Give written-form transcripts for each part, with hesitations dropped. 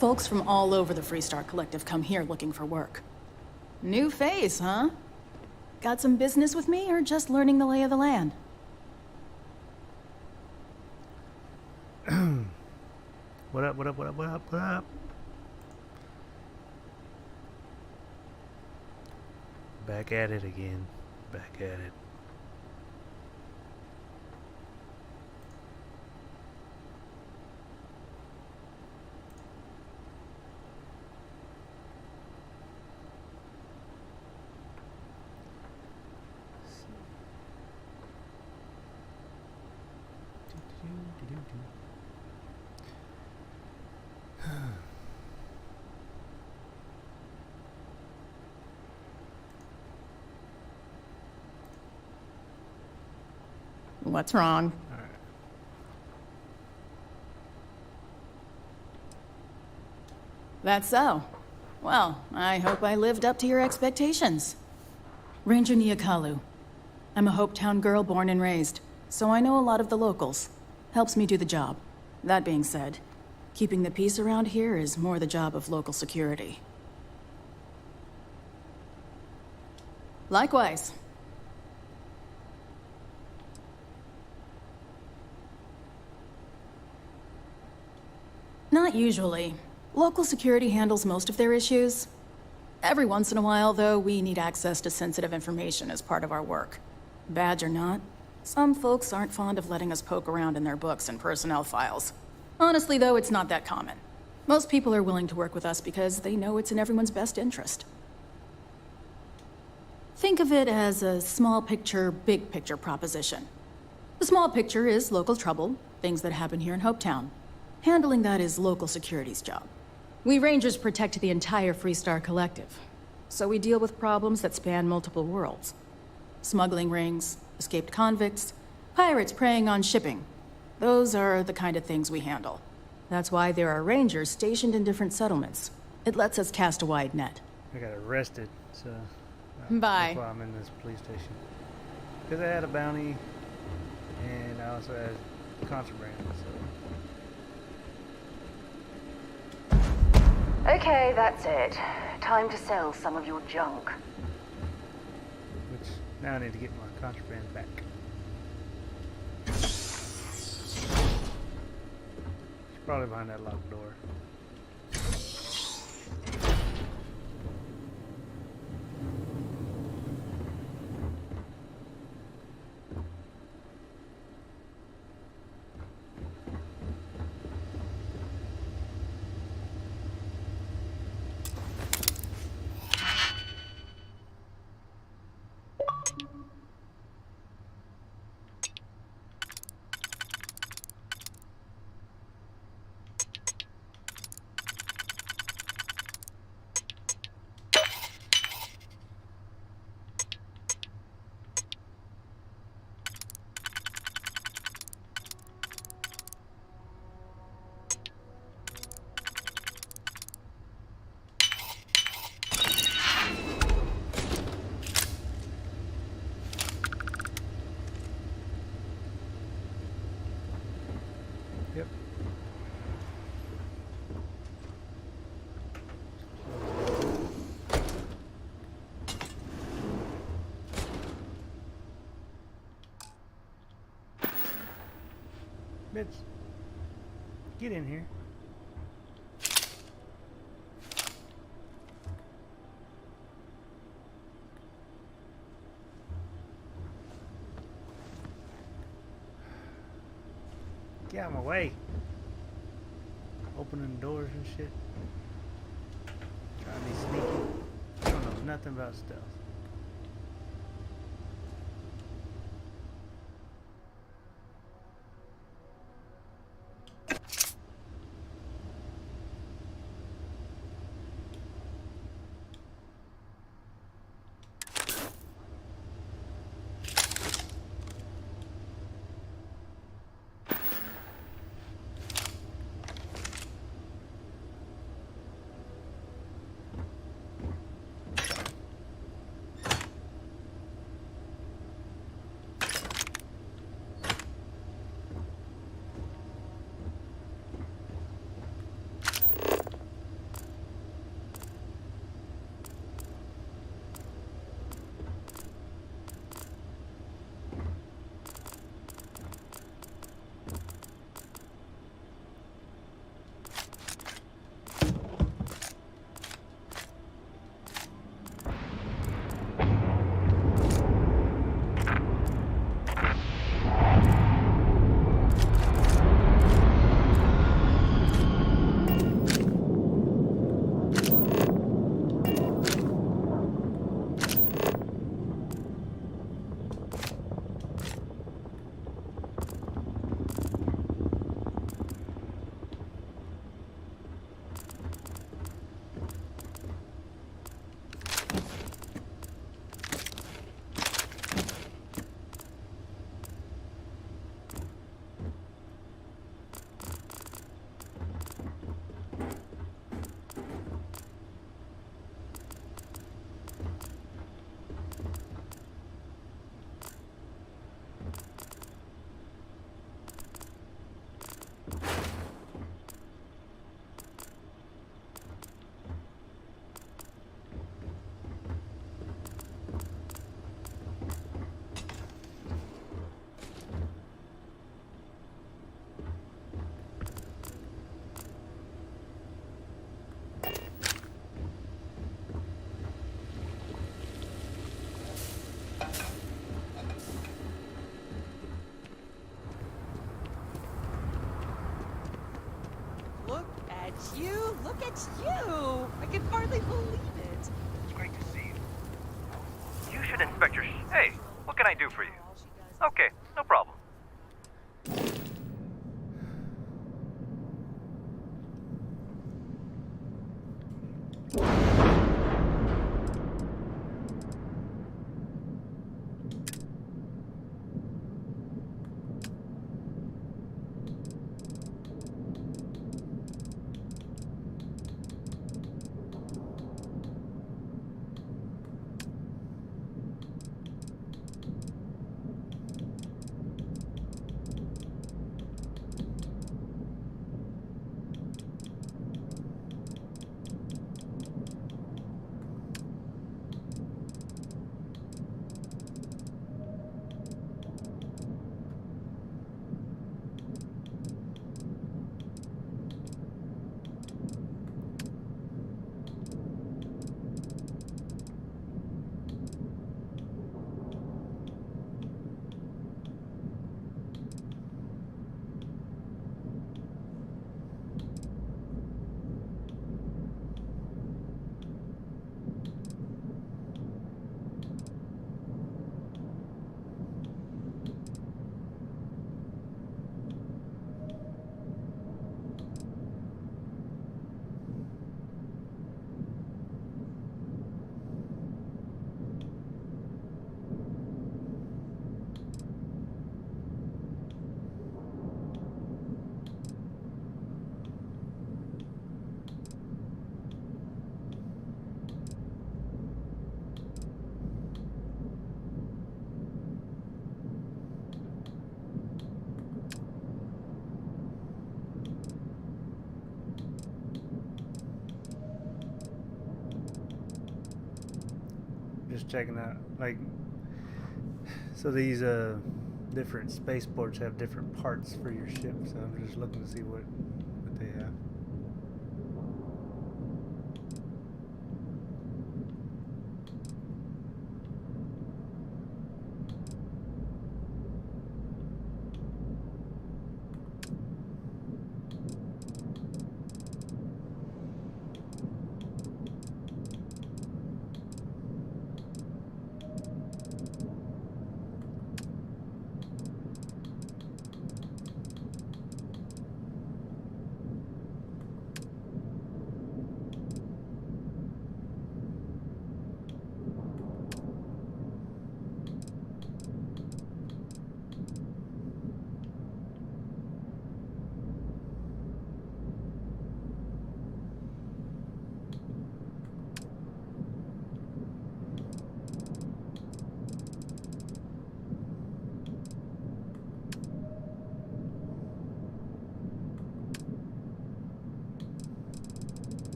Folks from all over the Freestar Collective come here looking for work. New face, huh? Got some business with me, or just learning the lay of the land? What up, what up, what up, what up, what up? Back at it again. Back at it. What's wrong? All right. That's so. Well, I hope I lived up to your expectations. Ranger Nyakalu. I'm a Hopetown girl born and raised, so I know a lot of the locals. Helps me do the job. That being said, keeping the peace around here is more the job of local security. Likewise. Not usually. Local security handles most of their issues. Every once in a while, though, we need access to sensitive information as part of our work. Badge or not, some folks aren't fond of letting us poke around in their books and personnel files. Honestly, though, it's not that common. Most people are willing to work with us because they know it's in everyone's best interest. Think of it as a small picture, big picture proposition. The small picture is local trouble, things that happen here in Hopetown. Handling that is local security's job. We Rangers protect the entire Freestar Collective, so we deal with problems that span multiple worlds. Smuggling rings, escaped convicts, pirates preying on shipping. Those are the kind of things we handle. That's why there are Rangers stationed in different settlements. It lets us cast a wide net. I got arrested, so Bye. that's why I'm in this police station. Because I had a bounty, and I also had contraband, so... Okay, that's it. Time to sell some of your junk. Which, now I need to get my contraband back. She's probably behind that locked door. Yep. Bitch, get in here. Get out of my way. Opening doors and shit. Trying to be sneaky. I don't know nothing about stealth. look at you! I can hardly believe it. It's great to see you. You should inspect your Hey, what can I do for you? Okay, no problem. Just checking out, like, so these different spaceports have different parts for your ship. So I'm just looking to see what they have.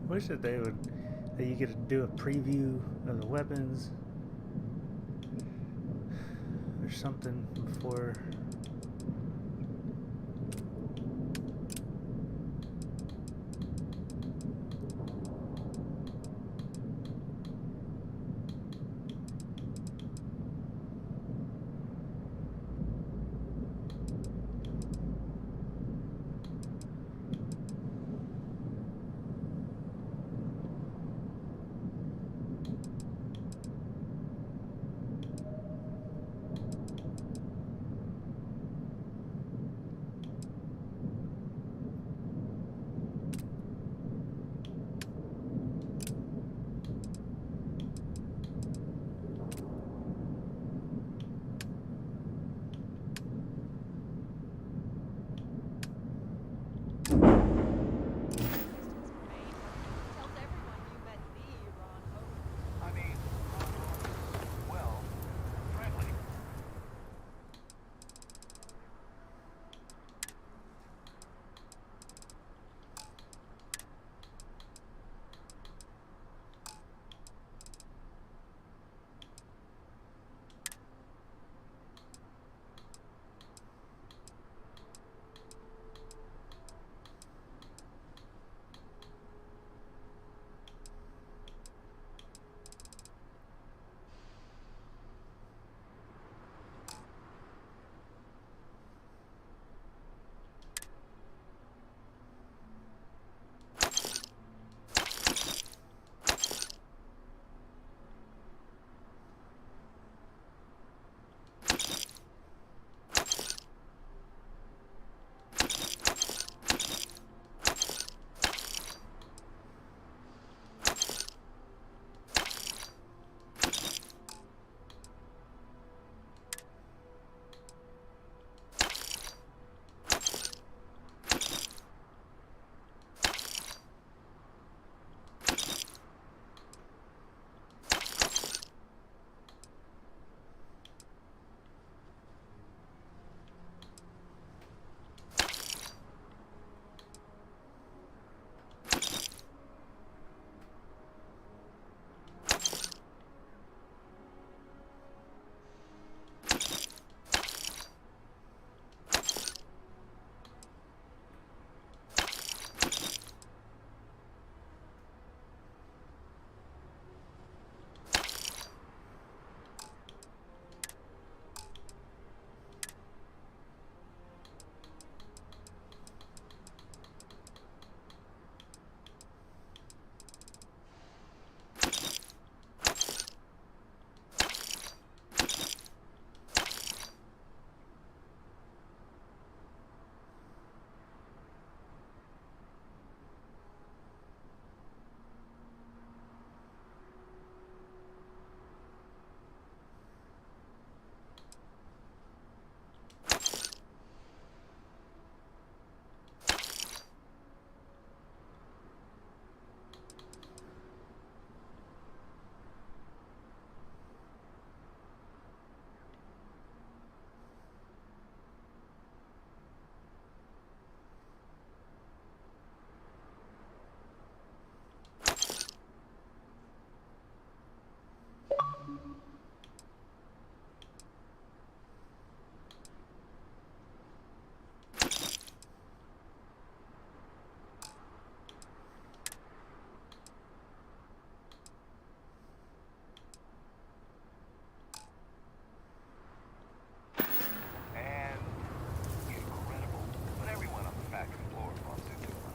Wish that they would, that you could do a preview of the weapons or something before. Tells everyone you met the Ron Hope. I mean, well, friendly.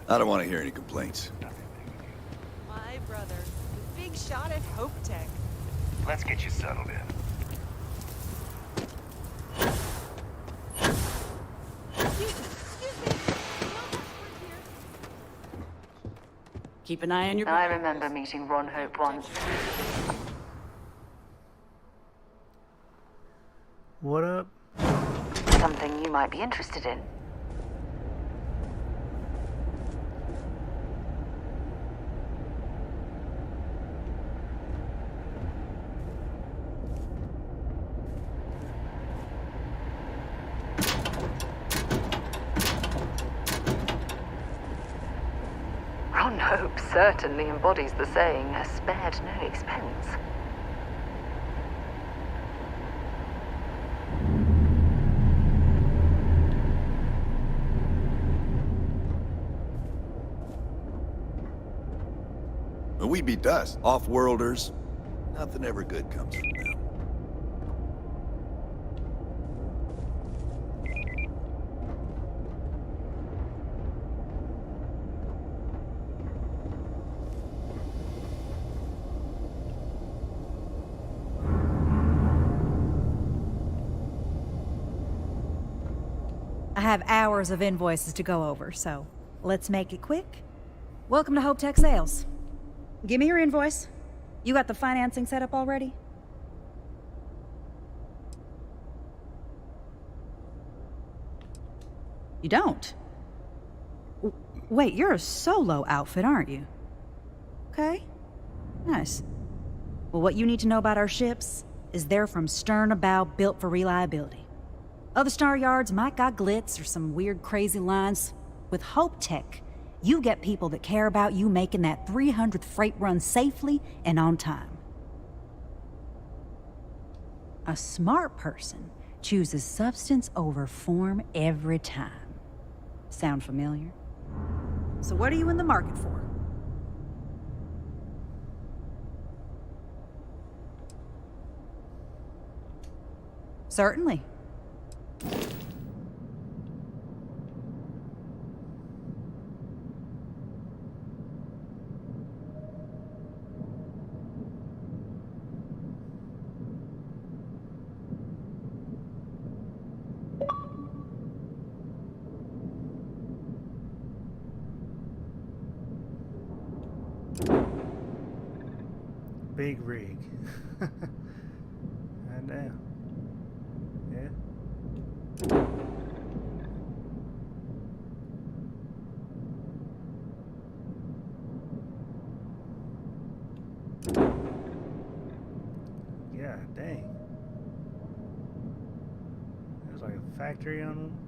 I don't want to hear any complaints. My brother, the big shot at Hope Tech. Let's get you settled in. Excuse me. Keep an eye on your I back. remember meeting Ron Hope once. What up? Something you might be interested in. Ron Hope's certainly embodies the saying, spared no expense. But we be dust. Off-worlders. Nothing ever good comes from them. I have hours of invoices to go over, so let's make it quick. Welcome to Hope Tech Sales. Give me your invoice. You got the financing set up already? You don't? Wait, you're a solo outfit, aren't you? Okay. Nice. Well, what you need to know about our ships is they're from stern to bow, built for reliability. Other star yards might got glitz or some weird crazy lines. With Hope Tech, you get people that care about you making that 300th freight run safely and on time. A smart person chooses substance over form every time. Sound familiar? So what are you in the market for? Certainly. Big rig. And now. Yeah. Yeah, dang. There's like a factory on them.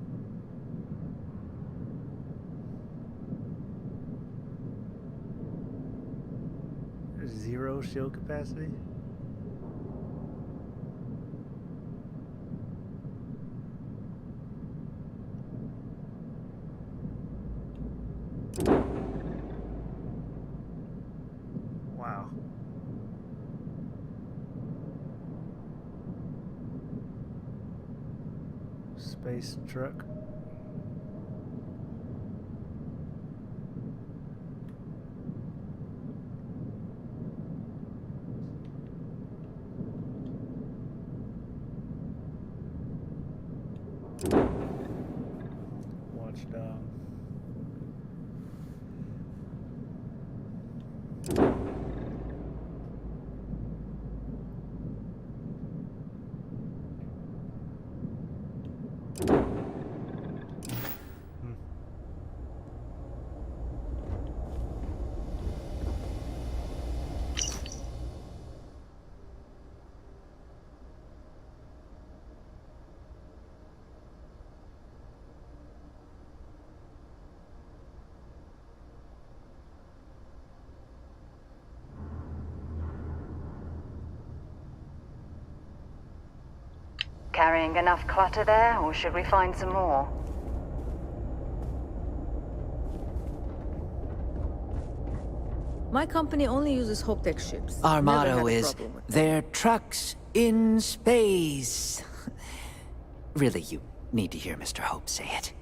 There's 0 shield capacity. Wow. Space truck. Watchdog. Carrying enough clutter there, or should we find some more? My company only uses Hope-Tech ships. Our Never had motto a is, problem with they're trucks in space. Really, you need to hear Mr. Hope say it.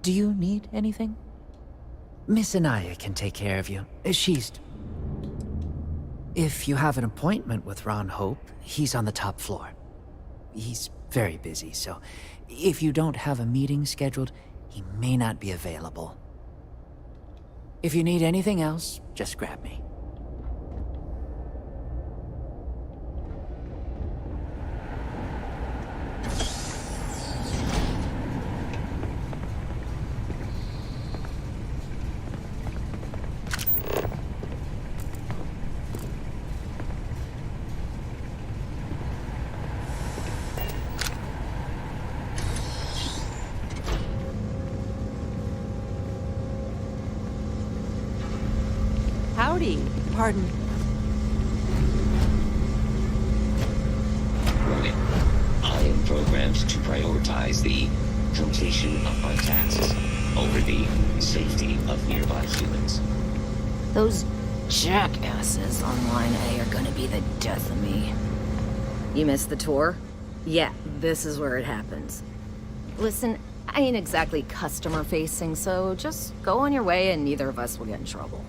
Do you need anything? Miss Anaya can take care of you. She's... If you have an appointment with Ron Hope, he's on the top floor. He's very busy, so if you don't have a meeting scheduled, he may not be available. If you need anything else, just grab me. howdy. Pardon. Right. I am programmed to prioritize the completion of my tasks over the safety of nearby humans. Those jackasses on Line A are gonna be the death of me. You missed the tour? Yeah, this is where it happens. Listen, I ain't exactly customer-facing, so just go on your way and neither of us will get in trouble.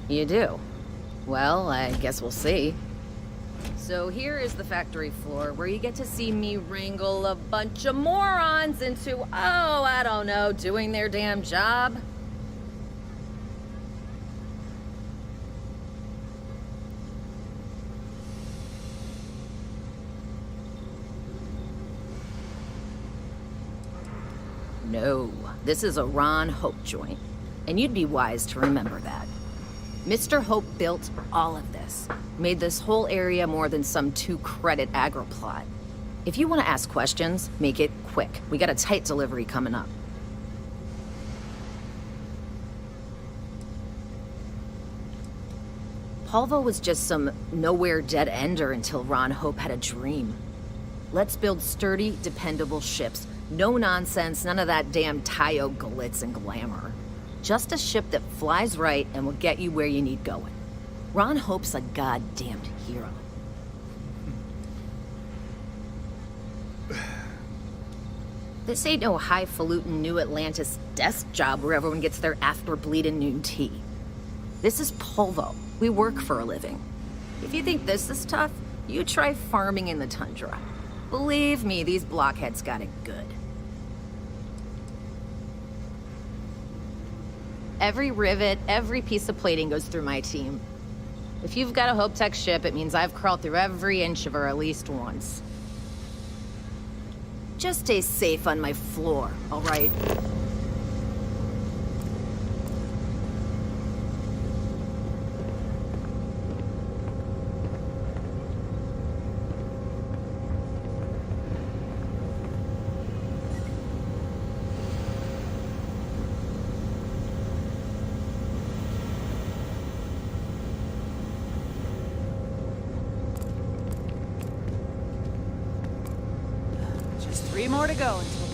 You do? Well, I guess we'll see. So here is the factory floor, where you get to see me wrangle a bunch of morons into, oh, I don't know, doing their damn job. No, this is a Ron Hope joint, and you'd be wise to remember that. Mr. Hope built all of this, made this whole area more than some 2-credit agri-plot. If you want to ask questions, make it quick. We got a tight delivery coming up. Polvo was just some nowhere dead-ender until Ron Hope had a dream. Let's build sturdy, dependable ships. No nonsense, none of that damn Tayo glitz and glamour. Just a ship that flies right and will get you where you need going. Ron Hope's a goddamned hero. This ain't no highfalutin New Atlantis desk job where everyone gets their after-bleeding noon tea. This is Polvo. We work for a living. If you think this is tough, you try farming in the tundra. Believe me, these blockheads got it good. Every rivet, every piece of plating goes through my team. If you've got a Hope Tech ship, it means I've crawled through every inch of her at least once. Just stay safe on my floor, all right? Just 3 more to go until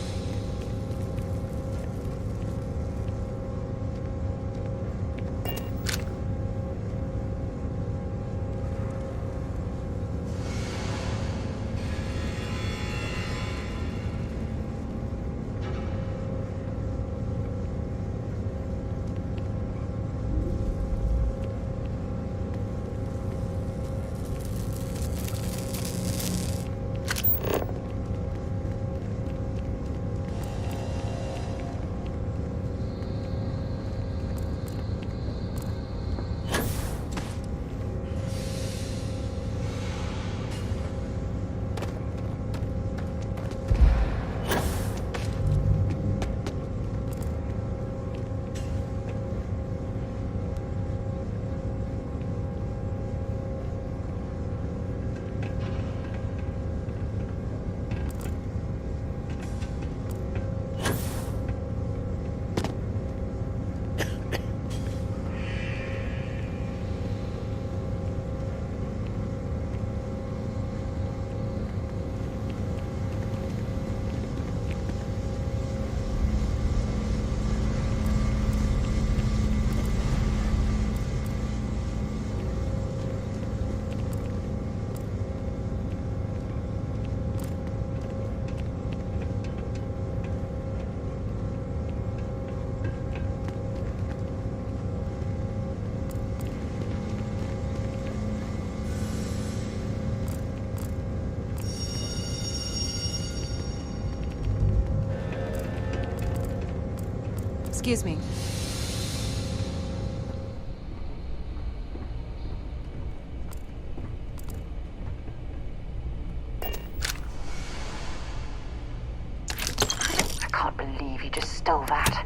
excuse me. I can't believe you just stole that.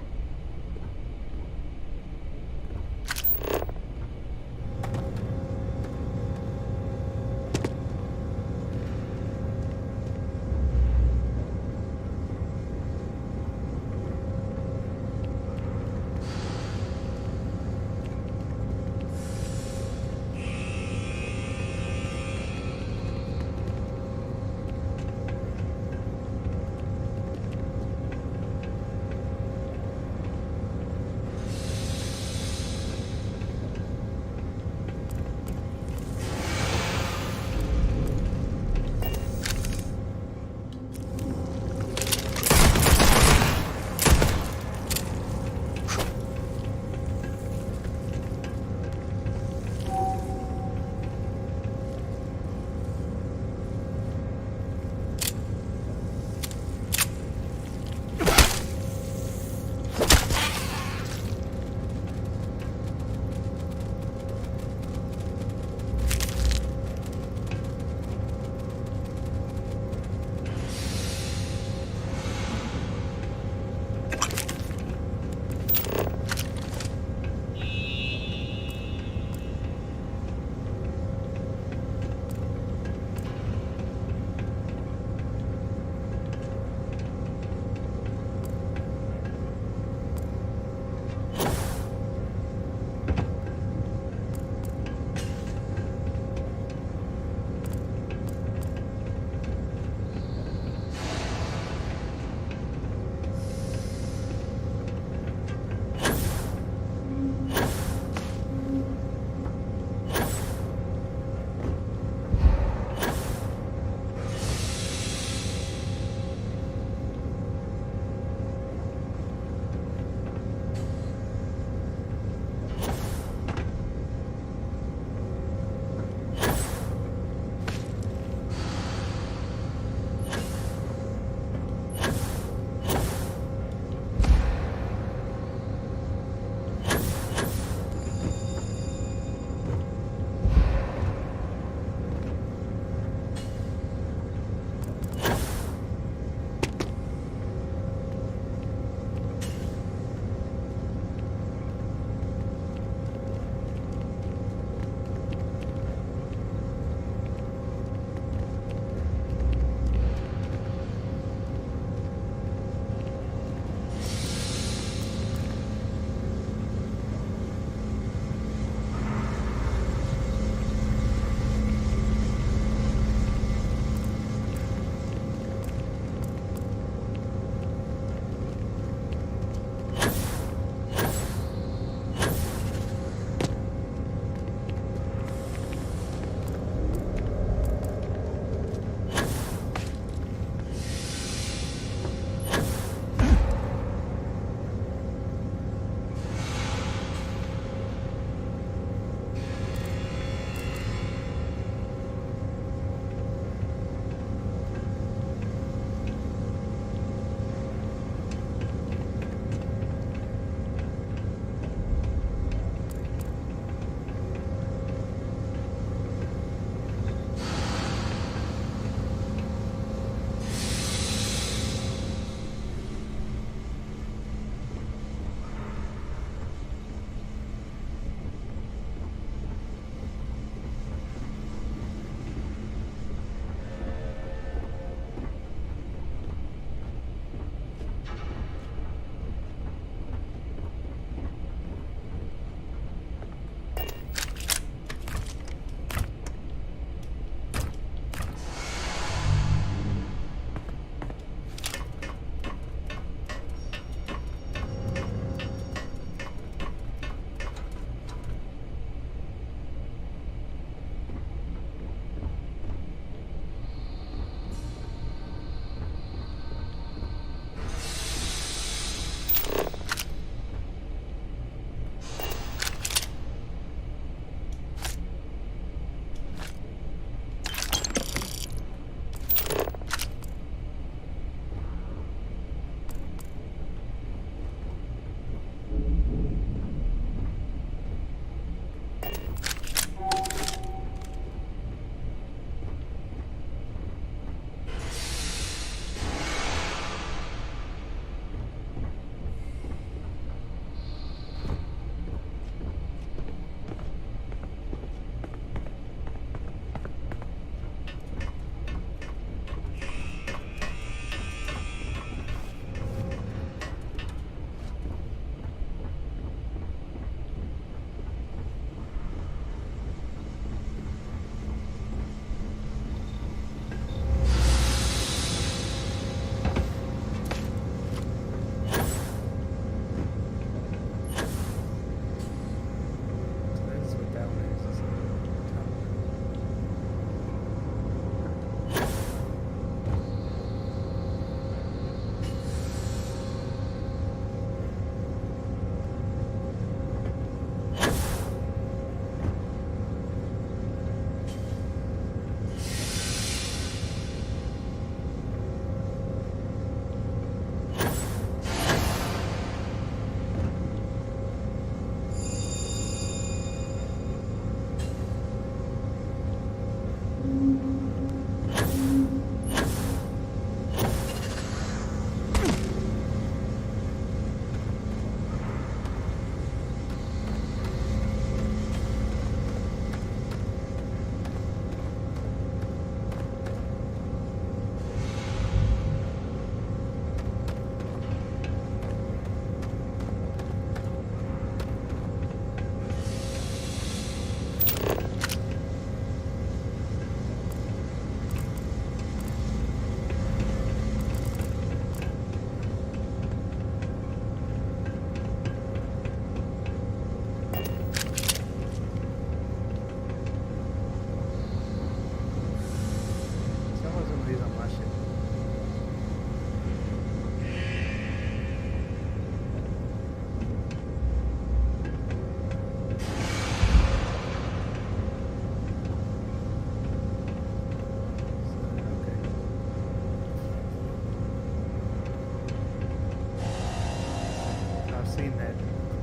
seen that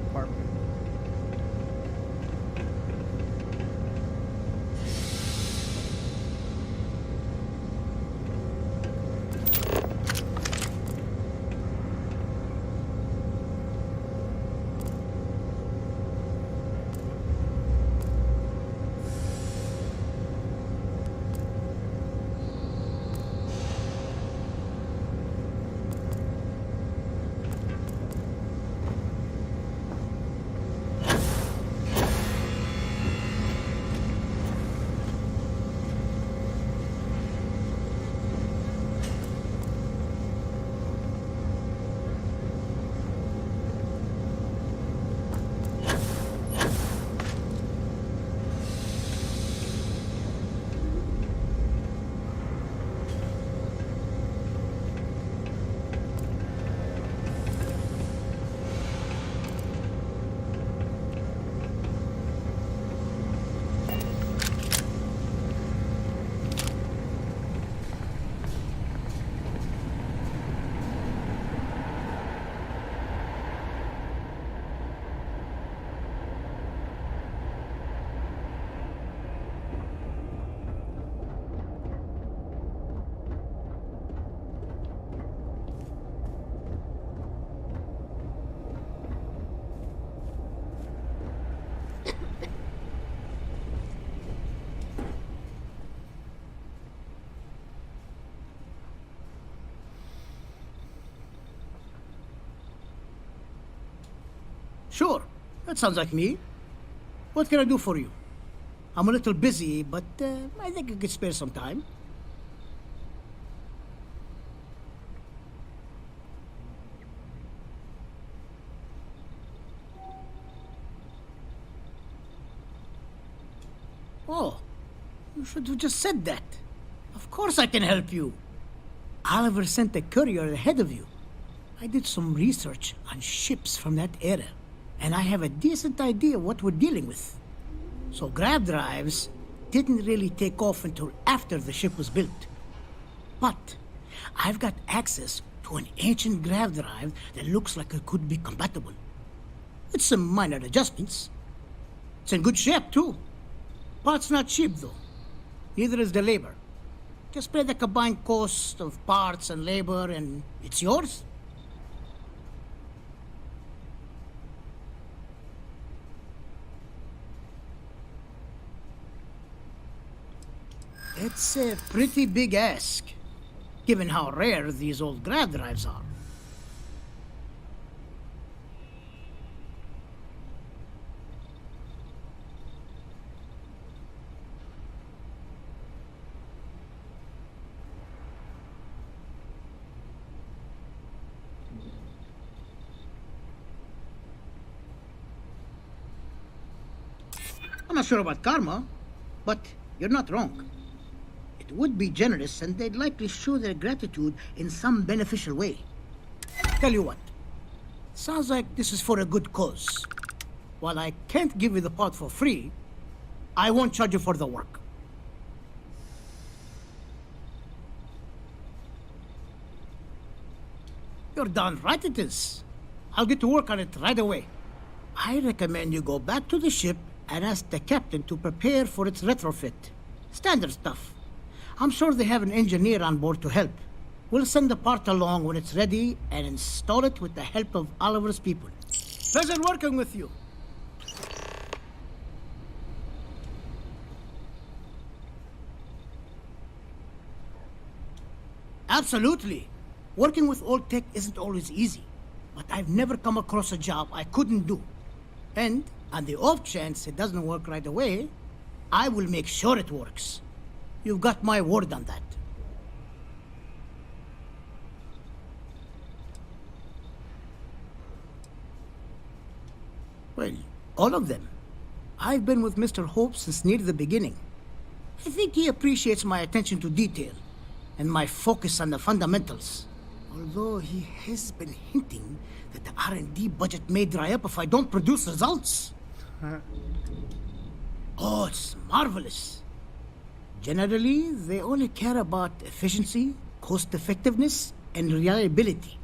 compartment. Sure, that sounds like me. What can I do for you? I'm a little busy, but I think I could spare some time. Oh, you should have just said that. Of course I can help you. Oliver sent a courier ahead of you. I did some research on ships from that era, and I have a decent idea what we're dealing with. So grav drives didn't really take off until after the ship was built. But I've got access to an ancient grav drive that looks like it could be compatible. It's some minor adjustments. It's in good shape, too. Parts not cheap, though. Neither is the labor. Just pay the combined cost of parts and labor, and it's yours. It's a pretty big ask, given how rare these old grav drives are. I'm not sure about karma, but you're not wrong. It would be generous, and they'd likely show their gratitude in some beneficial way. Tell you what, sounds like this is for a good cause. While I can't give you the part for free, I won't charge you for the work. You're darn right it is. I'll get to work on it right away. I recommend you go back to the ship and ask the captain to prepare for its retrofit. Standard stuff. I'm sure they have an engineer on board to help. We'll send the part along when it's ready and install it with the help of Oliver's people. Pleasure working with you. Absolutely. Working with old tech isn't always easy, but I've never come across a job I couldn't do. And on the off chance it doesn't work right away, I will make sure it works. You've got my word on that. Well, all of them. I've been with Mr. Hope since near the beginning. I think he appreciates my attention to detail and my focus on the fundamentals. Although he has been hinting that the R&D budget may dry up if I don't produce results. Oh, it's marvelous. Generally, they only care about efficiency, cost-effectiveness, and reliability.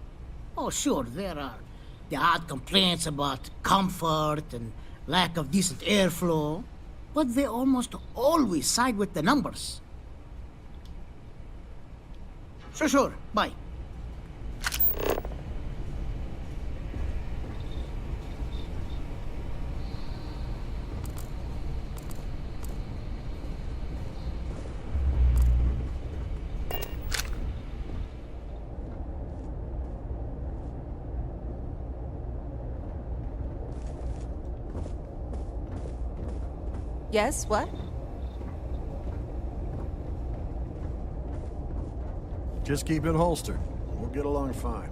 Oh, sure, there are the odd complaints about comfort and lack of decent airflow, but they almost always side with the numbers. Sure, bye. Yes, what? Just keep it holstered. We'll get along fine.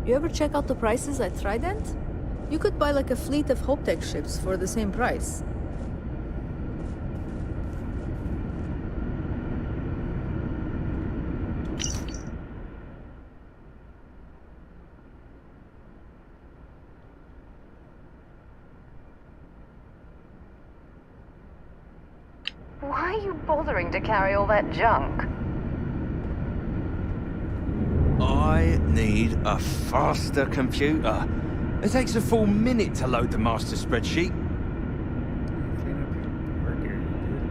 You ever check out the prices at Trident? You could buy like a fleet of HopeTech ships for the same price. Why are you bothering to carry all that junk? I need a faster computer. It takes a full minute to load the master spreadsheet. Clean up your work area, dude.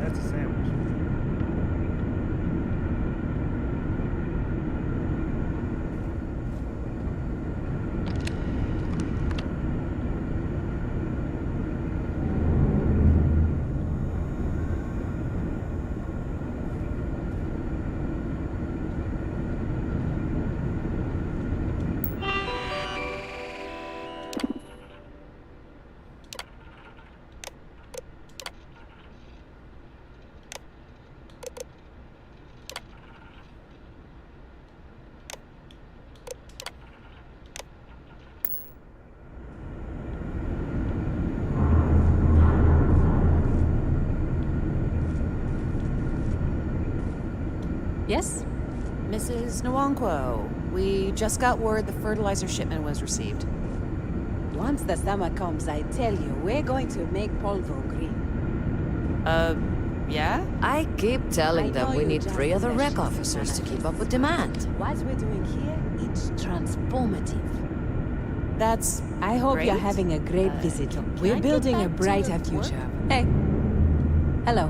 That's a sandwich. Yes? Mrs. Nwankwo, we just got word the fertilizer shipment was received. Once the summer comes, I tell you, we're going to make Polvo green. Yeah? I keep telling I them know we you need just 3 other rec special officers to keep humanity. up with demand. What we're doing here, it's transformative. That's I hope great. you're having a great visit. can I We're get building a back to brighter work? future. Hey. Hello.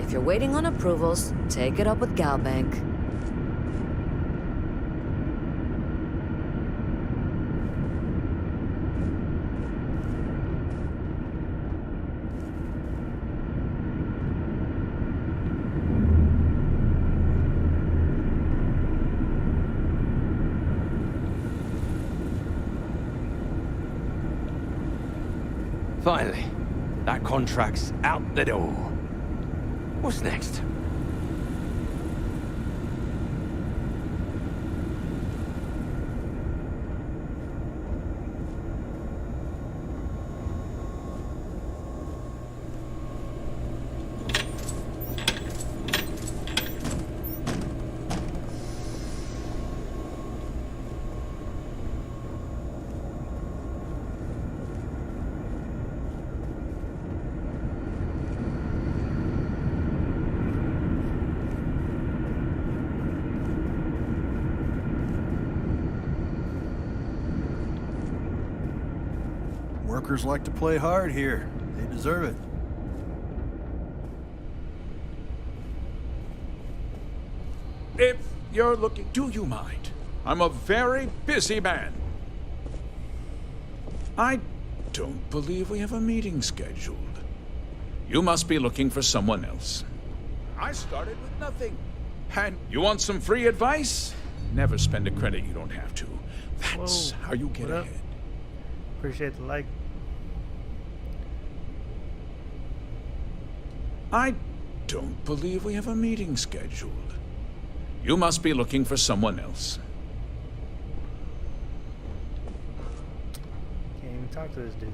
If you're waiting on approvals, take it up with Galbank. Finally, that contract's out the door. What's next? Workers like to play hard here. They deserve it. If you're looking... Do you mind? I'm a very busy man. I don't believe we have a meeting scheduled. You must be looking for someone else. I started with nothing. And you want some free advice? Never spend a credit you don't have to. That's Whoa, how you get what up? ahead. Appreciate the like. I don't believe we have a meeting scheduled. You must be looking for someone else. Can't even talk to this dude.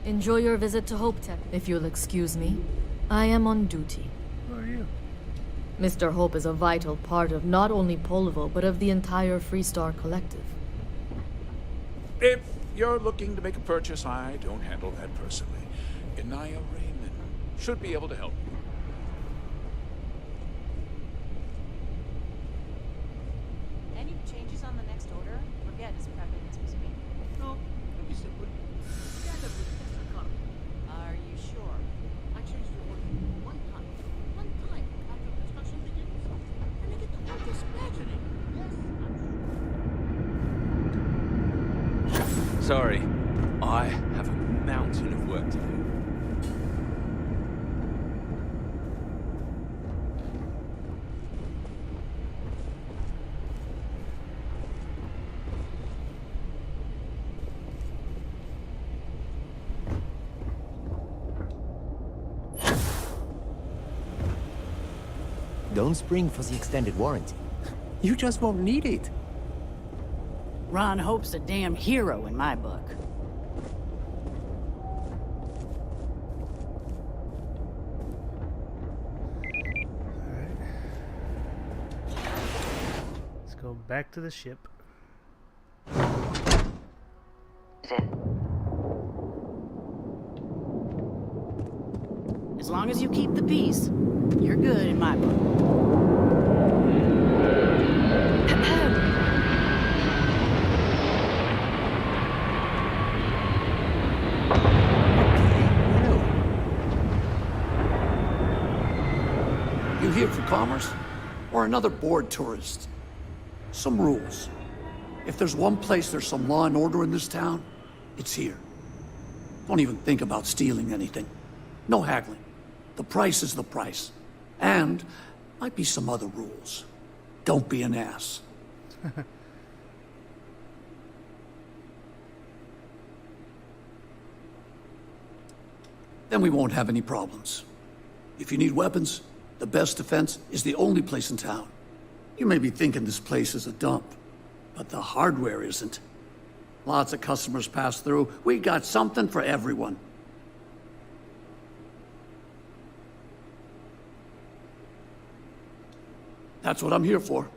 Enjoy your visit to Hope Tech, if you'll excuse me. I am on duty. Who are you? Mr. Hope is a vital part of not only Polvo, but of the entire Freestar Collective. If you're looking to make a purchase, I don't handle that personally. Inaya Raymond should be able to help you. Any changes on the next order? Forget it's prepping as we speak. No, it'll be simple. Stand up with Mr. Connor. Are you sure? I changed the order one time. One time after construction begins. And I get the whole dispatching. Yes, I'm Sorry, I have a mountain of work to do. Don't spring for the extended warranty. You just won't need it. Ron Hope's a damn hero in my book. Let's go back to the ship. As long as you keep the peace, you're good in my book. You here for commerce? Or another bored tourist? Some rules. If there's one place there's some law and order in this town, it's here. Don't even think about stealing anything. No haggling. The price is the price. And might be some other rules. Don't be an ass. Then we won't have any problems. If you need weapons, the best defense is the only place in town. You may be thinking this place is a dump, but the hardware isn't. Lots of customers pass through. We got something for everyone. That's what I'm here for.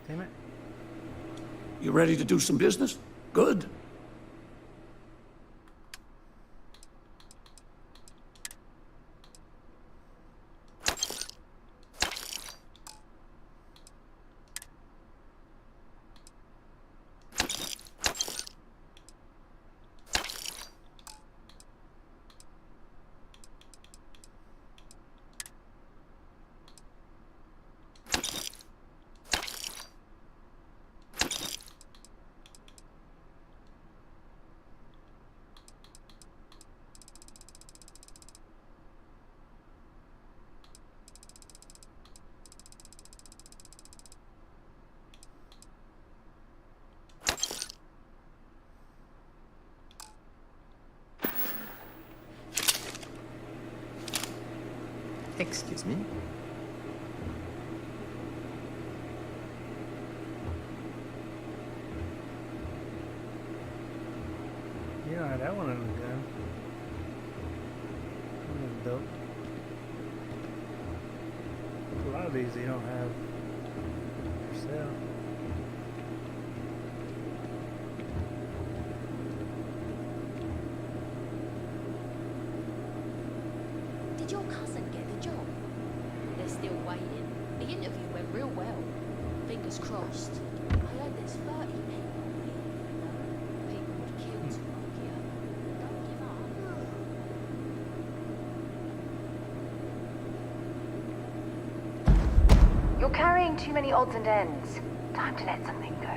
Damn it. You ready to do some business? Good. Excuse me? dope. A lot of these you don't have for sale. Did your cousin get the job? They're still waiting. The interview went real well. Fingers crossed. I heard there's 30 people here. People would kill to work here. Don't give up. You're carrying too many odds and ends. Time to let something go.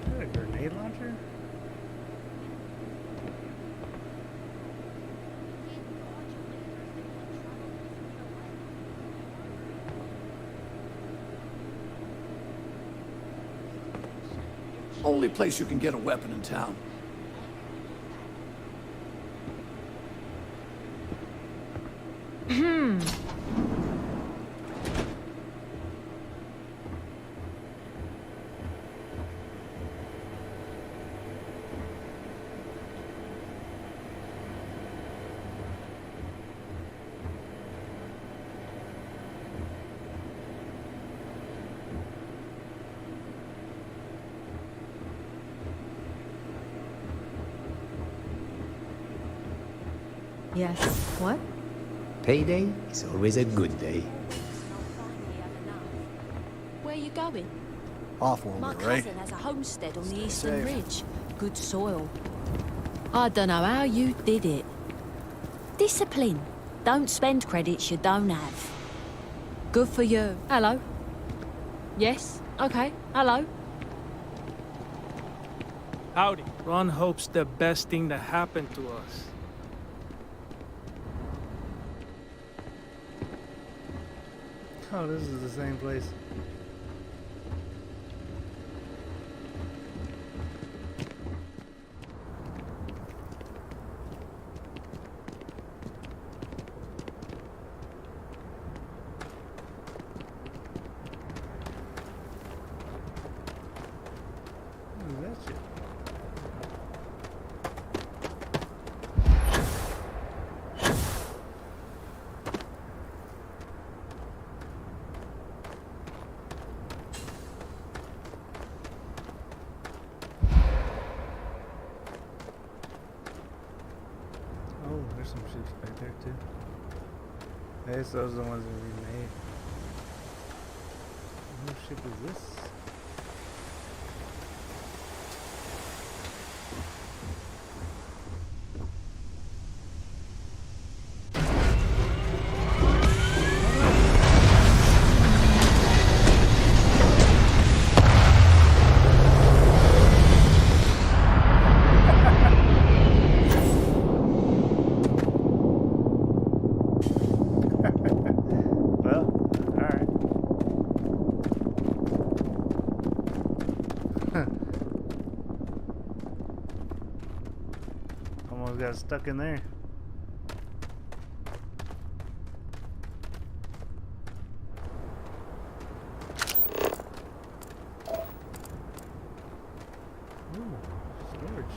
Is that a grenade launcher? Only place you can get a weapon in town. Yes. What? Payday is always a good day. Where you going? Off-world, My right? cousin has a homestead on the Stay Eastern safe. Ridge. Good soil. I don't know how you did it. Discipline. Don't spend credits you don't have. Good for you. Hello. Yes. Okay. Hello. Howdy. Ron hopes the best thing that happened to us. Oh, this is the same place. What is that shit? Oh, there's some ships back there too. I guess those are the ones that we made. What ship is this? Well, alright. Almost got stuck in there. Ooh, storage.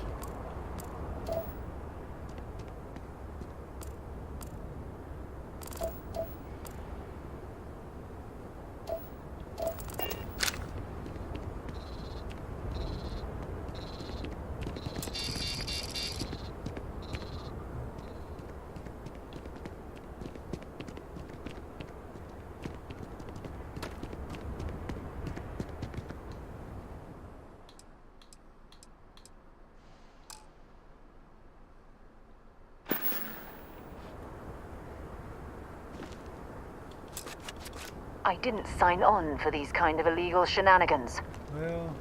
I didn't sign on for these kind of illegal shenanigans. Well,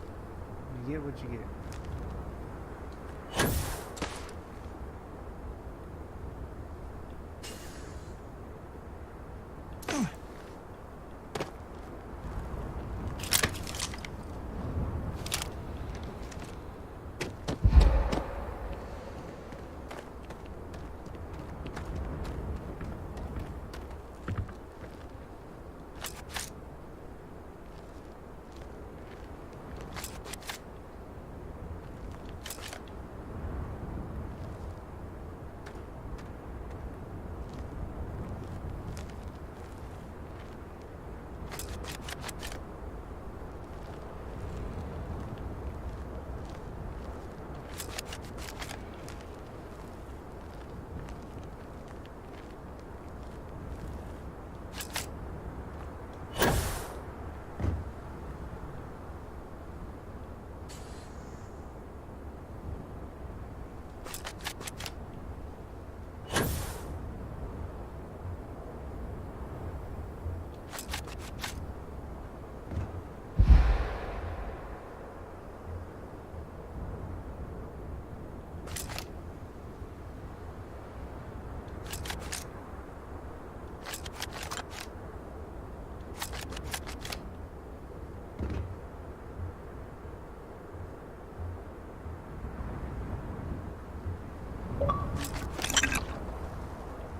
you get what you get.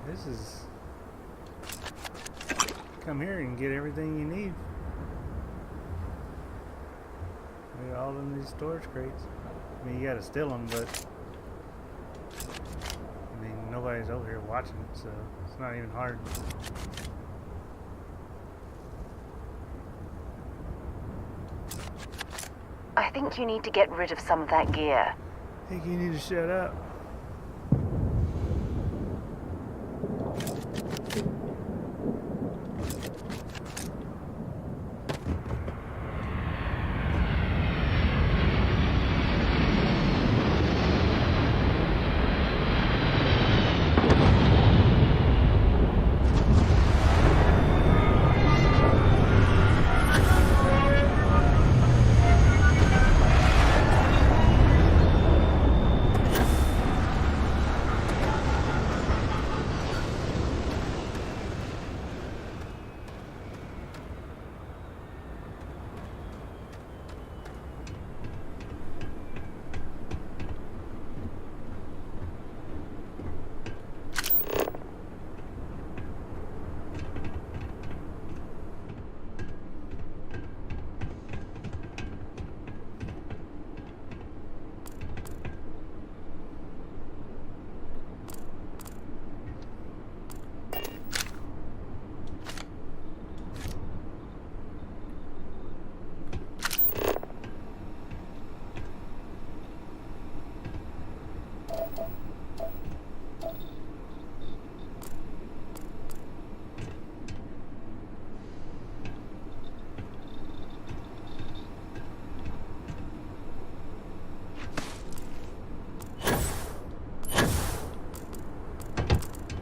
This is... Come here and get everything you need. They're all in these storage crates. I mean, you gotta steal them, but... I mean, nobody's over here watching, so it's not even hard. I think you need to get rid of some of that gear. I think you need to shut up.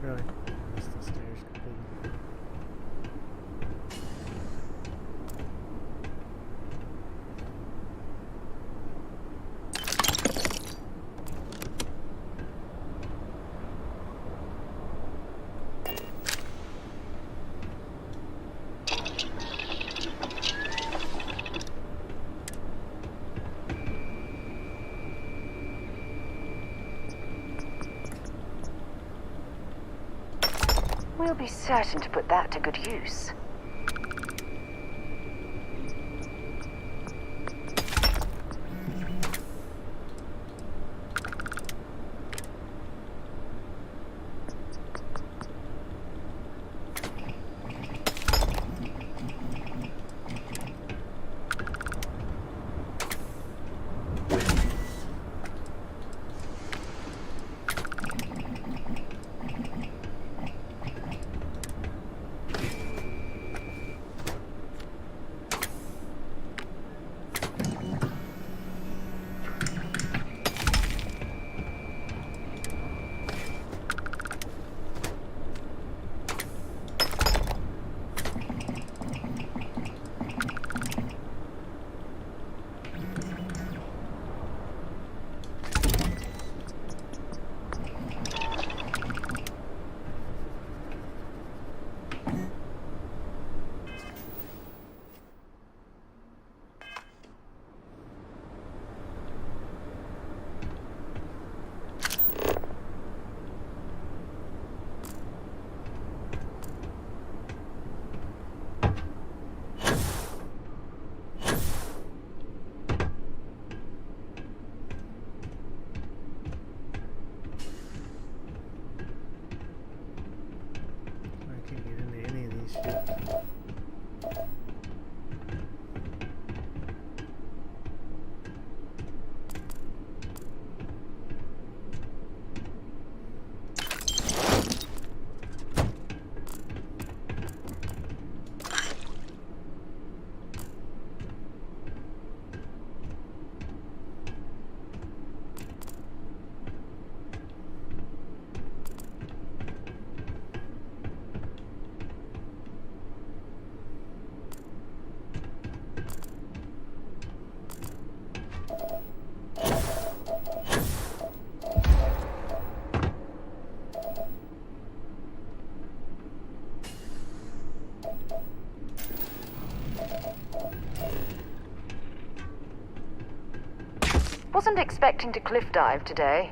Really? Missed the stairs completely. We'll be certain to put that to good use. Wasn't expecting to cliff dive today.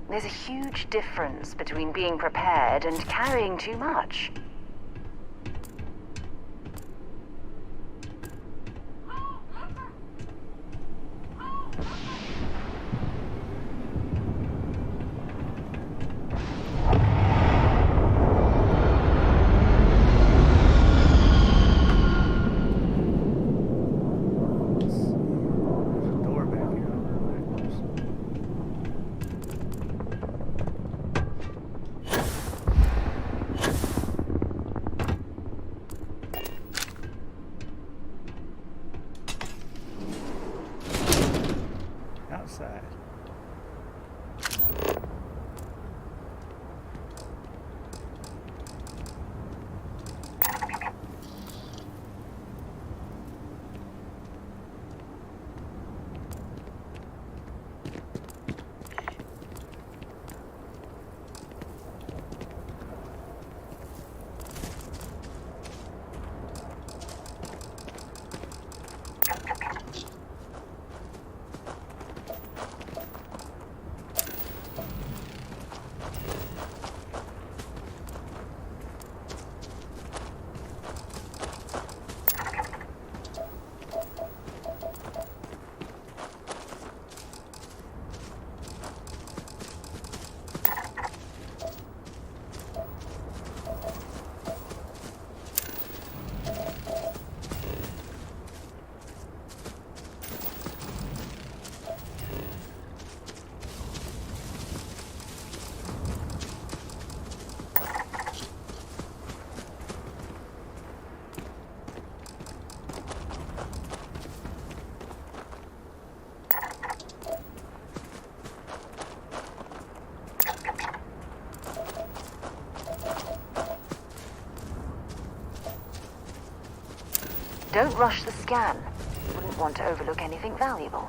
There's a huge difference between being prepared and carrying too much. Outside. Don't rush the scan. Wouldn't want to overlook anything valuable.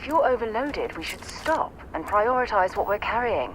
If you're overloaded, we should stop and prioritize what we're carrying.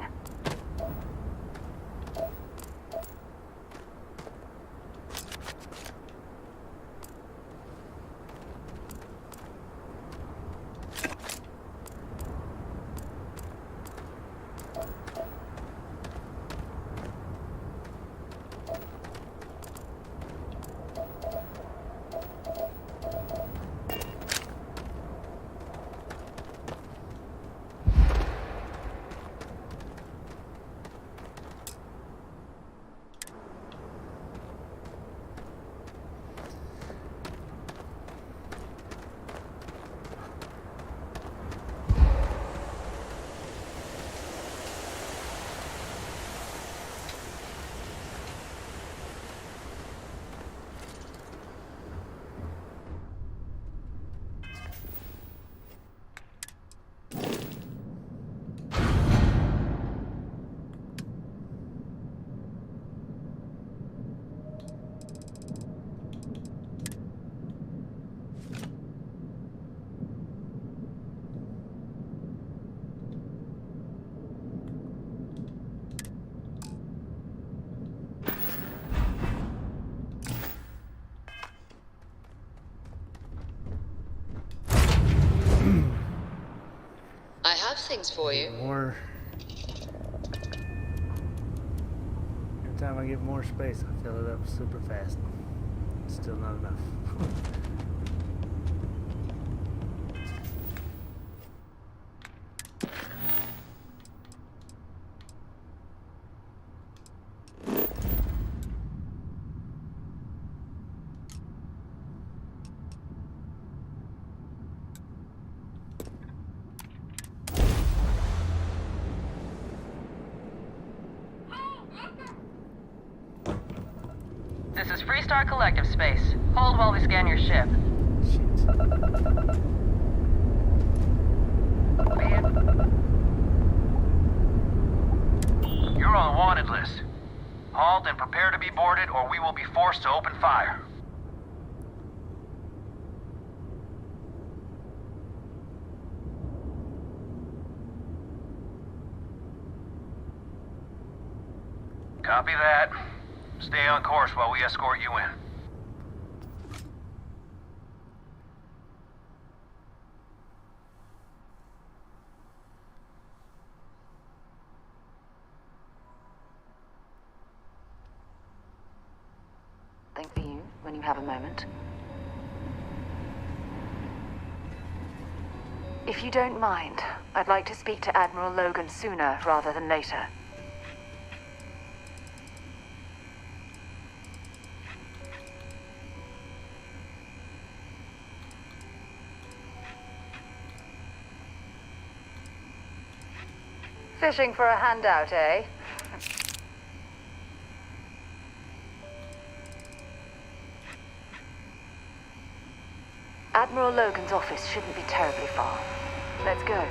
I have things for you. More. Every time I get more space, I fill it up super fast. Still not enough. This is Freestar Collective Space. Hold while we scan your ship. You're on the wanted list. Halt and prepare to be boarded, or we will be forced to open fire. Copy that. Stay on course while we escort you in. Think for you when you have a moment. If you don't mind, I'd like to speak to Admiral Logan sooner rather than later. Fishing for a handout, eh? Admiral Logan's office shouldn't be terribly far. Let's go.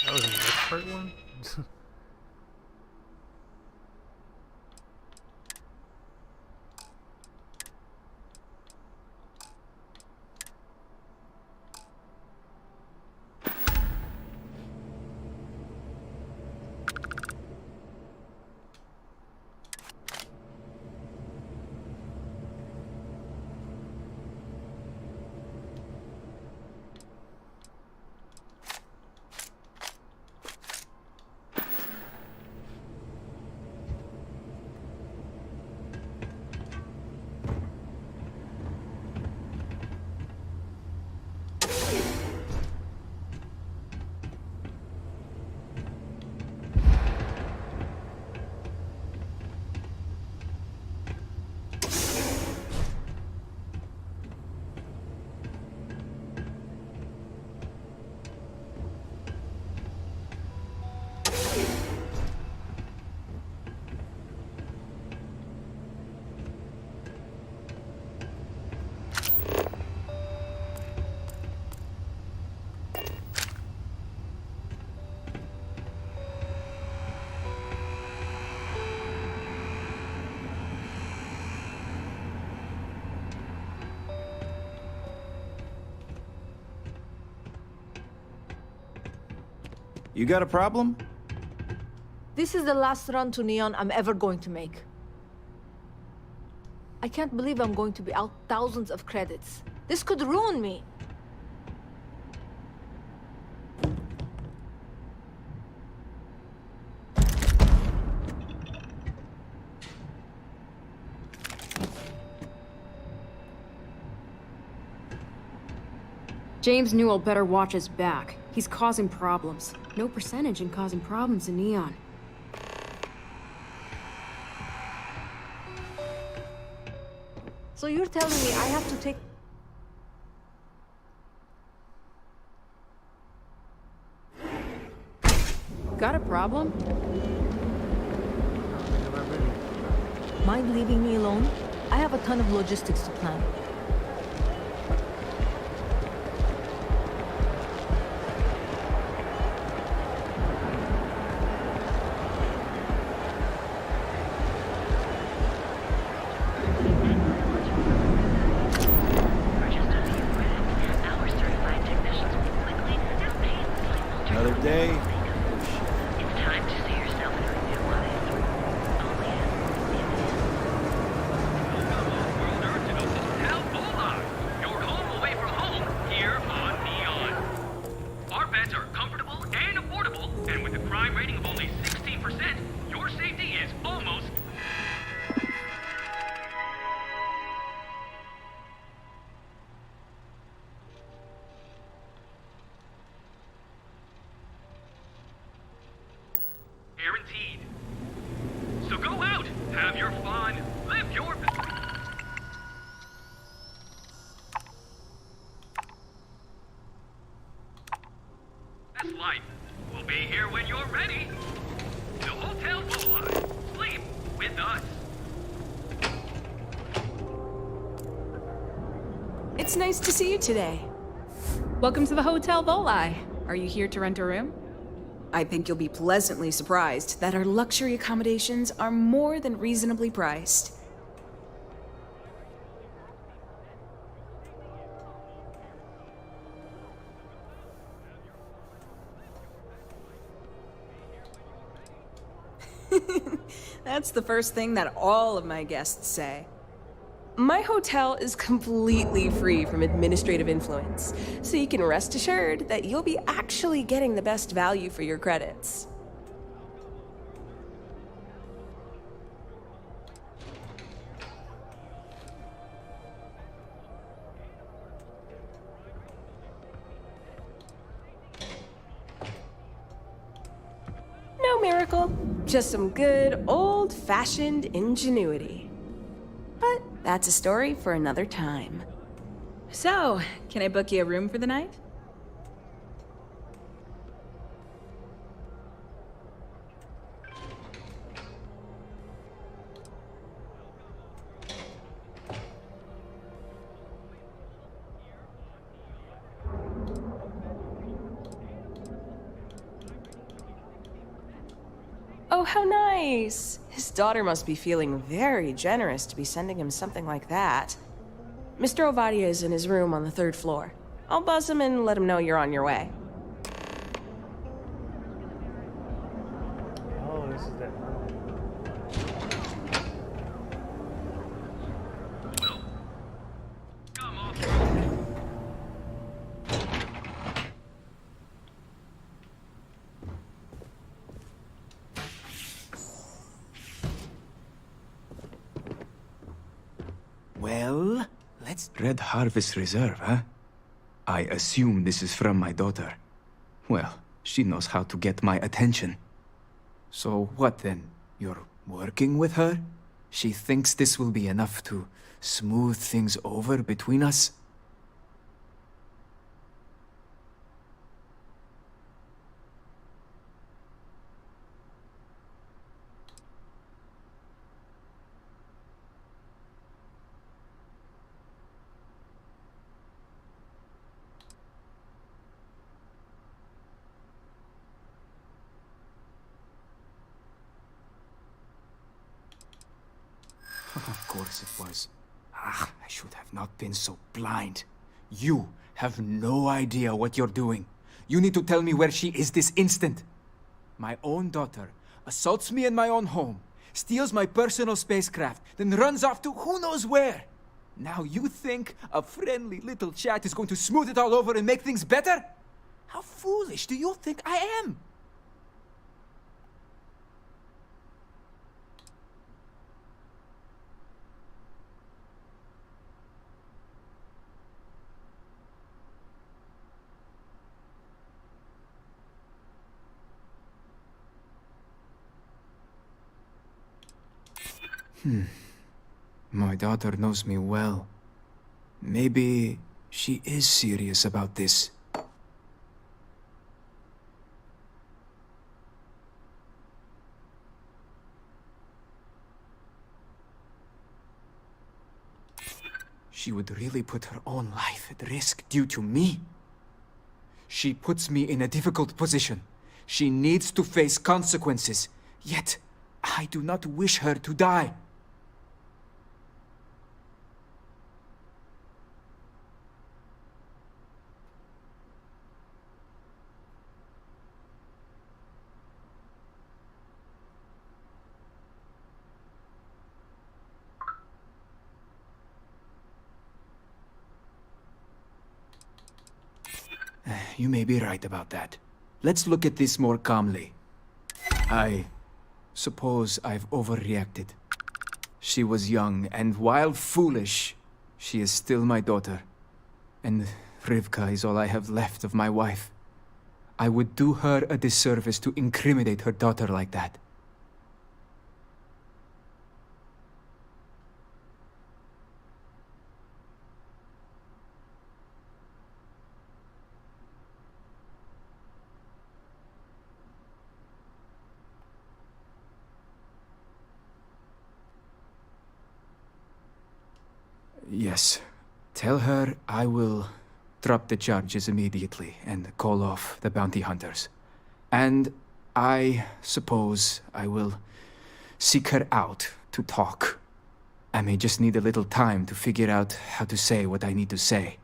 That was an expert one? You got a problem? This is the last run to Neon I'm ever going to make. I can't believe I'm going to be out thousands of credits. This could ruin me. James Newell better watch his back. He's causing problems. No percentage in causing problems in Neon. So you're telling me I have to take... Got a problem? Mind leaving me alone? I have a ton of logistics to plan. Another day. It's time to see yourself in a new light. Only World Earth to go to Hotel Boulevard. Your home away from home here on Neon. Our beds are comfortable and affordable, and with a crime rating of only 16%, your safety is almost. Guaranteed. So go out, have your fun, live your... That's life. We'll be here when you're ready. The Hotel Boulevard. Sleep with us. It's nice to see you today. Welcome to the Hotel Volai. Are you here to rent a room? I think you'll be pleasantly surprised that our luxury accommodations are more than reasonably priced. That's the first thing that all of my guests say. My hotel is completely free from administrative influence, so you can rest assured that you'll be actually getting the best value for your credits. No miracle, just some good old-fashioned ingenuity. But that's a story for another time. So, can I book you a room for the night? Oh, how nice! His daughter must be feeling very generous to be sending him something like that. Mr. Ovadia is in his room on the 3rd floor. I'll buzz him and let him know you're on your way. Oh, this is that room. Well, let's... Red Harvest Reserve, huh? I assume this is from my daughter. Well, she knows how to get my attention. So what then? You're working with her? She thinks this will be enough to smooth things over between us? Of course it was. Ah, I should have not been so blind. You have no idea what you're doing. You need to tell me where she is this instant. My own daughter assaults me in my own home, steals my personal spacecraft, then runs off to who knows where. Now you think a friendly little chat is going to smooth it all over and make things better? How foolish do you think I am? My daughter knows me well. Maybe she is serious about this. She would really put her own life at risk due to me. She puts me in a difficult position. She needs to face consequences. Yet, I do not wish her to die. You may be right about that. Let's look at this more calmly. I suppose I've overreacted. She was young, and while foolish, she is still my daughter. And Rivka is all I have left of my wife. I would do her a disservice to incriminate her daughter like that. Yes. Tell her I will drop the charges immediately and call off the bounty hunters. And I suppose I will seek her out to talk. I may just need a little time to figure out how to say what I need to say.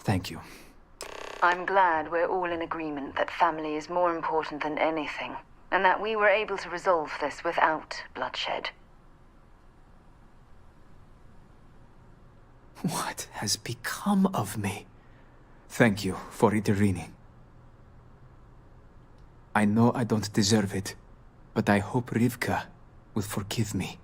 Thank you. I'm glad we're all in agreement that family is more important than anything, and that we were able to resolve this without bloodshed. What has become of me? Thank you for intervening. I know I don't deserve it, but I hope Rivka will forgive me.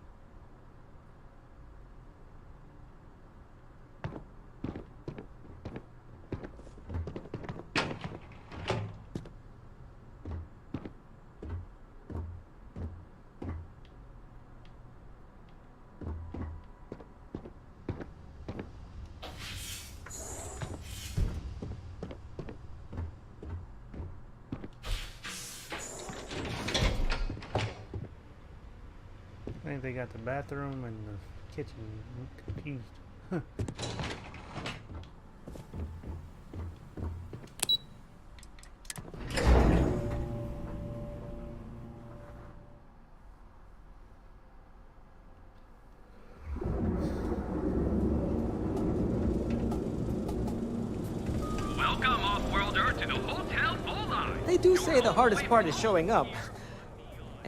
I think they got the bathroom and the kitchen. I'm confused. Huh. Welcome, off-worlder, to the Hotel Volai. They do say the hardest part is showing up.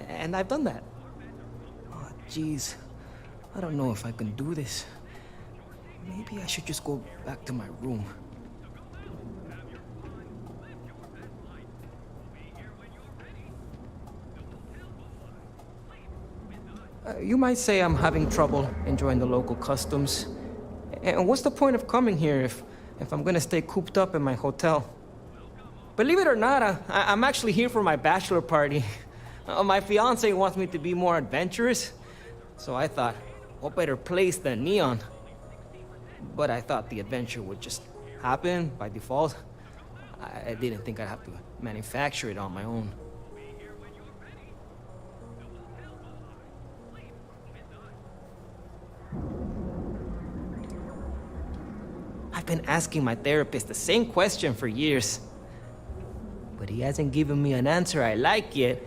And I've done that. Oh, jeez. I don't know if I can do this. Maybe I should just go back to my room. You might say I'm having trouble enjoying the local customs. And what's the point of coming here if I'm gonna stay cooped up in my hotel? Believe it or not, I'm actually here for my bachelor party. My fiance wants me to be more adventurous, so I thought, what better place than Neon? But I thought the adventure would just happen by default. I didn't think I'd have to manufacture it on my own. I've been asking my therapist the same question for years, but he hasn't given me an answer I like yet.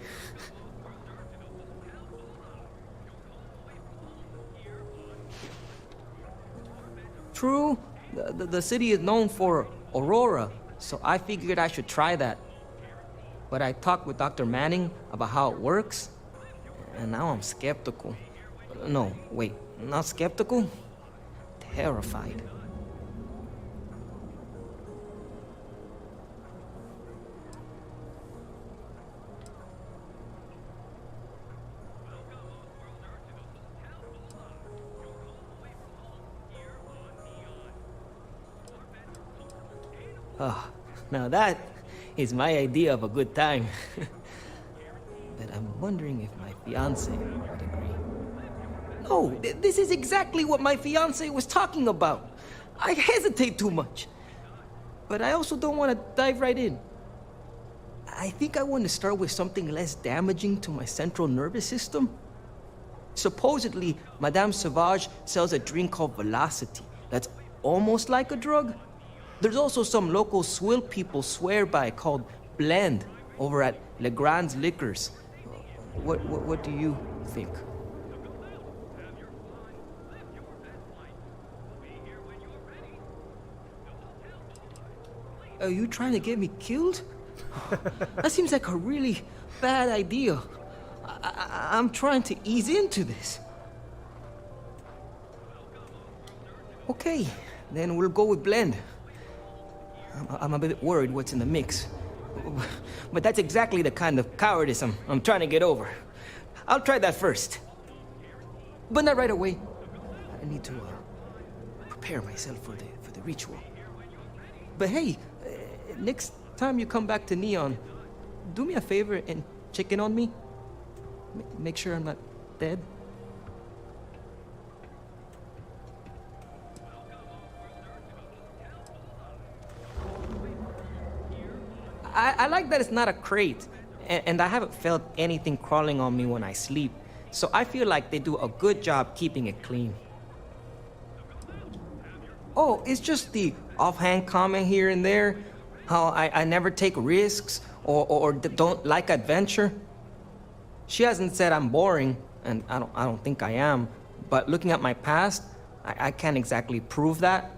True, the city is known for Aurora, So I figured I should try that. But I talked with Dr. Manning about how it works, and now I'm skeptical. No, wait, not skeptical? Terrified. Oh, now that is my idea of a good time. But I'm wondering if my fiance would agree. No, this is exactly what my fiance was talking about. I hesitate too much. But I also don't want to dive right in. I think I want to start with something less damaging to my central nervous system. Supposedly, Madame Sauvage sells a drink called Velocity that's almost like a drug. There's also some local swill people swear by called Blend over at Legrand's Liquors. What do you think? Are you trying to get me killed? That seems like a really bad idea. I'm trying to ease into this. Okay, then we'll go with Blend. I'm a bit worried what's in the mix. But that's exactly the kind of cowardice I'm trying to get over. I'll try that first. But not right away. I need to prepare myself for the ritual. But hey, next time you come back to Neon, do me a favor and check in on me. Make sure I'm not dead. I like that it's not a crate, and I haven't felt anything crawling on me when I sleep, so I feel like they do a good job keeping it clean. Oh, it's just the offhand comment here and there, how I never take risks or don't like adventure. She hasn't said I'm boring, and I don't think I am, but looking at my past, I can't exactly prove that.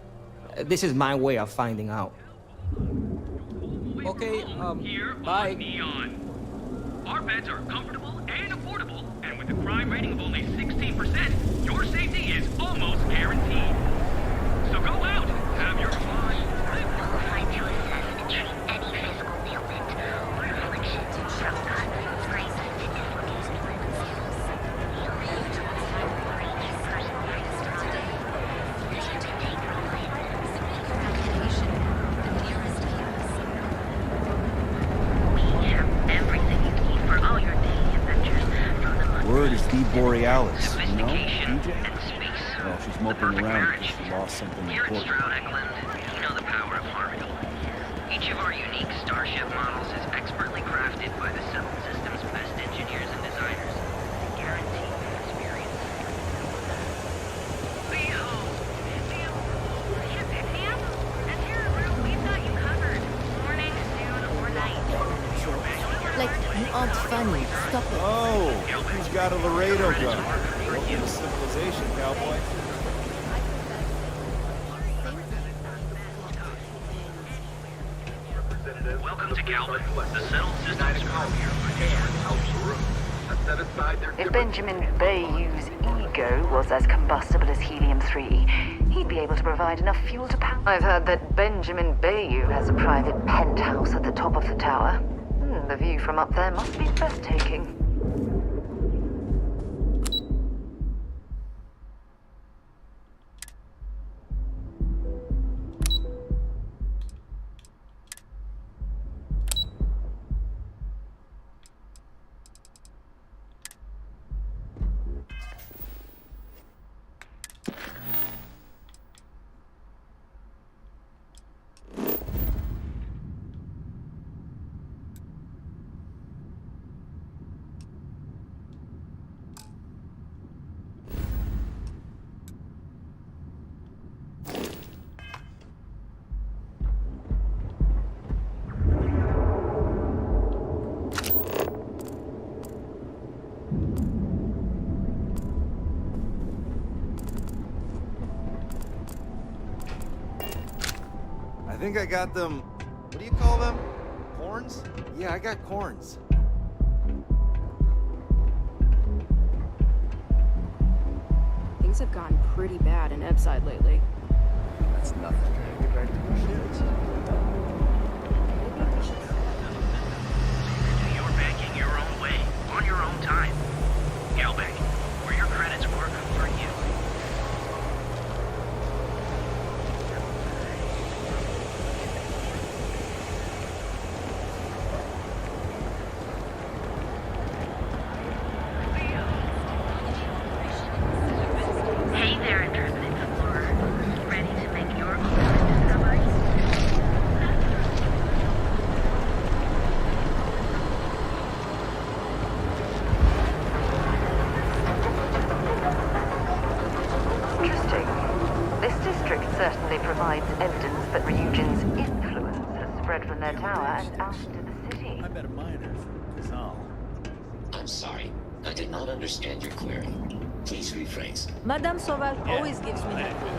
This is my way of finding out. Okay, bye. Neon. Our beds are comfortable and affordable, and with a crime rating of only 16%, your safety is almost guaranteed. So go out, have your fun. Qualified to assess and treat any physical ailment or afflictions in Shelton, Grace, and dislocated limb skills. You'll live to a full range of personal medicine today. You can take your appointments. Medication, the nearest kiosk. We have everything you need for all your daily adventures, from the Word is the Borealis, you know, sophistication DJ? and space. Well, she's moping around because she lost something Here at important. Stroud Eklund, you know the power of harmony. Each of our unique starship models is expertly crafted by the Settled System's best engineers and designers to guarantee experience. Behold, Sam, that's your room. We've got you covered. Morning, noon, or night. Like, you aren't funny. Stop it. Oh, he's got a Laredo gun. Welcome to civilization, cowboy. Welcome to Galvin, the Settled Systems home here. If Benjamin Bayou's ego was as combustible as helium-3, he'd be able to provide enough fuel to power. I've heard that Benjamin Bayou has a private penthouse at the top of the tower. The view from up there must be breathtaking. I think I got them What do you call them? Corns? Yeah, I got corns. Things have gotten pretty bad in Ebside lately. That's nothing. Get back to the shit. You're banking your own way, on your own time. Galbank, where your credits work for you. Hey there, Intrepid Explorer. Ready to make your own discoveries? Interesting. This district certainly provides evidence that Ryujin's influence has spread from their tower and out into the city. I bet a miner is all. I'm sorry. I did not understand your query. Please rephrase. Madame Sauvage always gives me that clue.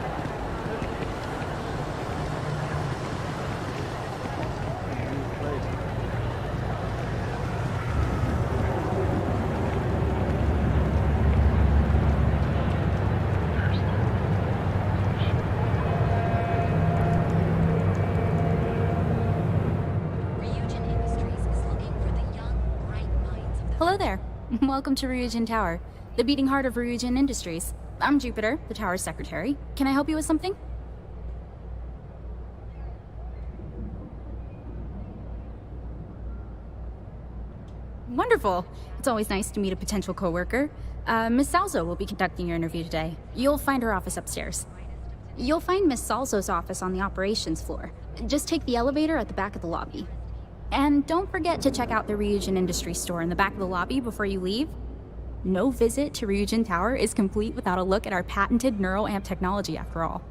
Hello there. Welcome to Ryujin Tower, the beating heart of Ryujin Industries. I'm Jupiter, the tower's secretary. Can I help you with something? Wonderful. It's always nice to meet a potential coworker. Miss Salzo will be conducting your interview today. You'll find her office upstairs. You'll find Miss Salzo's office on the operations floor. Just take the elevator at the back of the lobby. And don't forget to check out the Ryujin Industries store in the back of the lobby before you leave. No visit to Ryujin Tower is complete without a look at our patented neural amp technology, after all.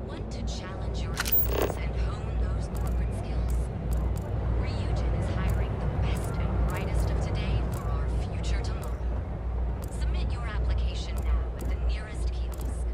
Want to challenge your instincts and hone those corporate skills? Ryujin is hiring the best and brightest of today for our future tomorrow. Submit your application now at the nearest kiosk.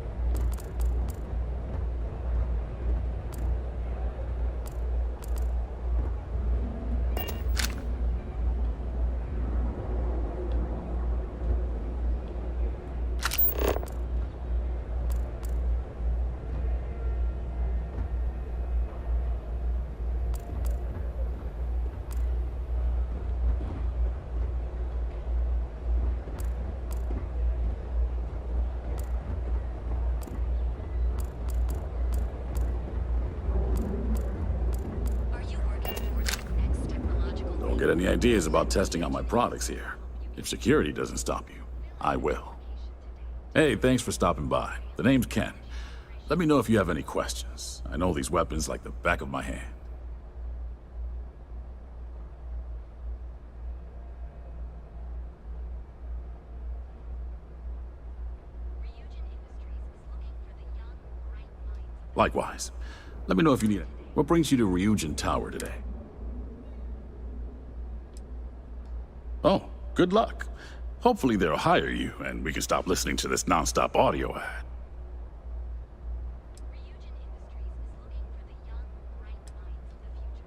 Don't get any ideas about testing out my products here. If security doesn't stop you, I will. Hey, thanks for stopping by. The name's Ken. Let me know if you have any questions. I know these weapons like the back of my hand. Likewise. Let me know if you need it. What brings you to Ryujin Tower today? Oh, good luck. Hopefully they'll hire you, and we can stop listening to this non-stop audio ad.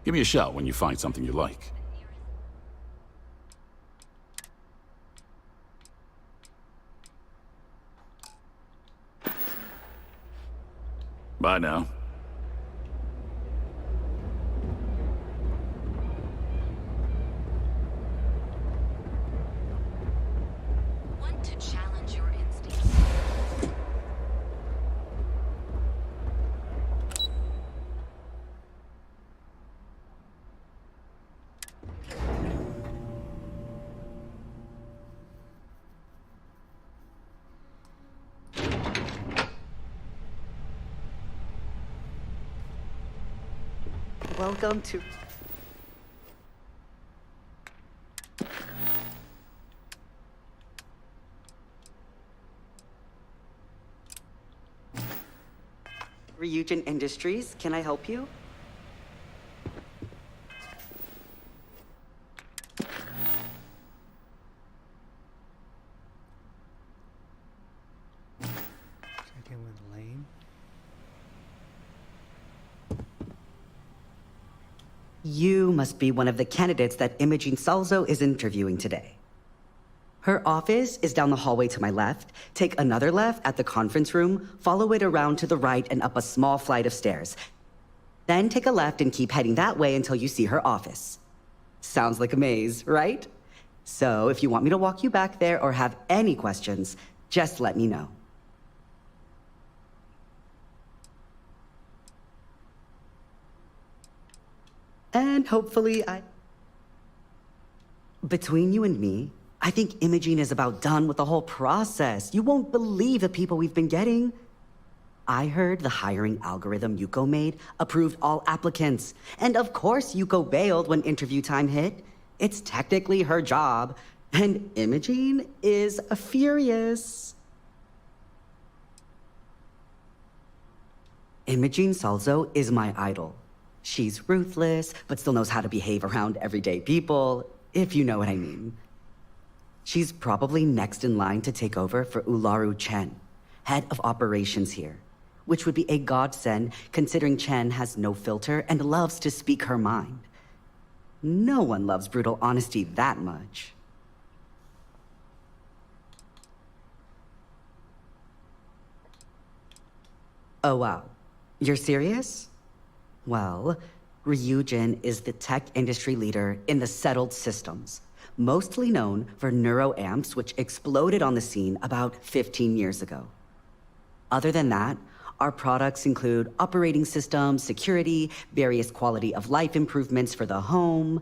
Give me a shout when you find something you like. Bye now. Want to challenge your instincts? Welcome to... Ryujin Industries. Can I help you? Check in with Lane. You must be one of the candidates that Imogene Salzo is interviewing today. Her office is down the hallway to my left. Take another left at the conference room, follow it around to the right and up a small flight of stairs. Then take a left and keep heading that way until you see her office. Sounds like a maze, right? So if you want me to walk you back there or have any questions, just let me know. And hopefully Between you and me, I think Imogene is about done with the whole process. You won't believe the people we've been getting. I heard the hiring algorithm Yuko made approved all applicants. And of course Yuko bailed when interview time hit. It's technically her job. And Imogene is furious. Imogene Salzo is my idol. She's ruthless, but still knows how to behave around everyday people, if you know what I mean. She's probably next in line to take over for Ularu Chen, head of operations here, which would be a godsend considering Chen has no filter and loves to speak her mind. No one loves brutal honesty that much. Oh wow, you're serious? Well, Ryujin is the tech industry leader in the settled systems, mostly known for neuroamps, which exploded on the scene about 15 years ago. Other than that, our products include operating systems, security, various quality of life improvements for the home.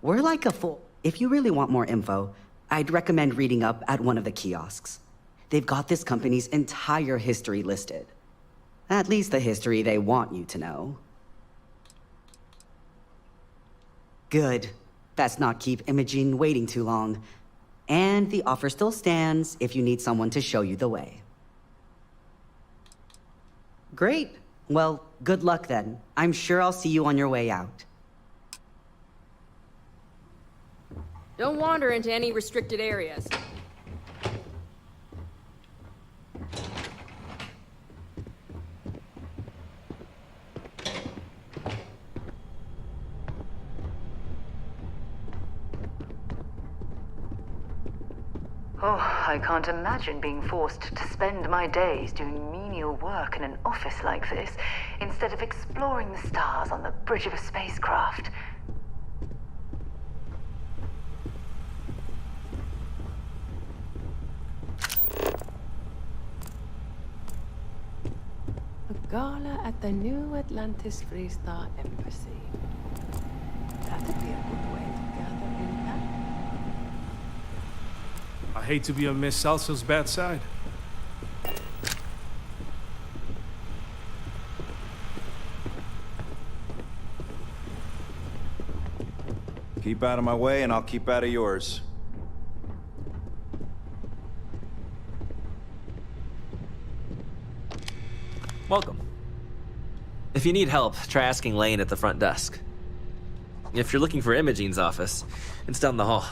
We're like a full... If you really want more info, I'd recommend reading up at one of the kiosks. They've got this company's entire history listed. At least the history they want you to know. Good. Best not keep Imogene waiting too long. And the offer still stands if you need someone to show you the way. Great. Well, good luck then. I'm sure I'll see you on your way out. Don't wander into any restricted areas. Oh, I can't imagine being forced to spend my days doing menial work in an office like this, instead of exploring the stars on the bridge of a spacecraft. A gala at the new Atlantis Freestar Embassy. That'd be a good way to gather impact. I hate to be on Miss Salso's bad side. Keep out of my way and I'll keep out of yours. Welcome. If you need help, try asking Lane at the front desk. If you're looking for Imogene's office, it's down the hall.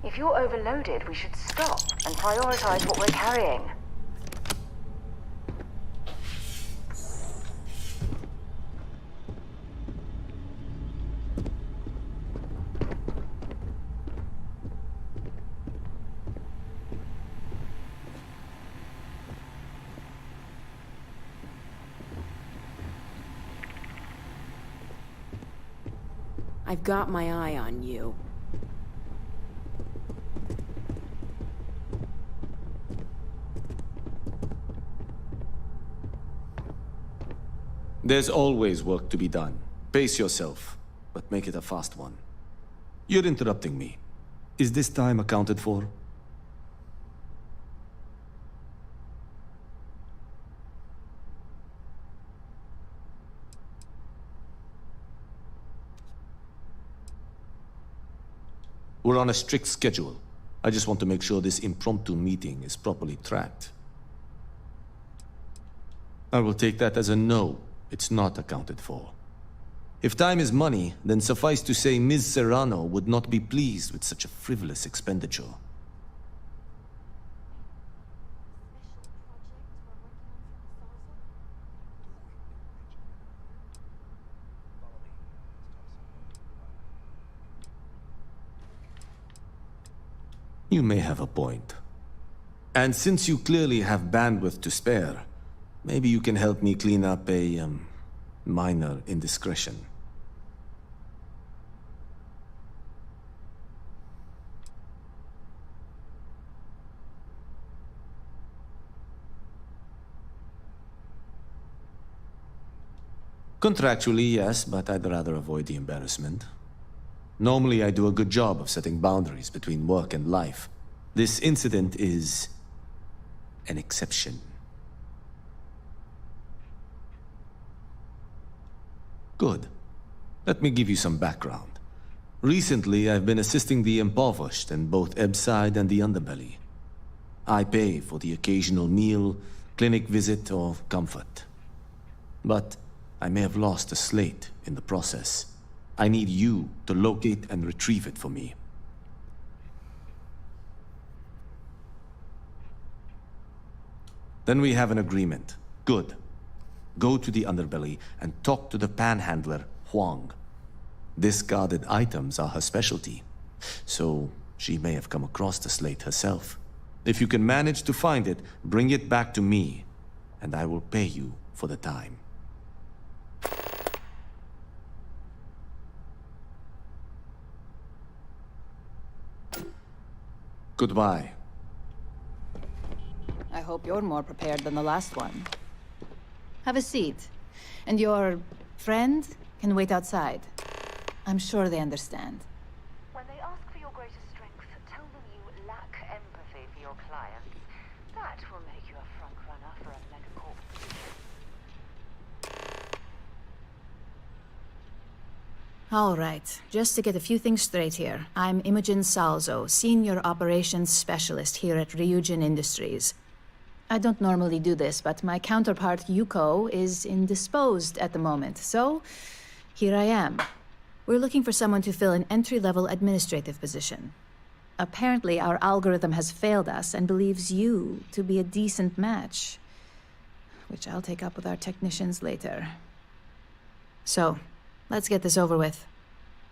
If you're overloaded, we should stop and prioritize what we're carrying. I've got my eye on you. There's always work to be done. Pace yourself, but make it a fast one. You're interrupting me. Is this time accounted for? We're on a strict schedule. I just want to make sure this impromptu meeting is properly tracked. I will take that as a no. It's not accounted for. If time is money, then suffice to say Ms. Serrano would not be pleased with such a frivolous expenditure. You may have a point. And since you clearly have bandwidth to spare, maybe you can help me clean up a, minor indiscretion. Contractually, yes, but I'd rather avoid the embarrassment. Normally, I do a good job of setting boundaries between work and life. This incident is an exception. Good. Let me give you some background. Recently, I've been assisting the impoverished in both Ebbside and the Underbelly. I pay for the occasional meal, clinic visit, or comfort. But I may have lost a slate in the process. I need you to locate and retrieve it for me. Then we have an agreement. Good. Go to the Underbelly and talk to the panhandler, Huang. Discarded items are her specialty, so she may have come across the slate herself. If you can manage to find it, bring it back to me, and I will pay you for the time. Goodbye. I hope you're more prepared than the last one. Have a seat. And your friend can wait outside. I'm sure they understand. When they ask for your greatest strength, tell them you lack empathy for your clients. That will make you a front runner for a megacorp position. All right, just to get a few things straight here. I'm Imogen Salzo, Senior Operations Specialist here at Ryujin Industries. I don't normally do this, but my counterpart, Yuko, is indisposed at the moment, so here I am. We're looking for someone to fill an entry-level administrative position. Apparently, our algorithm has failed us and believes you to be a decent match, which I'll take up with our technicians later. So, let's get this over with.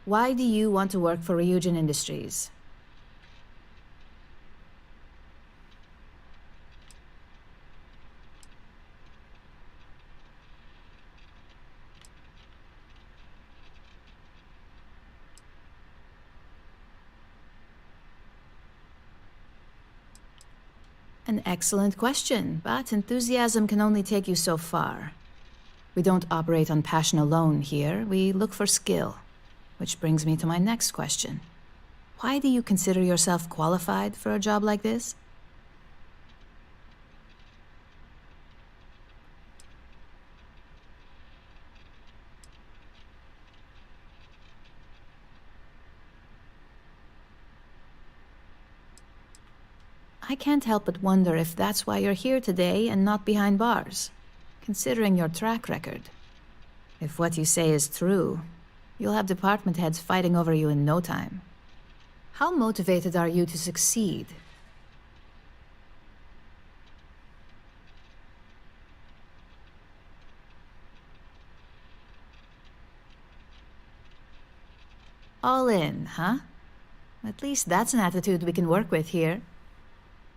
Why do you want to work for Ryujin Industries? An excellent question, but enthusiasm can only take you so far. We don't operate on passion alone here, we look for skill. Which brings me to my next question. Why do you consider yourself qualified for a job like this? I can't help but wonder if that's why you're here today and not behind bars, considering your track record. If what you say is true, you'll have department heads fighting over you in no time. How motivated are you to succeed? All in, huh? At least that's an attitude we can work with here.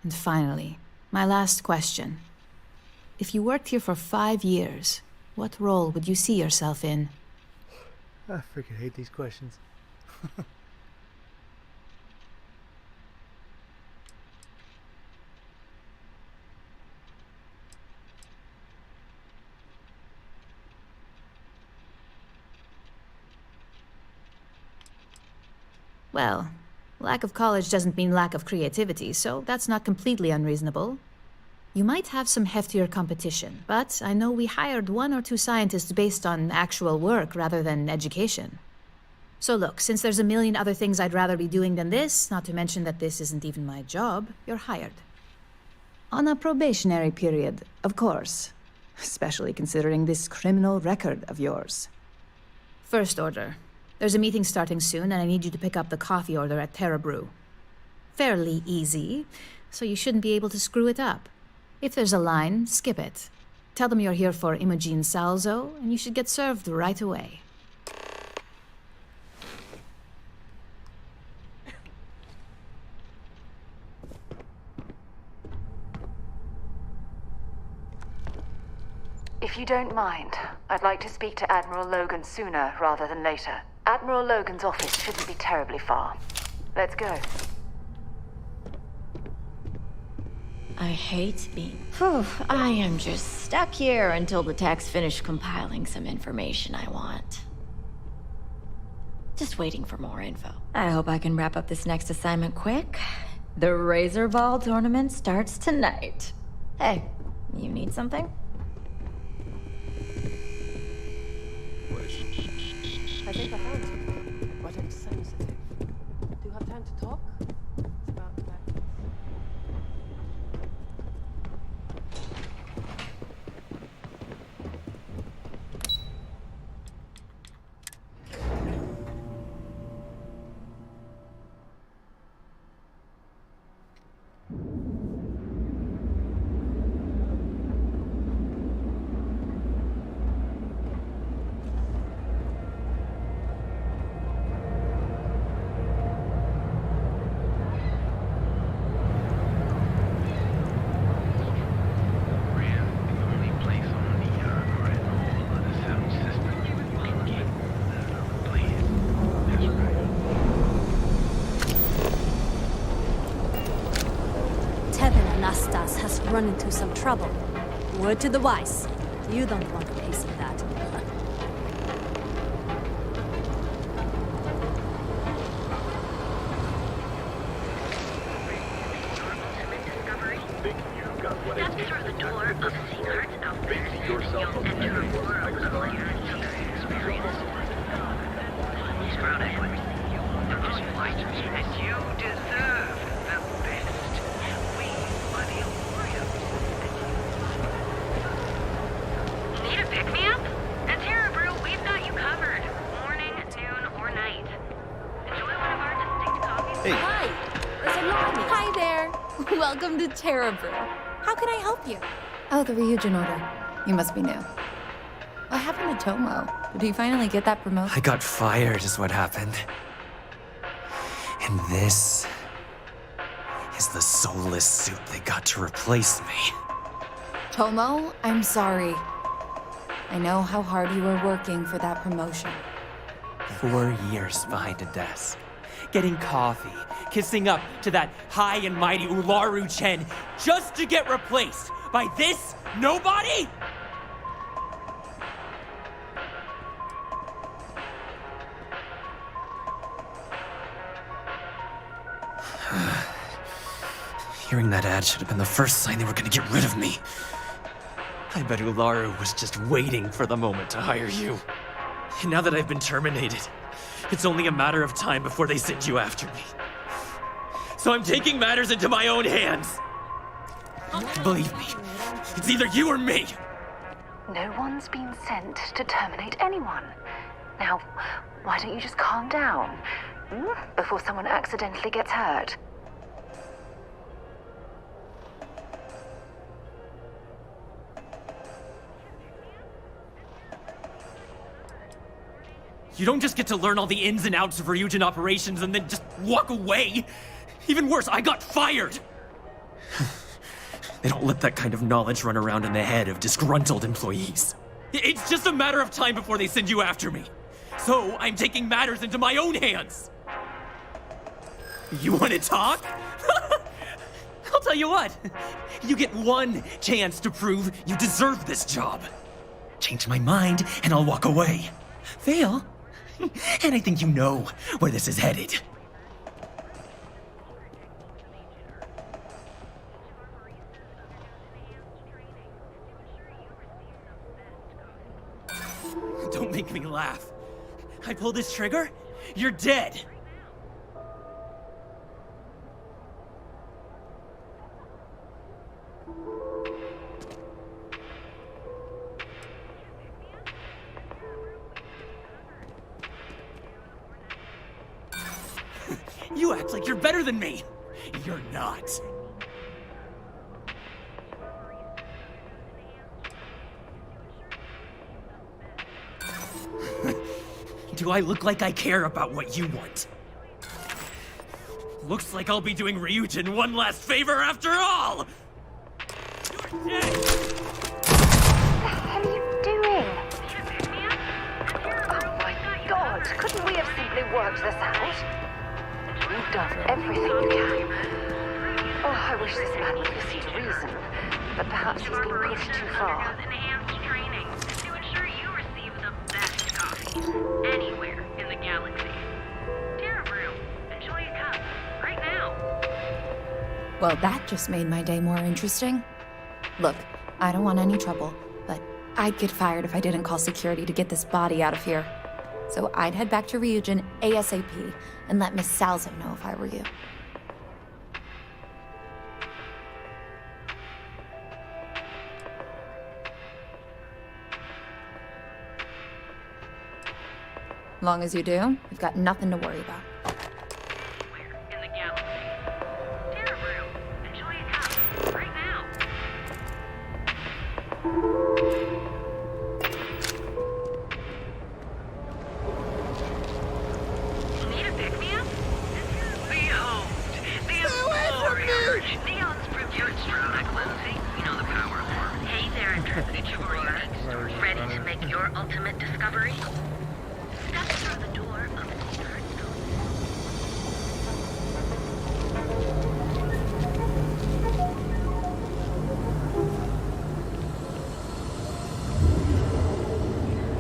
And finally, my last question. If you worked here for 5 years, what role would you see yourself in? I freaking hate these questions. Well, lack of college doesn't mean lack of creativity, so that's not completely unreasonable. You might have some heftier competition, but I know we hired 1 or 2 scientists based on actual work rather than education. So look, since there's a million other things I'd rather be doing than this, not to mention that this isn't even my job, you're hired. On a probationary period, of course. Especially considering this criminal record of yours. First order. There's a meeting starting soon, and I need you to pick up the coffee order at Terra Brew. Fairly easy, so you shouldn't be able to screw it up. If there's a line, skip it. Tell them you're here for Imogen Salzo, and you should get served right away. If you don't mind, I'd like to speak to Admiral Logan sooner rather than later. Admiral Logan's office shouldn't be terribly far. Let's go. I hate being... Phew, I am just stuck here until the techs finish compiling some information I want. Just waiting for more info. I hope I can wrap up this next assignment quick. The Razor Ball tournament starts tonight. Hey, you need something? I think I found something, but it's sensitive. Do you have time to talk? It's about that. Has run into some trouble. Word to the wise. You don't want a piece of that. Step through the door of Secret's outfit, and you'll enter a world of unusual experience. Sprouting. Those whites, and you deserve the best. We are the Warriors. Need a pick-me-up? At Terra Brew, we've got you covered. Morning, noon, or night. Enjoy one of our distinct coffees. Hey. Hi! Hi there! Welcome to Terra Brew. How can I help you? Oh, the Ryujin order. You must be new. What happened to Tomo? Did he finally get that promotion? I got fired is what happened. And this is the soulless suit they got to replace me. Tomo, I'm sorry. I know how hard you were working for that promotion. 4 years behind a desk, getting coffee, kissing up to that high and mighty Ularu Chen, just to get replaced by this nobody? Hearing that ad should have been the first sign they were gonna get rid of me. I bet Ularu was just waiting for the moment to hire you. And now that I've been terminated, it's only a matter of time before they send you after me. So I'm taking matters into my own hands. Believe me, it's either you or me. No one's been sent to terminate anyone. Now, why don't you just calm down? Before someone accidentally gets hurt. You don't just get to learn all the ins and outs of Ryujin operations and then just walk away. Even worse, I got fired. They don't let that kind of knowledge run around in the head of disgruntled employees. It's just a matter of time before they send you after me. So I'm taking matters into my own hands. You want to talk? I'll tell you what. You get one chance to prove you deserve this job. Change my mind and I'll walk away. Fail? And I think you know where this is headed. Don't make me laugh. I pull this trigger, You're dead! You act like you're better than me! You're not. Do I look like I care about what you want? Looks like I'll be doing Ryujin one last favor after all! You're dead! What are you doing? Oh my god, couldn't we have simply worked this out? You've done everything you can. Oh, I wish this man would listen to reason, but perhaps he's been pushed too far. Anywhere in the galaxy. Terra Brew, enjoy a cup right now. Well, that just made my day more interesting. Look, I don't want any trouble, but I'd get fired if I didn't call security to get this body out of here. So I'd head back to Ryujin ASAP and let Miss Salzo know if I were you. Long as you do, you've got nothing to worry about. In the galaxy. Terra Brew, enjoy a cup right now. Need a pick-me-up? Behold, the Employer. Neon's procured strata cleansing. You know the power alarm. Hey there, intrepid units. Ready to make your ultimate discovery? Step through the door of the secret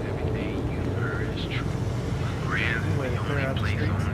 Everything you've heard is true. Brand way to clear out the streets.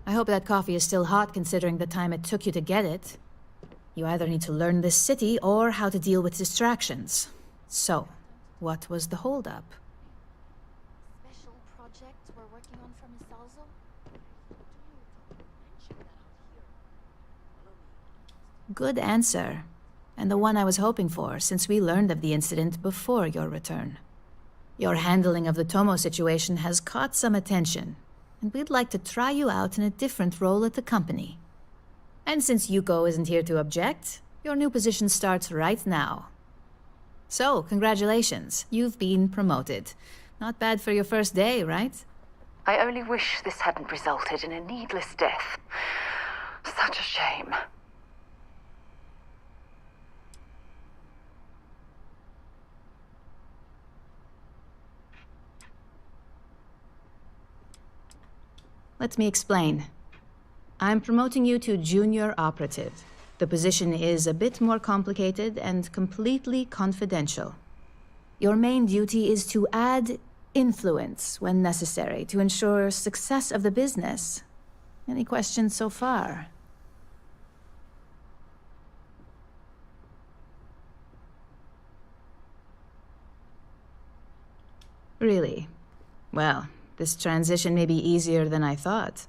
I hope that coffee is still hot considering the time it took you to get it. You either need to learn this city or how to deal with distractions. So, what was the holdup? Special project we're working on for Miss Salzo? Good answer. And the one I was hoping for, since we learned of the incident before your return. Your handling of the Tomo situation has caught some attention, and we'd like to try you out in a different role at the company. And since Yuko isn't here to object, your new position starts right now. So, congratulations, you've been promoted. Not bad for your first day, right? I only wish this hadn't resulted in a needless death. Such a shame. Let me explain. I'm promoting you to junior operative. The position is a bit more complicated and completely confidential. Your main duty is to add influence when necessary to ensure success of the business. Any questions so far? Really? Well, this transition may be easier than I thought.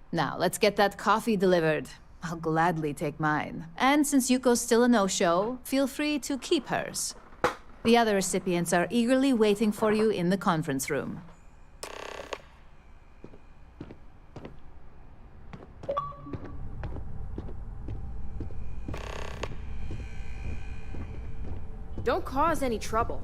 Now, let's get that coffee delivered. I'll gladly take mine. And since Yuko's still a no-show, feel free to keep hers. The other recipients are eagerly waiting for you in the conference room. Don't cause any trouble.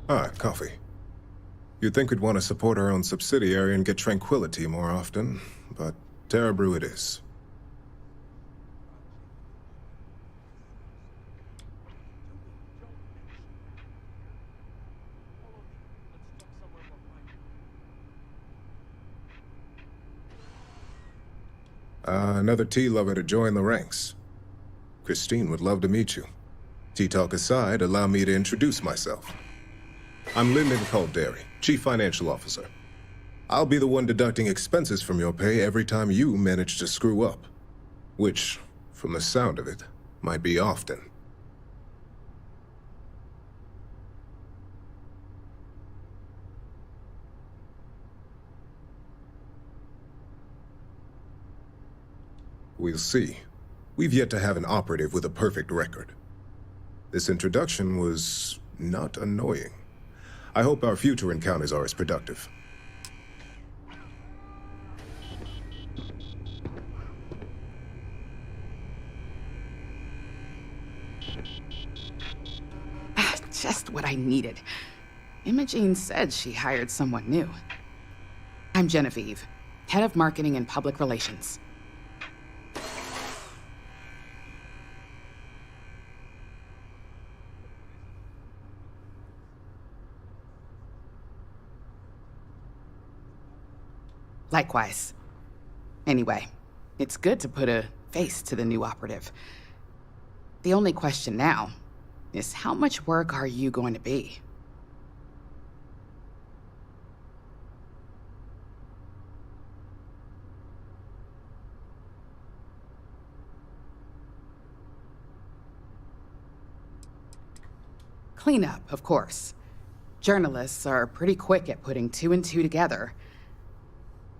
Ah, coffee. You'd think we'd want to support our own subsidiary and get tranquility more often, but Terra Brew it is. Another tea lover to join the ranks. Christine would love to meet you. Tea talk aside, allow me to introduce myself. I'm Lyndon Calderi, Chief Financial Officer. I'll be the one deducting expenses from your pay every time you manage to screw up. Which, from the sound of it, might be often. We'll see. We've yet to have an operative with a perfect record. This introduction was not annoying. I hope our future encounters are as productive. Just what I needed. Imogene said she hired someone new. I'm Genevieve, Head of Marketing and Public Relations. Likewise. Anyway, it's good to put a face to the new operative. The only question now is how much work are you going to be? Cleanup, of course. Journalists are pretty quick at putting two and two together.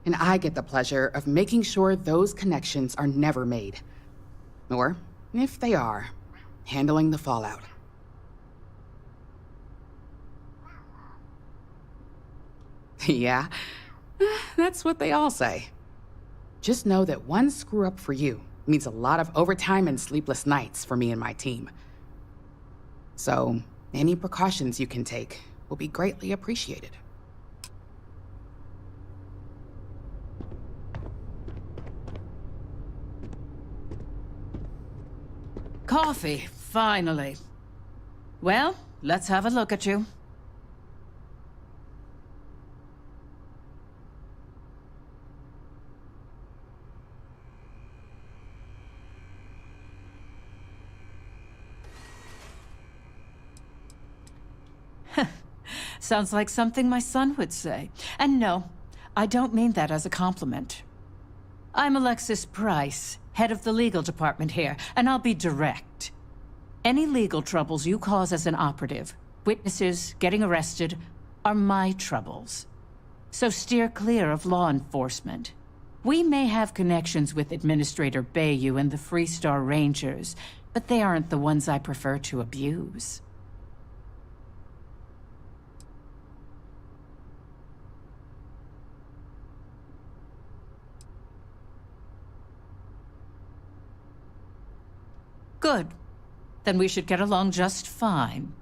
And I get the pleasure of making sure those connections are never made. Or, if they are, handling the fallout. Yeah, that's what they all say. Just know that one screw-up for you means a lot of overtime and sleepless nights for me and my team. So, any precautions you can take will be greatly appreciated. Coffee, finally. Well, let's have a look at you. Sounds like something my son would say. And no, I don't mean that as a compliment. I'm Alexis Price, head of the legal department here, and I'll be direct. Any legal troubles you cause as an operative, witnesses, getting arrested, are my troubles. So steer clear of law enforcement. We may have connections with Administrator Bayou and the Freestar Rangers, but they aren't the ones I prefer to abuse. Good. Then we should get along just fine.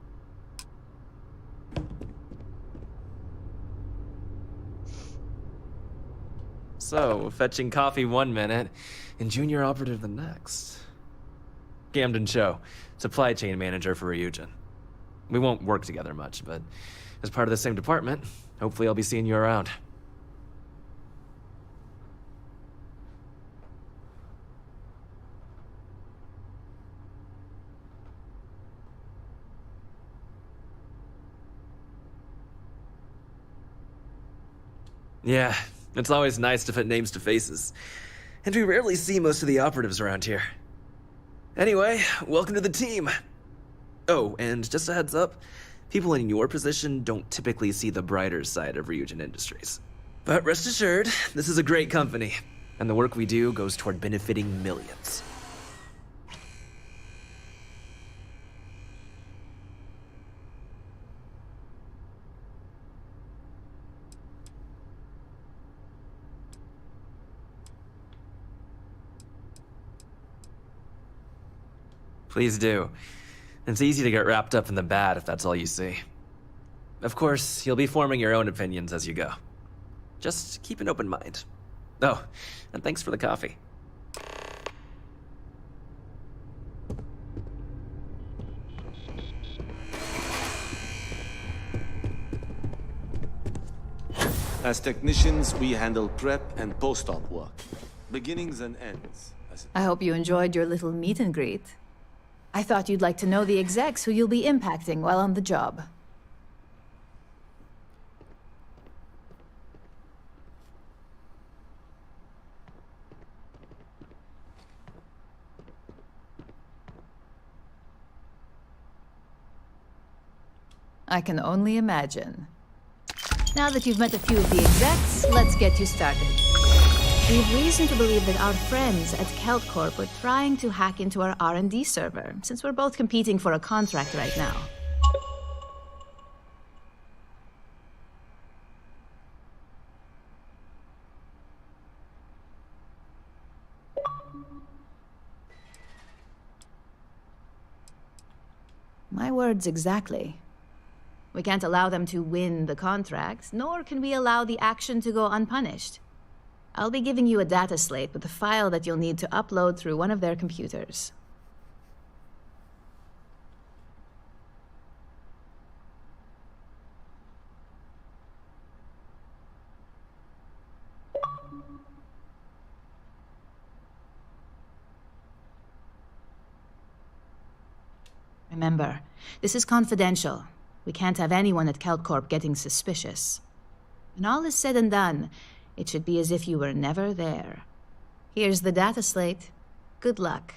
So, fetching coffee one minute, and junior operative the next. Camden Cho, supply chain manager for Ryujin. We won't work together much, but as part of the same department, hopefully I'll be seeing you around. Yeah, it's always nice to put names to faces. And we rarely see most of the operatives around here. Anyway, welcome to the team. Oh, and just a heads up, people in your position don't typically see the brighter side of Ryujin Industries. But rest assured, this is a great company, and the work we do goes toward benefiting millions. Please do. It's easy to get wrapped up in the bad if that's all you see. Of course, you'll be forming your own opinions as you go. Just keep an open mind. Oh, and thanks for the coffee. As technicians, we handle prep and post-op work. Beginnings and ends. I hope you enjoyed your little meet and greet. I thought you'd like to know the execs who you'll be impacting while on the job. I can only imagine. Now that you've met a few of the execs, let's get you started. We've reason to believe that our friends at KeltCorp were trying to hack into our R&D server, since we're both competing for a contract right now. My words exactly. We can't allow them to win the contract, nor can we allow the action to go unpunished. I'll be giving you a data slate with a file that you'll need to upload through one of their computers. Remember, this is confidential. We can't have anyone at KeltCorp getting suspicious. When all is said and done, it should be as if you were never there. Here's the data slate. Good luck.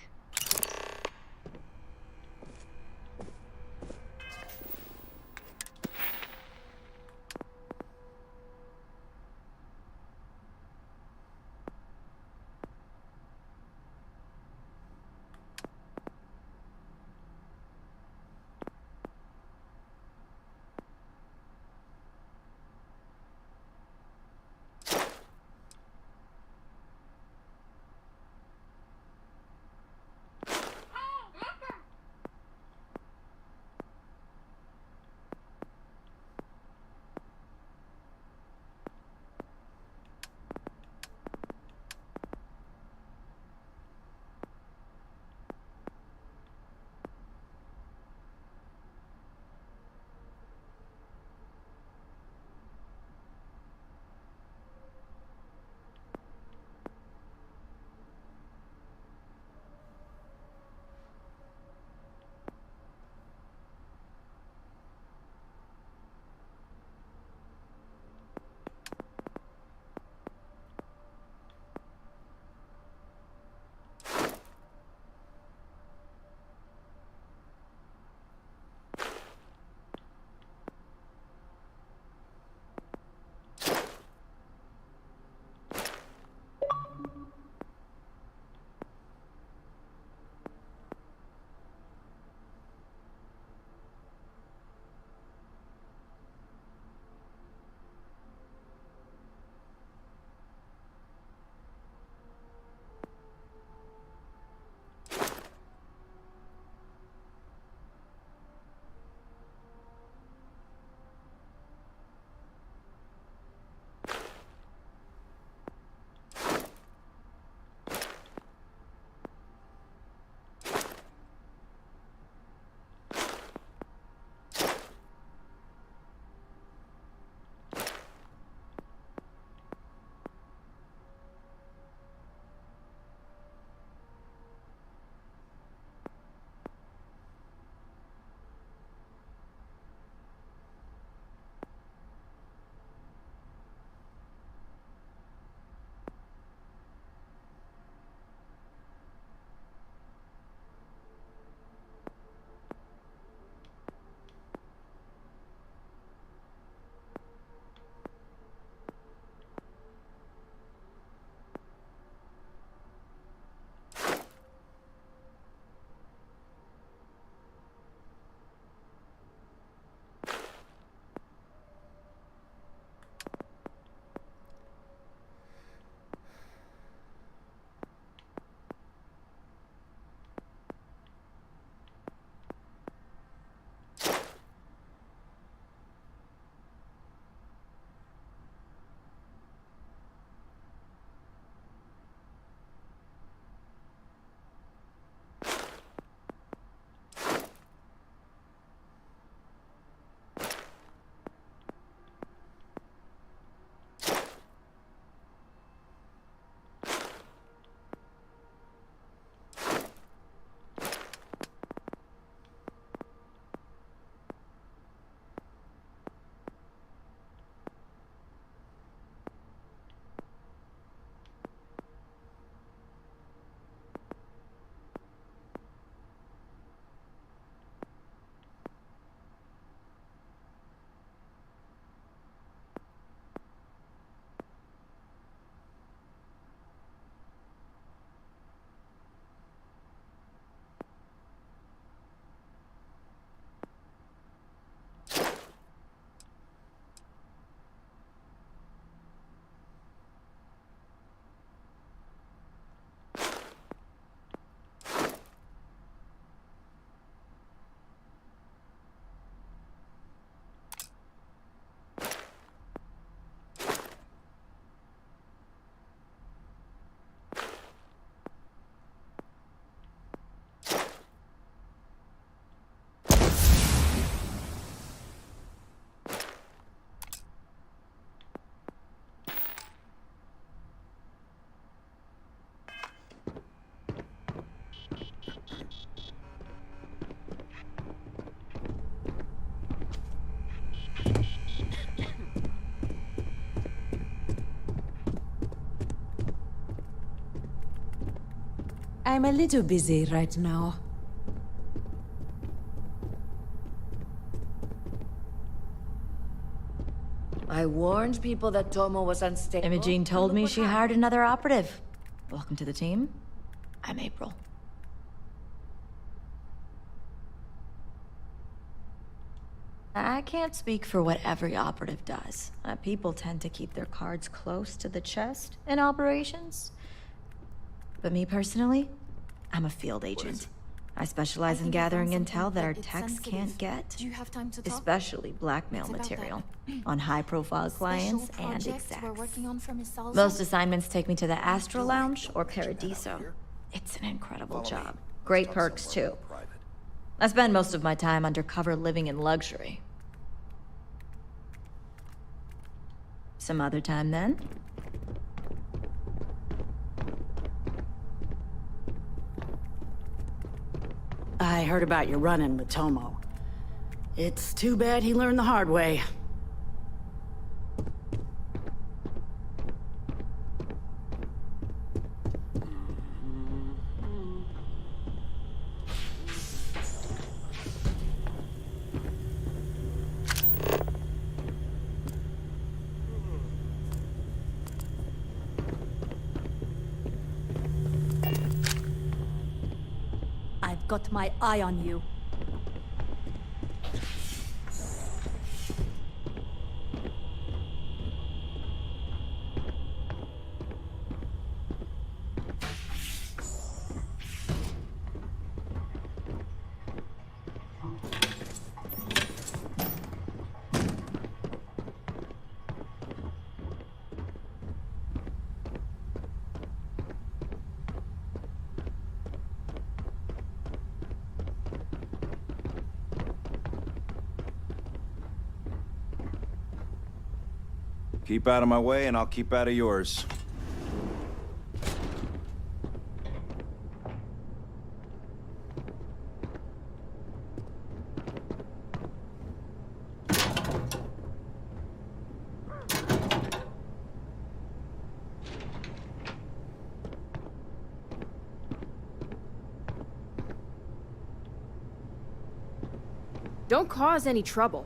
I'm a little busy right now. I warned people that Tomo was unstable. Imogene told me she hired another operative. Welcome to the team. I'm April. I can't speak for what every operative does. People tend to keep their cards close to the chest in operations. But me personally, I'm a field agent. I specialize in gathering intel that our techs can't get. Do you have time to talk? Especially blackmail material on high-profile clients and execs. We're working on for Miss Salsa? Most assignments take me to the Astro Lounge or Paradiso. It's an incredible job. Great perks, too. I spend most of my time undercover living in luxury. Some other time, then. I heard about your run-in with Tomo. It's too bad he learned the hard way. I've got my eye on you. Keep out of my way, and I'll keep out of yours. Don't cause any trouble.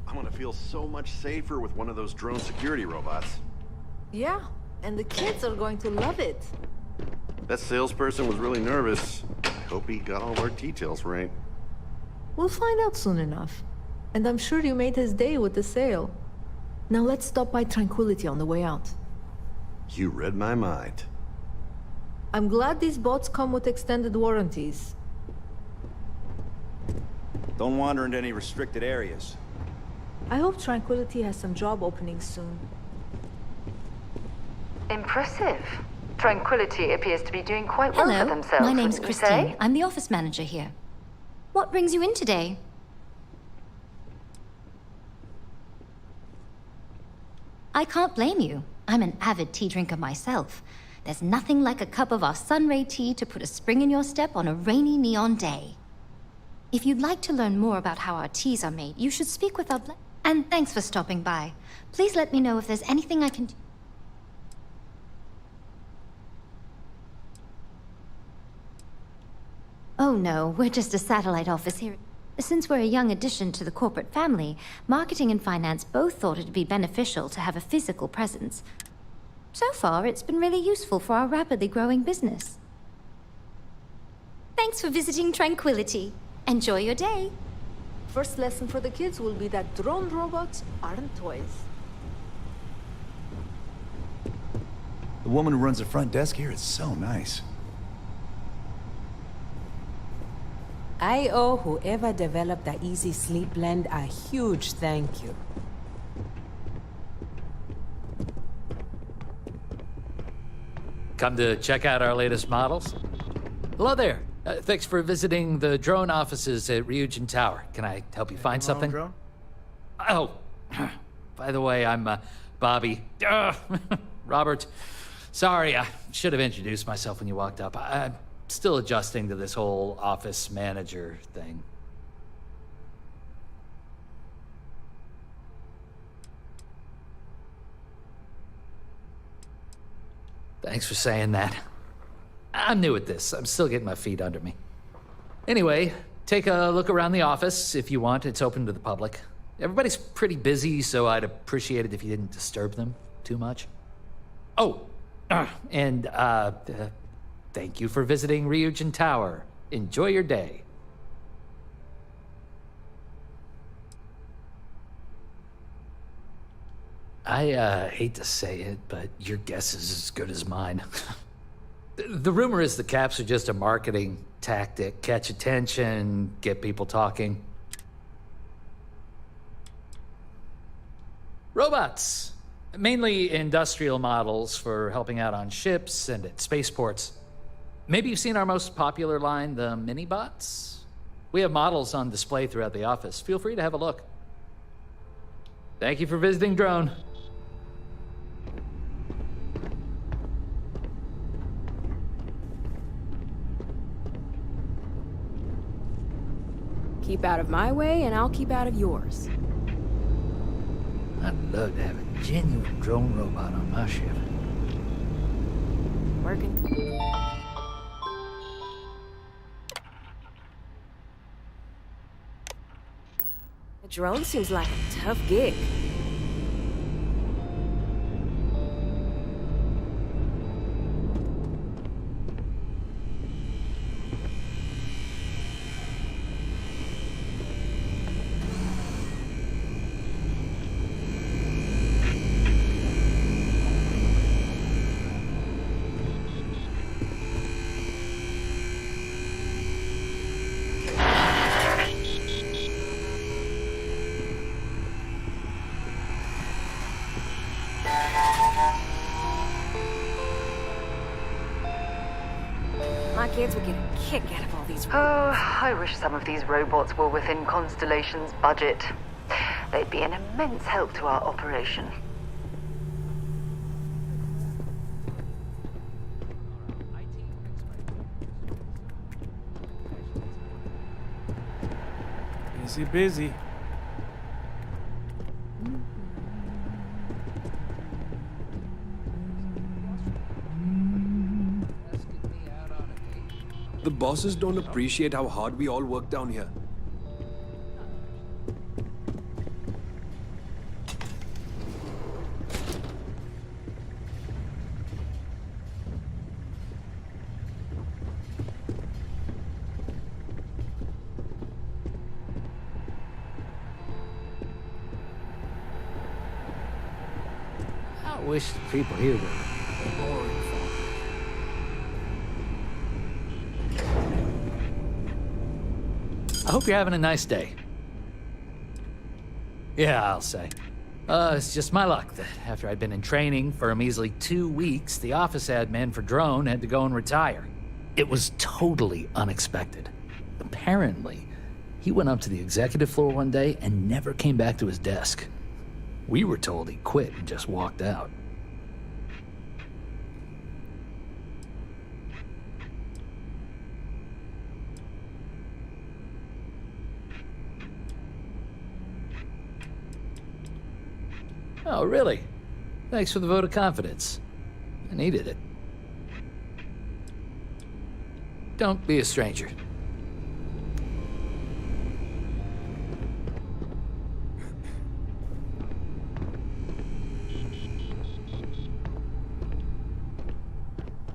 I'm gonna feel so much safer with one of those drone security robots. Yeah, and the kids are going to love it. That salesperson was really nervous. I hope he got all our details right. We'll find out soon enough. And I'm sure you made his day with the sale. Now let's stop by Tranquility on the way out. You read my mind. I'm glad these bots come with extended warranties. Don't wander into any restricted areas. I hope Tranquility has some job openings soon. Impressive. Tranquility appears to be doing quite well for Hello, themselves. my name's wouldn't you Christine. say? I'm the office manager here. What brings you in today? I can't blame you. I'm an avid tea drinker myself. There's nothing like a cup of our Sunray tea to put a spring in your step on a rainy neon day. If you'd like to learn more about how our teas are made, you should speak with our And thanks for stopping by. Please let me know if there's anything I can do. Oh no, we're just a satellite office here. Since we're a young addition to the corporate family, marketing and finance both thought it'd be beneficial to have a physical presence. So far, it's been really useful for our rapidly growing business. Thanks for visiting Tranquility. Enjoy your day. First lesson for the kids will be that drone robots aren't toys. The woman who runs the front desk here is so nice. I owe whoever developed the Easy Sleep blend a huge thank you. Come to check out our latest models? Hello there. Thanks for visiting the drone offices at Ryujin Tower. Can I help you find something? Oh, by the way, I'm Bobby. Robert. Sorry, I should have introduced myself when you walked up. I'm still adjusting to this whole office manager thing. Thanks for saying that. I'm new at this. I'm still getting my feet under me. Anyway, take a look around the office if you want. It's open to the public. Everybody's pretty busy, so I'd appreciate it if you didn't disturb them too much. Oh, and thank you for visiting Ryujin Tower. Enjoy your day. I hate to say it, but your guess is as good as mine. The rumor is the caps are just a marketing tactic. Catch attention, get people talking. Robots. Mainly industrial models for helping out on ships and at spaceports. Maybe you've seen our most popular line, the mini-bots? We have models on display throughout the office. Feel free to have a look. Thank you for visiting Drone. Keep out of my way, and I'll keep out of yours. I'd love to have a genuine drone robot on my ship. Working. A drone seems like a tough gig. My kids would get a kick out of all these robots. Oh, I wish some of these robots were within Constellation's budget. They'd be an immense help to our operation. Busy. The bosses don't appreciate how hard we all work down here. I wish the people here were more informed. I hope you're having a nice day. Yeah, I'll say. It's just my luck that after I'd been in training for a measly 2 weeks, the office admin for Drone had to go and retire. It was totally unexpected. Apparently, he went up to the executive floor one day and never came back to his desk. We were told he quit and just walked out. Oh, really? Thanks for the vote of confidence. I needed it. Don't be a stranger.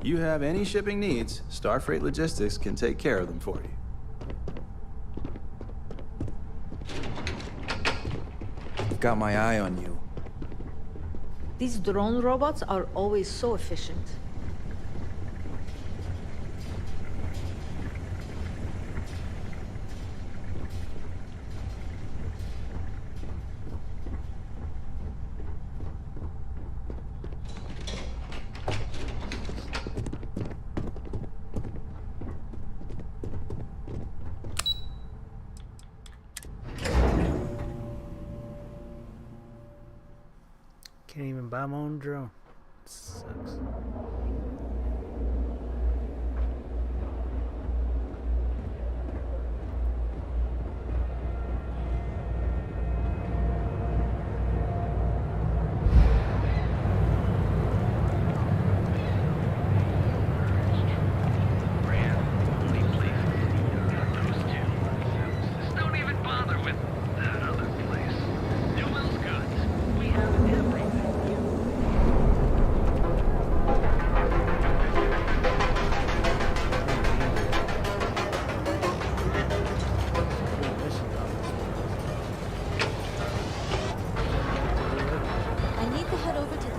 You have any shipping needs, Starfreight Logistics can take care of them for you. I've got my eye on you. These drone robots are always so efficient. Can't even buy my own drone. Sucks.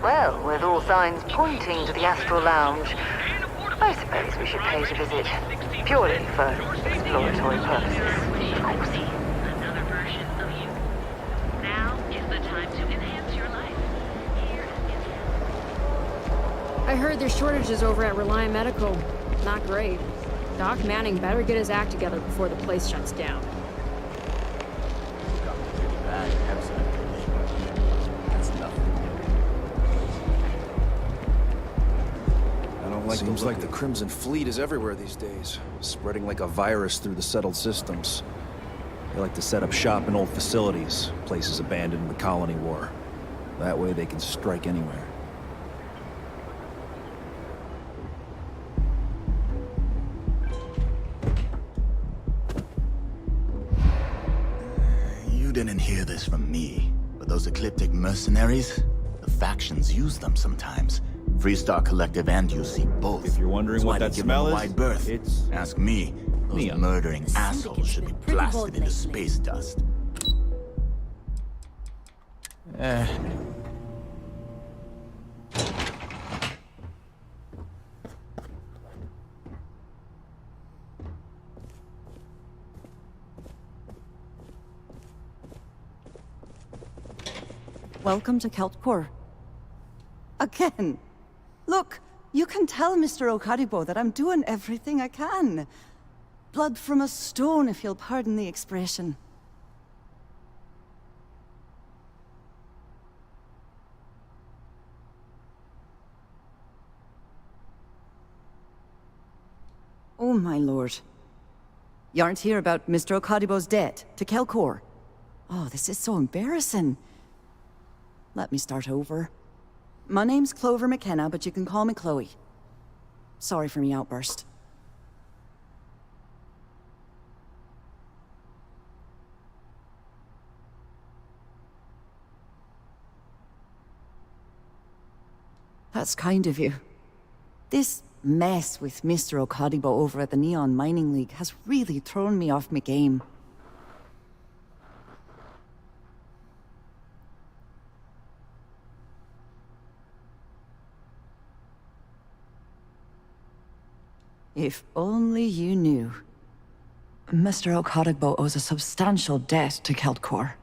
Well, with all signs pointing to the Astral Lounge, I suppose we should pay it a visit. Purely for exploratory purposes, of course. Another version of you. Now is the time to enhance your life. I heard there's shortages over at Reliant Medical. Not great. Doc Manning better get his act together before the place shuts down. Seems like the Crimson Fleet is everywhere these days, spreading like a virus through the settled systems. They like to set up shop in old facilities, places abandoned in the colony war. That way they can strike anywhere. You didn't hear this from me, but those ecliptic mercenaries, the factions use them sometimes. Freestar Collective and UC both. If you're wondering what that smell is, wide berth. Ask me. Those murdering assholes should be blasted into space dust. Welcome to Keltcore. Again. Look, you can tell Mr. Okaribo that I'm doing everything I can. Blood from a stone, if you'll pardon the expression. Oh, my lord. You aren't here about Mr. Okaribo's debt to Kelkor. Oh, this is so embarrassing. Let me start over. My name's Clover McKenna, but you can call me Chloe. Sorry for me outburst. That's kind of you. This mess with Mr. Okadibo over at the Neon Mining League has really thrown me off my game. If only you knew. Mr. Okadibo owes a substantial debt to Keltcore.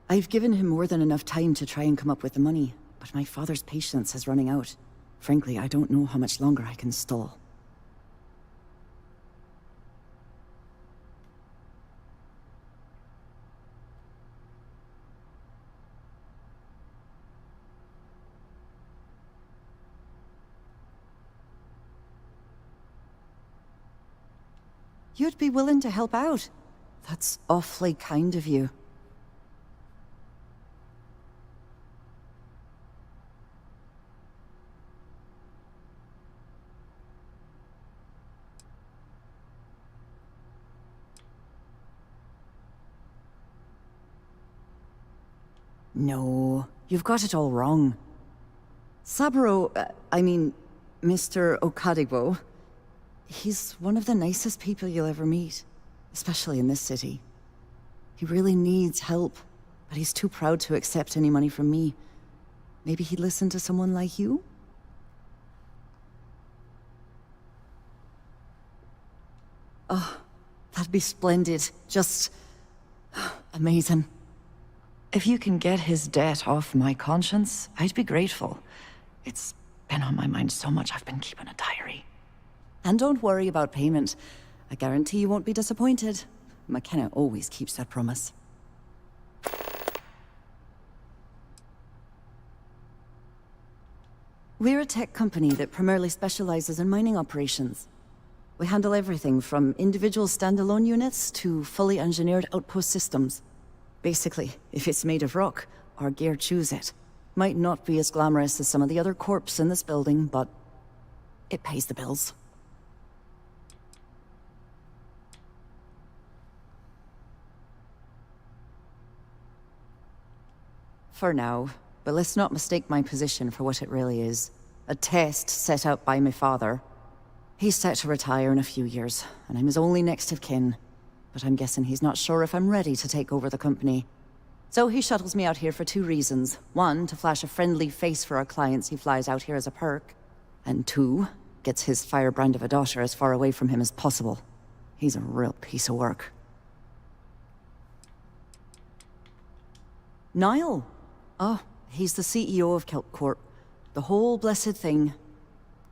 I've given him more than enough time to try and come up with the money, but my father's patience is running out. Frankly, I don't know how much longer I can stall. You'd be willing to help out. That's awfully kind of you. No, you've got it all wrong. Saburo, Mr. Okadibo, he's one of the nicest people you'll ever meet, especially in this city. He really needs help, but he's too proud to accept any money from me. Maybe he'd listen to someone like you? Oh, that'd be splendid. Just amazing. If you can get his debt off my conscience, I'd be grateful. It's been on my mind so much I've been keeping a diary. And don't worry about payment. I guarantee you won't be disappointed. McKenna always keeps that promise. We're a tech company that primarily specializes in mining operations. We handle everything from individual standalone units to fully engineered outpost systems. Basically, if it's made of rock, our gear chews it. Might not be as glamorous as some of the other corps in this building, but it pays the bills. For now, but let's not mistake my position for what it really is. A test set out by my father. He's set to retire in a few years, and I'm his only next of kin. But I'm guessing he's not sure if I'm ready to take over the company. So he shuttles me out here for two reasons. One, to flash a friendly face for our clients he flies out here as a perk. And two, gets his firebrand of a daughter as far away from him as possible. He's a real piece of work. Niall? Oh, he's the CEO of Kelp Corp. The whole blessed thing.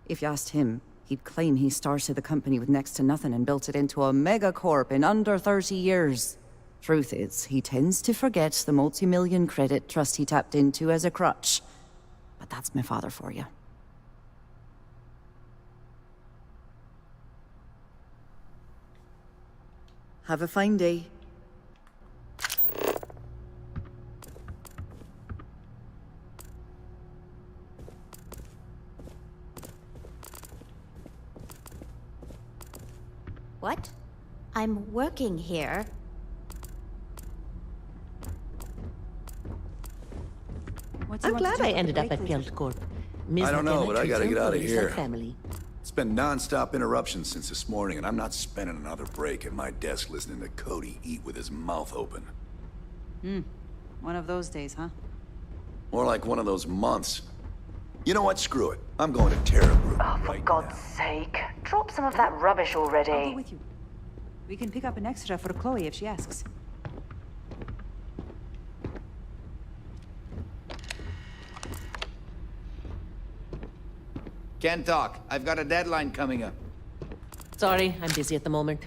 If you asked him, he'd claim he started the company with next to nothing and built it into a megacorp in under 30 years. Truth is, he tends to forget the multi-million credit trust he tapped into as a crutch. But that's my father for you. Have a fine day. What? I'm working here. I'm glad I ended up at Guild Corp. I don't know, but I gotta get out of here. Family. It's been non-stop interruptions since this morning, and I'm not spending another break at my desk listening to Cody eat with his mouth open. One of those days, huh? More like one of those months. You know what? Screw it. I'm going to Terra Group. Oh, for God's sake. Drop some of that rubbish already. I'll go with you. We can pick up an extra for Chloe if she asks. Can't talk. I've got a deadline coming up. Sorry, I'm busy at the moment.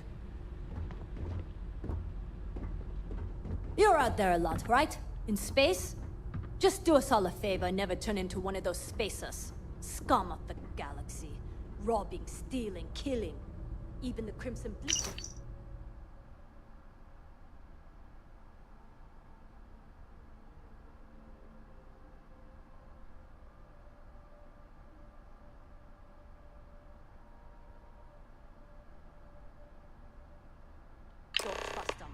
You're out there a lot, right? In space? Just do us all a favor and never turn into one of those spacers. Scum of the galaxy. Robbing, stealing, killing. Even the Crimson Blizzard. Don't trust them.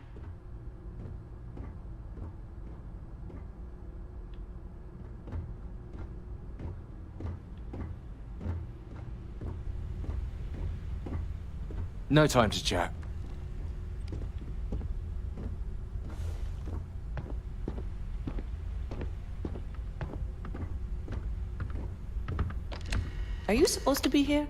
No time to chat. Are you supposed to be here?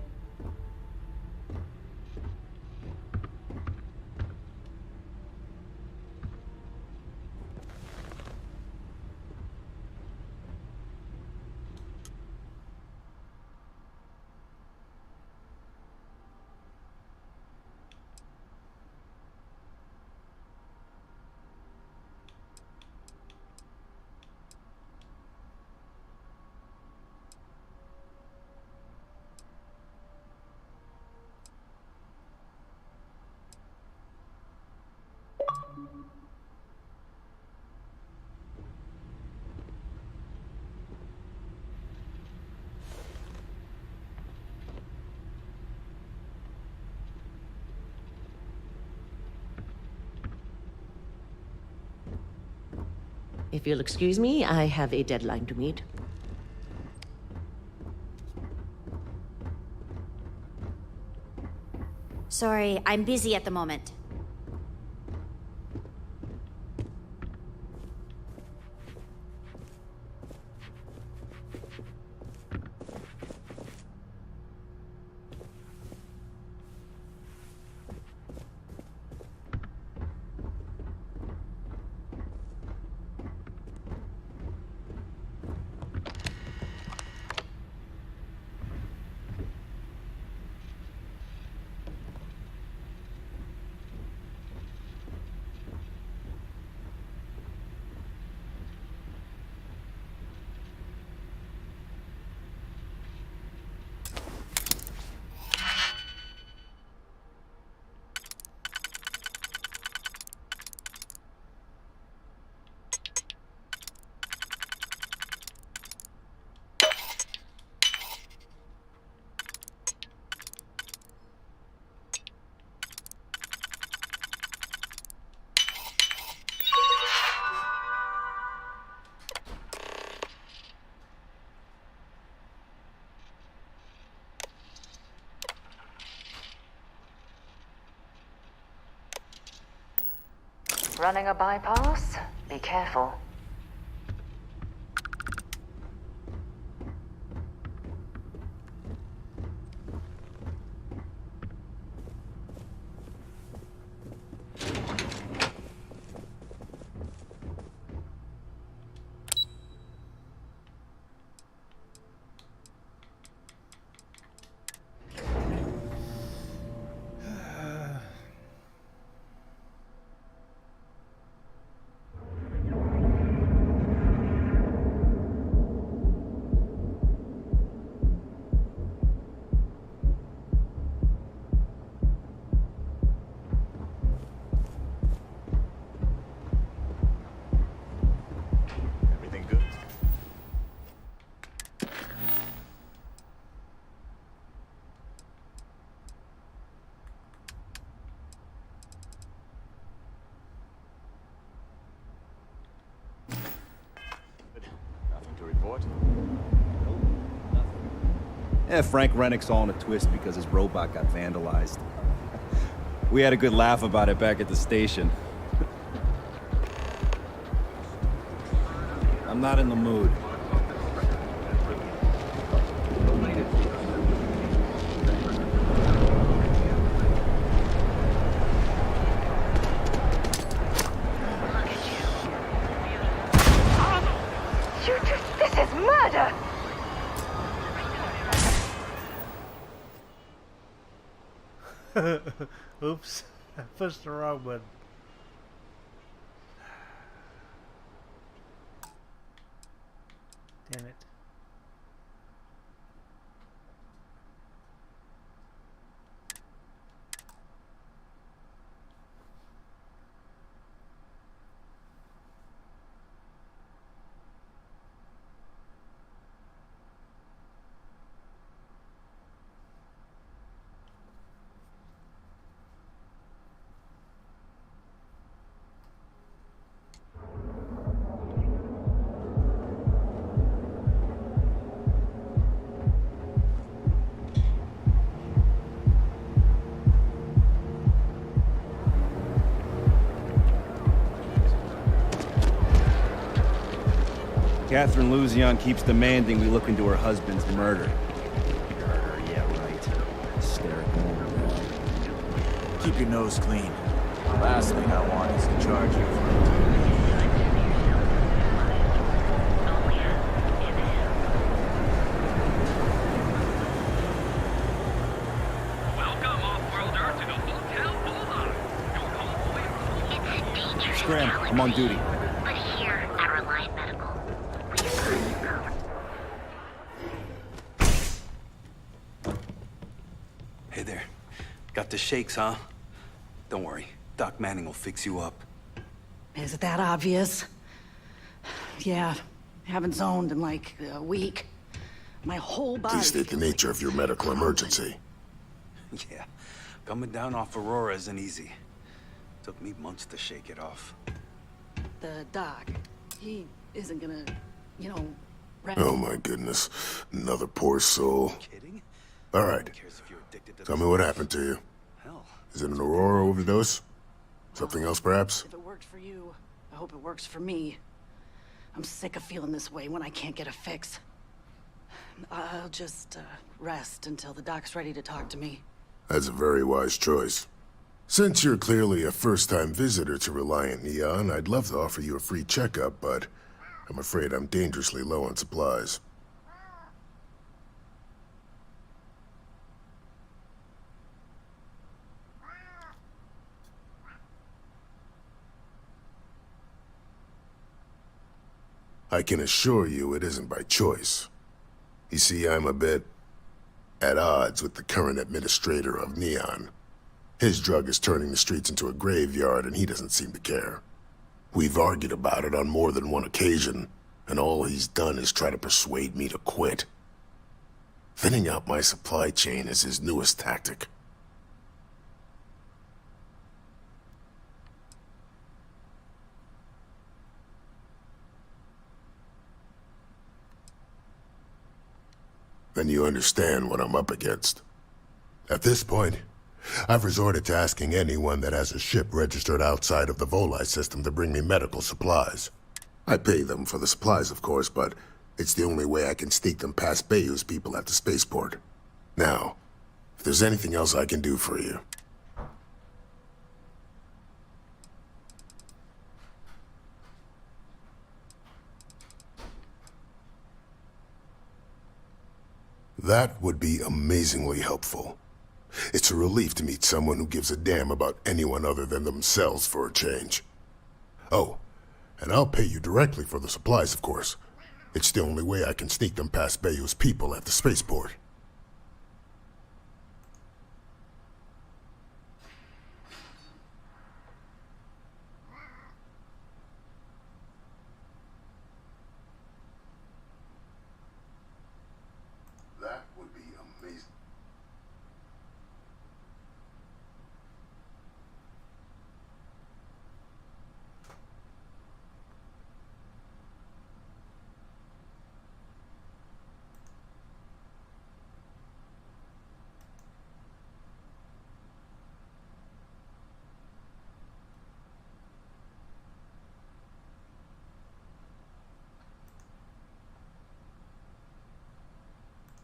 If you'll excuse me, I have a deadline to meet. Sorry, I'm busy at the moment. Running a bypass? Be careful. Everything good? Nothing to report? Yeah, Frank Rennick's all in a twist because his robot got vandalized. We had a good laugh about it back at the station. I'm not in the mood. This is murder! Oops, I pushed the wrong button. Damn it. Catherine Luzion keeps demanding we look into her husband's murder. Murder, yeah, right. Hysterical. Keep your nose clean. The last thing I want is to charge you for Scram, I'm on duty. But here at Reliant Medical, we Hey there. Got the shakes, huh? Don't worry. Doc Manning will fix you up. Is it that obvious? Yeah, haven't zoned in like a week. My whole body. Please state the nature of your medical emergency. Yeah. Coming down off Aurora isn't easy. Took me months to shake it off. The doc, he isn't gonna, you know... Oh my goodness. Another poor soul. All right. Tell me what happened to you. Is it an Aurora overdose? Something else, perhaps? If it worked for you, I hope it works for me. I'm sick of feeling this way when I can't get a fix. I'll just rest until the doc's ready to talk to me. That's a very wise choice. Since you're clearly a first-time visitor to Reliant Neon, I'd love to offer you a free checkup, but I'm afraid I'm dangerously low on supplies. I can assure you it isn't by choice. You see, I'm a bit at odds with the current administrator of Neon. His drug is turning the streets into a graveyard, and he doesn't seem to care. We've argued about it on more than one occasion, and all he's done is try to persuade me to quit. Thinning out my supply chain is his newest tactic. Then you understand what I'm up against. At this point, I've resorted to asking anyone that has a ship registered outside of the Volii system to bring me medical supplies. I pay them for the supplies, of course, but it's the only way I can sneak them past Bayou's people at the spaceport. Now, if there's anything else I can do for you... That would be amazingly helpful. It's a relief to meet someone who gives a damn about anyone other than themselves for a change. Oh, and I'll pay you directly for the supplies, of course. It's the only way I can sneak them past Bayou's people at the spaceport. That would be amazing.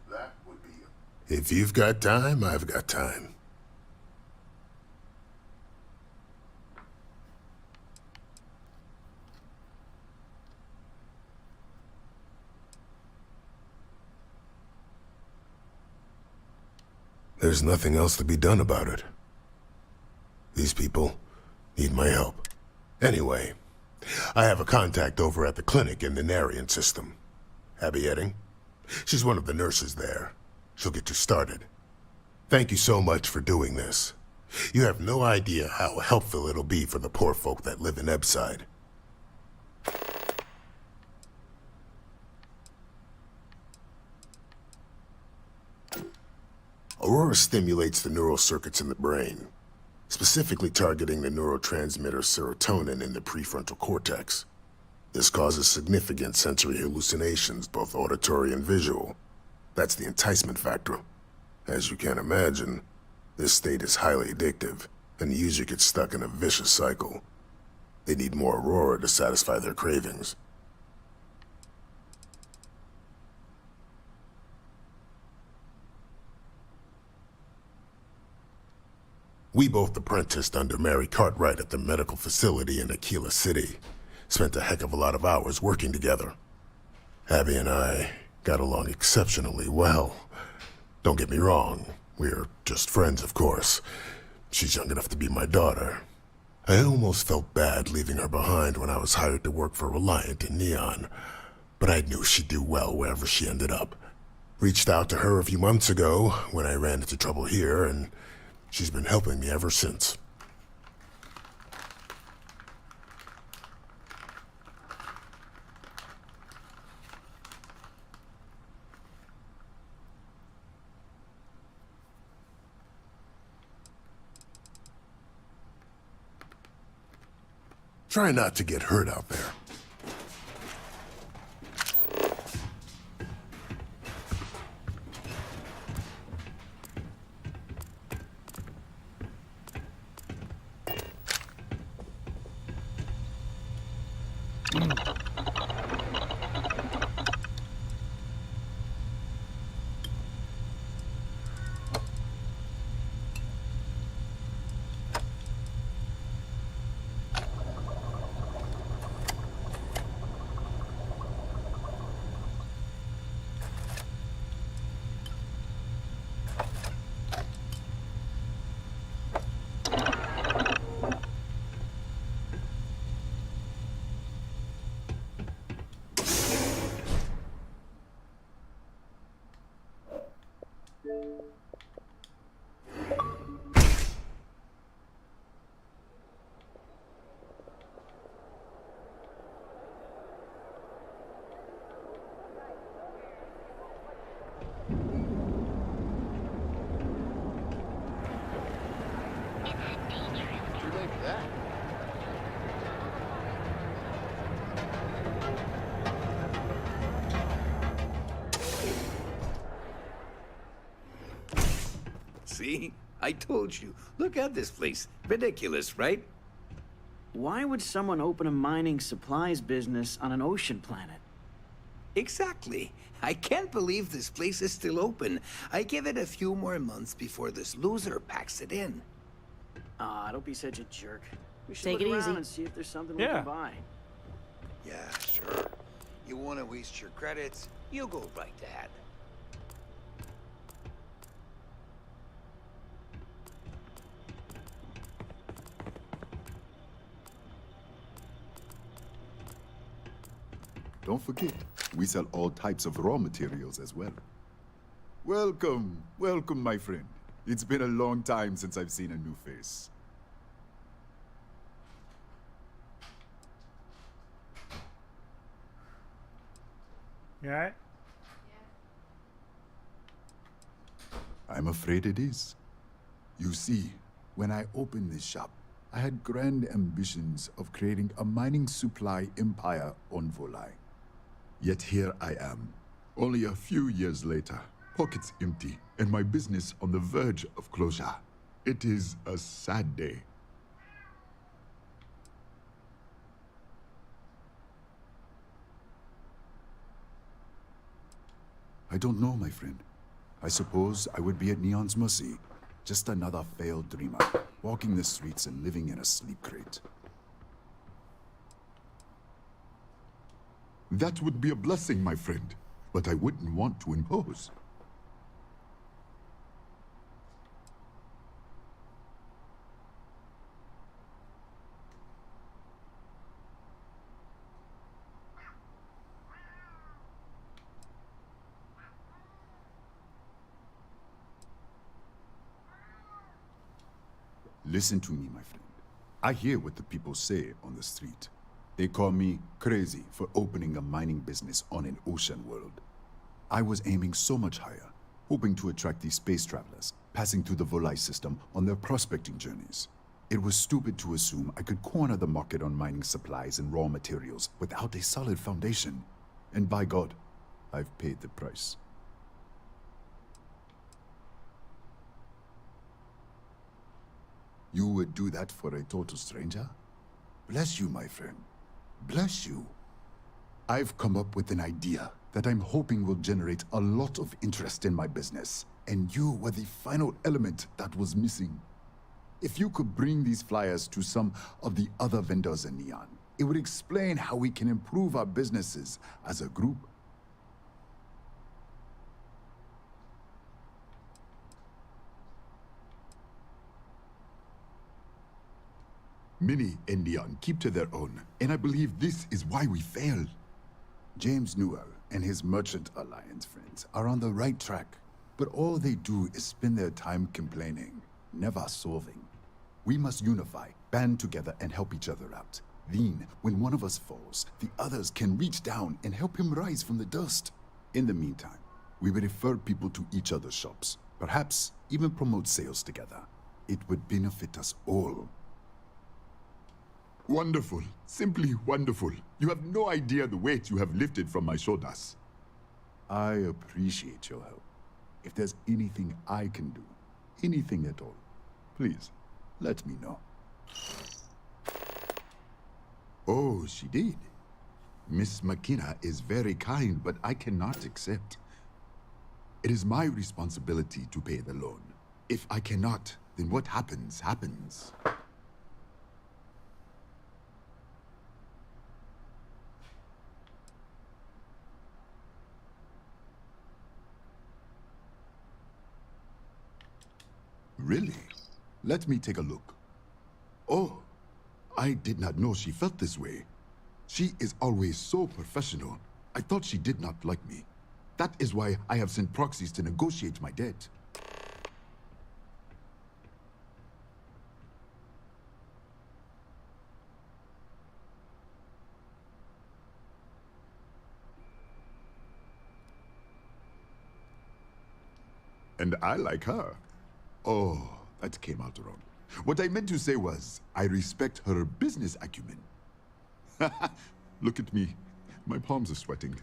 That would be... If you've got time, I've got time. There's nothing else to be done about it. These people need my help. Anyway, I have a contact over at the clinic in the Narian system. Abby Edding. She's one of the nurses there. She'll get you started. Thank you so much for doing this. You have no idea how helpful it'll be for the poor folk that live in Ebside. Aurora stimulates the neural circuits in the brain, specifically targeting the neurotransmitter serotonin in the prefrontal cortex. This causes significant sensory hallucinations, both auditory and visual. That's the enticement factor. As you can imagine, this state is highly addictive, and the user gets stuck in a vicious cycle. They need more Aurora to satisfy their cravings. We both apprenticed under Mary Cartwright at the medical facility in Aquila City. Spent a heck of a lot of hours working together. Abby and I got along exceptionally well. Don't get me wrong, we're just friends, of course. She's young enough to be my daughter. I almost felt bad leaving her behind when I was hired to work for Reliant in Neon, but I knew she'd do well wherever she ended up. Reached out to her a few months ago when I ran into trouble here, and she's been helping me ever since. Try not to get hurt out there. See? I told you. Look at this place. Ridiculous, right? Why would someone open a mining supplies business on an ocean planet? Exactly. I can't believe this place is still open. I give it a few more months before this loser packs it in. Ah, don't be such a jerk. We should Take look it around easy. and see if there's something we Yeah. can buy. Yeah, sure. You want to waste your credits? You go right ahead. Don't forget, we sell all types of raw materials as well. Welcome, welcome, my friend. It's been a long time since I've seen a new face. You alright? I'm afraid it is. You see, when I opened this shop, I had grand ambitions of creating a mining supply empire on Volai. Yet here I am, only a few years later, pockets empty, and my business on the verge of closure. It is a sad day. I don't know, my friend. I suppose I would be at Neon's mercy. Just another failed dreamer, walking the streets and living in a sleep crate. That would be a blessing, my friend, but I wouldn't want to impose. Listen to me, my friend. I hear what the people say on the street. They call me crazy for opening a mining business on an ocean world. I was aiming so much higher, hoping to attract these space travelers, passing through the Volai system on their prospecting journeys. It was stupid to assume I could corner the market on mining supplies and raw materials without a solid foundation. And by God, I've paid the price. You would do that for a total stranger? Bless you, my friend. Bless you. I've come up with an idea that I'm hoping will generate a lot of interest in my business, and you were the final element that was missing. If you could bring these flyers to some of the other vendors in Neon, it would explain how we can improve our businesses as a group. Many in Neon keep to their own, and I believe this is why we fail. James Newell and his Merchant Alliance friends are on the right track, but all they do is spend their time complaining, never solving. We must unify, band together, and help each other out. Then, when one of us falls, the others can reach down and help him rise from the dust. In the meantime, we will refer people to each other's shops, perhaps even promote sales together. It would benefit us all. Wonderful. Simply wonderful. You have no idea the weight you have lifted from my shoulders. I appreciate your help. If there's anything I can do, anything at all, please, let me know. Oh, she did. Miss McKenna is very kind, but I cannot accept. It is my responsibility to pay the loan. If I cannot, then what happens, happens. Really? Let me take a look. Oh, I did not know she felt this way. She is always so professional. I thought she did not like me. That is why I have sent proxies to negotiate my debt. And I like her. Oh, that came out wrong. What I meant to say was, I respect her business acumen. Look at me. My palms are sweating.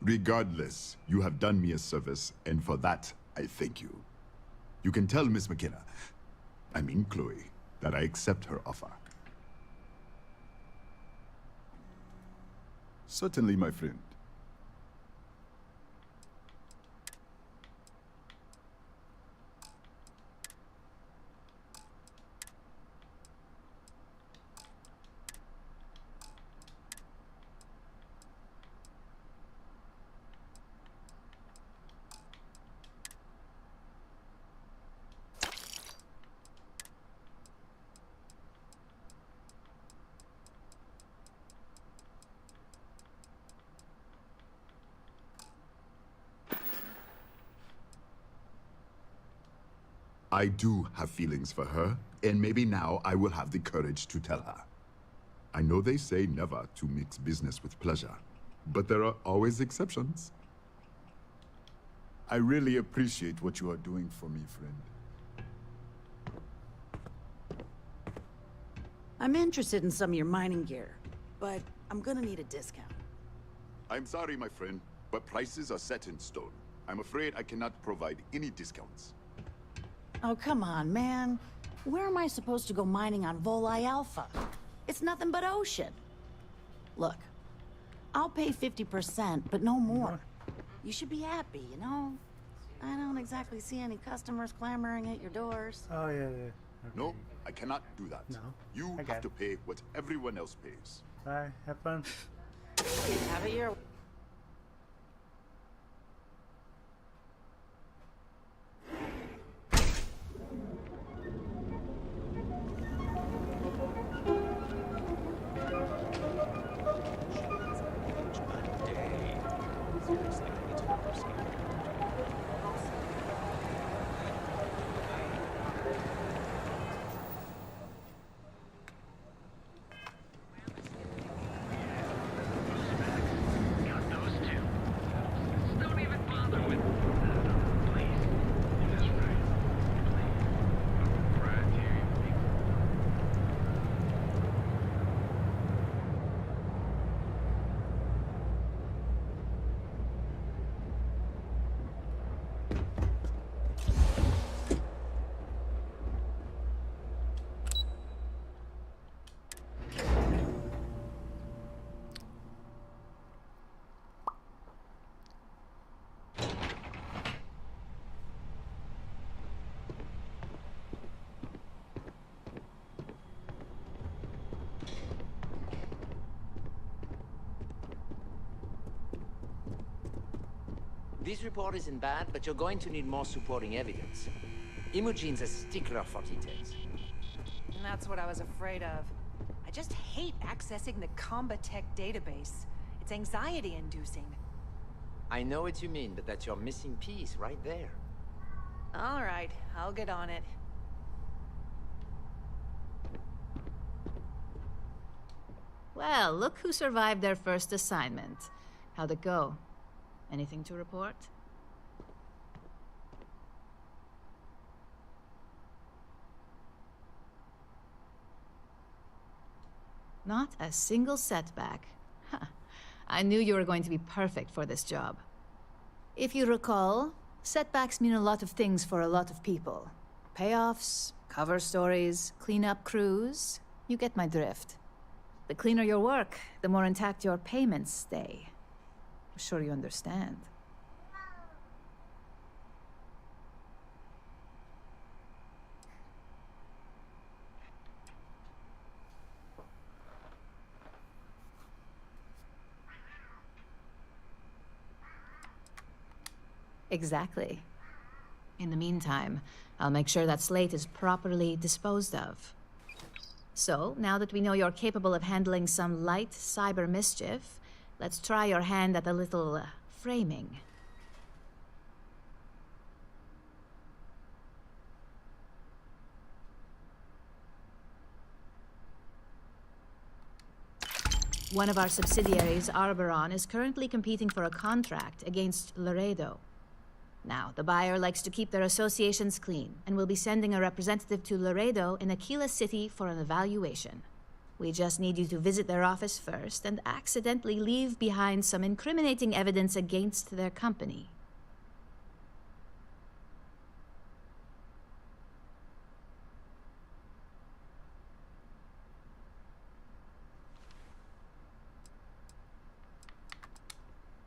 Regardless, you have done me a service, and for that, I thank you. You can tell Miss McKenna, I mean Chloe, that I accept her offer. Certainly, my friend. I do have feelings for her, and maybe now I will have the courage to tell her. I know they say never to mix business with pleasure, but there are always exceptions. I really appreciate what you are doing for me, friend. I'm interested in some of your mining gear, but I'm gonna need a discount. I'm sorry, my friend, but prices are set in stone. I'm afraid I cannot provide any discounts. Oh, come on, man. Where am I supposed to go mining on Volii Alpha? It's nothing but ocean. Look, I'll pay 50%, but no more. You should be happy, you know? I don't exactly see any customers clamoring at your doors. Oh, yeah. No, I cannot do that. No. You have to pay what everyone else pays. Bye. Have fun. Have it your This report isn't bad, but you're going to need more supporting evidence. Imogene's a stickler for details. And that's what I was afraid of. I just hate accessing the Combatech database. It's anxiety-inducing. I know what you mean, but that's your missing piece right there. All right, I'll get on it. Well, look who survived their first assignment. How'd it go? Anything to report? Not a single setback. Huh. I knew you were going to be perfect for this job. If you recall, setbacks mean a lot of things for a lot of people. Payoffs, cover stories, cleanup crews. You get my drift. The cleaner your work, the more intact your payments stay. I'm sure you understand. Exactly. In the meantime, I'll make sure that slate is properly disposed of. So, now that we know you're capable of handling some light cyber mischief, let's try your hand at a little framing. One of our subsidiaries, Arboron, is currently competing for a contract against Laredo. Now, the buyer likes to keep their associations clean, and will be sending a representative to Laredo in Aquila City for an evaluation. We just need you to visit their office first and accidentally leave behind some incriminating evidence against their company.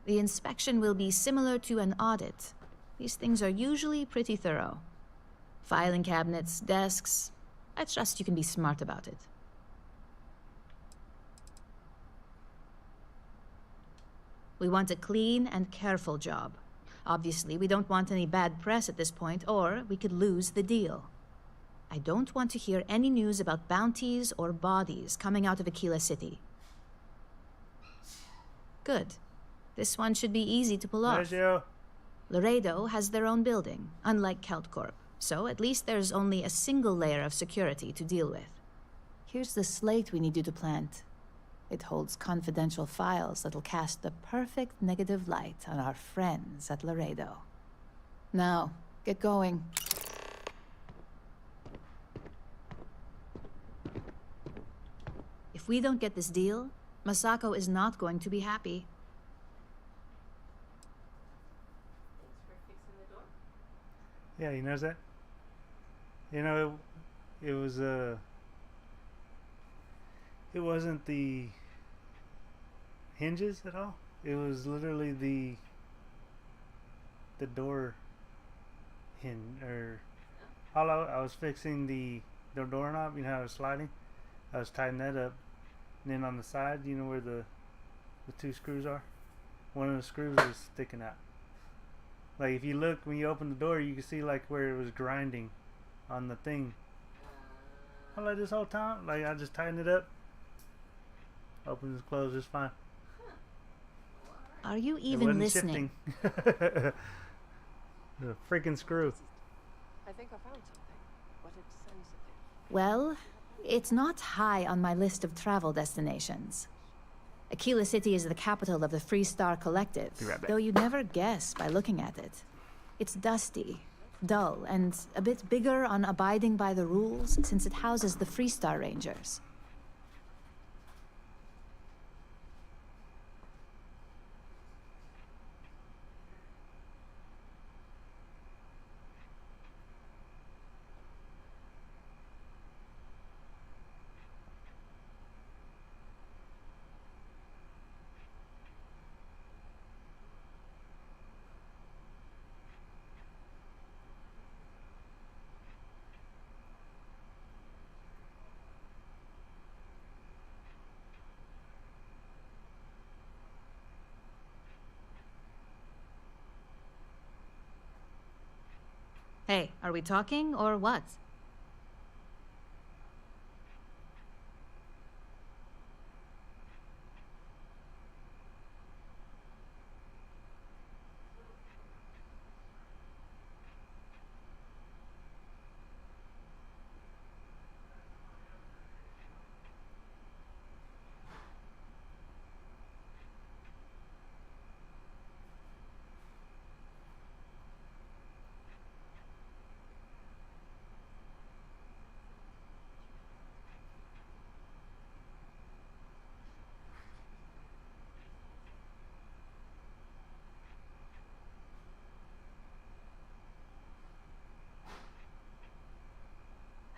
The inspection will be similar to an audit. These things are usually pretty thorough. Filing cabinets, desks. I trust you can be smart about it. We want a clean and careful job. Obviously, we don't want any bad press at this point, or we could lose the deal. I don't want to hear any news about bounties or bodies coming out of Aquila City. Good. This one should be easy to pull off. Laredo has their own building, unlike Keltcorp, so at least there's only a single layer of security to deal with. Here's the slate we need you to plant. It holds confidential files that'll cast the perfect negative light on our friends at Laredo. Now, get going. If we don't get this deal, Masako is not going to be happy. Yeah, you notice that? You know, it was it wasn't the hinges at all. It was literally the door hinge, or all I was fixing the doorknob. You know how it was sliding? I was tightening that up, and then on the side, you know where the two screws are? One of the screws was sticking out. Like if you look when you open the door, you can see like where it was grinding on the thing. I like this whole time. Like I just tightened it up. Opens and closes fine. Are you even listening? The freaking screw. I think I found something, but it's sensitive. Well, it's not high on my list of travel destinations. Aquila City is the capital of the Free Star Collective, though you'd never guess by looking at it. It's dusty, dull, and a bit bigger on abiding by the rules since it houses the Free Star Rangers. Hey, are we talking or what?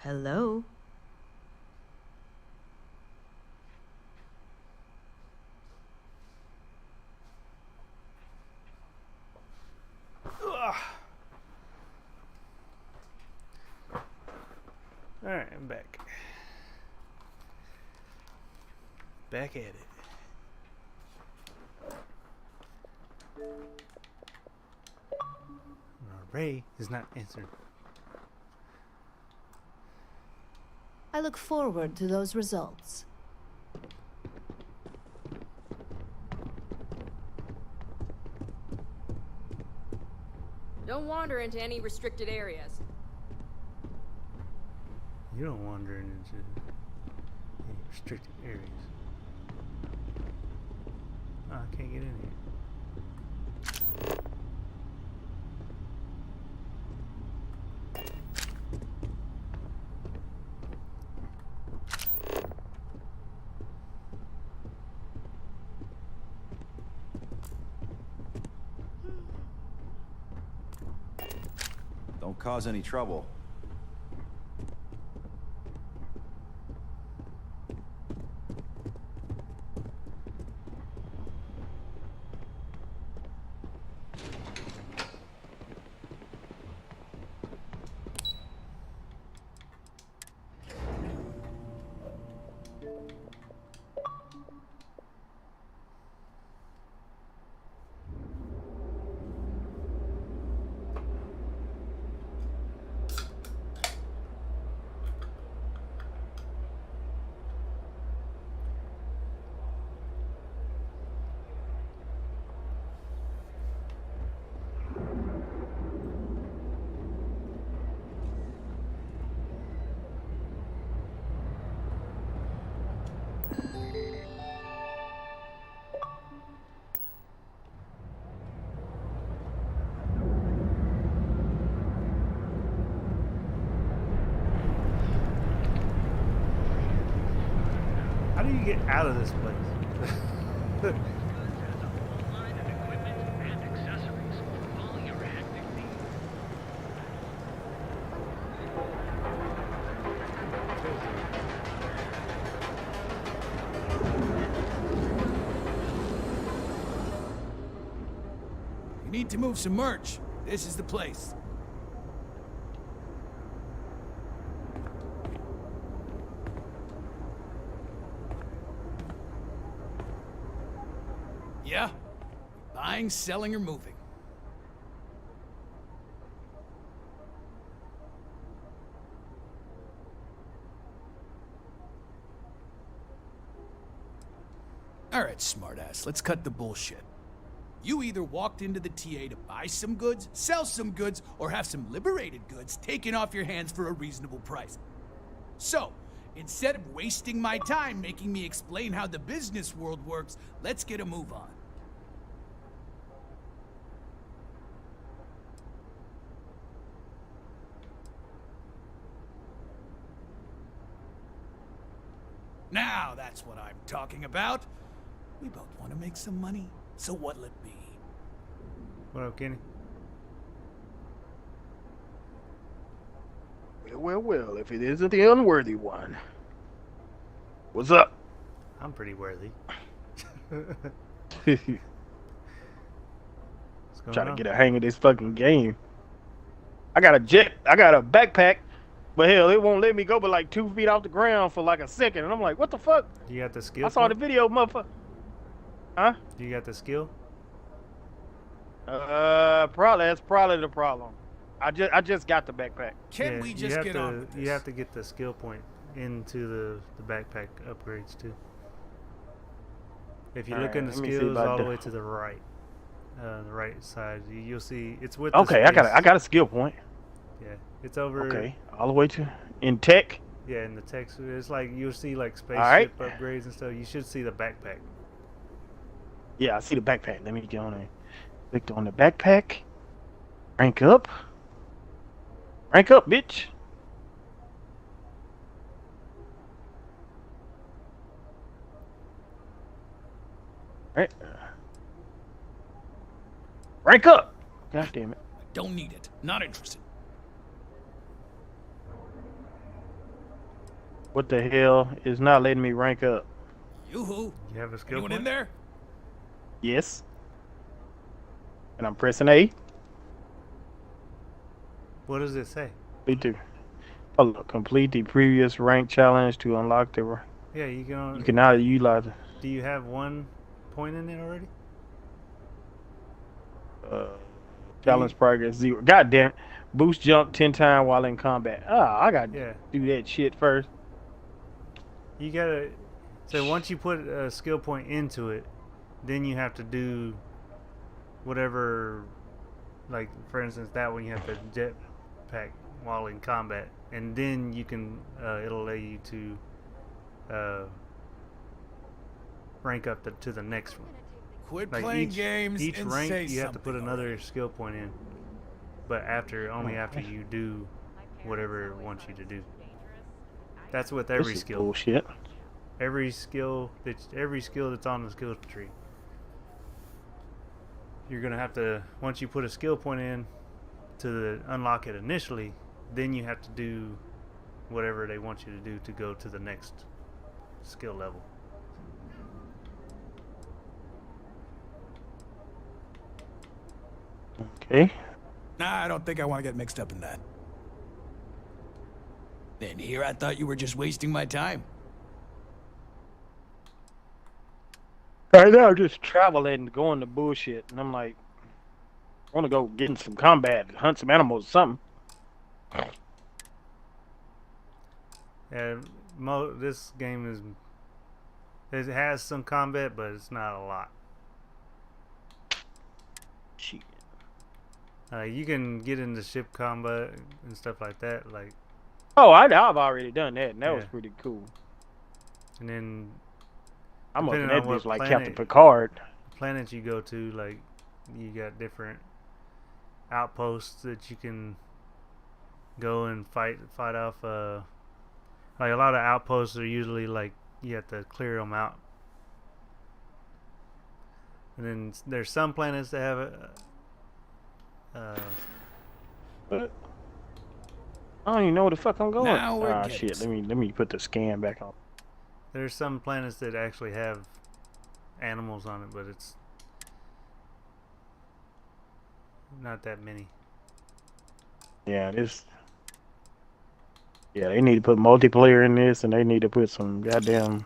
Hello? Alright, I'm back. Back at it. Ray is not answering. I look forward to those results. Don't wander into any restricted areas. You don't wander into any restricted areas. Oh, I can't get in here. Don't cause any trouble. How do you get out of this place? You need to move some merch. This is the place. Yeah? Buying, selling, or moving. Alright, smartass, let's cut the bullshit. You either walked into the TA to buy some goods, sell some goods, or have some liberated goods taken off your hands for a reasonable price. So, instead of wasting my time making me explain how the business world works, let's get a move on. Now that's what I'm talking about. We both want to make some money, so what'll it be? What up, Kenny? Well, if it isn't the unworthy one. What's up? I'm pretty worthy. Trying to get a hang of this fucking game. I got a backpack, but hell, it won't let me go but like 2 feet off the ground for like a second, and I'm like, what the fuck? You got the skill? I saw the video, motherfucker. Huh? You got the skill? That's probably the problem. I just got the backpack. Can we just get on with this? You have to get the skill point into the backpack upgrades too. If you look in the skills all the way to the right side, you'll see it's with. Okay, I got a skill point. Yeah, it's over. Okay, all the way to in tech. Yeah, in the tech, it's like you'll see like spaceship upgrades and stuff. You should see the backpack. Yeah, I see the backpack. Let me get on there. Clicked on the backpack. Rank up. Rank up, bitch. Right. Rank up. God damn it. I don't need it. Not interested. What the hell is not letting me rank up? Yoo-hoo. You have a skill Anyone point? in there? Yes. And I'm pressing A. What does it say? Complete the previous rank challenge to unlock the. Yeah, you can. You can now utilize it. Do you have 1 point in it already? Challenge progress 0. God damn it. Boost jump 10 times while in combat. I gotta do that shit first. You gotta. So once you put a skill point into it, then you have to do whatever. Like for instance, that one you have the jetpack while in combat, and then you can. It'll allow you to rank up to the next one. Quit Like playing games each and rank say you have to put something another skill point in, but only after you do whatever it wants you to do. That's with every This is skill. bullshit. Every skill that's on the skill tree. You're gonna have to, once you put a skill point in to unlock it initially, then you have to do whatever they want you to do to go to the next skill level. Okay. Nah, I don't think I want to get mixed up in that. Then here I thought you were just wasting my time. Right now, I'm just traveling, going to bullshit, and I'm like, I want to go get in some combat, hunt some animals, or something. Yeah, this game it has some combat, but it's not a lot. Shit. You can get into ship combat and stuff like that, like. Oh, I've already done that, and that was pretty cool. And then, I'm looking depending at on this what like Captain Picard. Planet you go to, like, you got different outposts that you can go and fight off. Like a lot of outposts are usually like you have to clear them out. And then there's some planets that have What? I don't even know where the fuck I'm going. Now we're Ah, getting shit. Let me put the scan back on. there's some planets that actually have animals on it, but it's not that many. Yeah, this. Yeah, they need to put multiplayer in this, and they need to put some goddamn.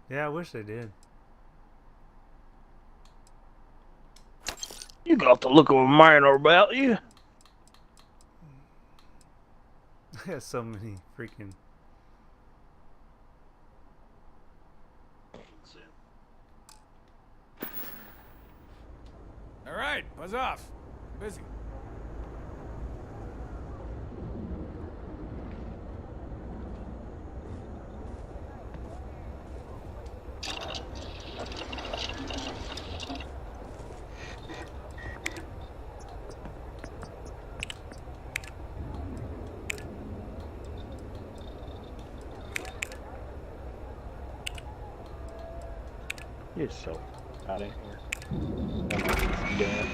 Yeah, I wish they did. You got the look of a miner about you. There's so many freaking. All right, buzz off. I'm busy. You're so out of here. Yeah.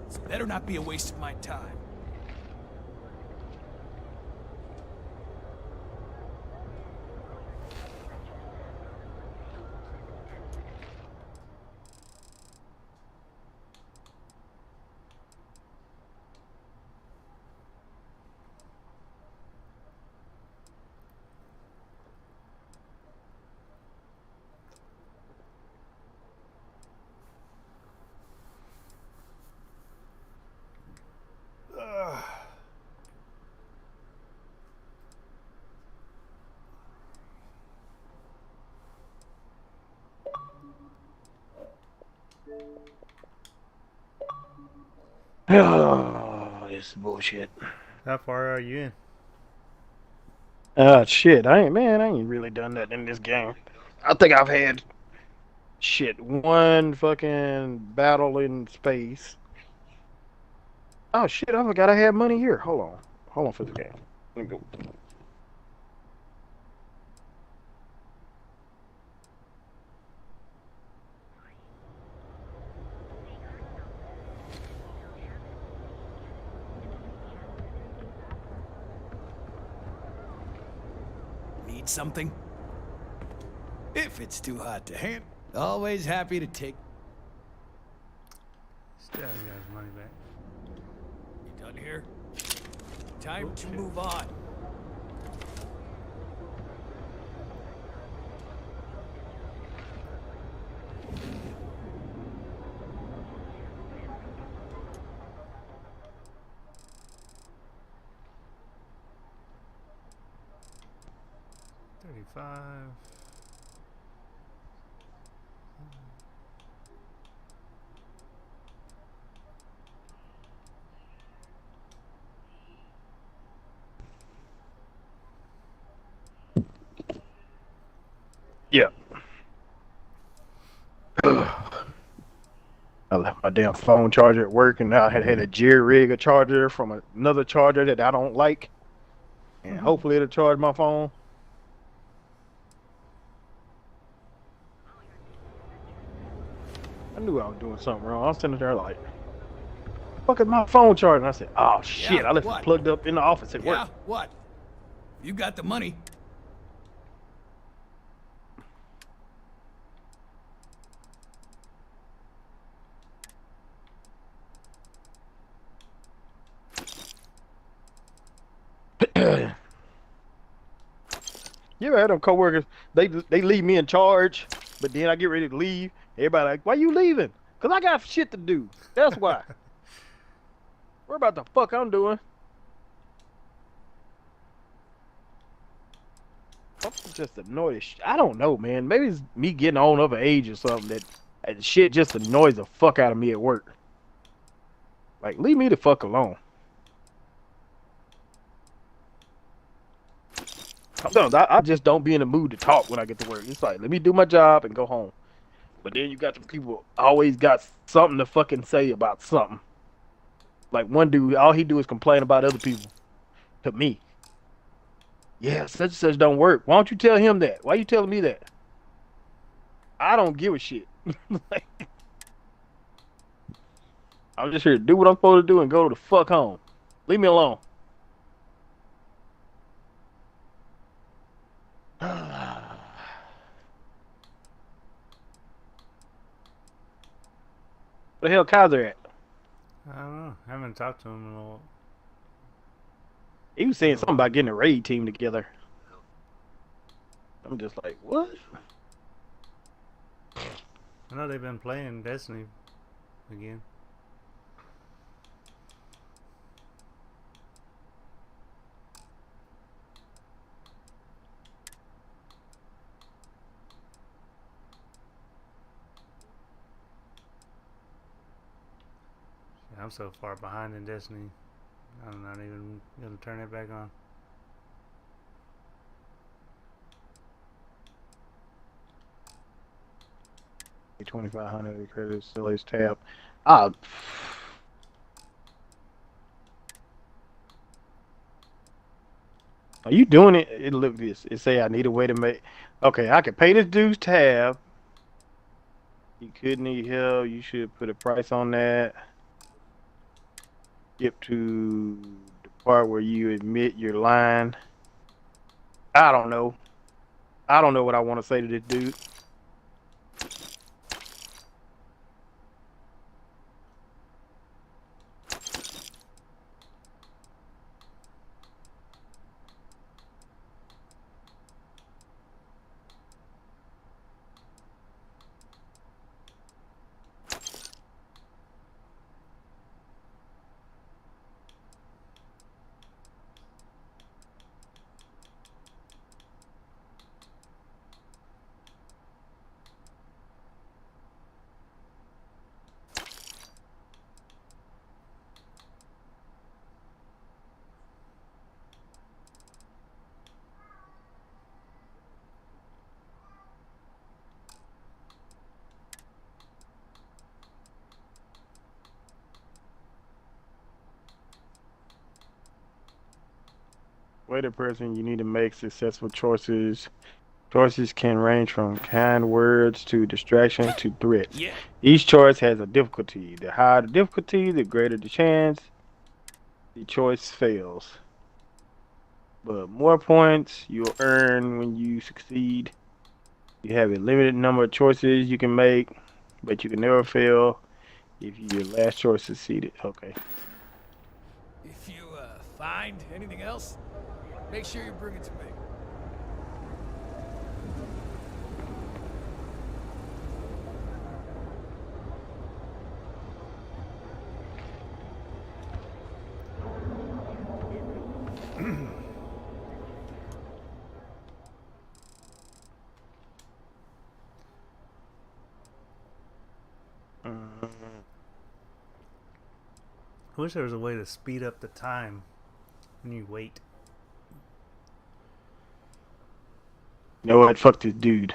This better not be a waste of my time. Oh, this bullshit. How far are you in? Shit. I ain't really done that in this game. I think I've had shit one fucking battle in space. Oh shit! I forgot I had money here. Hold on for the game. Let me go. Need something? If it's too hot to handle, always happy to take. Still haven't got his money back. You done here? Time to move on. $35. Yeah. I left my damn phone charger at work, and now I had a jerry-rig a charger from another charger that I don't like, and hopefully it'll charge my phone. I knew I was doing something wrong. I was sitting there like, "Fuck is my phone charging?" I said, "Oh shit! I left it plugged up in the office at work." Yeah, what? You got the money. You ever had them coworkers? They leave me in charge, but then I get ready to leave. Everybody like, "Why you leaving?" "Cause I got shit to do. That's why." What about the fuck I'm doing? I'm just annoyed as I don't know, man. Maybe it's me getting on of age or something that shit just annoys the fuck out of me at work. Like, leave me the fuck alone. I just don't be in the mood to talk when I get to work. It's like, let me do my job and go home. But then you got the people always got something to fucking say about something. Like one dude, all he do is complain about other people to me. Yeah, such and such don't work. Why don't you tell him that? Why you telling me that? I don't give a shit. Like, I'm just here to do what I'm supposed to do and go the fuck home. Leave me alone. Where the hell Kaiser at? I don't know. I haven't talked to him in a while. He was saying something about getting a raid team together. I'm just like, what? I know they've been playing Destiny again. I'm so far behind in Destiny. I'm not even gonna turn it back on. $2,500 credits, still is tab. Are you doing it? It look this. It say I need a way to make. Okay, I can pay this dude's tab. You could need help. You should put a price on that. Skip to the part where you admit your line. I don't know. I don't know what I want to say to this dude. Way the person you need to make successful choices. Choices can range from kind words to distraction to threats. Yeah. Each choice has a difficulty. The higher the difficulty, the greater the chance the choice fails. But more points you'll earn when you succeed. You have a limited number of choices you can make, but you can never fail if your last choice succeeded. Okay. If you find anything else, make sure you bring it to me. I wish there was a way to speed up the time when you wait. You know what? Fuck this dude.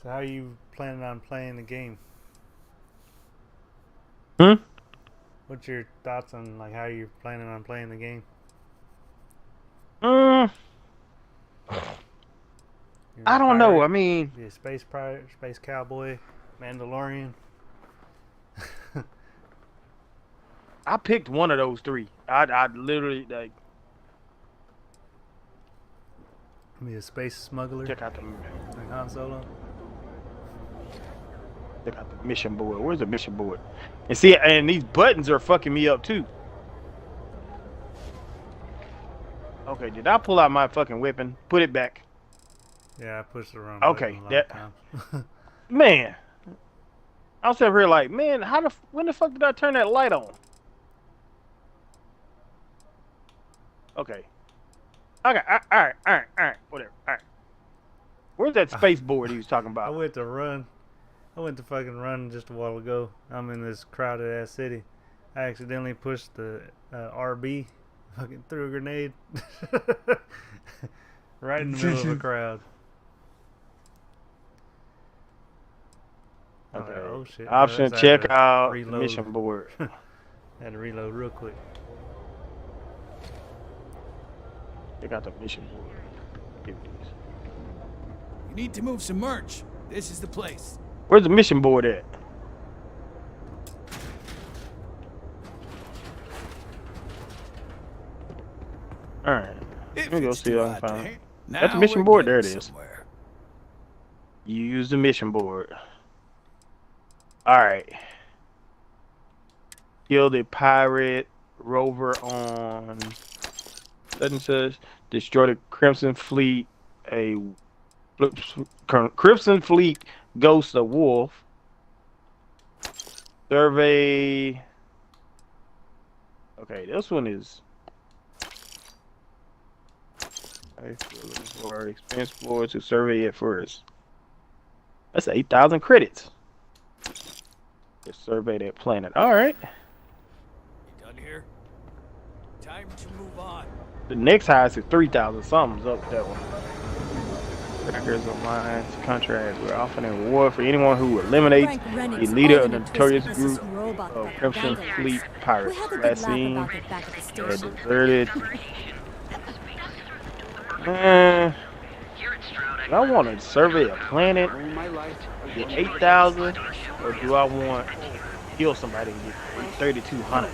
So how are you planning on playing the game? What's your thoughts on like how you're planning on playing the game? I don't know. I mean, be a space pirate, space cowboy, Mandalorian. I picked one of those three. I literally like. Be a space smuggler. Check out the like Han Solo. Check out the mission board. Where's the mission board? And see, and these buttons are fucking me up too. Okay, did I pull out my fucking weapon? Put it back. Yeah, I pushed the wrong okay, button a lot of times. Man, I was over here like, man, when the fuck did I turn that light on? Okay. Okay, all right, whatever, all right. Where's that space board he was talking I about? went to run. I went to fucking run just a while ago. I'm in this crowded ass city. I accidentally pushed the RB. Fucking threw a grenade. Right in the middle of a crowd. I'm Okay. like, oh shit. Option I had check to out the reload. mission board. Had to reload real quick. Check out the mission board. Give these. You need to move some merch. This is the place. Where's the mission board at? Alright. Let me go see what I can find. That's the mission board. There it is. Use the mission board. Alright. Kill the pirate rover on such and such. Destroy the Crimson Fleet. Crimson Fleet ghost a wolf. Survey. Okay, this one is. For expense floor to survey it first. That's 8,000 credits. Just survey that planet. All right. You done here? Time to move on. The next highest is 3,000. Something's up with that one. Trackers of mines contracts. We're offering a reward for anyone who eliminates a leader of the notorious group of Crimson Fleet pirates. Last seen had deserted. I want to survey a planet. Get 8,000, or do I want to kill somebody and get 3,200?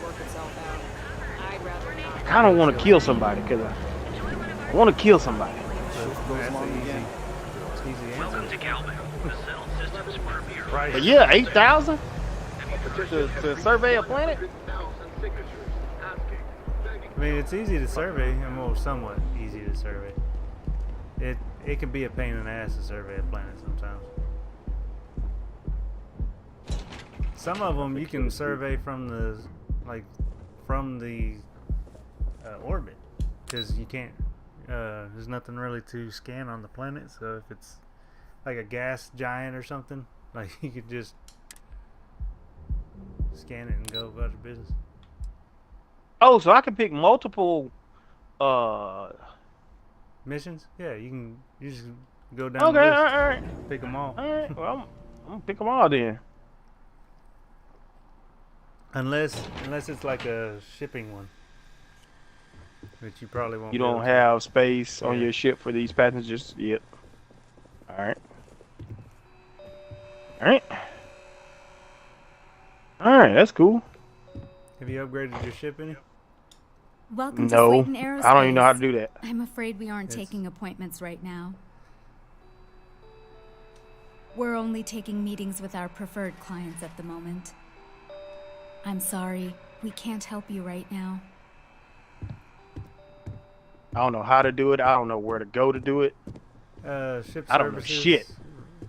I kind of want to kill somebody because I want to kill somebody. But yeah, 8,000 to survey a planet. I mean, it's easy to survey. Well, somewhat easy to survey. It can be a pain in the ass to survey a planet sometimes. Some of them you can survey from the orbit, because you can't. There's nothing really to scan on the planet. So if it's like a gas giant or something, like you could just scan it and go about your business. Oh, so I can pick multiple missions? Yeah, you just go down the okay, list. all right. Pick them all. All right, well, I'm gonna pick them all then. Unless it's like a shipping one, which you probably won't. You don't have space on your ship for these passengers. Yep. All right. All right. All right, that's cool. Have you upgraded your ship any? Welcome to No, Slayton Aerospace. I don't even know how to do that. I'm afraid we aren't taking appointments right now. We're only taking meetings with our preferred clients at the moment. I'm sorry, we can't help you right now. I don't know how to do it. I don't know where to go to do it. Ship I don't know services, shit.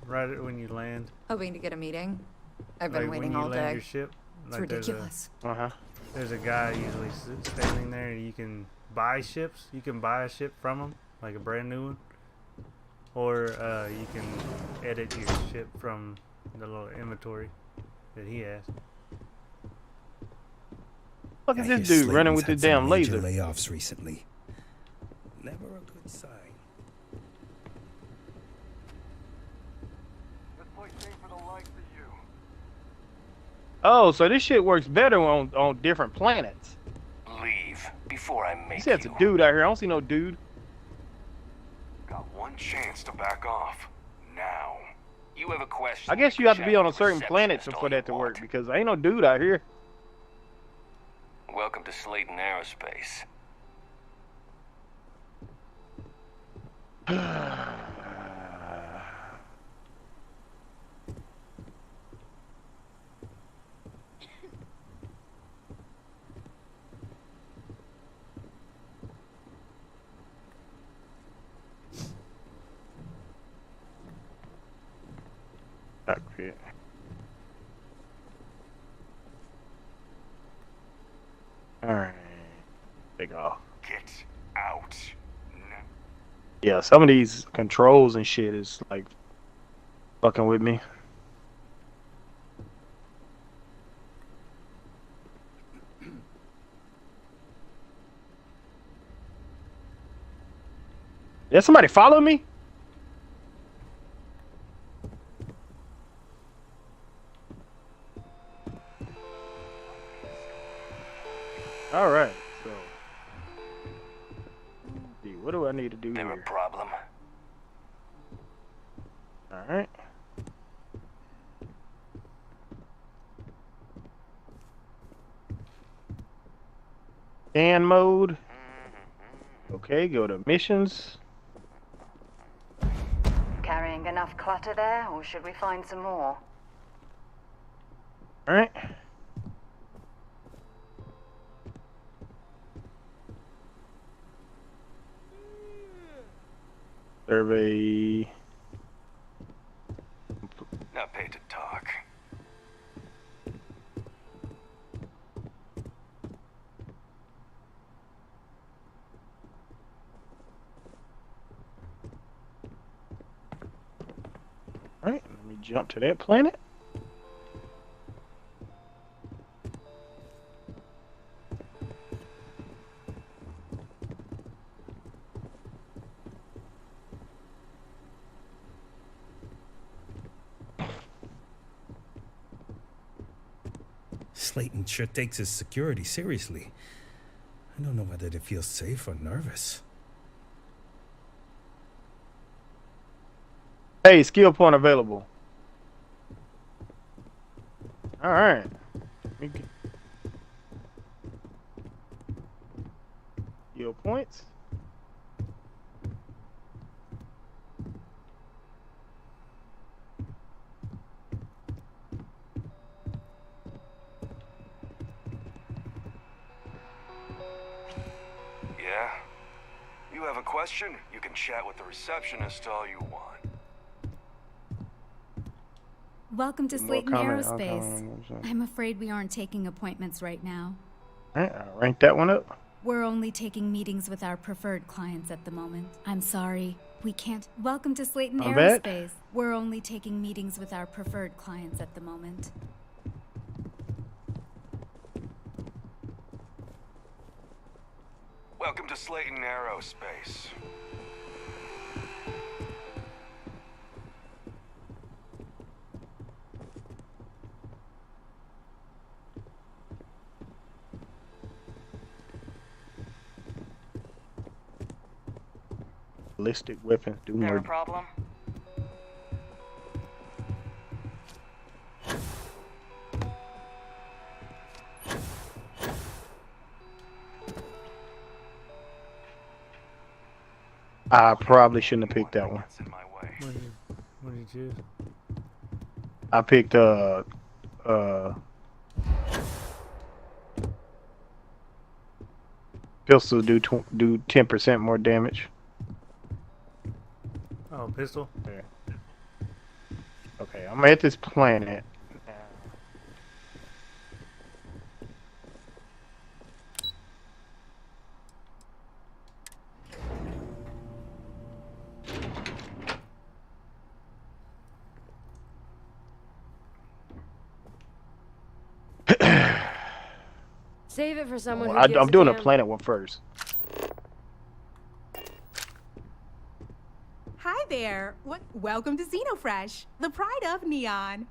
Right when you land. Hoping to get a meeting. I've been Like waiting when you all land day. your ship, It's like ridiculous. There's a guy usually standing there, and you can buy ships. You can buy a ship from him, like a brand new one, or you can edit your ship from the little inventory that he has. What is this dude running with the damn laser? Layoffs recently. Never a good sign. Oh, so this shit works better on different planets. Leave before I make He said it's a dude out here. I don't see no dude. Got one chance to back off. Now. You have a question. I guess you have to be on a certain planet for that to work, because ain't no dude out here. Welcome to Slayton Aerospace. Cockpit. Alright. Take off. Get out. Yeah, some of these controls and shit is like fucking with me. Did somebody follow me? All right, so what do I need to do Never here? a problem. All right. Scan mode. Okay, go to missions. Carrying enough clutter there, or should we find some more? All right. Survey. Not paid to talk. All right, let me jump to that planet. Slayton sure takes his security seriously. I don't know whether to feel safe or nervous. Hey, skill point available. All right. Skill points. Yeah? You have a question? You can chat with the receptionist all you want. Welcome to More Slayton comment, Aerospace. I'm afraid we aren't taking appointments right now. All right, I'll rank that one up. We're only taking meetings with our preferred clients at the moment. I'm sorry, we can't. Welcome to Slayton I'm bad. Aerospace. We're only taking meetings with our preferred clients at the moment. Welcome to Slayton Aerospace. Ballistic weapons do There a murder. problem? I probably shouldn't have picked that one. What did you choose? I picked pistol do 10% more damage. Oh, pistol? Yeah. Okay, I'm at this planet. Save it for someone who I'm gives doing a a damn. planet one first. Hi there. Welcome to Xenofresh, the pride of Neon.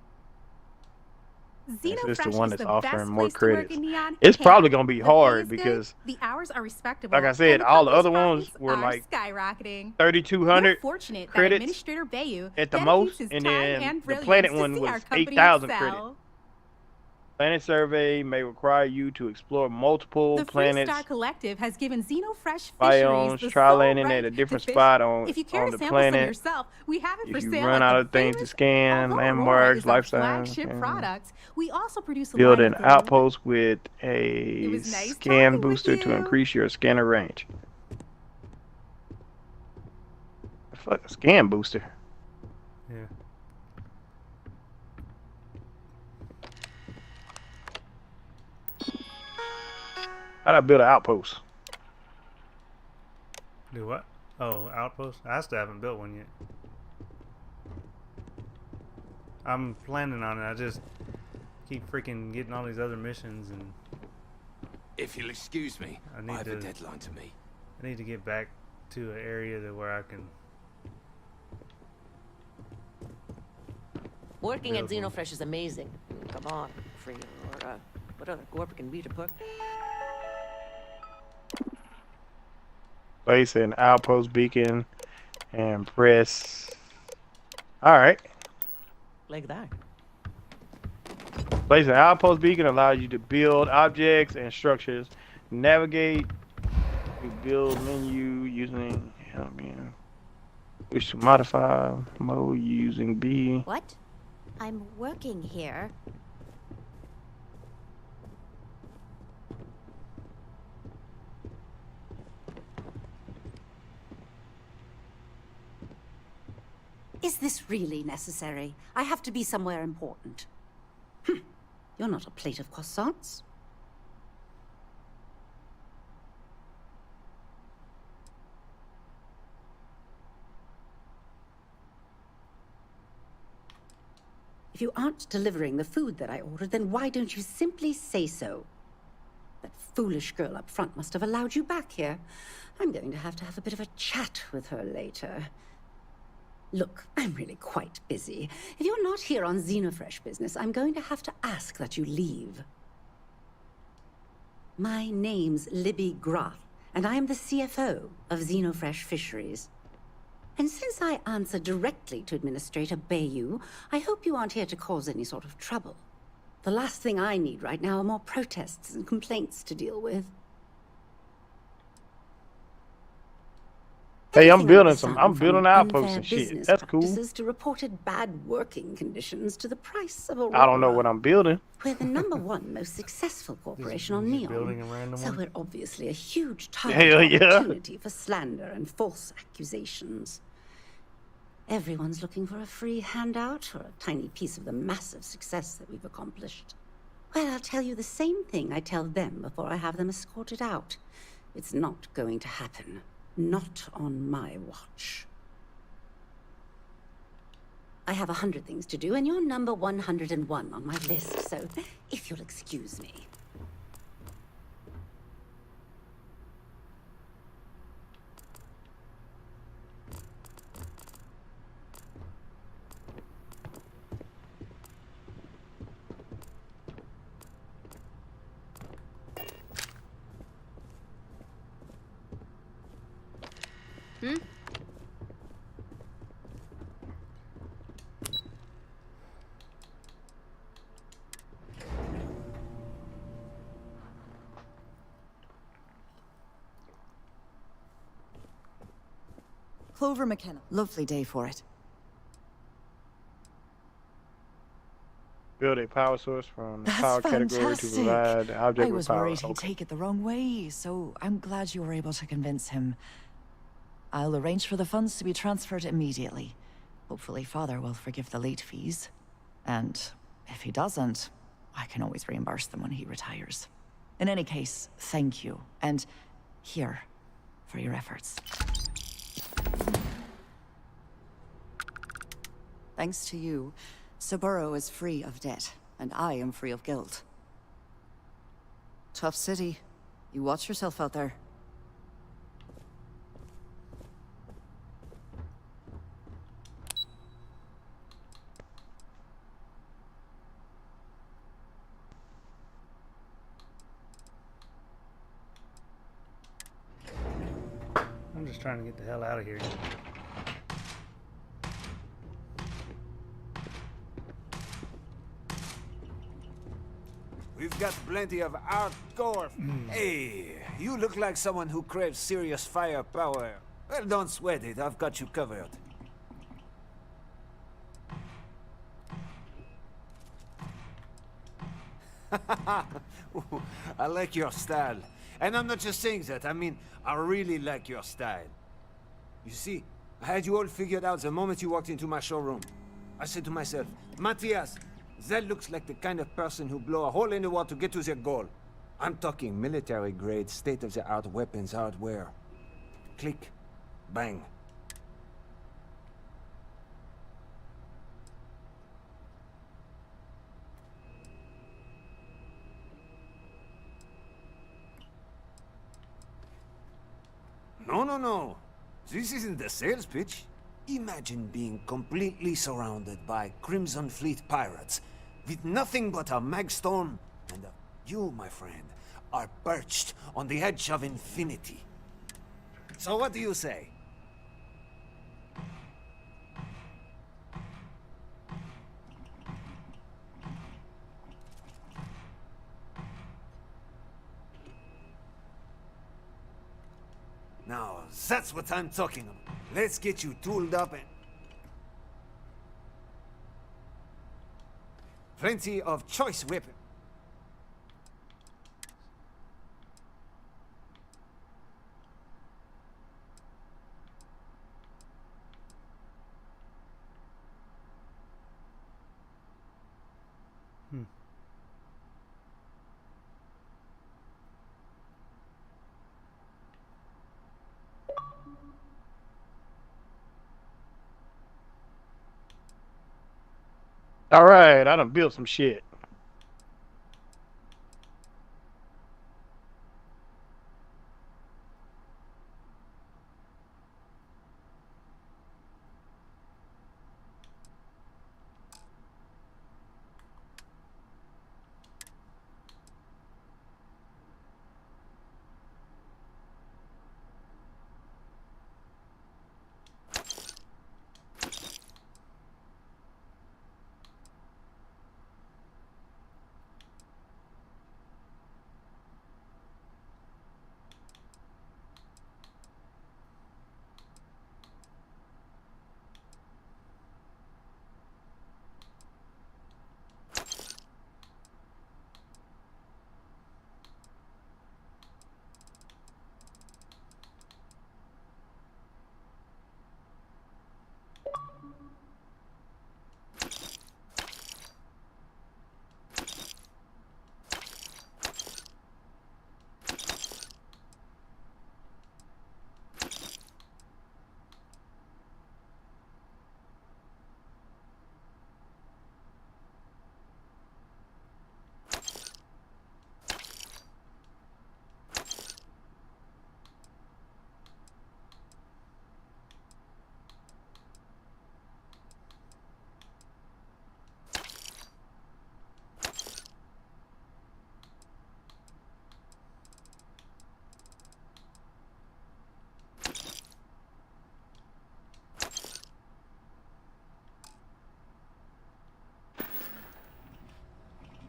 This is the Xenofresh one is that's the offering best more place to work credits. in Neon. It's probably hands. gonna be The pay hard is good, because, the hours are respectable. like I said, and all the company's other ones profits were are like skyrocketing. 3,200 We're fortunate that credits Administrator Bayu at the dedicates most, his and time then and the brilliance planet to one see was our company 8,000 excel. credits. Planet survey may require you to explore multiple The planets, Freestar Collective has given Xenofresh biomes, Fisheries the try sole landing right at a different to fish. spot on If you care to the sample some planet. yourself, we have it for If you sale run at out the of things to famous. scan, Although Aurora landmarks, is our life science, flagship product, we also produce a build line an of outpost with It a was nice scan talking with booster to you. increase your scanner range. Fuck, a scan booster. Yeah. How'd I build an outpost? Do what? Oh, outpost? I still haven't built one yet. I'm planning on it. I just keep freaking getting all these other missions, and If you'll excuse me, I have a deadline to meet. I need to get back to an area where I can. Working at Xenofresh is amazing. Come on, free or what other corp can be to put? Place an outpost beacon and press. Alright. Like that. Place an outpost beacon allows you to build objects and structures. Navigate. You build menu using. Wish to modify mode using B. What? I'm working here. Is this really necessary? I have to be somewhere important. You're not a plate of croissants. If you aren't delivering the food that I ordered, then why don't you simply say so? That foolish girl up front must have allowed you back here. I'm going to have a bit of a chat with her later. Look, I'm really quite busy. If you're not here on Xenofresh business, I'm going to have to ask that you leave. My name's Libby Groth, and I am the CFO of Xenofresh Fisheries. And since I answer directly to Administrator Bayou, I hope you aren't here to cause any sort of trouble. The last thing I need right now are more protests and complaints to deal with. Hey, I'm building outposts and shit. That's cool. To reported bad working conditions to the price of a I don't know what I'm building. We're the #1 most successful corporation on Neon, so we're obviously a huge target opportunity for slander and false accusations. Everyone's looking for a free handout or a tiny piece of the massive success that we've accomplished. Well, I'll tell you the same thing I tell them before I have them escorted out. It's not going to happen. Not on my watch. I have 100 things to do, and you're number 101 on my list, so if you'll excuse me. Clover McKenna. Lovely day for it. Build a power source from the That's power category to provide object I with was power. worried he'd take it the wrong way, so I'm glad you were able to convince him. I'll arrange for the funds to be transferred immediately. Hopefully Father will forgive the late fees. And if he doesn't, I can always reimburse them when he retires. In any case, thank you. And here, for your efforts. Thanks to you, Saburo is free of debt, and I am free of guilt. Tough city. You watch yourself out there. I'm just trying to get the hell out of here. We've got plenty of hardcore. Hey, you look like someone who craves serious firepower. Well, don't sweat it. I've got you covered. I like your style. And I'm not just saying that. I mean, I really like your style. You see, I had you all figured out the moment you walked into my showroom. I said to myself, Matthias, that looks like the kind of person who blow a hole in the wall to get to their goal. I'm talking military-grade, state-of-the-art weapons hardware. Click. Bang. No, no, no. This isn't a sales pitch. Imagine being completely surrounded by Crimson Fleet pirates, with nothing but a magstorm, and you, my friend, are perched on the edge of infinity. So what do you say? Now, that's what I'm talking about. Let's get you tooled up and... plenty of choice weapons. All right, I done built some shit.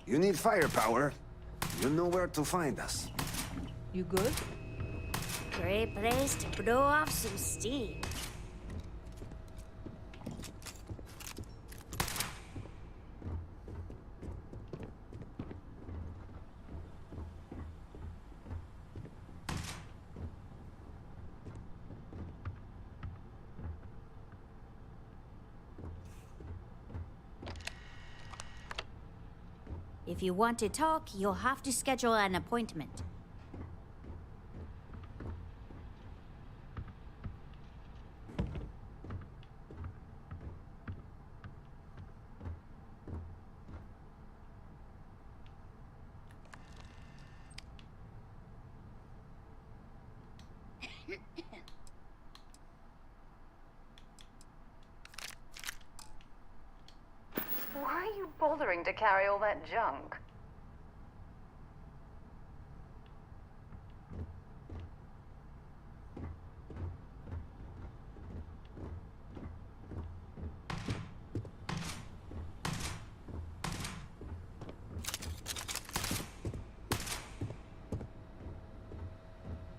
You need firepower. You know where to find us. You good? Great place to blow off some steam. If you want to talk, you'll have to schedule an appointment. Why are you bothering to carry all that junk?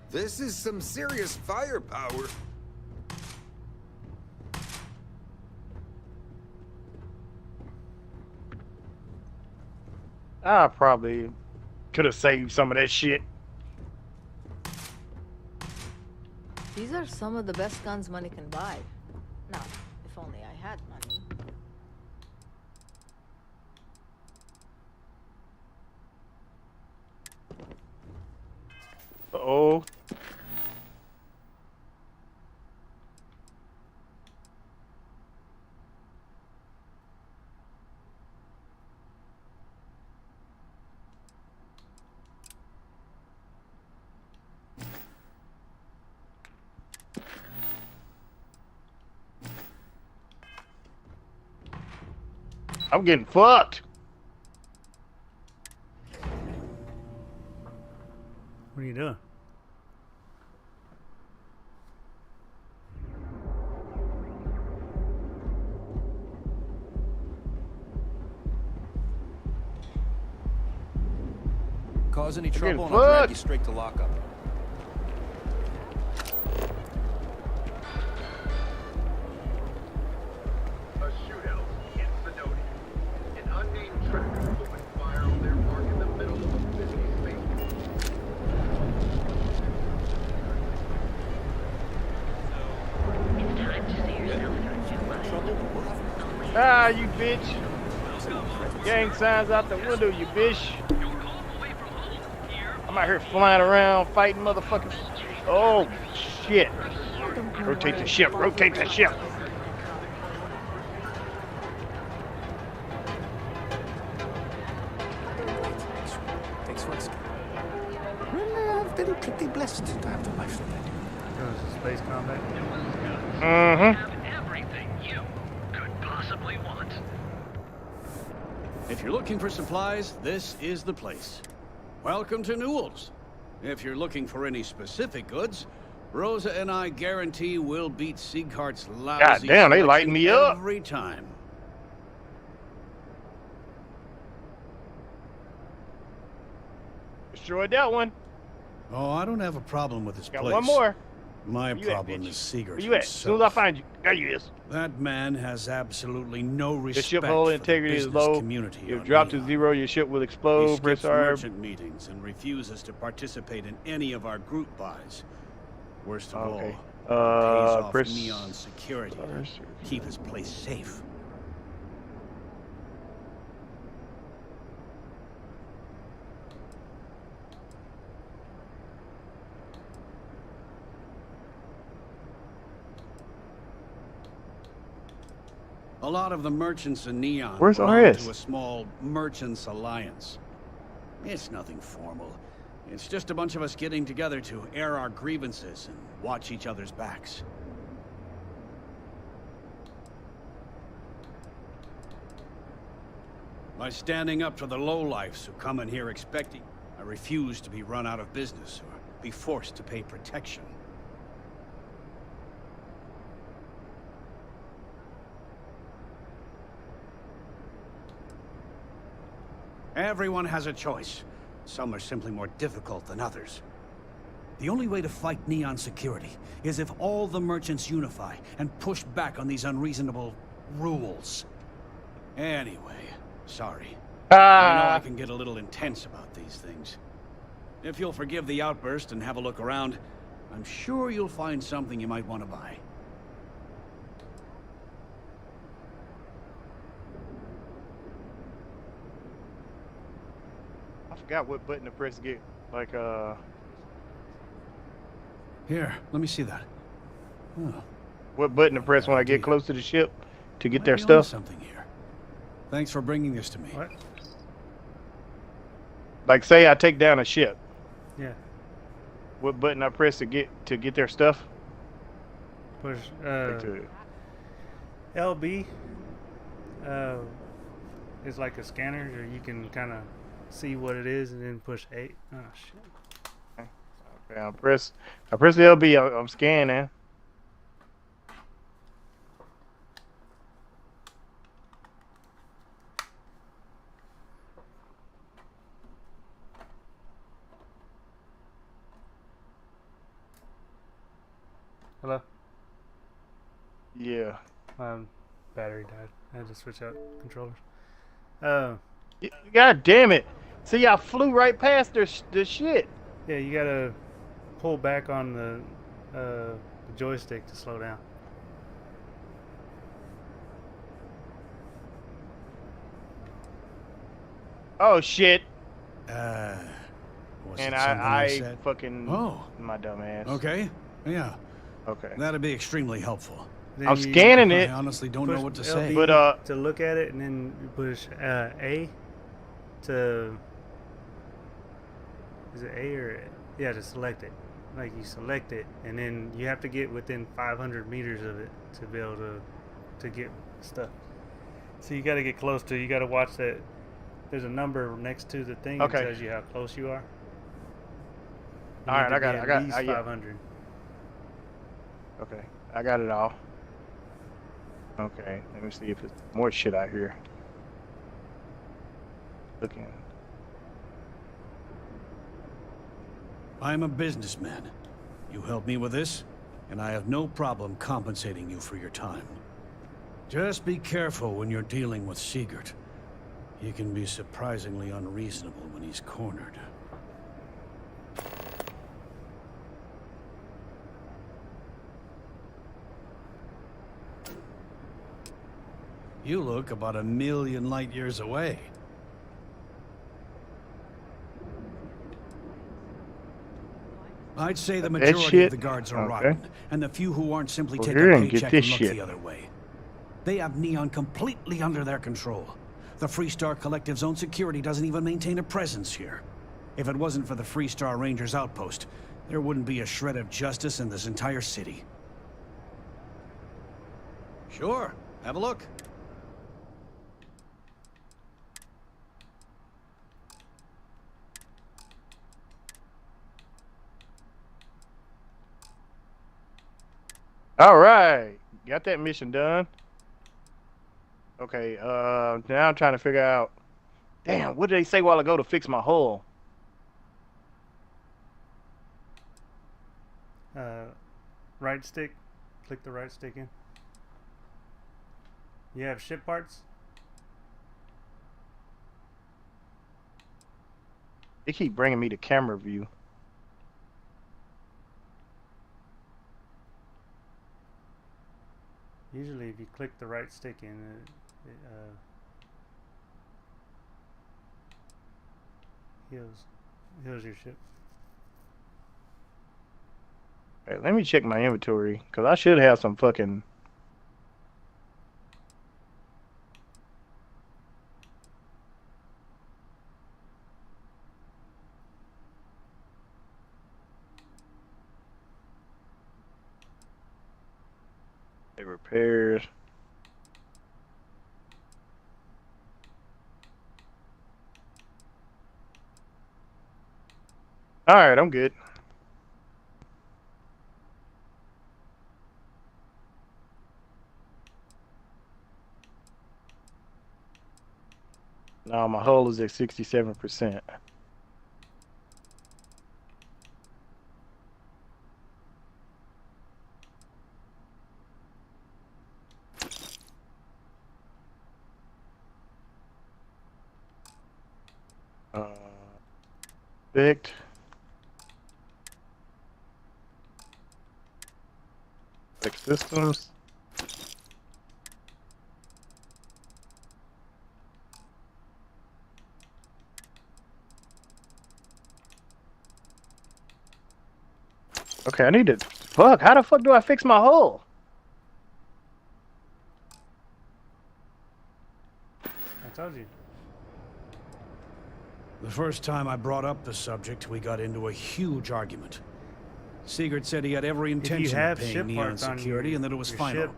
This is some serious firepower. I probably could have saved some of that shit. These are some of the best guns money can buy. Now, if only I had money. Uh-oh. I'm getting fucked. What are you doing? Cause any trouble and I'll drag you straight to lockup. A shootout in Sidonian. An unnamed tracker opened fire on their mark in the middle of a busy space. It's time to see yourself through new life. Ah, you bitch. Gang signs out the window, you bitch. I'm out here flying around, fighting motherfuckers. Oh, shit. Rotate the ship, rotate the ship. Thanks for asking. Well, I've been pretty blessed to have the life that I do. Space combat. Mm-hmm. Everything you could possibly want. If you're looking for supplies, this is the place. Welcome to Newell's. If you're looking for any specific goods, Rosa and I guarantee we'll beat Sieghart's lousy God damn, they lighting me up every time. Destroyed that one. Oh, I don't have a problem with this Got place. one more. My Where you at, problem bitch? is Siegert Where you at? As soon as I find you. There you is. That man has absolutely no The respect ship hull for the integrity is business low. community If on dropped to Neon. 0, your ship will He explode. skips Press R. merchant meetings and refuses to participate in any of our group buys. Worst of Okay. all, pays off press Neon security to keep his place safe. A lot of the merchants in Neon Where's belong RS? to a small merchants alliance. It's nothing formal. It's just a bunch of us getting together to air our grievances and watch each other's backs. By standing up to the lowlifes who come in here expecting, I refuse to be run out of business or be forced to pay protection. Everyone has a choice. Some are simply more difficult than others. The only way to fight Neon security is if all the merchants unify and push back on these unreasonable rules. Anyway, sorry. I know I can get a little intense about these things. If you'll forgive the outburst and have a look around, I'm sure you'll find something you might want to buy. I forgot what button to press to get. Like, Here, let me see that. Oh. What button to press when I get close to the ship to get Might their be onto stuff? something here. Thanks for bringing this to me. What? Like, say I take down a ship. Yeah. What button I press to get their stuff? Push to LB. Is like a scanner, or you can kind of see what it is, and then push A. Oh shit. Okay, I press the LB. I'm scanning. Hello. Yeah. Battery died. I had to switch out controllers. God damn it! See, I flew right past the shit. Yeah, you gotta pull back on the joystick to slow down. Oh shit! Was And it something I said? fucking my dumb ass. Okay. Yeah. Okay. That'd be extremely helpful. Then I'm you scanning it. I honestly don't push know what to LB say. But to look at it, and then you push A to. Is it A or yeah? To select it. Like you select it, and then you have to get within 500 meters of it to be able to get stuff. So you got to get close to it. You got to watch that. There's a number next to the thing that tells you how close you are. All right, I got it. At least 500. Okay, I got it all. Okay, let me see if there's more shit out here. Looking. I'm a businessman. You help me with this, and I have no problem compensating you for your time. Just be careful when you're dealing with Sigurd. He can be surprisingly unreasonable when he's cornered. You look about 1,000,000 light years away. I'd say the majority of the guards are rotten, and the few who aren't simply take a paycheck and look the other way. They have Neon completely under their control. The Freestar Collective's own security doesn't even maintain a presence here. If it wasn't for the Freestar Rangers outpost, there wouldn't be a shred of justice in this entire city. Sure, have a look. All right, got that mission done. Okay, now I'm trying to figure out. Damn, what did they say a while ago to fix my hull? Right stick. Click the right stick in. You have ship parts? They keep bringing me to camera view. Usually if you click the right stick in, it heals your ship. All right, let me check my inventory, because I should have some fucking... repairs. All right, I'm good. Now my hull is at 67%. Perfect. Fix systems. Okay, I need to... Fuck, how the fuck do I fix my hull? I told you. The first time I brought up the subject, we got into a huge argument. Sigurd said he had every intention of paying Neon security and that it was final.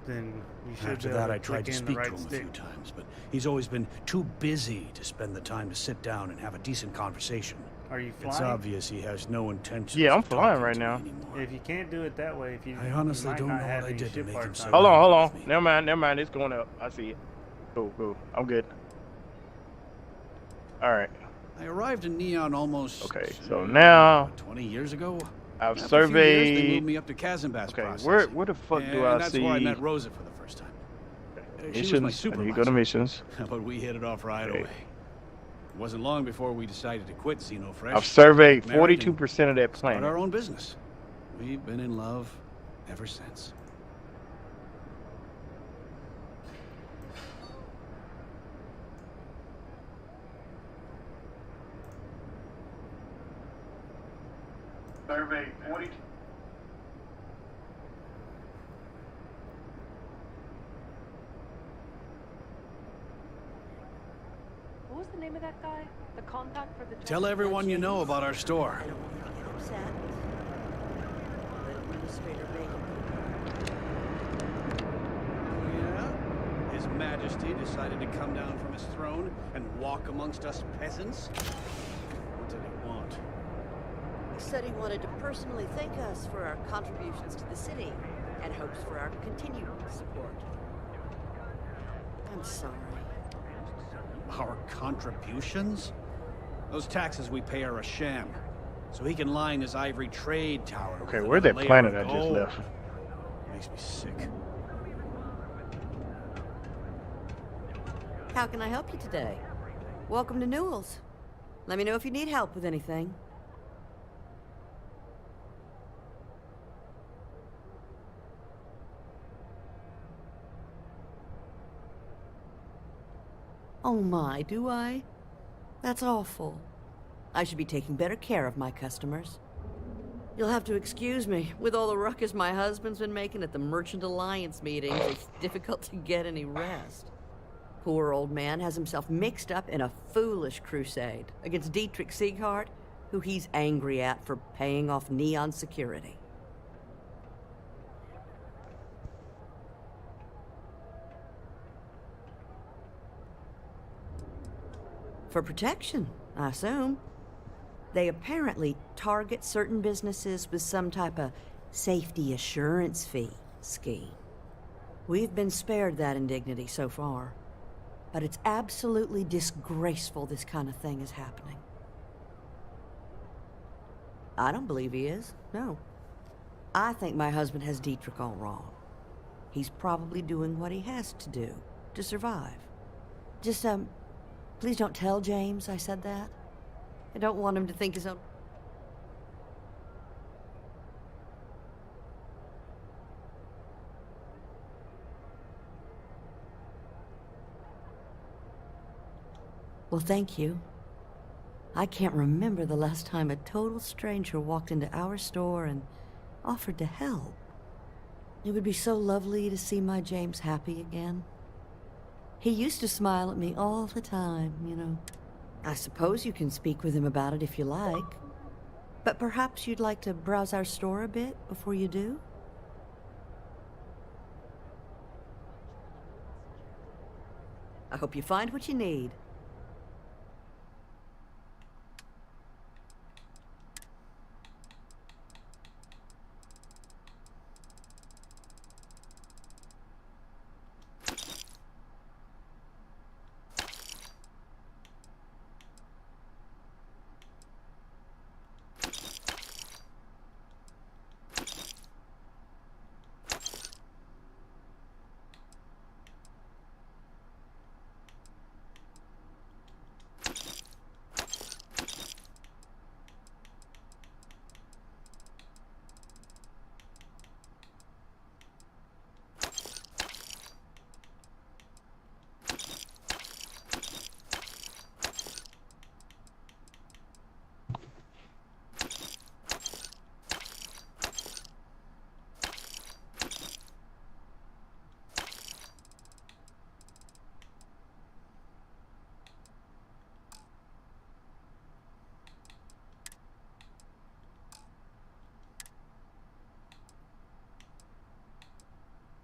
After that, I tried to speak to him a few times, but he's always been too busy to spend the time to sit down and have a decent conversation. Are you flying? It's obvious he has no intention. Yeah, I'm flying right now. If you can't do it that way, I honestly don't know what I did to make him so. Hold on. Never mind. It's going up. I see it. Cool. I'm good. All right. I arrived in Neon almost. Okay, so now 20 years ago. I've After surveyed. a few years, they moved me up to Kazanbas processing. Where the fuck do I that's see? That's where I met Rosa for the first time. Missions. She was my I supervisor. need to go to missions. But we hit it off right away. It wasn't long before we decided to quit Xenofresh. I've surveyed 42% of that planet. Start our own business. We've been in love ever since. Survey 42. What was the name of that guy? The contact for the... Tell everyone you know about our store. I don't want to get upset. Let administrator make Yeah? His Majesty decided to come down from his throne and walk amongst us peasants? What did he want? He said he wanted to personally thank us for our contributions to the city and hopes for our continued support. I'm sorry. Our contributions? Those taxes we pay are a sham. So he can line his ivory trade tower. Okay, where'd that planet I just left? Makes me sick. How can I help you today? Welcome to Newell's. Let me know if you need help with anything. Oh my, do I? That's awful. I should be taking better care of my customers. You'll have to excuse me. With all the ruckus my husband's been making at the Merchant Alliance meetings, it's difficult to get any rest. Poor old man has himself mixed up in a foolish crusade against Dietrich Sieghart, who he's angry at for paying off Neon security. For protection, I assume. They apparently target certain businesses with some type of safety assurance fee scheme. We've been spared that indignity so far, but it's absolutely disgraceful this kind of thing is happening. I don't believe he is, no. I think my husband has Dietrich all wrong. He's probably doing what he has to do to survive. Just, please don't tell James I said that. I don't want him to think his own... Well, thank you. I can't remember the last time a total stranger walked into our store and offered to help. It would be so lovely to see my James happy again. He used to smile at me all the time, you know. I suppose you can speak with him about it if you like. But perhaps you'd like to browse our store a bit before you do? I hope you find what you need.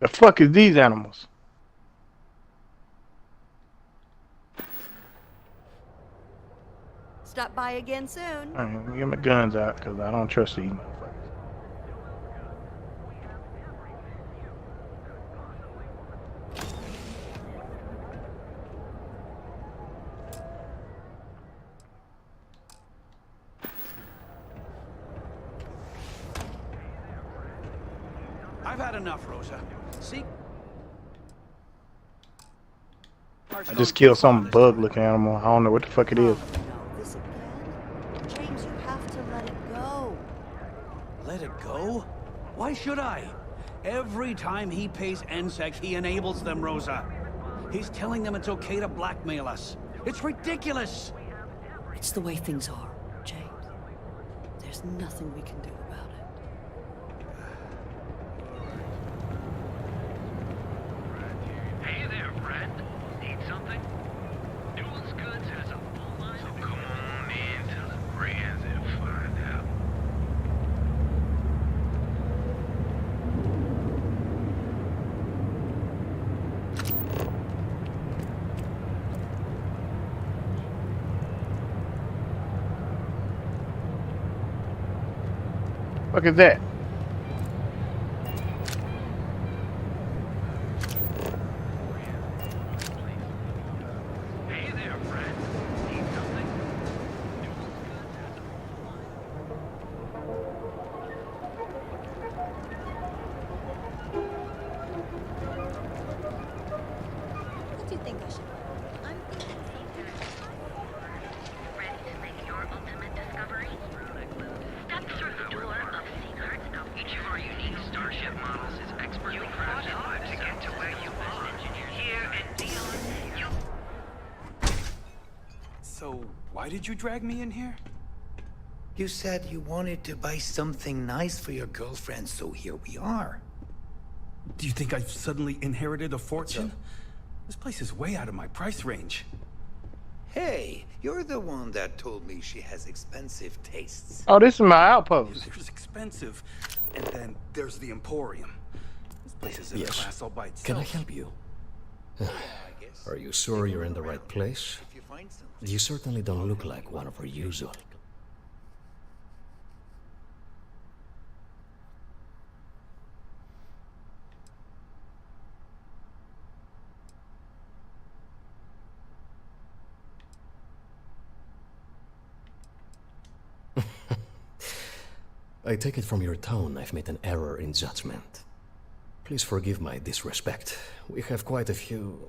The fuck is these animals? Stop by again soon. Alright, let me get my guns out because I don't trust these motherfuckers. I've had enough, Rosa. See? I just killed some bug-looking animal. I don't know what the fuck it is. This again? James, you have to let it go. Let it go? Why should I? Every time he pays NSEC, he enables them, Rosa. He's telling them it's okay to blackmail us. It's ridiculous. It's the way things are, James. There's nothing we can do about it. Hey there, friend. Need something? Newell's Goods has a full line of... So come on in to the brands and find out. Fuck is that? Hey there, friend. Need something? What do you think I should wear? I'm thinking Ready to make your ultimate discovery? Step through the door of secrets. Each of our unique starship models is expertly crafted to get to where you are. Here at Neon, you... So, why did you drag me in here? You said you wanted to buy something nice for your girlfriend, so here we are. Do you think I've suddenly inherited a fortune? This place is way out of my price range. Hey, you're the one that told me she has expensive tastes. Oh, this is my outpost. There's expensive, and then there's the Emporium. This place is in a Yes. class all by itself. Can I help you? Are you sure you're in the right place? You certainly don't look like one of our usual. I take it from your tone I've made an error in judgment. Please forgive my disrespect. We have quite a few,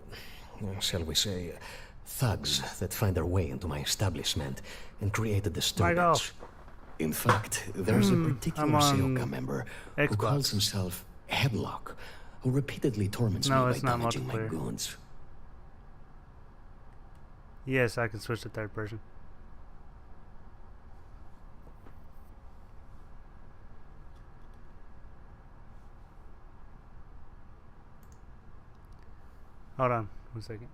shall we say, thugs that find their way into my establishment and create a disturbance. In fact, there's a particular Seoka member who calls himself Headlock, who repeatedly torments me by damaging my goods. Yes, I can switch to third person. Hold on 1 second.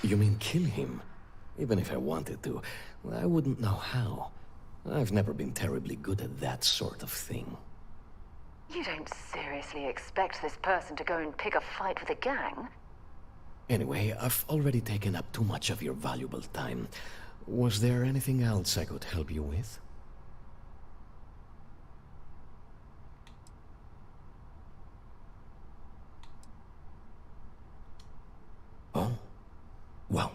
You mean kill him? Even if I wanted to, I wouldn't know how. I've never been terribly good at that sort of thing. You don't seriously expect this person to go and pick a fight with a gang? Anyway, I've already taken up too much of your valuable time. Was there anything else I could help you with? Oh? Well,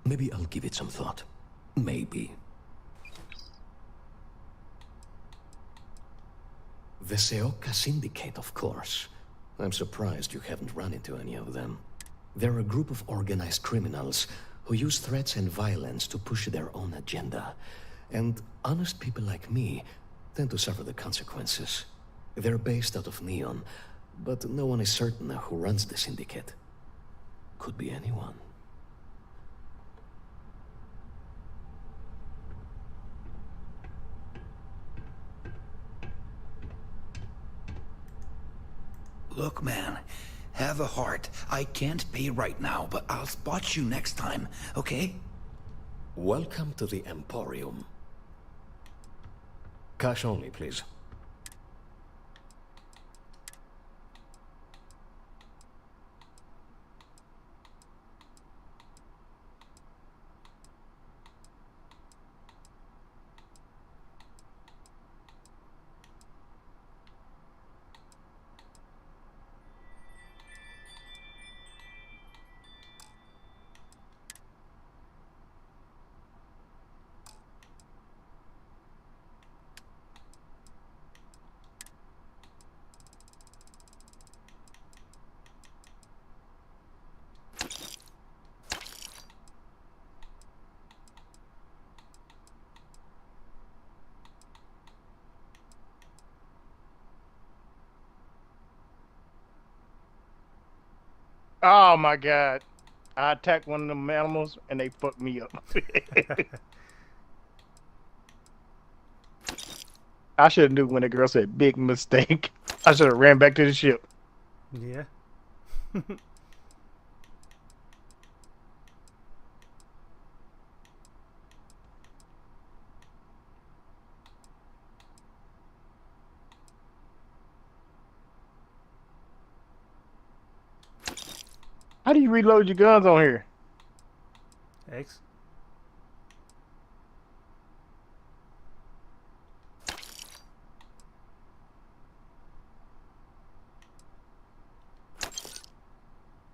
maybe I'll give it some thought. Maybe. The Seoka Syndicate, of course. I'm surprised you haven't run into any of them. They're a group of organized criminals who use threats and violence to push their own agenda. And honest people like me tend to suffer the consequences. They're based out of Neon, but no one is certain who runs the syndicate. Could be anyone. Look, man, have a heart. I can't pay right now, but I'll spot you next time, okay? Welcome to the Emporium. Cash only, please. Oh my god. I attacked one of them animals and they fucked me up. I should have knew when the girl said big mistake. I should have ran back to the ship. Yeah. How do you reload your guns on here? X.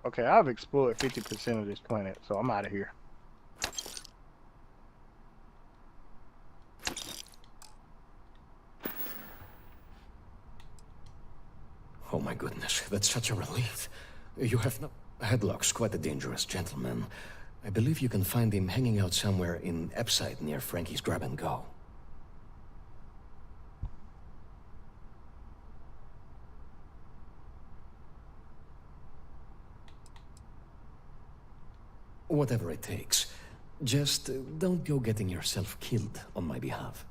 Okay, I've explored 50% of this planet, so I'm out of here. Oh my goodness, that's such a relief. You have no... Headlock's quite a dangerous gentleman. I believe you can find him hanging out somewhere in Epside near Frankie's Grab and Go. Whatever it takes. Just don't go getting yourself killed on my behalf.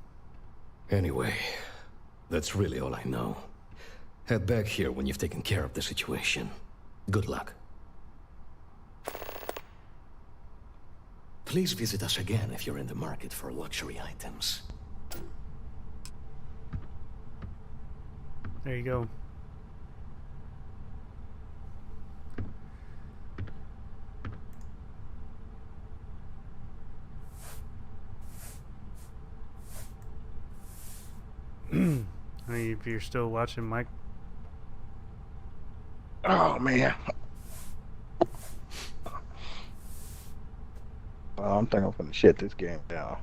Anyway, that's really all I know. Head back here when you've taken care of the situation. Good luck. Please visit us again if you're in the market for luxury items. There you go. I mean, if you're still watching, Mike. Oh man. I'm thinking I'm gonna shut this game down.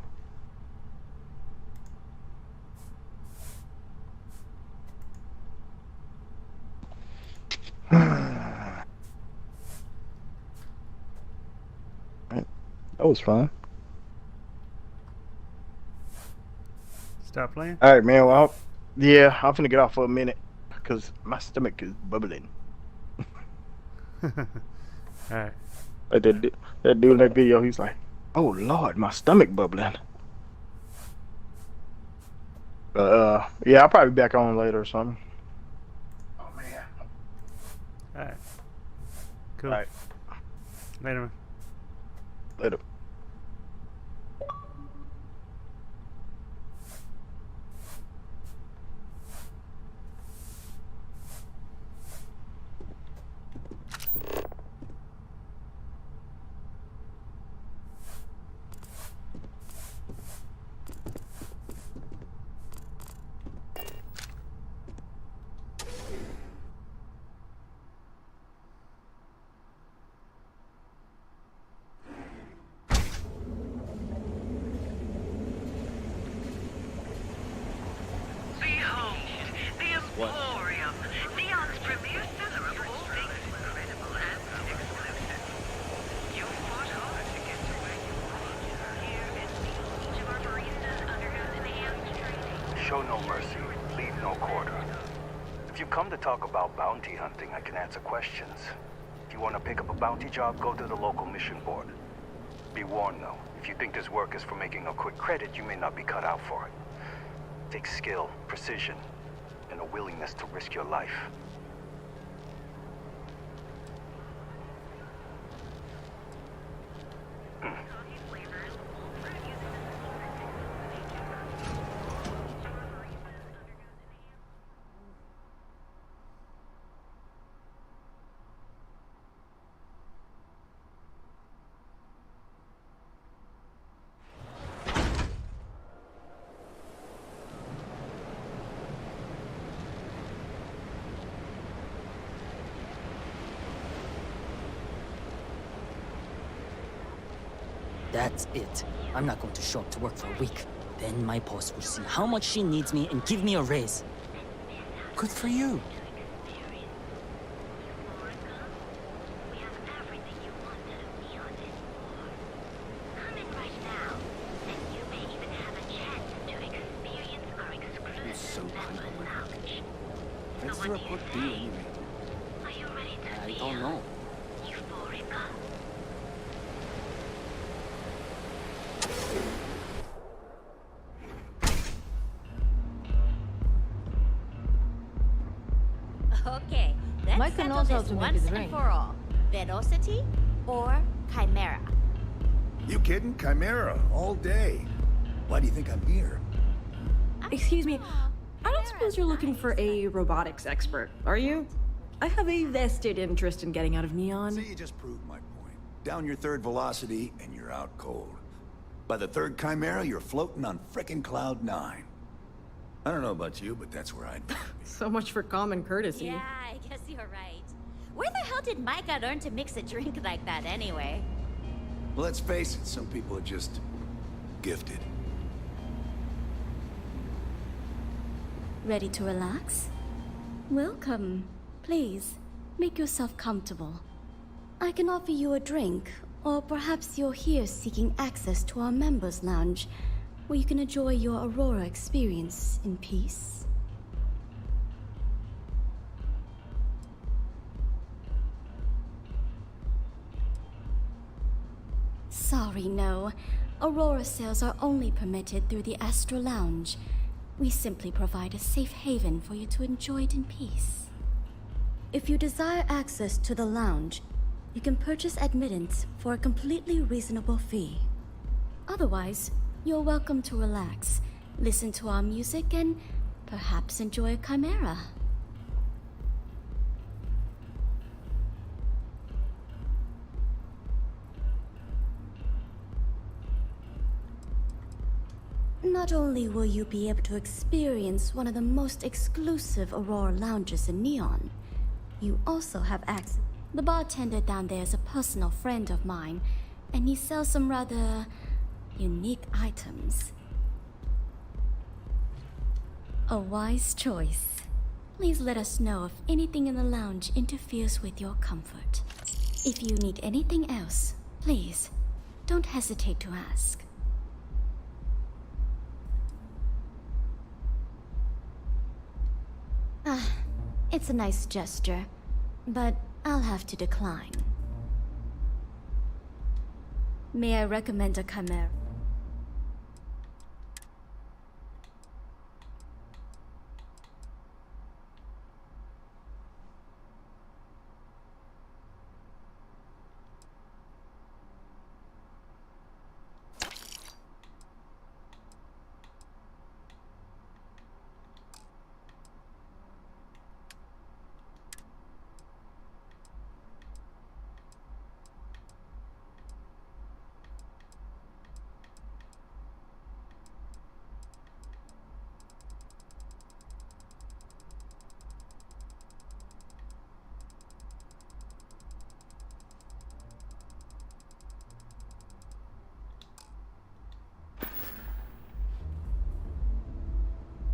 That was fun. Stop playing? Alright, man. Well, yeah, I'm finna get off for a minute because my stomach is bubbling. Alright. Like that dude in that video, he's like, oh Lord, my stomach bubbling. Yeah, I'll probably be back on later or something. Oh man. Alright. Cool. Alright. Later, man. Later. Show no mercy, leave no quarter. If you come to talk about bounty hunting, I can answer questions. If you want to pick up a bounty job, go to the local mission board. Be warned though, if you think this work is for making a quick credit, you may not be cut out for it. It takes skill, precision, and a willingness to risk your life. That's it. I'm not going to show up to work for a week. Then my boss will see how much she needs me and give me a raise. Good for you. You're so humble. What's the report do anyway? I don't know. Okay, let's Micah settle knows how this to make once it and rain. for all. Velocity or Chimera? You kidding? Chimera, all day. Why do you think I'm here? Excuse me, I don't suppose you're looking for a robotics expert, are you? I have a vested interest in getting out of Neon. See, you just proved my point. Down your third velocity, and you're out cold. By the third Chimera, you're floating on frickin' Cloud 9. I don't know about you, but that's where I'd be. So much for common courtesy. Yeah, I guess you're right. Where the hell did Micah learn to mix a drink like that anyway? Well, let's face it, some people are just gifted. Ready to relax? Welcome. Please, make yourself comfortable. I can offer you a drink, or perhaps you're here seeking access to our members' lounge, where you can enjoy your Aurora experience in peace. Sorry, no. Aurora sales are only permitted through the Astral Lounge. We simply provide a safe haven for you to enjoy it in peace. If you desire access to the lounge, you can purchase admittance for a completely reasonable fee. Otherwise, you're welcome to relax, listen to our music, and perhaps enjoy a chimera. Not only will you be able to experience one of the most exclusive Aurora lounges in Neon, you also have access. The bartender down there is a personal friend of mine, and he sells some rather unique items. A wise choice. Please let us know if anything in the lounge interferes with your comfort. If you need anything else, please, don't hesitate to ask. It's a nice gesture, but I'll have to decline. May I recommend a chimera?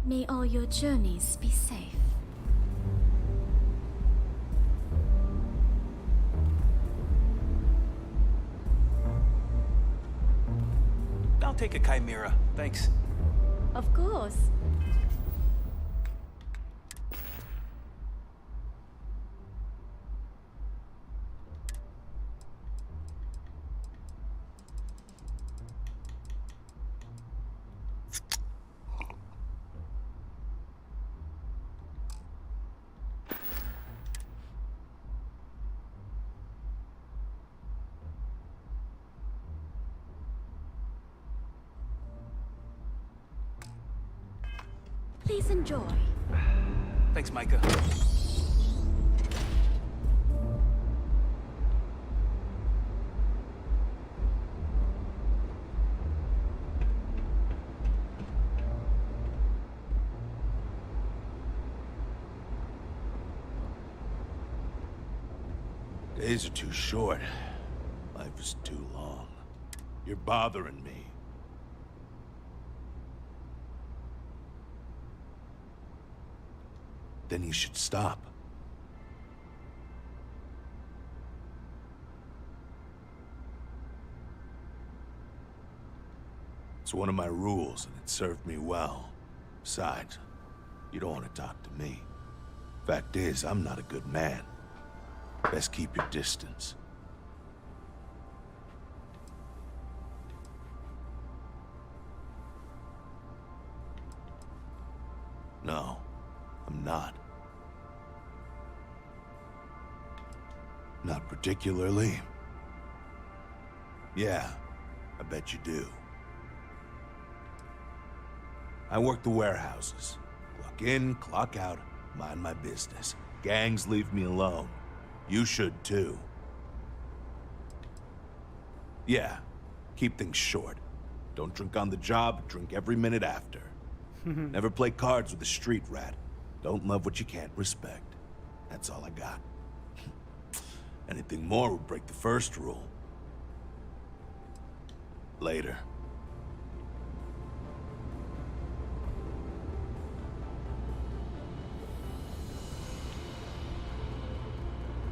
May all your journeys be safe. I'll take a chimera, thanks. Of course. Please enjoy. Thanks, Micah. Days are too short. Life is too long. You're bothering me. Then you should stop. It's one of my rules, and it served me well. Besides, you don't want to talk to me. Fact is, I'm not a good man. Best keep your distance. No, I'm not. Not particularly. Yeah, I bet you do. I work the warehouses. Clock in, clock out, mind my business. Gangs leave me alone. You should too. Yeah, keep things short. Don't drink on the job, drink every minute after. Never play cards with a street rat. Don't love what you can't respect. That's all I got. Anything more would break the first rule. Later.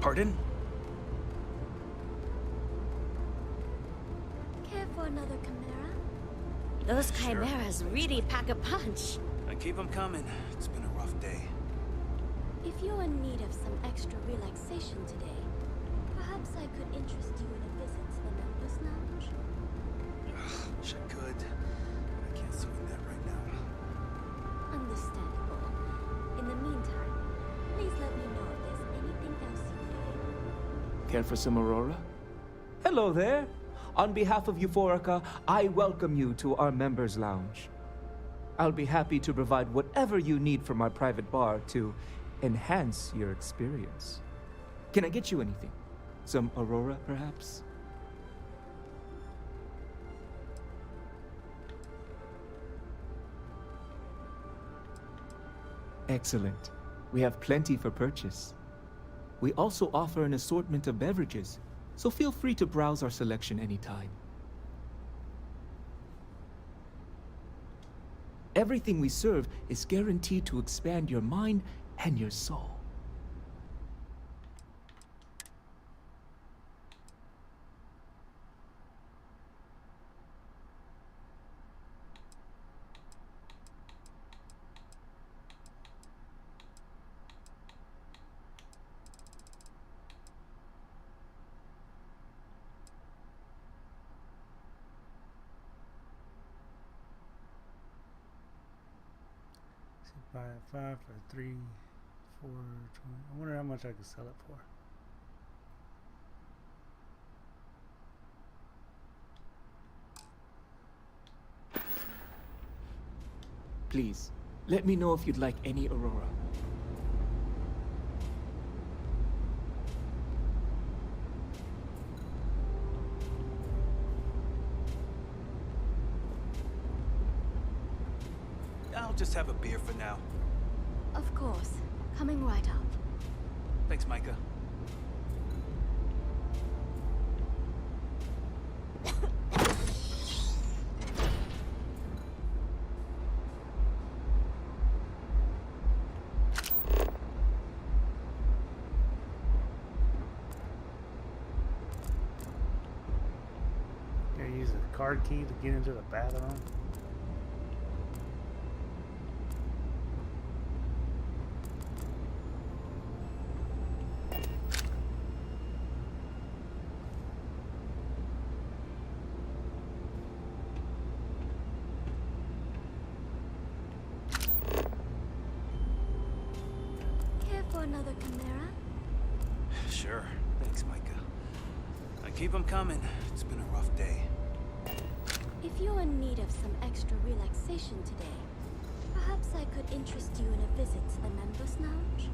Pardon? Care for another chimera? Those chimeras really pack a punch. I keep them coming. It's been a rough day. If you're in need of some extra relaxation today, perhaps I could interest you in a visit to the Members Lounge? Wish I could, but I can't swing that right now. Understandable. In the meantime, please let me know if there's anything else you need. Care for some Aurora? Hello there. On behalf of Euphorica, I welcome you to our members' lounge. I'll be happy to provide whatever you need from our private bar to enhance your experience. Can I get you anything? Some Aurora, perhaps? Excellent. We have plenty for purchase. We also offer an assortment of beverages, so feel free to browse our selection anytime. Everything we serve is guaranteed to expand your mind and your soul. Buy it 5 for 3, 4, 20. I wonder how much I could sell it for. Please, let me know if you'd like any Aurora. I'll just have a beer for now. Of course. Coming right up. Thanks, Micah. Gotta use a card key to get into the bathroom. Another chimera? Sure. Thanks, Micah. I keep them coming. It's been a rough day. If you're in need of some extra relaxation today, perhaps I could interest you in a visit to the Members Lounge?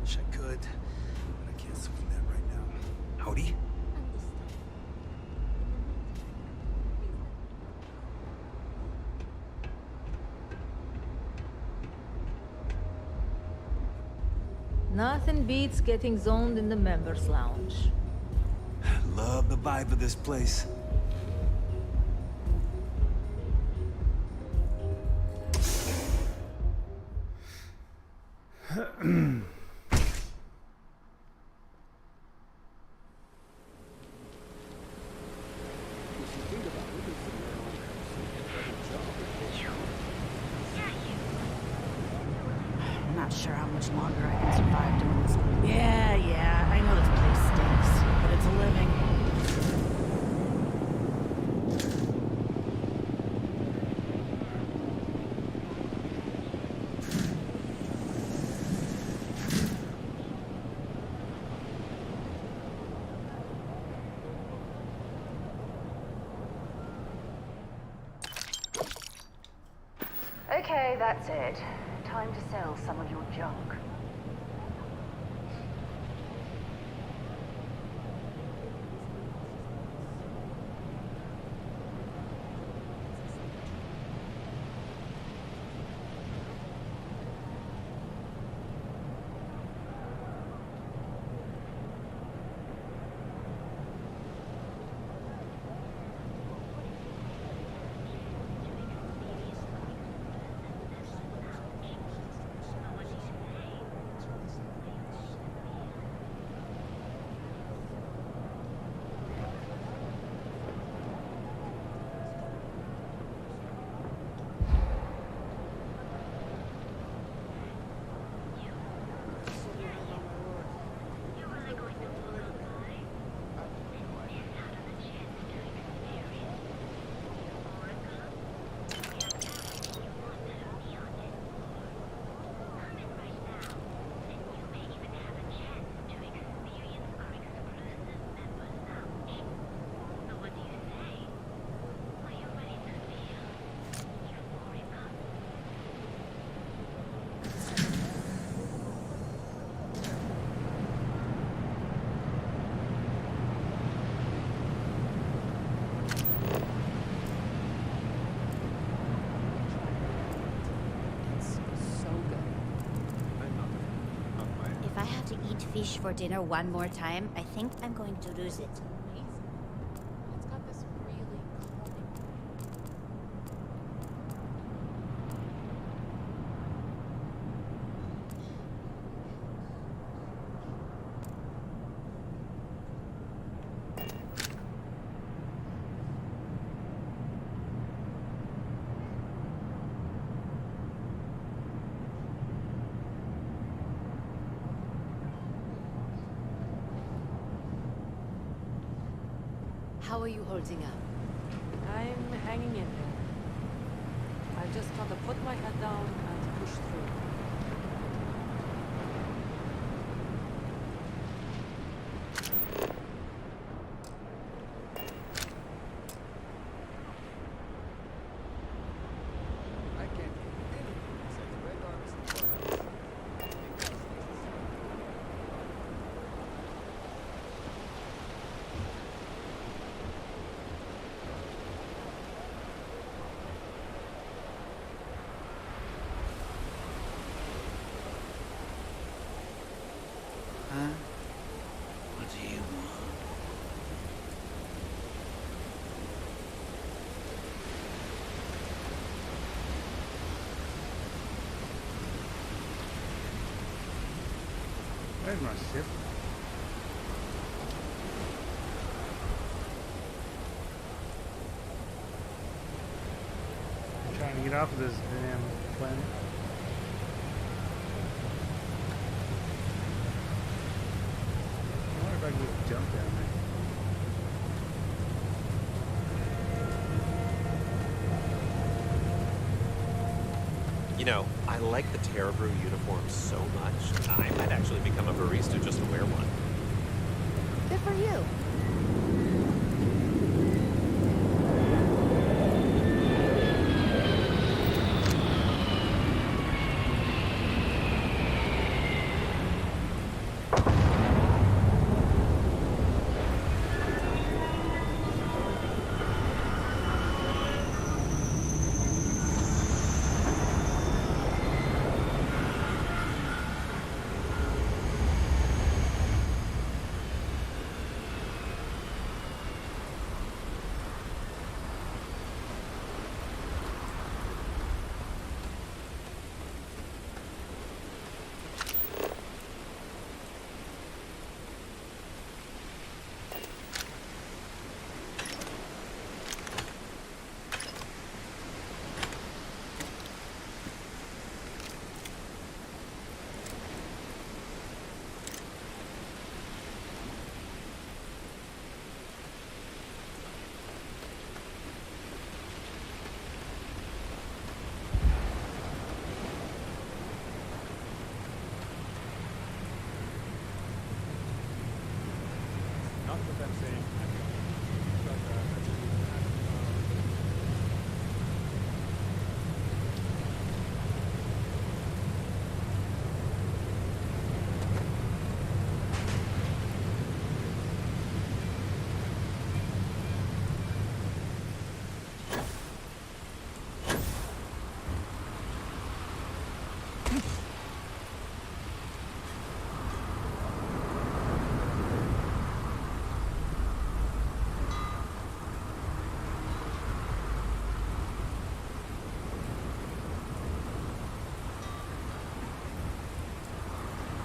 Wish I could, but I can't swing that right now. Howdy? Nothing beats getting zoned in the Members Lounge. Love the vibe of this place. I'm not sure how much longer I can survive doing this. Yeah, I know this place stinks, but it's a living. Okay, that's it. Time to sell some of your junk. fish for dinner one more time, I think I'm going to lose it. It's got this really calming. How are you holding up? I'm hanging in there. I've just got to put my head down and push through. What do you want? Where's my ship? I'm trying to get off of this damn planet. I wonder if I can just jump down there. You know, I like the Terra Brew uniform so much, I might actually become a barista just to wear one. Good for you.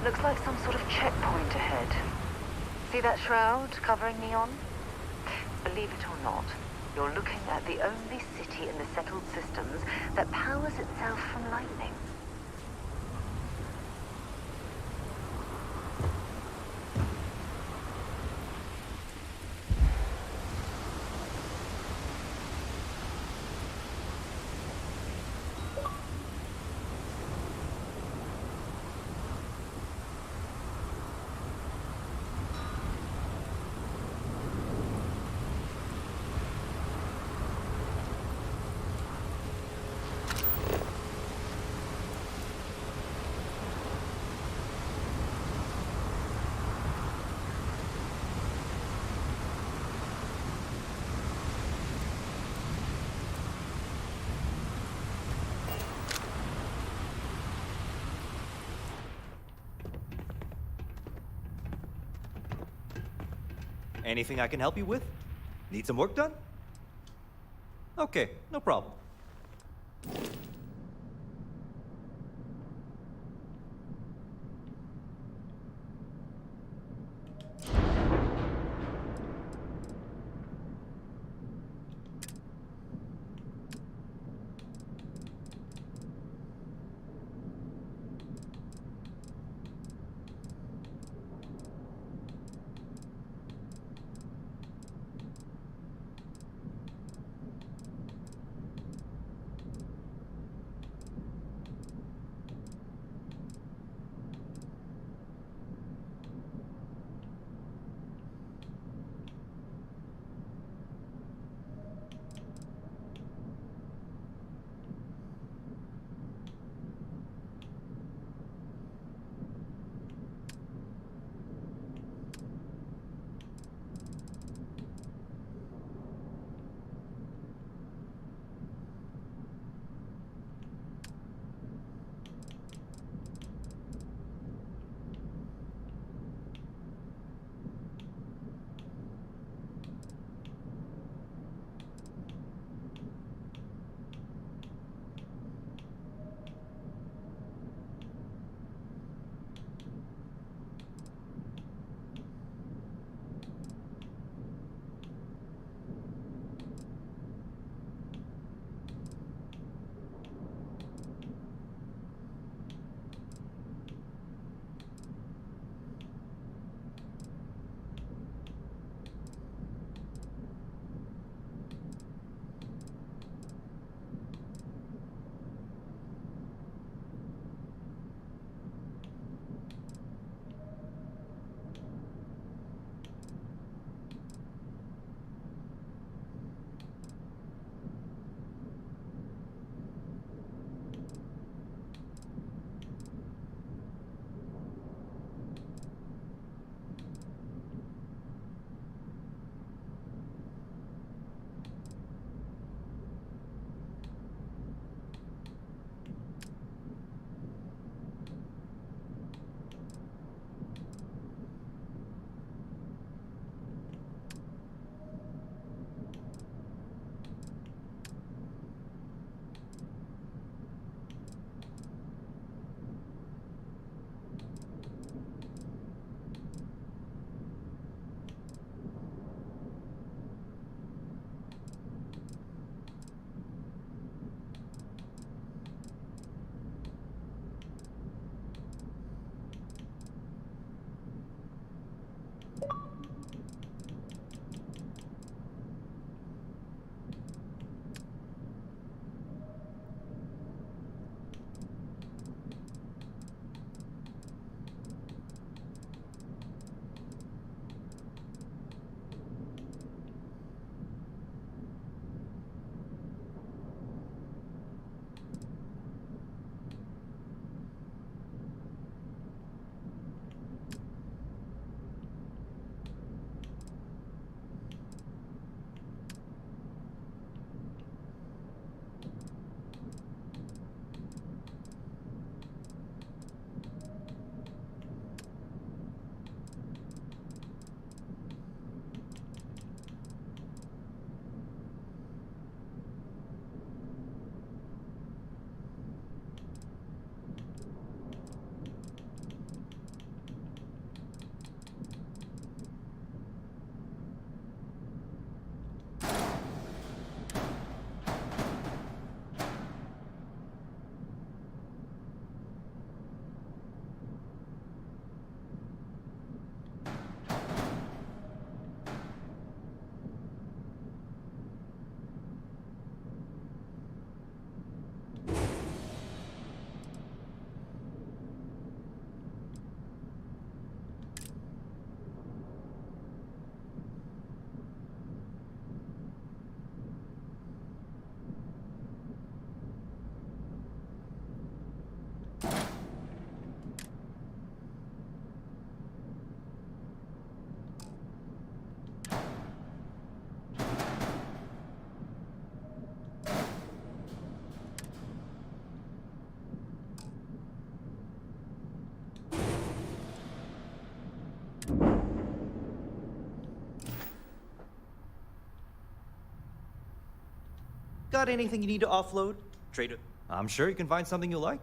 Looks like some sort of checkpoint ahead. See that shroud covering Neon? Believe it or not, you're looking at the only city in the settled systems that powers itself from lightning. Anything I can help you with? Need some work done? Okay, no problem. Got anything you need to offload? Trader, I'm sure you can find something you like.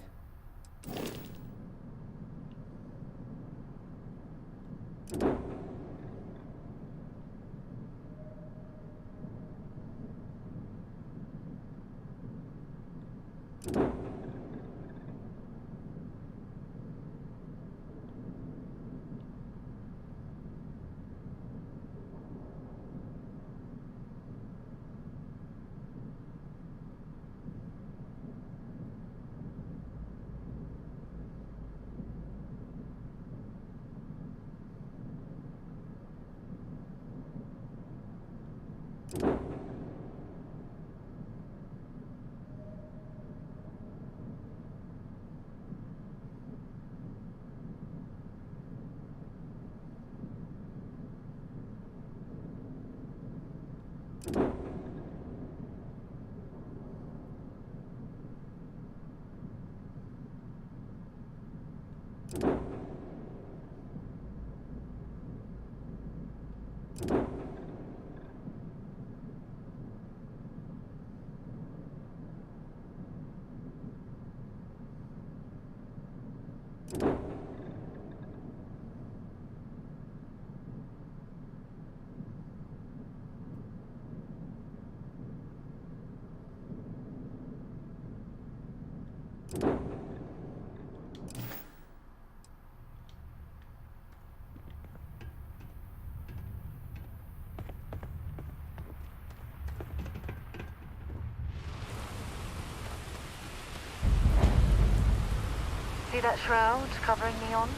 See that shroud covering Neon?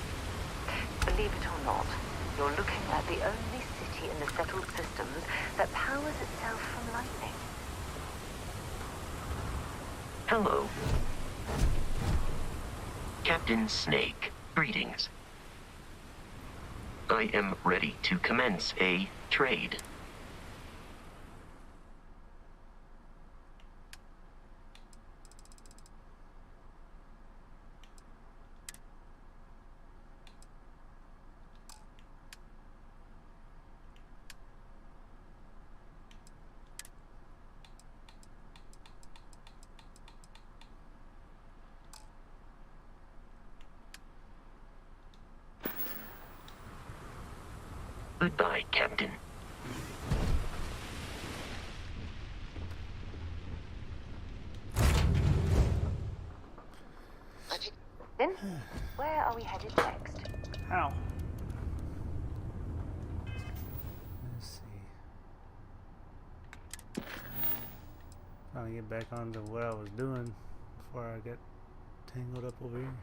Believe it or not, you're looking at the only city in the settled systems that powers itself from lightning. Hello. Captain Snake, greetings. I am ready to commence a trade. Goodbye, Captain. Then, where are we headed next? Ow. Let's see. Trying to get back onto what I was doing before I get tangled up over here.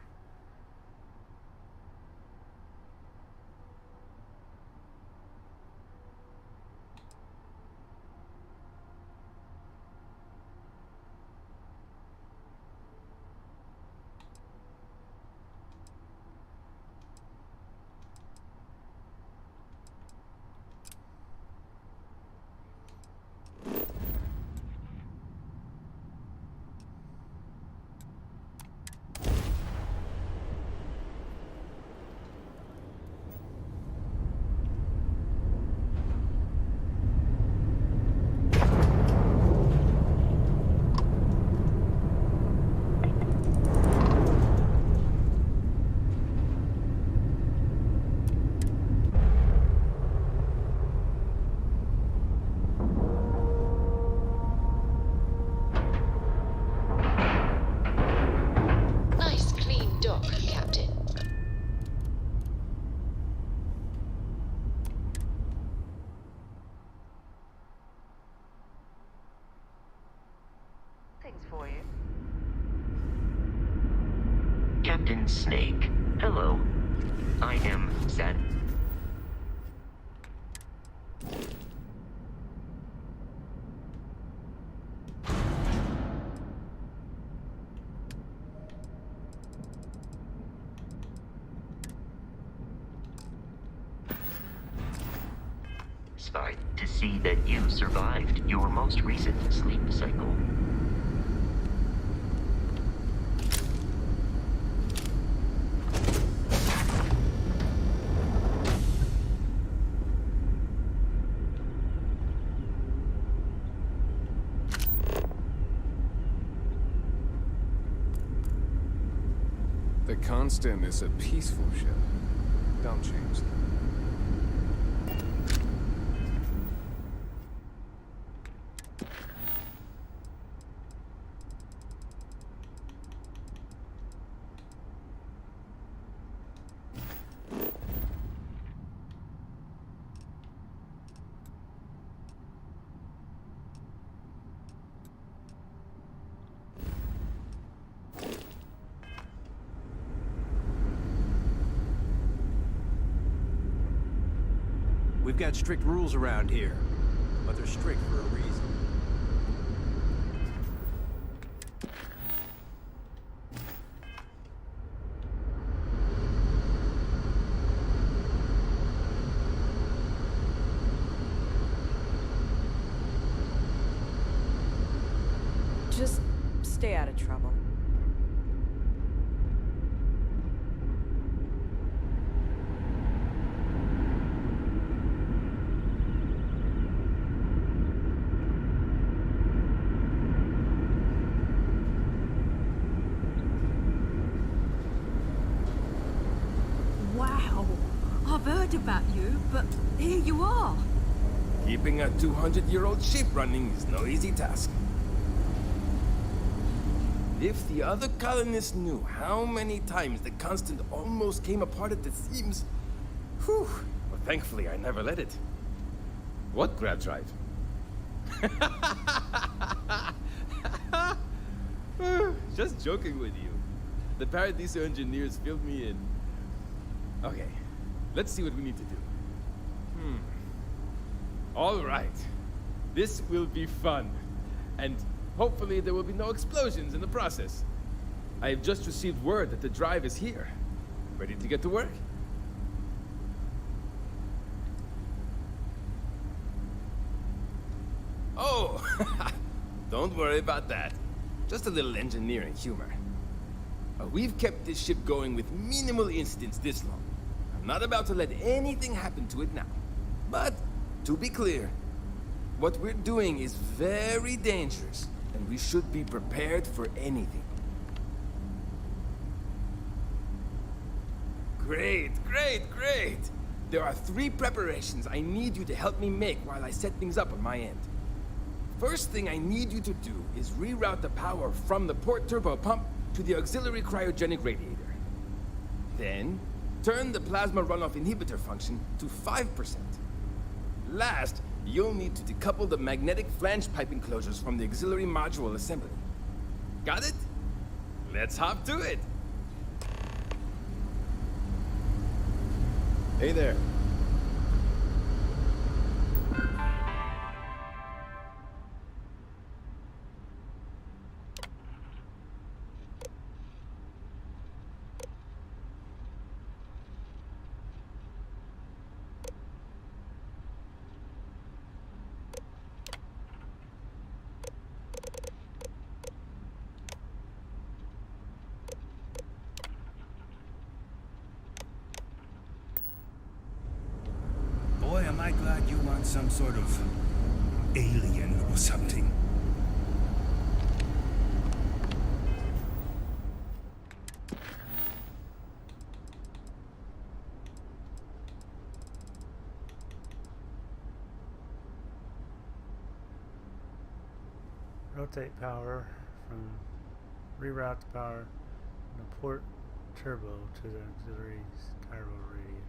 For you. Captain Snake, hello. I am sad. Satisfied to see that you survived your most recent sleep cycle. The Constant is a peaceful ship. Don't change that. We've got strict rules around here, but they're strict for a reason. Just stay out of trouble. Wow, I've heard about you, but here you are. Keeping a 200-year-old ship running is no easy task. If the other colonists knew how many times the Constant almost came apart at the seams... Whew. Well, thankfully, I never let it. What grab drive? Just joking with you. The Paradiso engineers filled me in. Okay, let's see what we need to do. All right. This will be fun. And hopefully there will be no explosions in the process. I have just received word that the drive is here. Ready to get to work? Oh, don't worry about that. Just a little engineering humor. We've kept this ship going with minimal incidents this long. I'm not about to let anything happen to it now. But, to be clear, what we're doing is very dangerous, and we should be prepared for anything. Great, great, great! There are 3 preparations I need you to help me make while I set things up on my end. First thing I need you to do is reroute the power from the port turbo pump to the auxiliary cryogenic radiator. Then, turn the plasma runoff inhibitor function to 5%. Last, you'll need to decouple the magnetic flange pipe enclosures from the auxiliary module assembly. Got it? Let's hop to it! Hey there. Boy, am I glad you want some sort of alien or something. Rotate power from reroute the power from the port turbo to the auxiliary gyro radiator.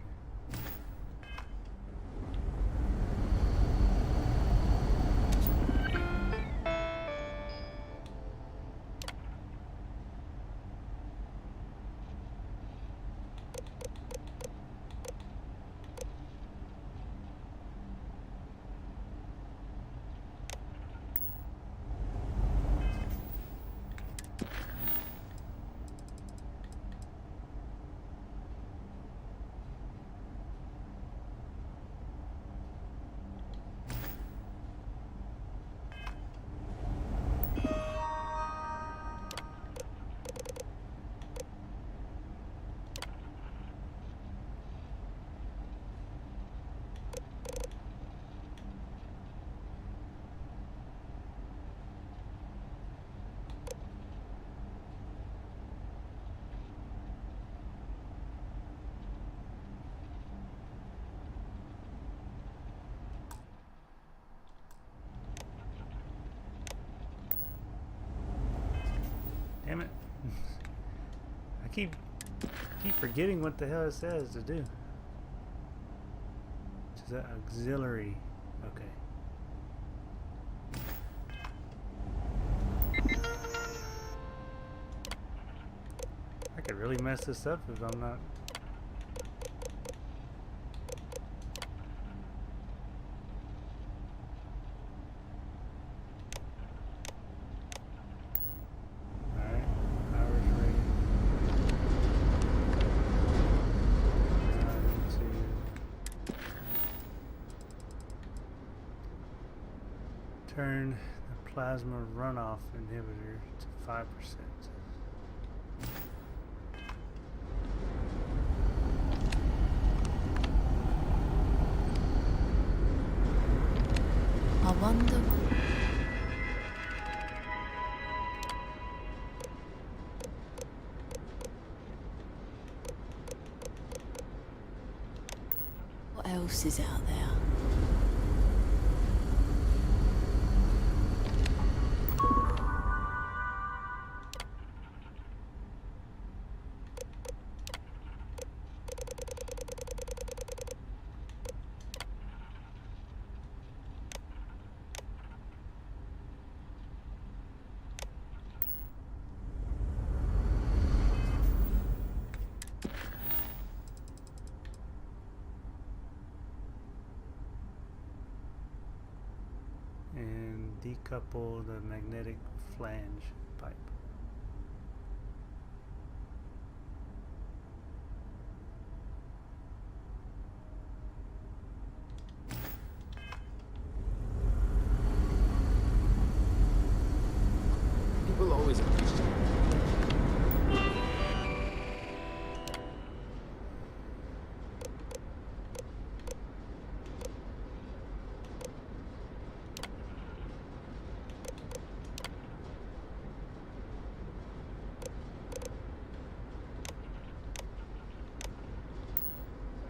keep forgetting what the hell it says to do. Which is that auxiliary. Okay. I could really mess this up if I'm not. Turn the plasma runoff inhibitor to 5%. I wonder. What else is out there? And decouple the magnetic flange pipe. People always appreciate it.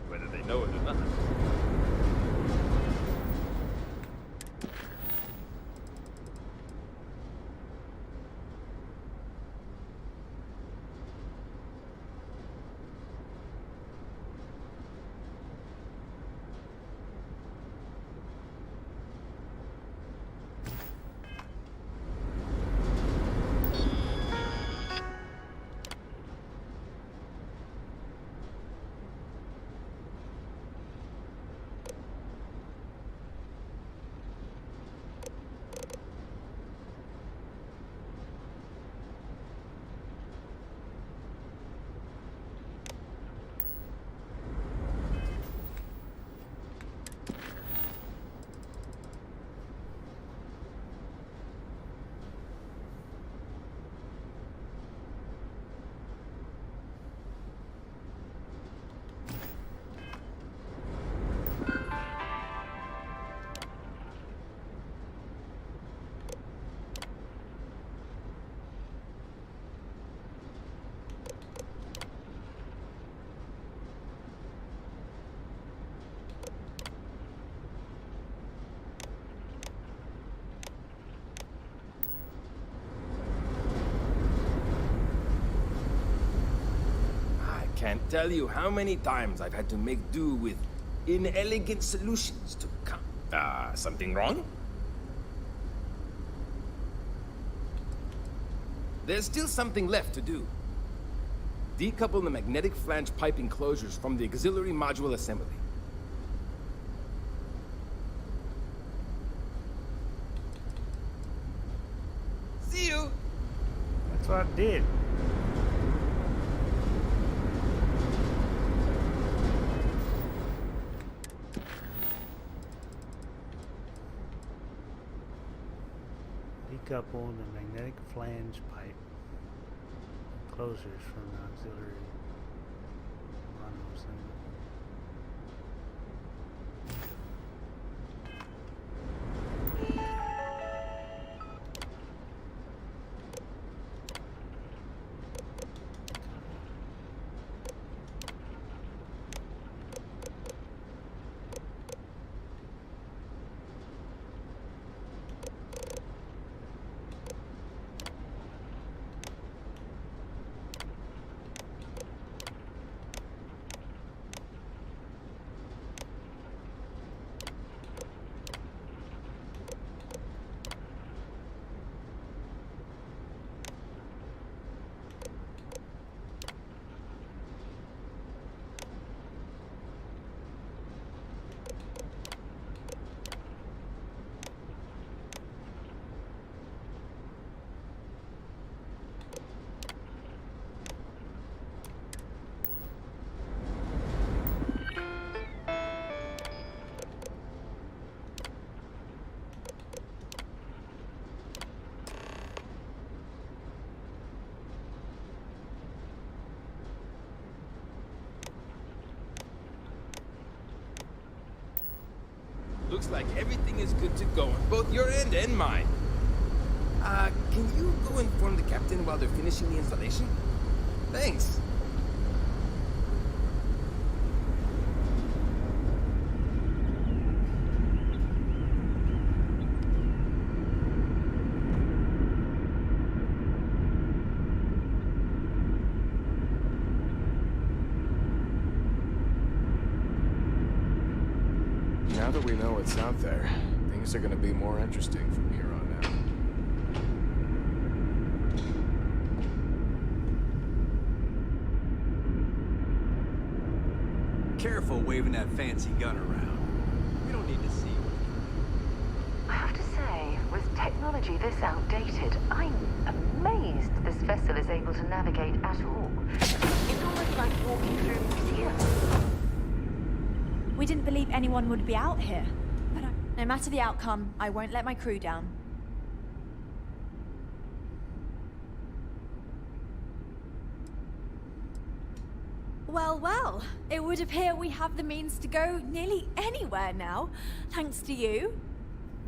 Whether they know it or not. Can't tell you how many times I've had to make do with inelegant solutions to come. Something wrong? There's still something left to do. Decouple the magnetic flange pipe enclosures from the auxiliary module assembly. See you! That's what I did. Decouple the magnetic flange pipe enclosures from the auxiliary module assembly. Looks like everything is good to go on both your end and mine. Can you go inform the captain while they're finishing the installation? Thanks. Now that we know what's out there, things are gonna be more interesting from here on out. Careful waving that fancy gun around. We don't need to see what... I have to say, with technology this outdated, I'm amazed this vessel is able to navigate at all. It's almost like walking through a museum. We didn't believe anyone would be out here. But no matter the outcome, I won't let my crew down. Well, well, it would appear we have the means to go nearly anywhere now, thanks to you.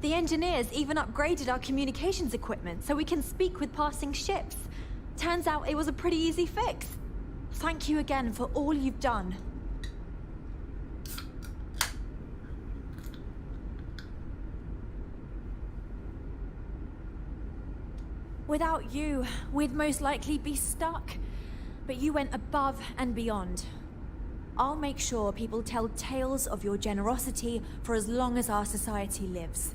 The engineers even upgraded our communications equipment so we can speak with passing ships. Turns out it was a pretty easy fix. Thank you again for all you've done. Without you, we'd most likely be stuck. But you went above and beyond. I'll make sure people tell tales of your generosity for as long as our society lives.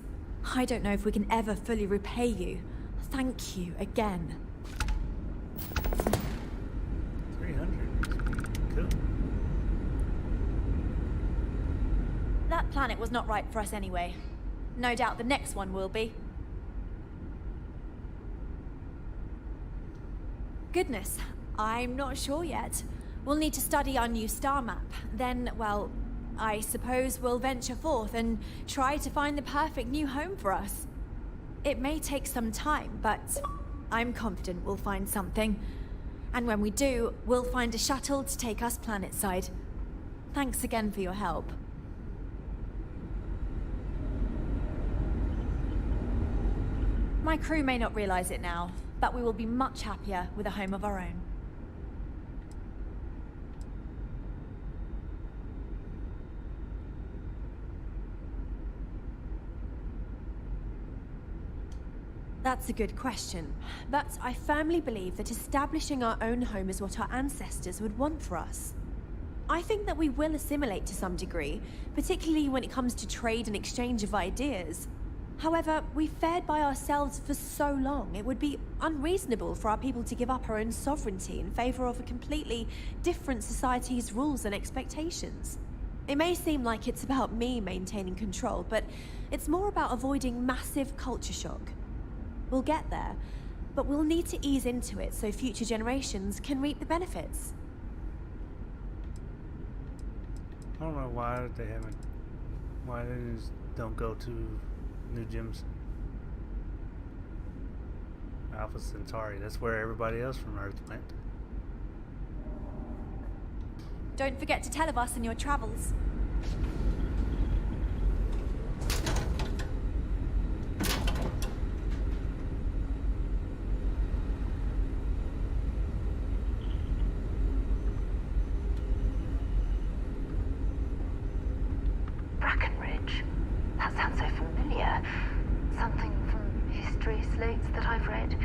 I don't know if we can ever fully repay you. Thank you again. 300. Cool. That planet was not right for us anyway. No doubt the next one will be. Goodness, I'm not sure yet. We'll need to study our new star map. Then, well, I suppose we'll venture forth and try to find the perfect new home for us. It may take some time, but I'm confident we'll find something. And when we do, we'll find a shuttle to take us planetside. Thanks again for your help. My crew may not realize it now, but we will be much happier with a home of our own. That's a good question, but I firmly believe that establishing our own home is what our ancestors would want for us. I think that we will assimilate to some degree, particularly when it comes to trade and exchange of ideas. However, we've fared by ourselves for so long, it would be unreasonable for our people to give up our own sovereignty in favor of a completely different society's rules and expectations. It may seem like it's about me maintaining control, but it's more about avoiding massive culture shock. We'll get there, but we'll need to ease into it so future generations can reap the benefits. I don't know why they haven't. Why they just don't go to New Gyms. Alpha Centauri. That's where everybody else from Earth went. Don't forget to tell of us in your travels. Brackenridge? That sounds so familiar. Something from history slates that I've read.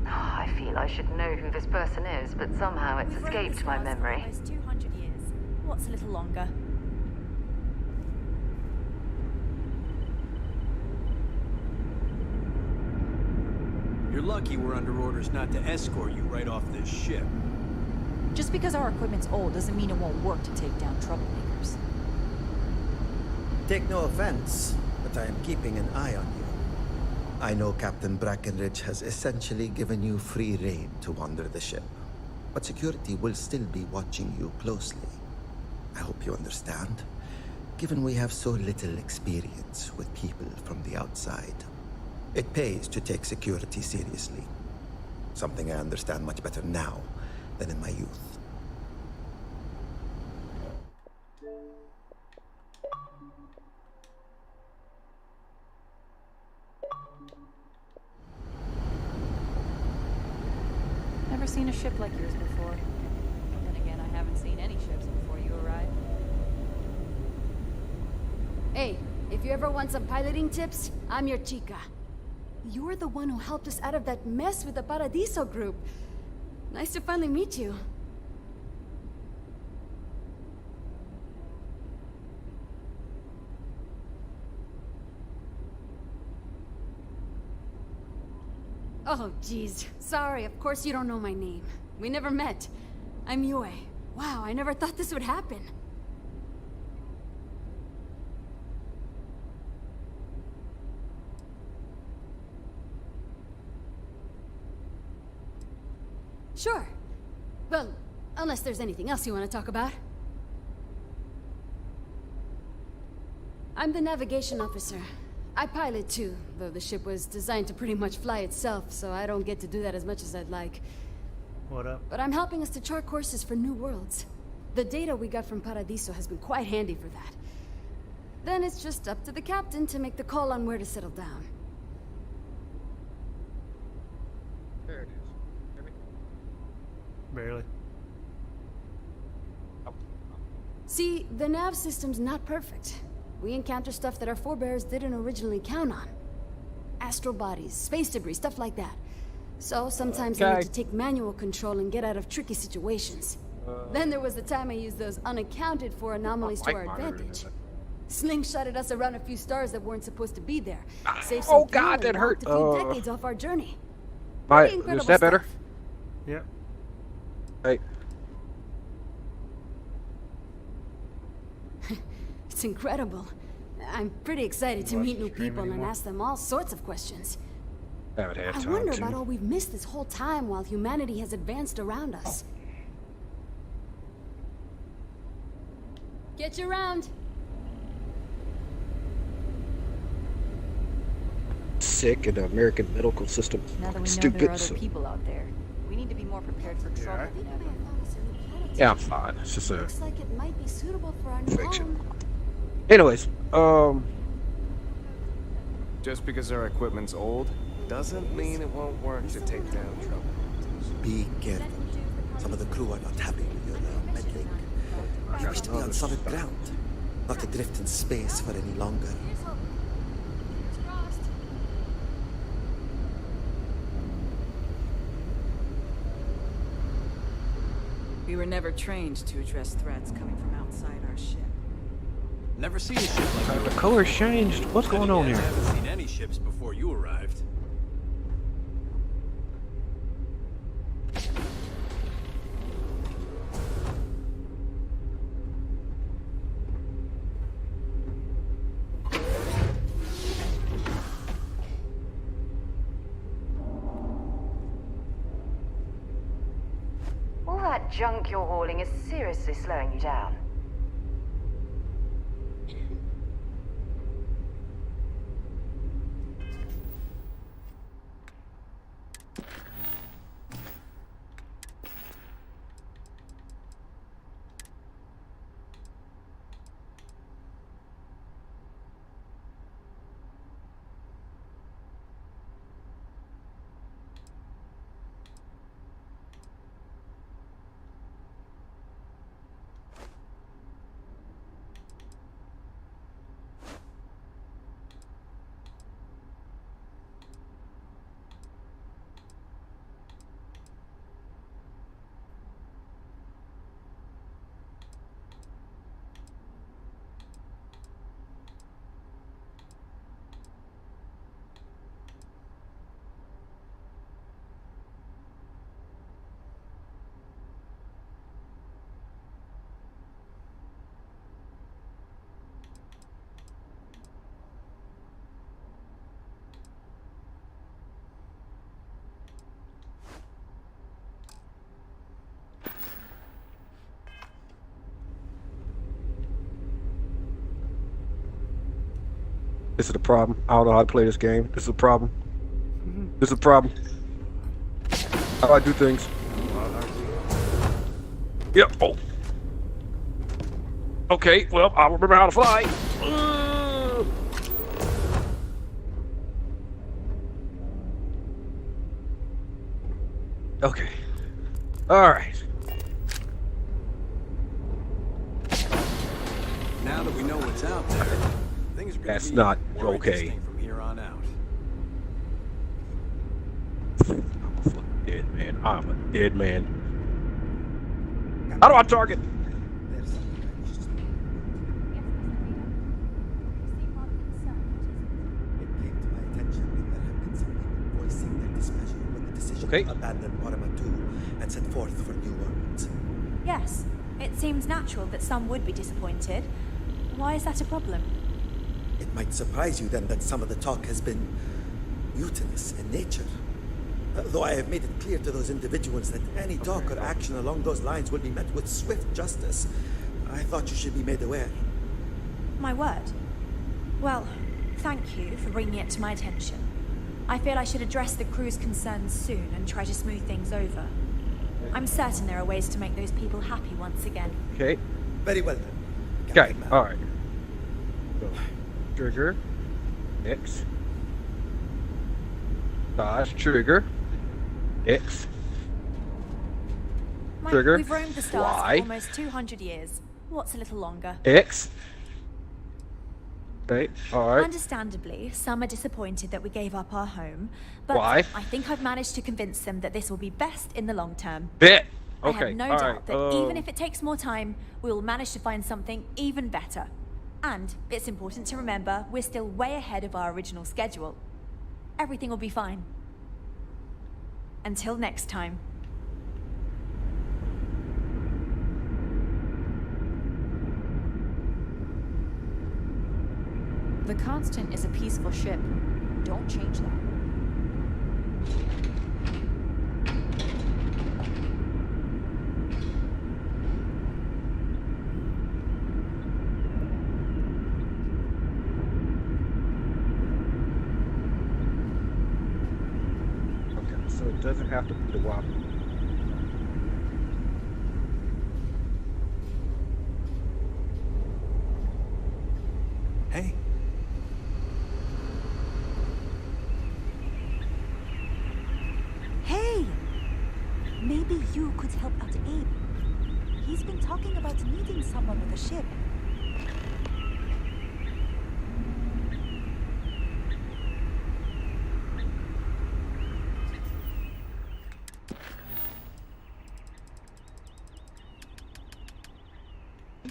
Oh, I feel I should know who this person is, but somehow it's escaped my memory. Almost 200 years. What's a little longer? You're lucky we're under orders not to escort you right off this ship. Just because our equipment's old doesn't mean it won't work to take down troublemakers. Take no offense, but I am keeping an eye on you. I know Captain Brackenridge has essentially given you free rein to wander the ship, but security will still be watching you closely. I hope you understand, given we have so little experience with people from the outside. It pays to take security seriously, something I understand much better now than in my youth. never seen a ship like yours before. Then again, I haven't seen any ships before you arrived. Hey, if you ever want some piloting tips, I'm your chica. You're the one who helped us out of that mess with the Paradiso group. Nice to finally meet you. Oh, jeez. Sorry, of course you don't know my name. We never met. I'm Yue. Wow, I never thought this would happen. Sure. Well, unless there's anything else you want to talk about. I'm the navigation officer. I pilot too, though the ship was designed to pretty much fly itself, so I don't get to do that as much as I'd like. What up? But I'm helping us to chart courses for new worlds. The data we got from Paradiso has been quite handy for that. Then it's just up to the captain to make the call on where to settle down. There it is. Hear me? Barely. See, the nav system's not perfect. We encounter stuff that our forebears didn't originally count on. Astral bodies, space debris, stuff like that. So sometimes we need to take manual control and get out of tricky situations. Then there was the time I used those unaccounted for anomalies to our advantage. Slingshotted us around a few stars that weren't supposed to be there. Saved some Oh god, that hurt. a few decades off our journey. Is that better? Yep. Hey. It's incredible. I'm pretty excited to meet new people and ask them all sorts of questions. Haven't had I time wonder to. about all we've missed this whole time while humanity has advanced around us. Get you around. Sick in the American medical system. Now that we know Stupid. there are other people out there, we need to be more prepared for trouble. Yeah, I'm fine. It's just a Looks like it might be suitable for our new fiction. home. Anyways, Just because our equipment's old, doesn't mean it won't work to take down trouble. Be careful. Some of the crew are not happy with your meddling. We wish to be on solid ground, not to drift in space for any longer. We were never trained to address threats coming from outside our ship. Never seen a ship like the color's changed. What's going on here? I haven't seen any ships before you arrived. All that junk you're hauling is seriously slowing you down. This is the problem. I don't know how to play this game. This is a problem. This is a problem. How do I do things? Yep. Oh. Okay. Well, I'll remember how to fly. Okay. All right. Now that we know what's out there, things are going That's to be not more okay. interesting from here on out. I'm a fucking dead man. I'm a dead man. How do I target? Okay. Abandon Parama 2 and set forth for new worlds. Yes, it seems natural that some would be disappointed. Why is that a problem? It might surprise you then that some of the talk has been mutinous in nature. Though I have made it clear to those individuals that any talk or action along those lines will be met with swift justice, I thought you should be made aware. My word. Well, thank you for bringing it to my attention. I feel I should address the crew's concerns soon and try to smooth things over. I'm certain there are ways to make those people happy once again. Okay. Very well then. Okay. All right. So, trigger. X. Dodge. Trigger. X. Mike, Trigger. we've roamed the stars Y. for almost 200 years. What's a little longer? X. Okay. All right. Understandably, some are disappointed that we gave up our home, but Why? I think I've managed to convince them that this will be best in the long term. Bet. I Okay. have no all doubt right. that even if it takes more time, we will manage to find something even better. And it's important to remember we're still way ahead of our original schedule. Everything will be fine. Until next time. The Constant is a peaceful ship. Don't change that. Okay, so it doesn't have to be the Whopper. Hey. Hey! Maybe you could help out Abe. He's been talking about needing someone with a ship.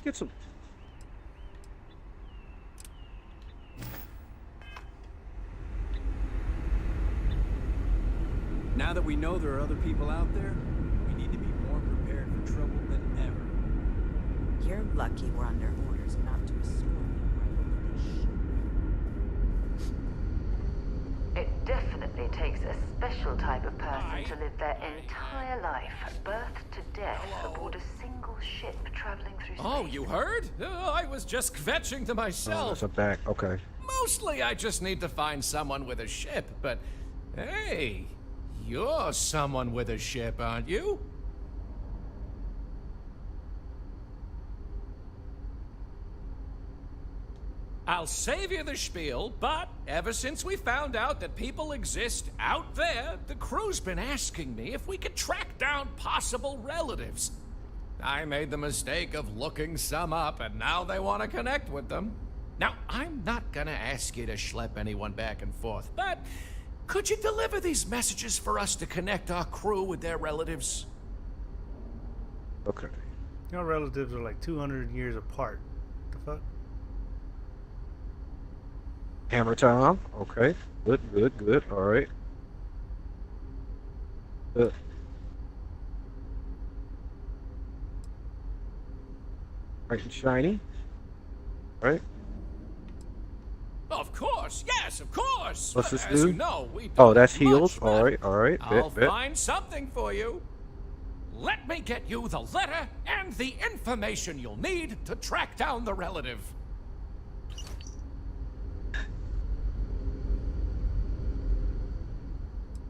Get some. Now that we know there are other people out there, we need to be more prepared for trouble than ever. You're lucky we're under orders not to escort you. It definitely takes a special type of person to live their entire life, birth to death, aboard a single ship traveling through space. Oh, you heard? I was just kvetching to Oh, myself. that's a back. Okay. Mostly I just need to find someone with a ship, but hey, you're someone with a ship, aren't you? I'll save you the spiel, but ever since we found out that people exist out there, the crew's been asking me if we could track down possible relatives. I made the mistake of looking some up, and now they want to connect with them. Now, I'm not gonna ask you to schlep anyone back and forth, but could you deliver these messages for us to connect our crew with their relatives? Okay. Your relatives are like 200 years apart. The fuck? Hammer time. Okay. Good, good, good. All right. Bright and shiny. All right. Of course, yes, of course. What's this As do? you know, we Oh, don't that's do much, heals. but All right, all right. I'll Bet. find something for you. Let me get you the letter and the information you'll need to track down the relative.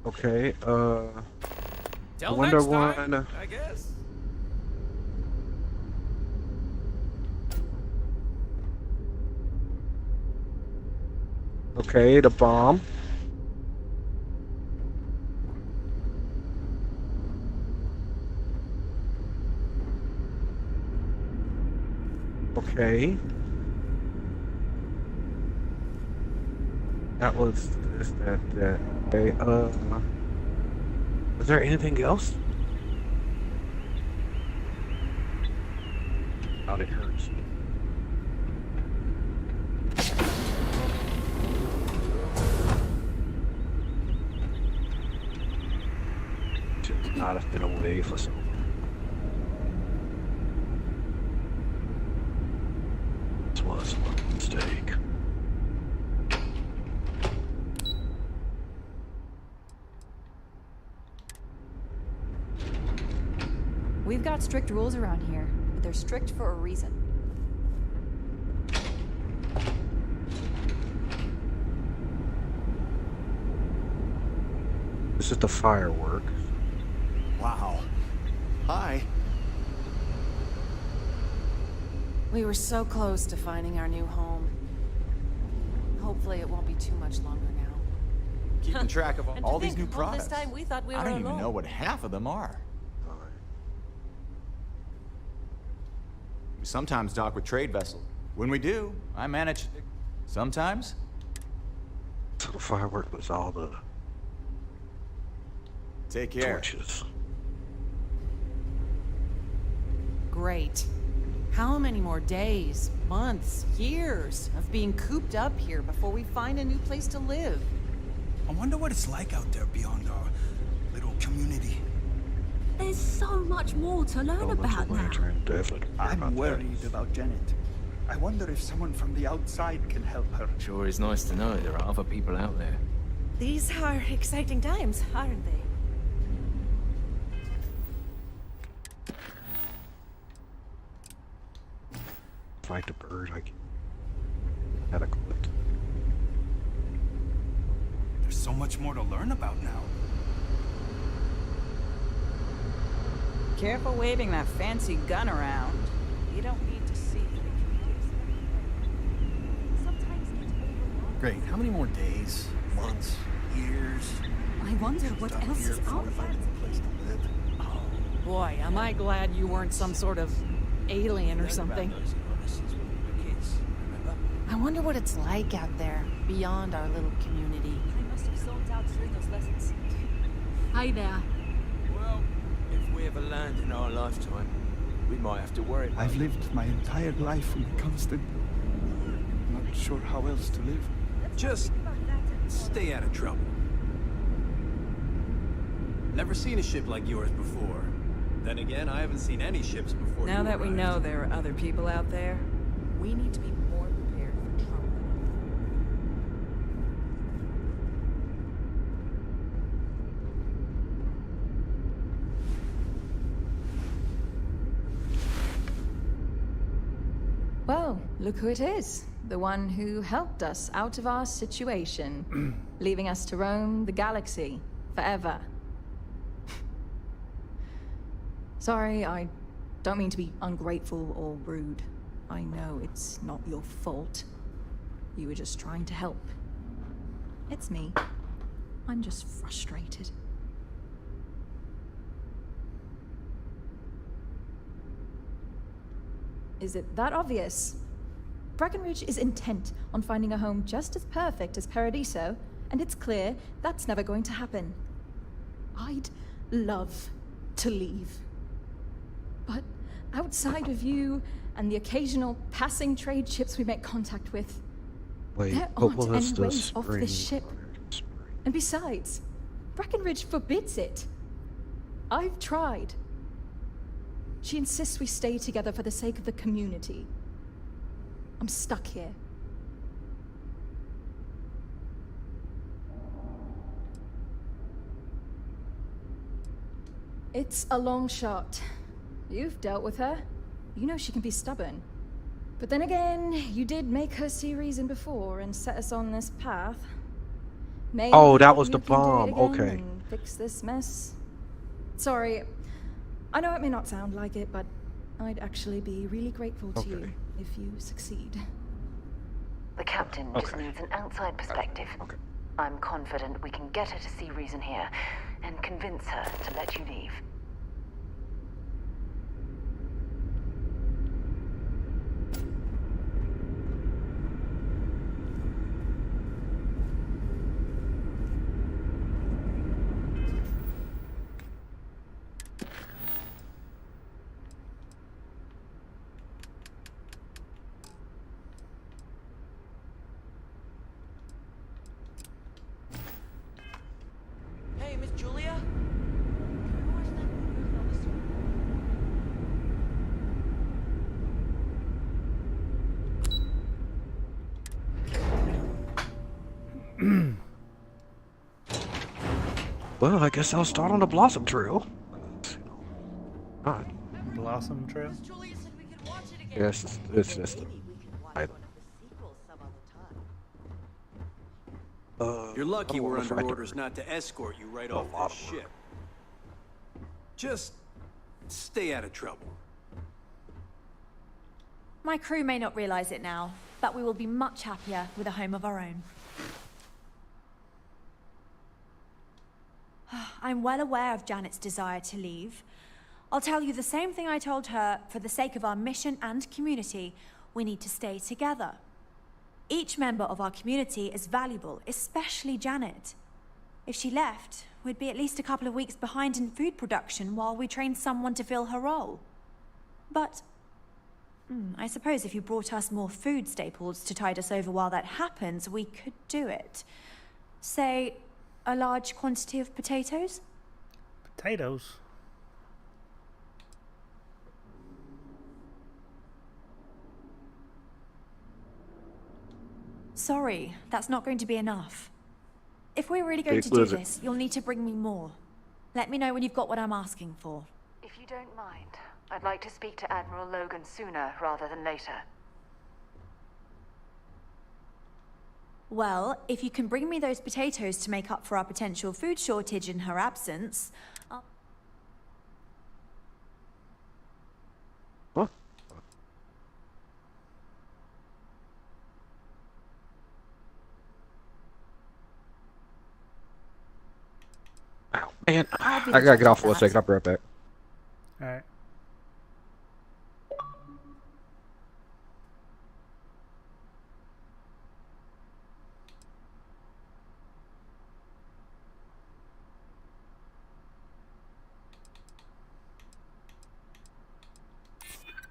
Okay. Till Wonder next time, One. I guess. Okay, the bomb. Okay. That was this, that. Okay, is there anything else? Oh, it hurts. Should not have been away for so long. This was a mistake. We've got strict rules around here, but they're strict for a reason. This is the fireworks. Wow. Hi. We were so close to finding our new home. Hopefully it won't be too much longer now. Keeping track of And all to these think, new all this products. time we thought we I were don't even alone. know what half of them are. We sometimes dock with trade vessels. When we do, I manage to... Sometimes? So the firework was all the Take care. torches. Great. How many more days, months, years of being cooped up here before we find a new place to live? I wonder what it's like out there beyond our little community. There's so much more to learn about now. I'm worried about Janet. I wonder if someone from the outside can help her. Sure is nice to know there are other people out there. These are exciting times, aren't they? Fight the bird, I had a quit. There's so much more to learn about now. Careful waving that fancy gun around. You don't need to see. Great. How many more days, months, years? I wonder what else is out there. Finding a place to live. Boy, am I glad you weren't some sort of alien or something. I wonder what it's like out there, beyond our little community. I must have zoned out during those lessons. Hi there. Well, if we ever land in our lifetime, we might have to worry about I've lived my entire life in constant. Not sure how else to live. Just stay out of trouble. Never seen a ship like yours before. Then again, I haven't seen any ships before. Now you that we arrived. know there are other people out there, we need to be more prepared for trouble. Well, look who it is. The one who helped us out of our situation, leaving us to roam the galaxy forever. Sorry, I don't mean to be ungrateful or rude. I know it's not your fault. You were just trying to help. It's me. I'm just frustrated. Is it that obvious? Breckenridge is intent on finding a home just as perfect as Paradiso, and it's clear that's never going to happen. I'd love to leave. But outside of you and the occasional passing trade ships we make contact with, Wait, there what aren't was any the ways off this spring? ship. And besides, Breckenridge forbids it. I've tried. She insists we stay together for the sake of the community. I'm stuck here. It's a long shot. You've dealt with her. You know she can be stubborn. But then again, you did make her see reason before and set us on this path. Maybe Oh, that was the you can do it bomb. again Okay. and fix this mess. Sorry, I know it may not sound like it, but I'd actually be really grateful to you if you succeed. The captain just needs an outside perspective. I'm confident we can get her to see reason here and convince her to let you leave. Well, I guess I'll start on the Blossom Trail. Alright. Blossom Trail? Yes, it's just. You're lucky I we're wanna under fight orders not to escort you right off this ship. Just stay out of trouble. My crew may not realize it now, but we will be much happier with a home of our own. I'm well aware of Janet's desire to leave. I'll tell you the same thing I told her. For the sake of our mission and community, we need to stay together. Each member of our community is valuable, especially Janet. If she left, we'd be at least a couple of weeks behind in food production while we trained someone to fill her role. But I suppose if you brought us more food staples to tide us over while that happens, we could do it. Say, a large quantity of potatoes? Potatoes? Sorry, that's not going to be enough. If we're really going to What do is it? this, you'll need to bring me more. Let me know when you've got what I'm asking for. If you don't mind, I'd like to speak to Admiral Logan sooner rather than later. Well, if you can bring me those potatoes to make up for our potential food shortage in her absence, What? Ow, man. I'll be I the gotta get judge off of for a that. second. I'll be right back. Alright.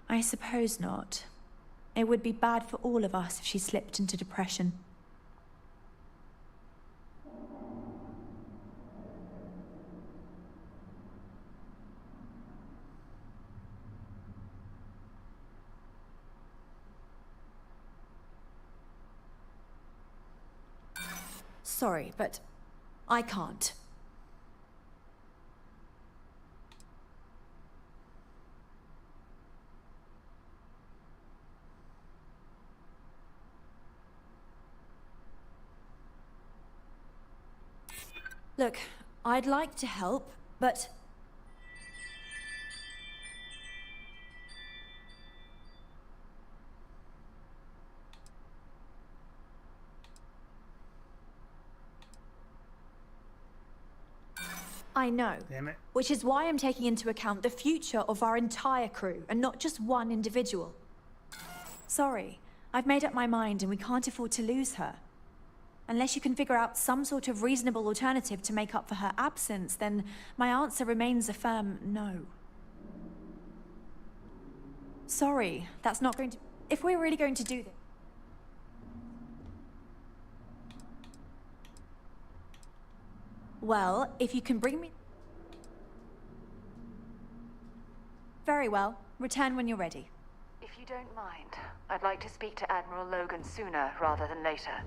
I suppose not. It would be bad for all of us if she slipped into depression. Sorry, but I can't. Look, I'd like to help, but I know. Damn it. Which is why I'm taking into account the future of our entire crew, and not just one individual. Sorry, I've made up my mind and we can't afford to lose her. Unless you can figure out some sort of reasonable alternative to make up for her absence, then my answer remains a firm no. Sorry, that's not going to... If we're really going to do this... Well, if you can bring me... Very well. Return when you're ready. If you don't mind, I'd like to speak to Admiral Logan sooner rather than later.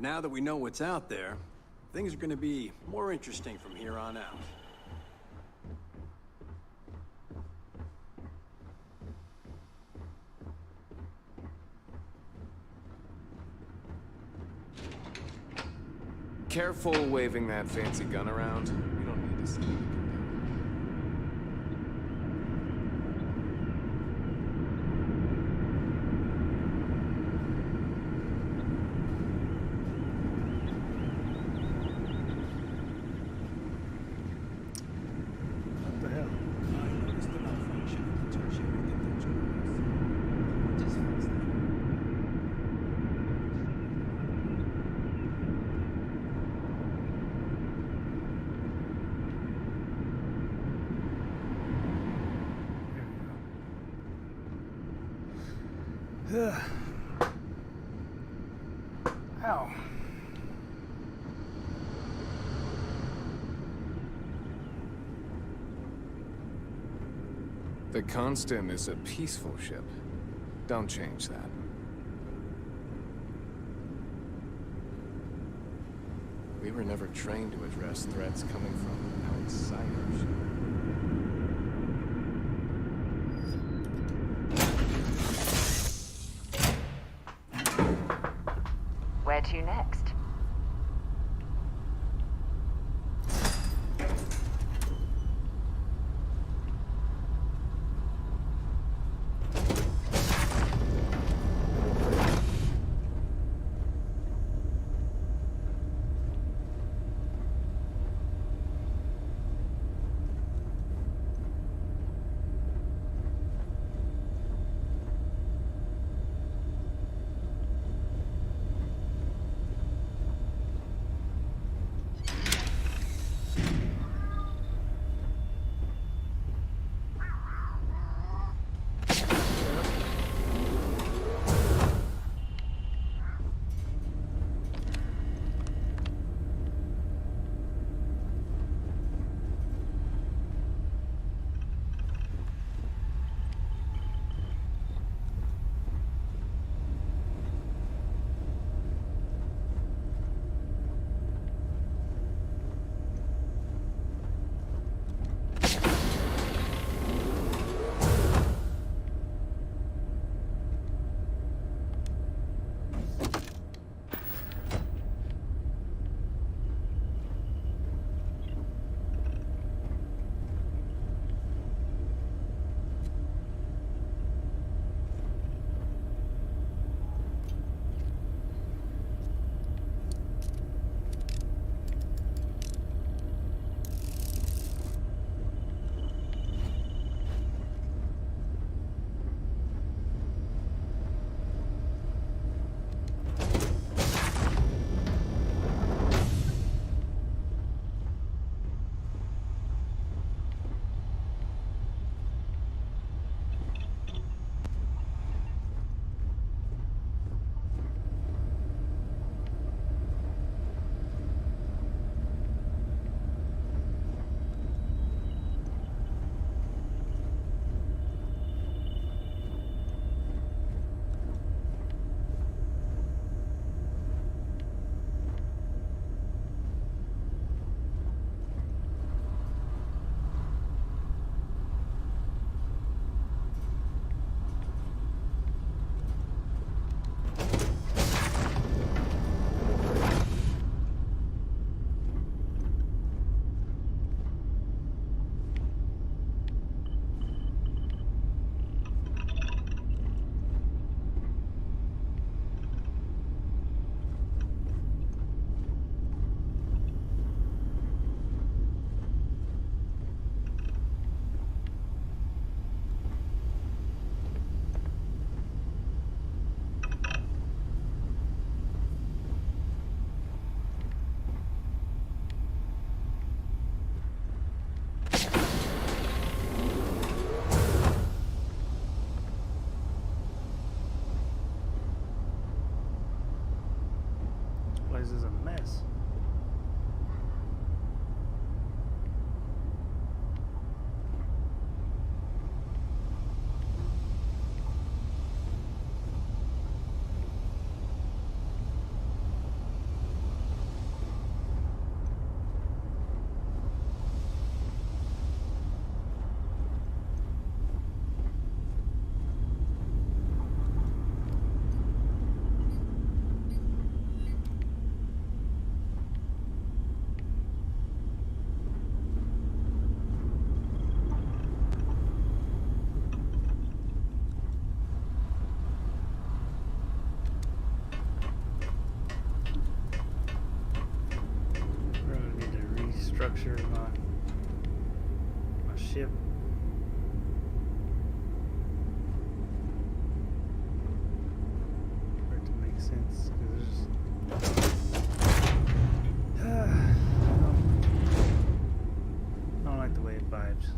Now that we know what's out there, things are gonna be more interesting from here on out. Careful waving that fancy gun around. We don't need to see it. What the hell? I noticed the malfunction of the tertiary convergence. What just fixed that? Ugh. Ow. The Constant is a peaceful ship. Don't change that. We were never trained to address threats coming from outsiders. Where to next? secure my ship. For it to make sense, because I don't like the way it vibes.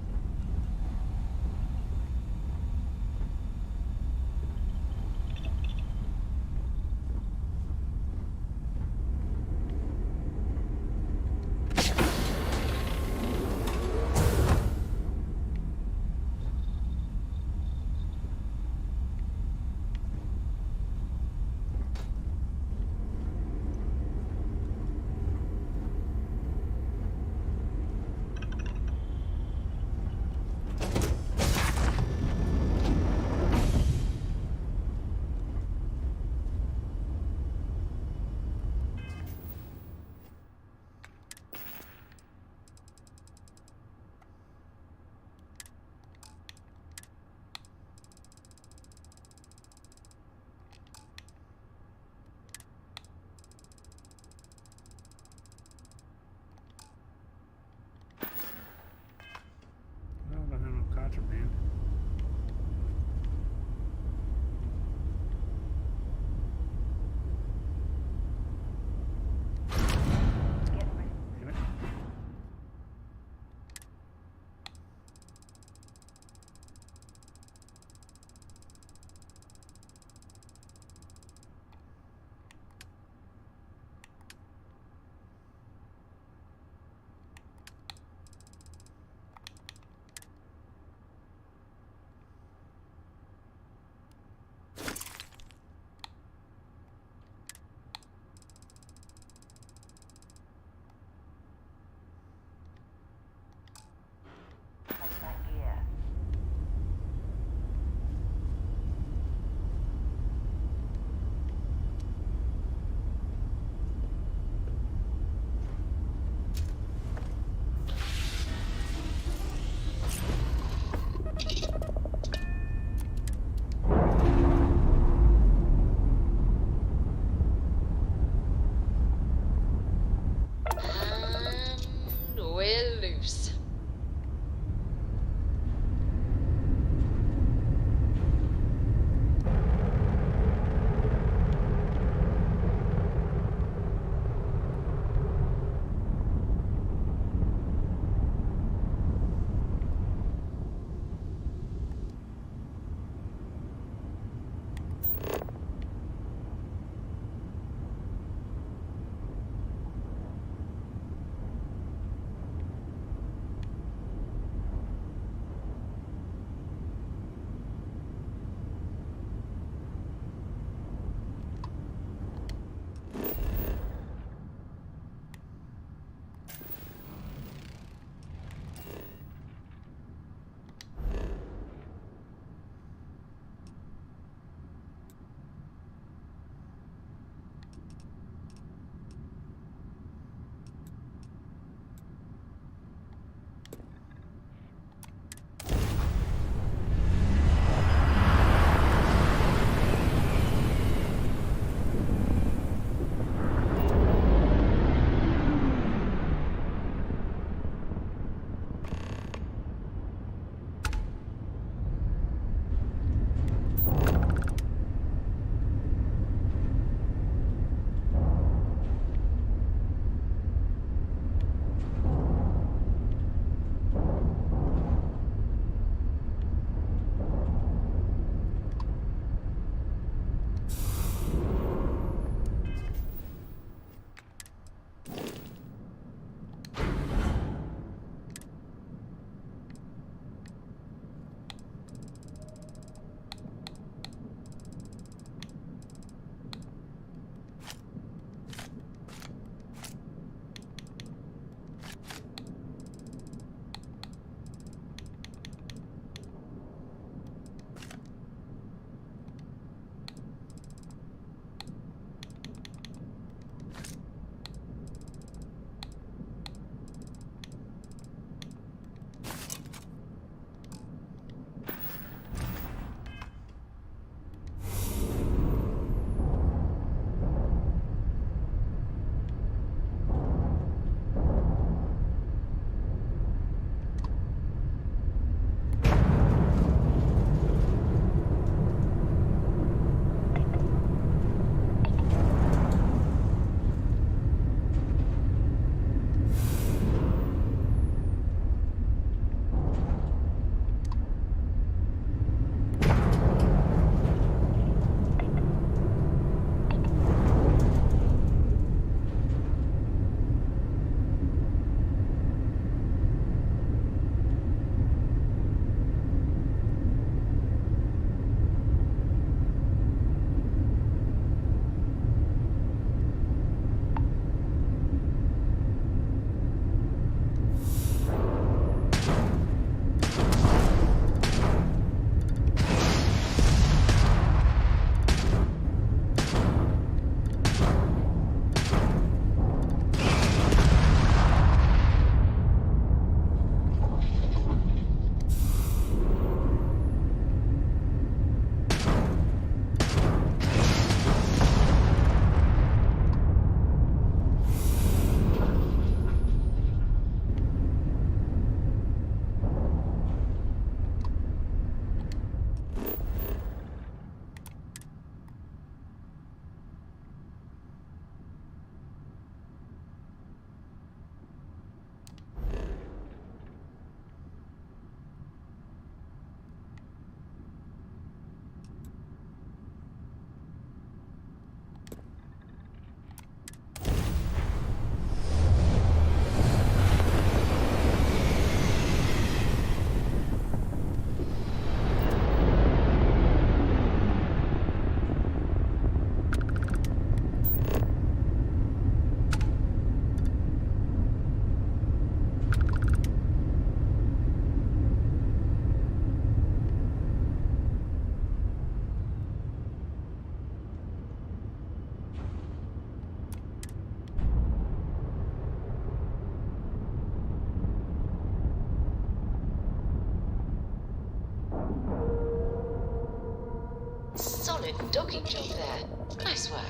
solid docking job there. Nice work.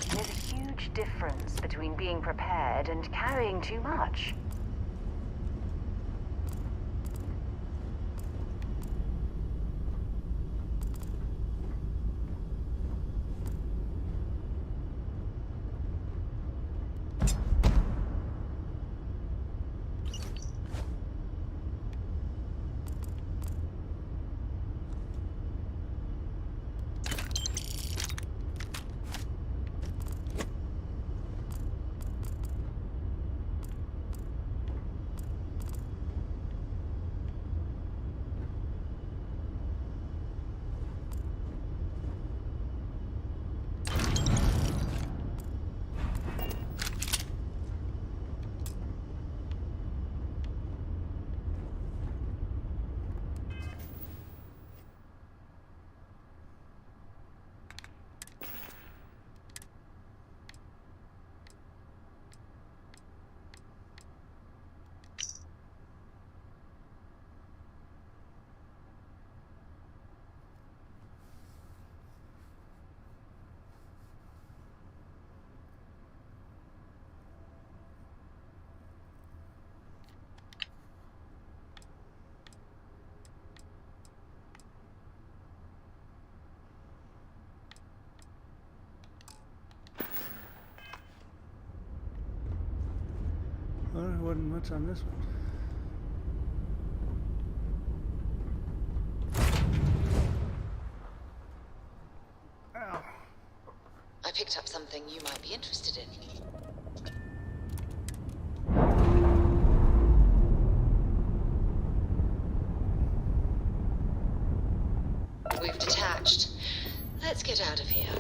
There's a huge difference between being prepared and carrying too much. Well, there wasn't much on this one. Ow. I picked up something you might be interested in. We've detached. Let's get out of here.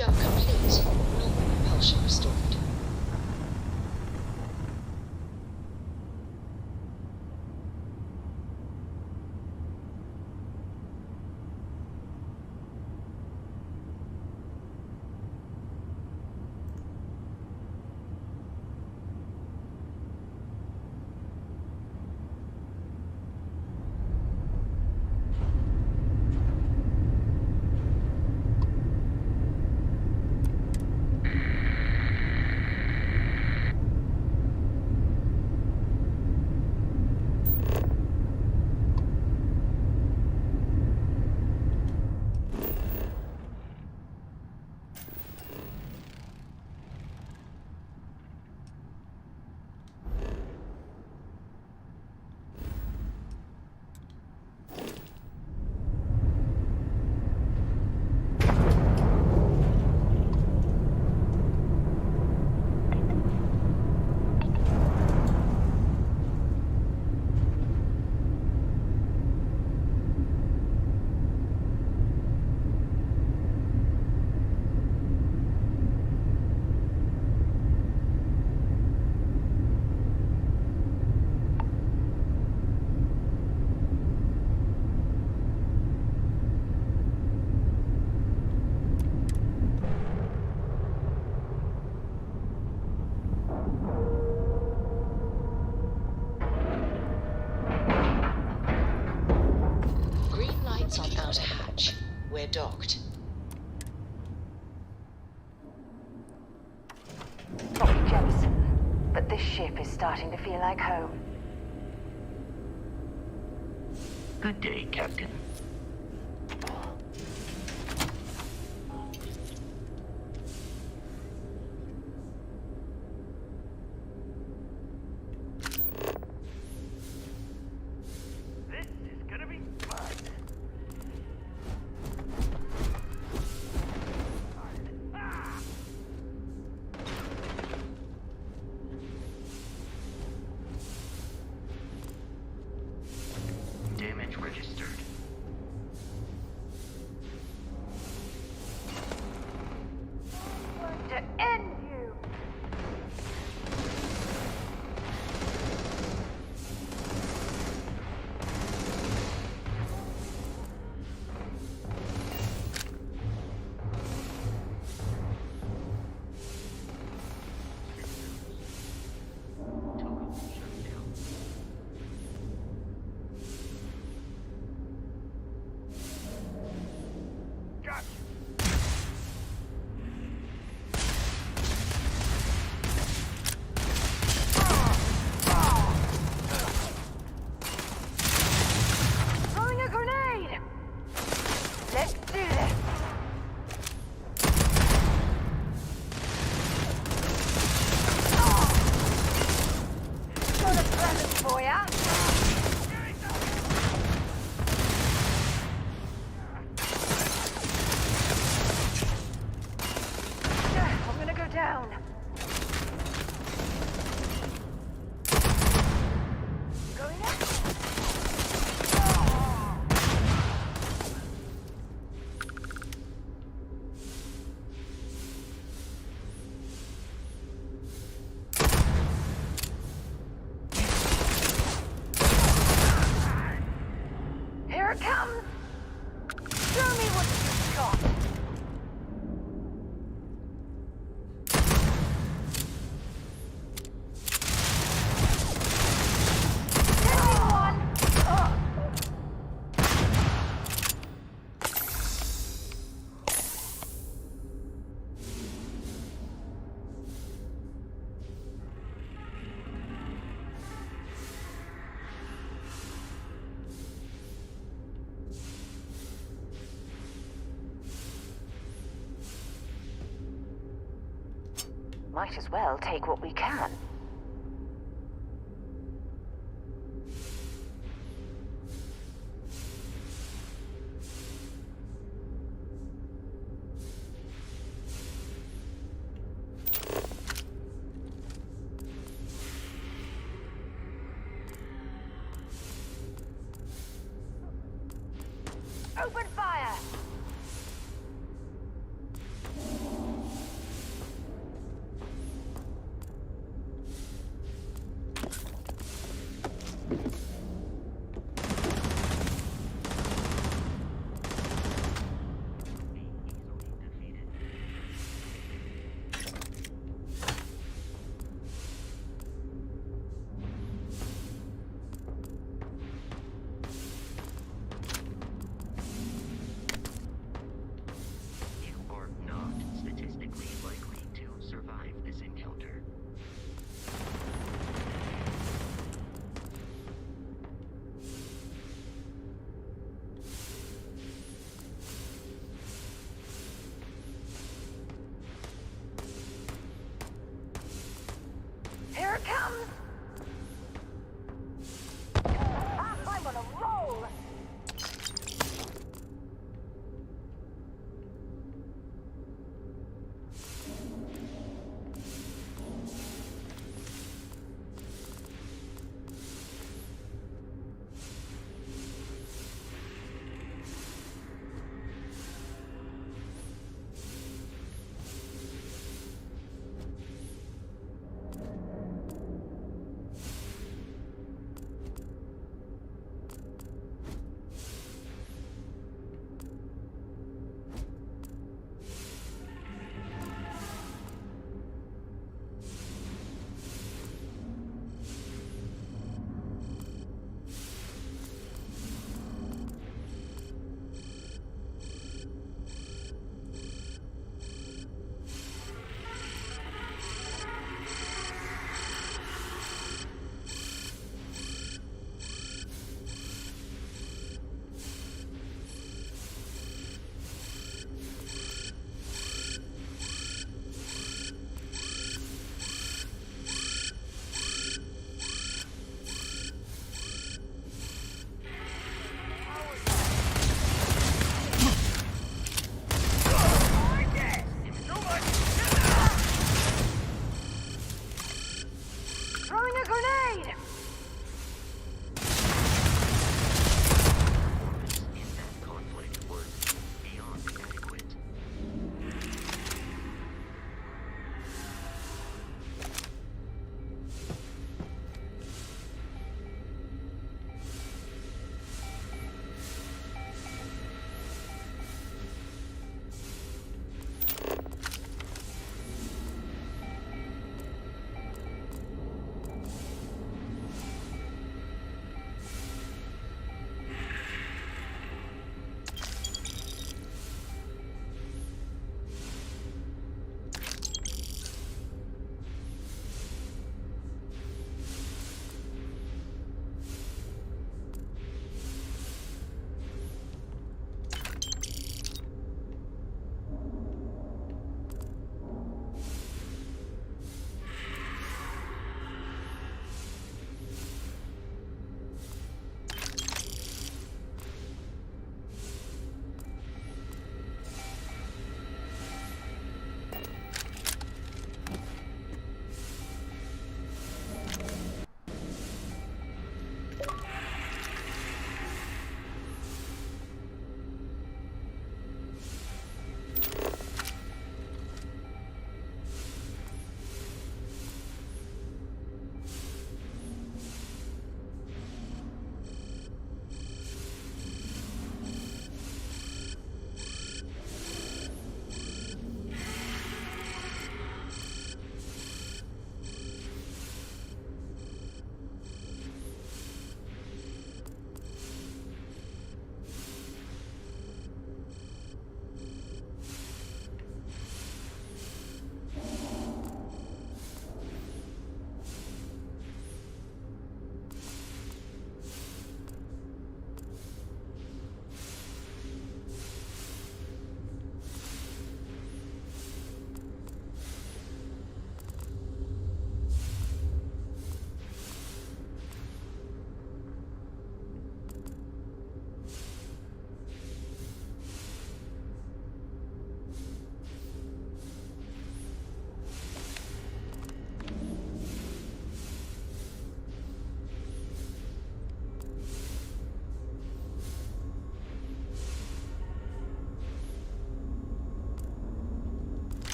Jump complete. Normal propulsion restored. On outer hatch. We're docked. Copy, Jemison. But this ship is starting to feel like home. Good day, Captain. Damage registered. To end you! Throwing a grenade! Let's do this! Got a present for ya! I'm gonna go down. Going up. Here it comes! Show me what you've got! Killing one! Might as well take what we can. Open fire!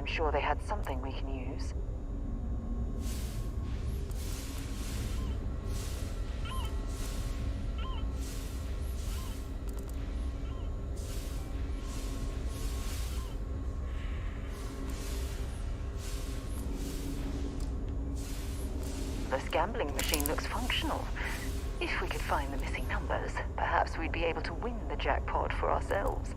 I'm sure they had something we can use. This gambling machine looks functional. If we could find the missing numbers, perhaps we'd be able to win the jackpot for ourselves.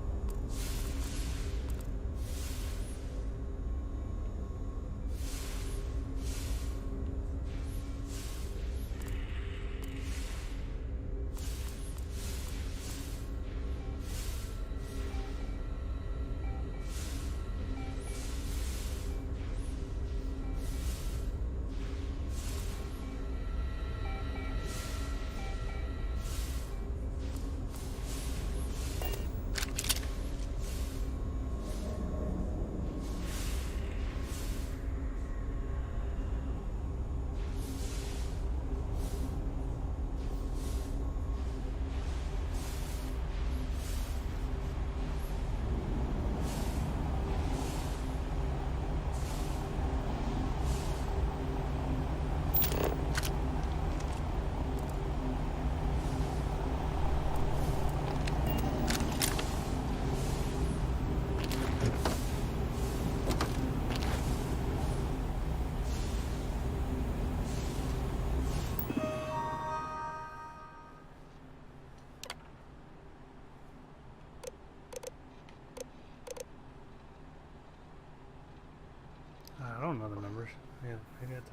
I don't know the numbers. Yeah, I got the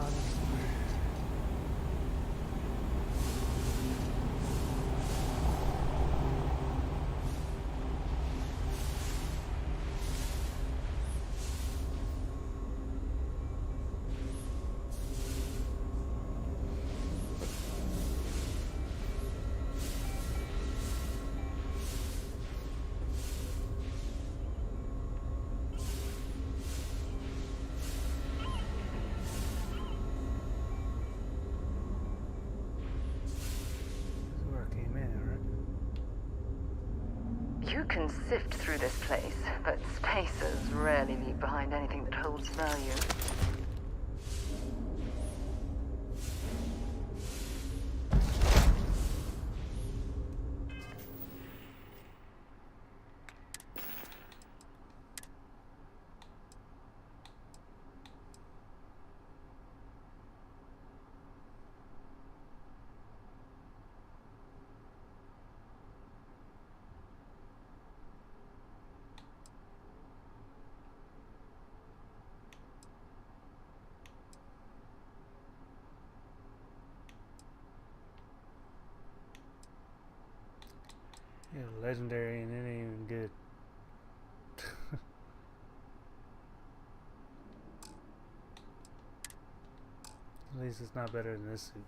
find them somewhere. You can sift through this place, but spacers rarely leave behind anything that holds value. Yeah, legendary and it ain't even good. At least it's not better than this suit.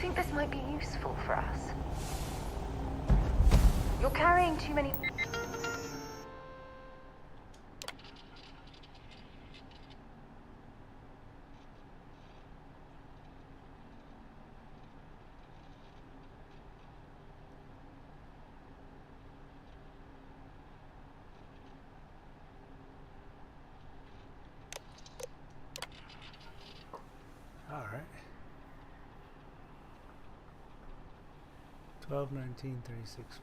think this might be useful for us? You're carrying too many... All right. 121936.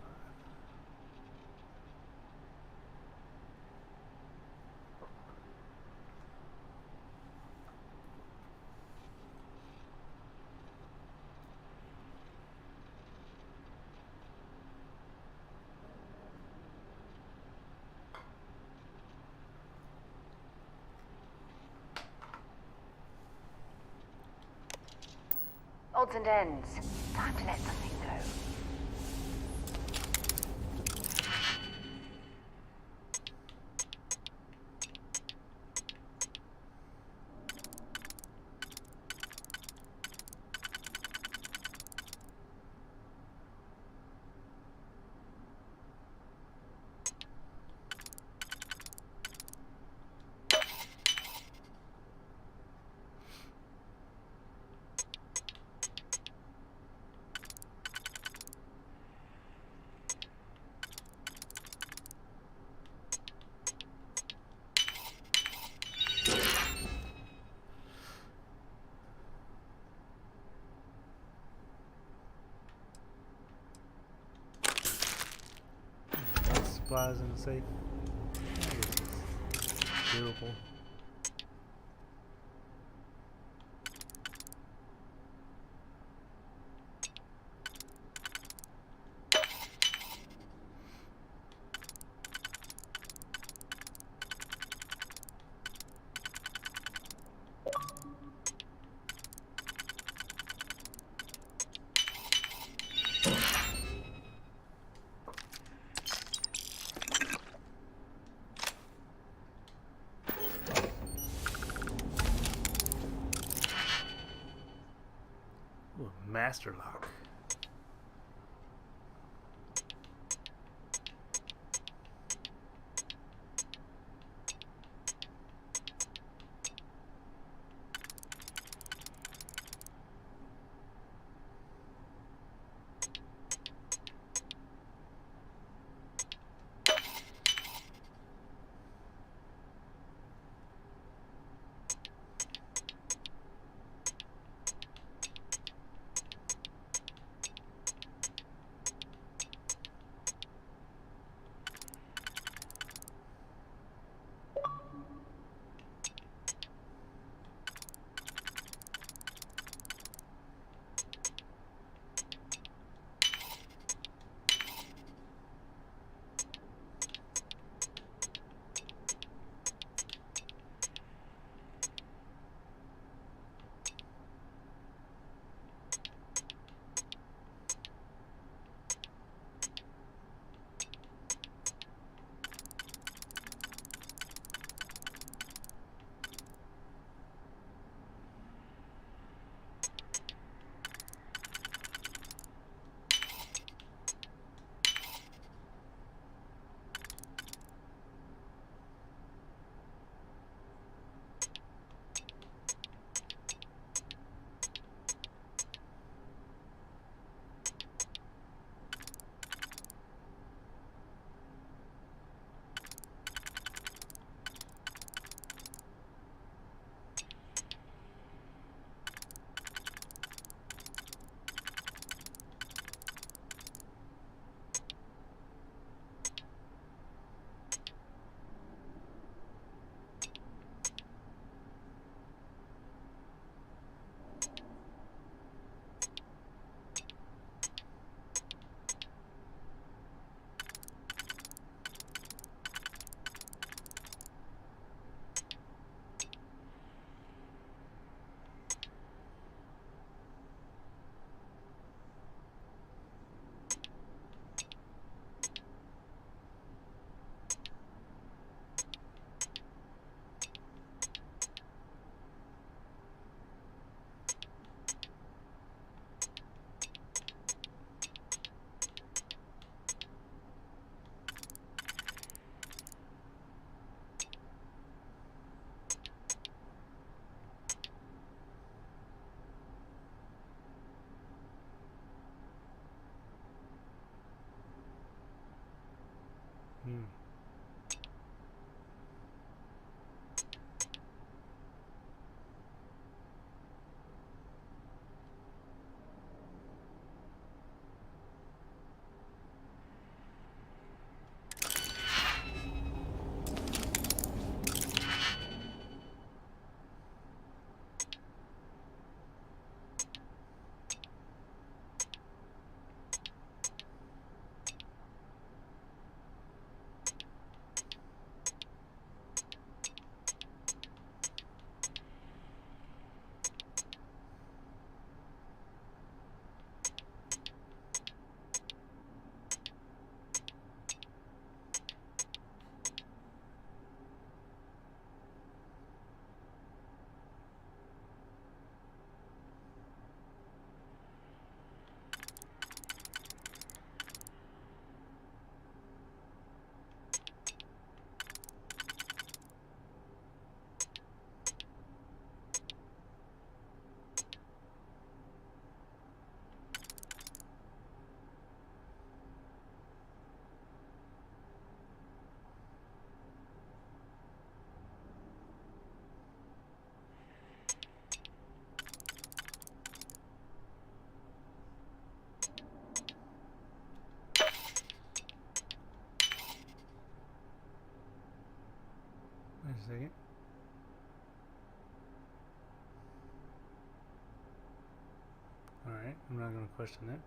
Odds and ends. Time to let something go. Supplies in the safe. I guess it's doable. Ooh, master lock. Alright, I'm not gonna question it.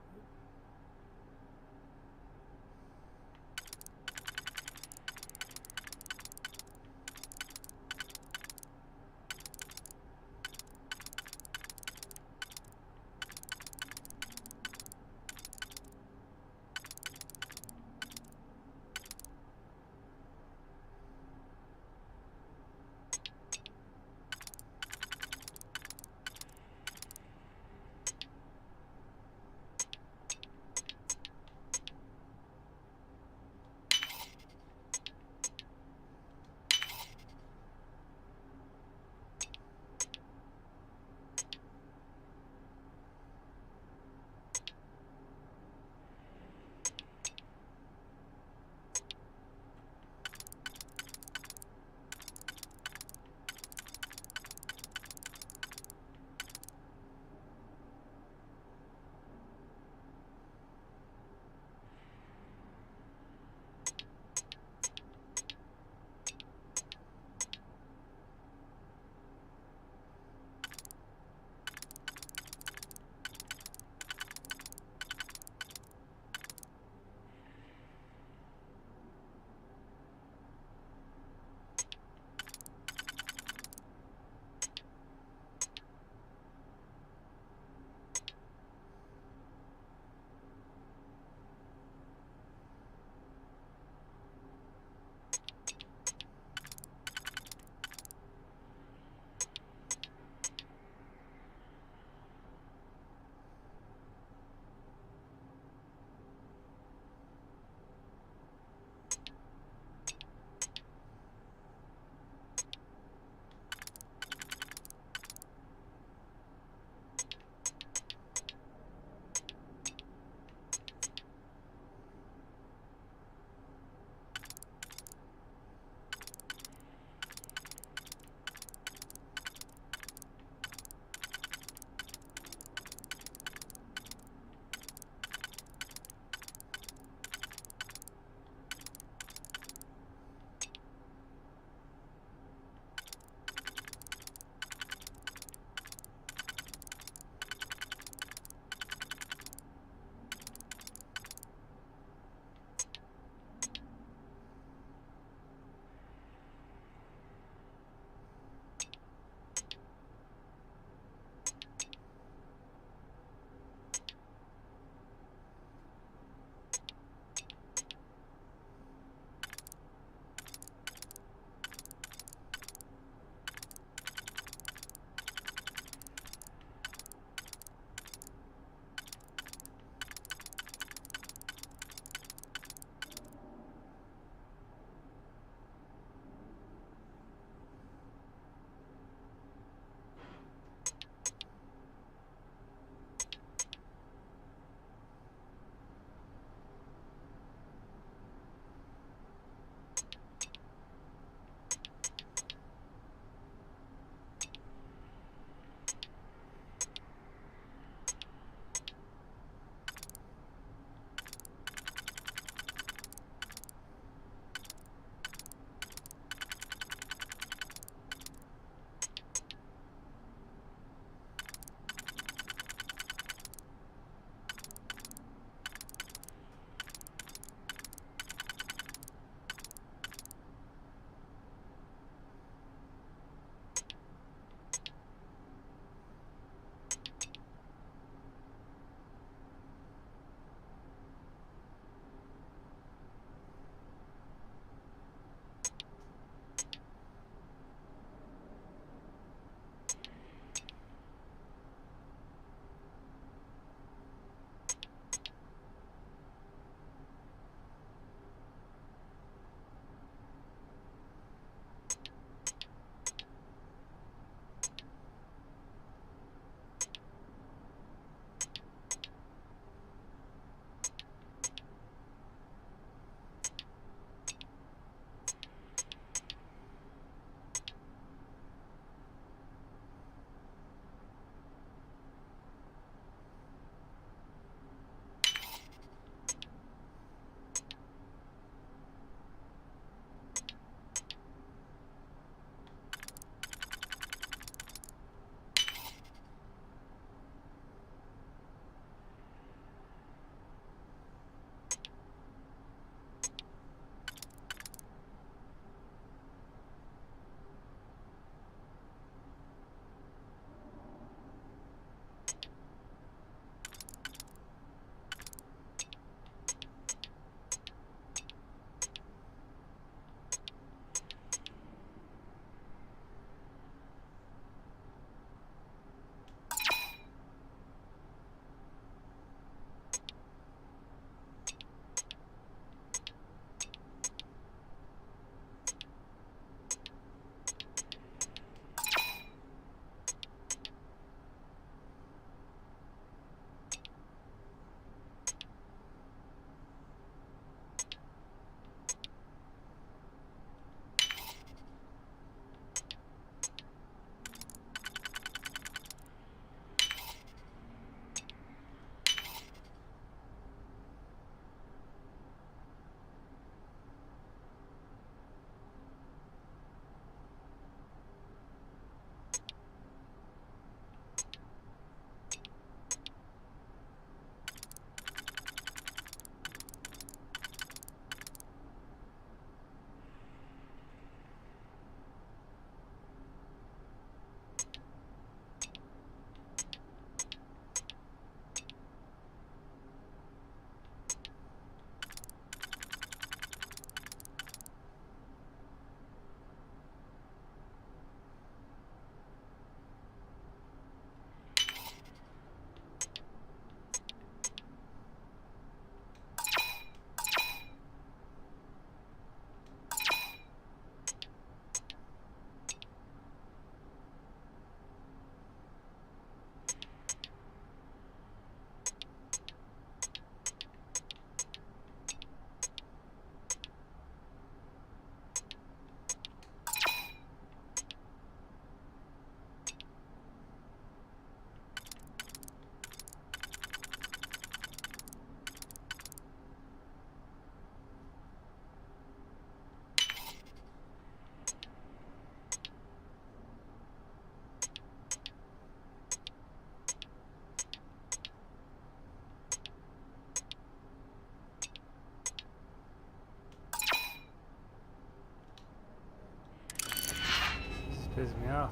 me off.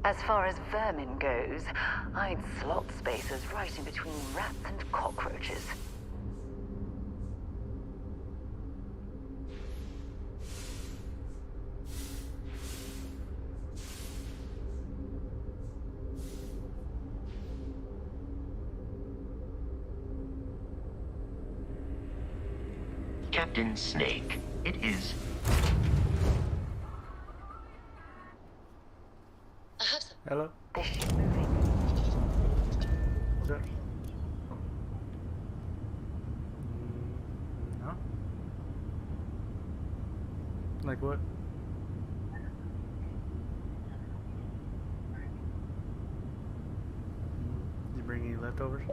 As far as vermin goes, I'd slot spacers right in between rats and cockroaches. Captain Snake, it is. Hello? This ship moving. What's up? No? Like what? You bring any leftovers?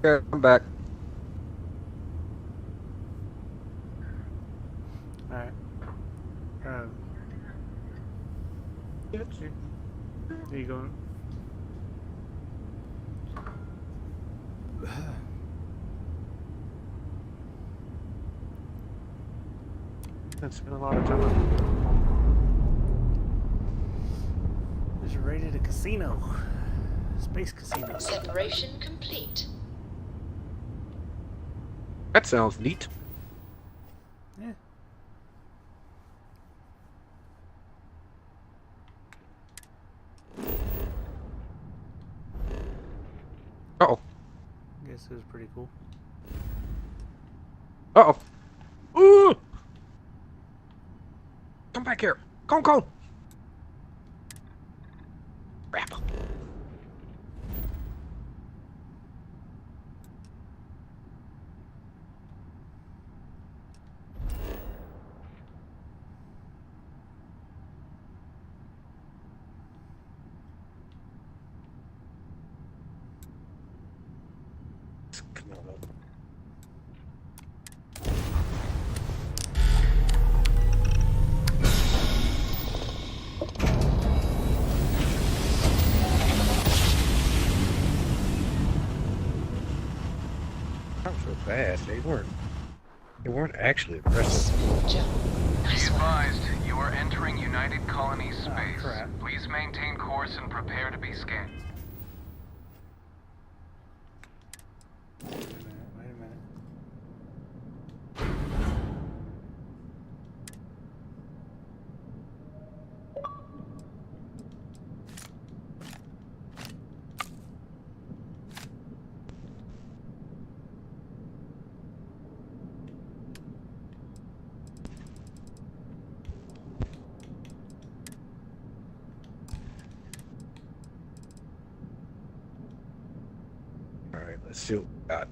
Yeah, I'm back. Alright. There you going? That's been a lot of time. Just raided a casino. Space casino. Separation complete. That sounds neat. Yeah. Uh-oh. Guess it was pretty cool. Uh-oh. Ooh! Come back here. Come. Crap. That was so fast. They weren't actually aggressive. Be advised, you are entering United Colonies space. Crap. Please maintain course and prepare to be scanned. Wait a minute. Alright, let's see what we got.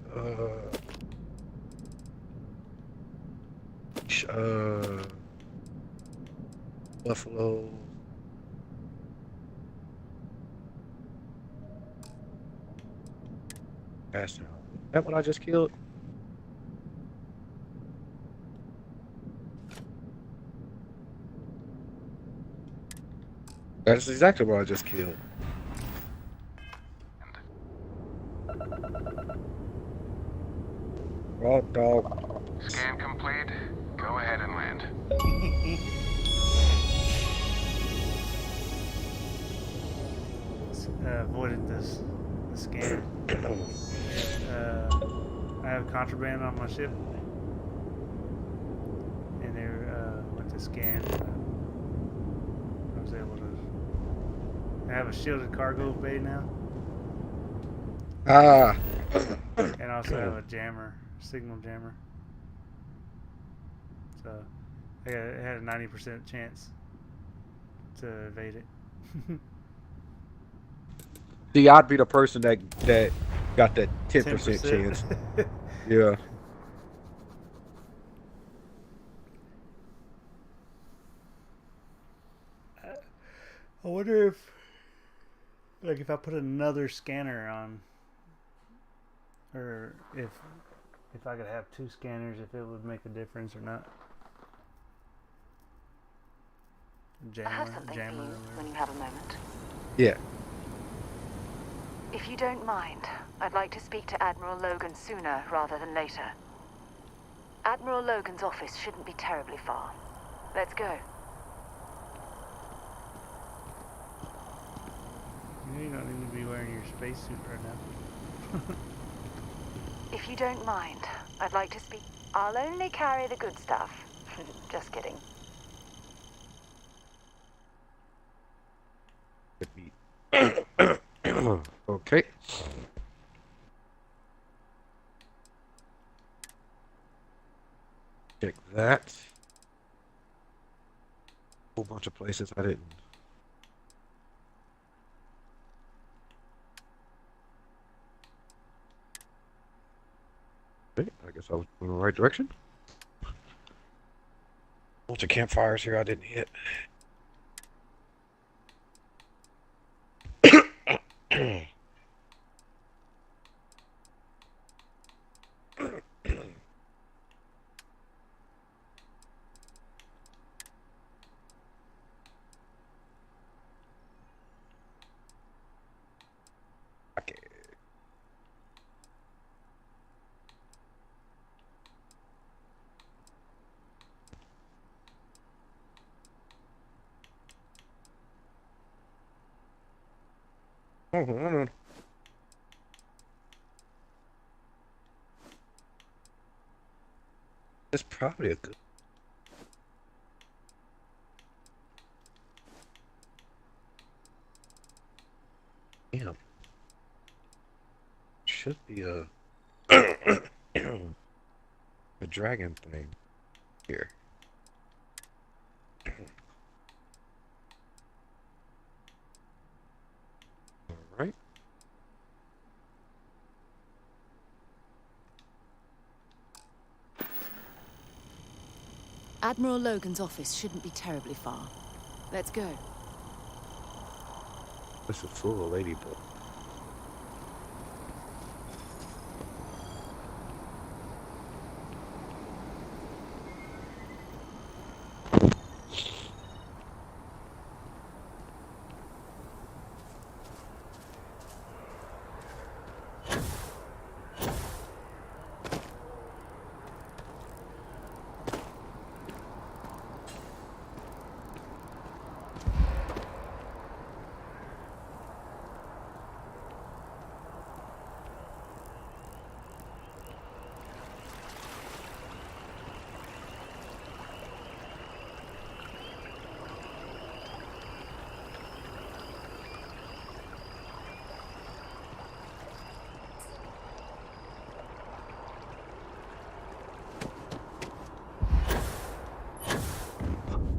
Buffalo. Is that what I just killed? That's exactly what I just killed. Raw dog. Scan complete. Go ahead and land. Avoided the scan. I have contraband on my ship, and they went to scan. I was able to. I have a shielded cargo bay now, Ah. and also have a jammer, signal jammer. So it had a 90% chance to evade it. See, I'd be the person that got that 10% chance. Yeah. I wonder if I put another scanner on, or if I could have two scanners, if it would make a difference or not. I have something for you when you have a moment. Yeah. If you don't mind, I'd like to speak to Admiral Logan sooner rather than later. Admiral Logan's office shouldn't be terribly far. Let's go. You don't need to be wearing your spacesuit right now. If you don't mind, I'd like to speak. I'll only carry the good stuff. Just kidding. Okay. Check that. Whole bunch of places I didn't. Okay, I guess I was going in the right direction. Bunch of campfires here I didn't hit. Hold on. It's probably a good. Damn. Should be a a dragon thing here. All right. Admiral Logan's office shouldn't be terribly far. Let's go. This is full of ladybug.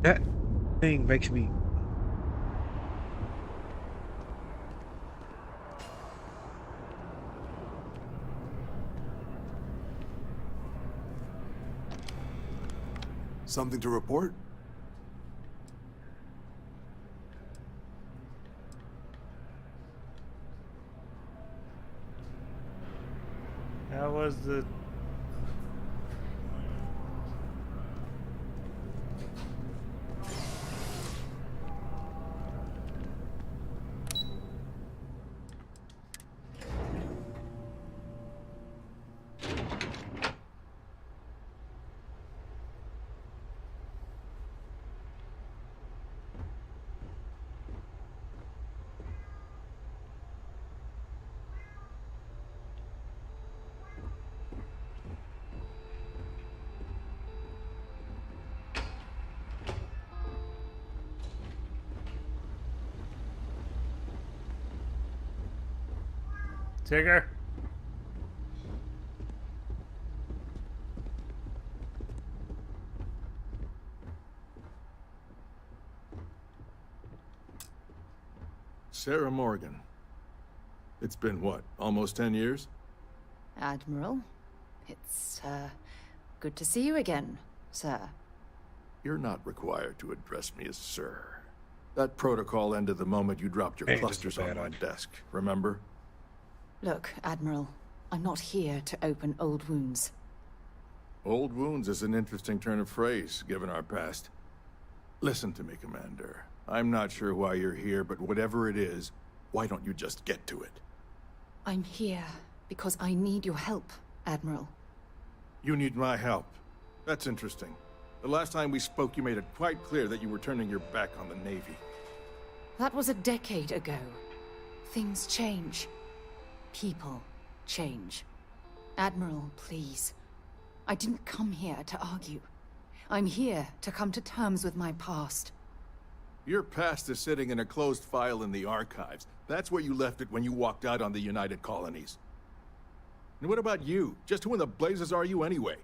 That thing makes me. Something to report? That was the. Tigger. Sarah Morgan. It's been what, almost 10 years? Admiral, it's, good to see you again, sir. You're not required to address me as sir. That protocol ended the moment you dropped your clusters on my desk, remember? Look, Admiral, I'm not here to open old wounds. Old wounds is an interesting turn of phrase, given our past. Listen to me, Commander. I'm not sure why you're here, but whatever it is, why don't you just get to it? I'm here because I need your help, Admiral. You need my help. That's interesting. The last time we spoke, you made it quite clear that you were turning your back on the Navy. That was a decade ago. Things change. People change. Admiral, please. I didn't come here to argue. I'm here to come to terms with my past. Your past is sitting in a closed file in the archives. That's where you left it when you walked out on the United Colonies. And what about you? Just who in the blazes are you anyway?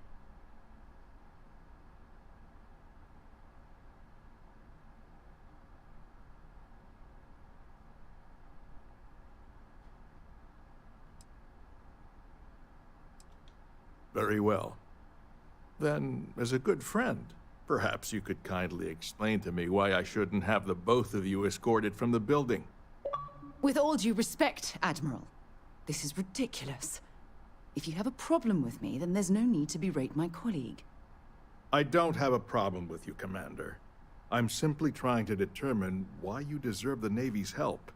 Very well. Then, as a good friend, perhaps you could kindly explain to me why I shouldn't have the both of you escorted from the building. With all due respect, Admiral, this is ridiculous. If you have a problem with me, then there's no need to berate my colleague. I don't have a problem with you, Commander. I'm simply trying to determine why you deserve the Navy's help.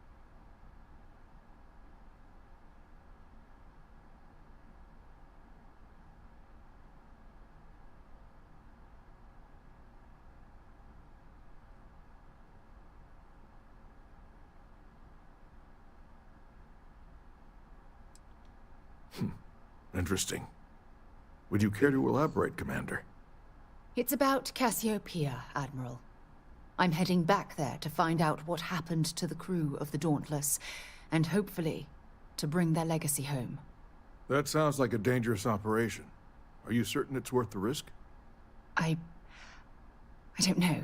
Interesting. Would you care to elaborate, Commander? It's about Cassiopeia, Admiral. I'm heading back there to find out what happened to the crew of the Dauntless, and hopefully, to bring their legacy home. That sounds like a dangerous operation. Are you certain it's worth the risk? I don't know.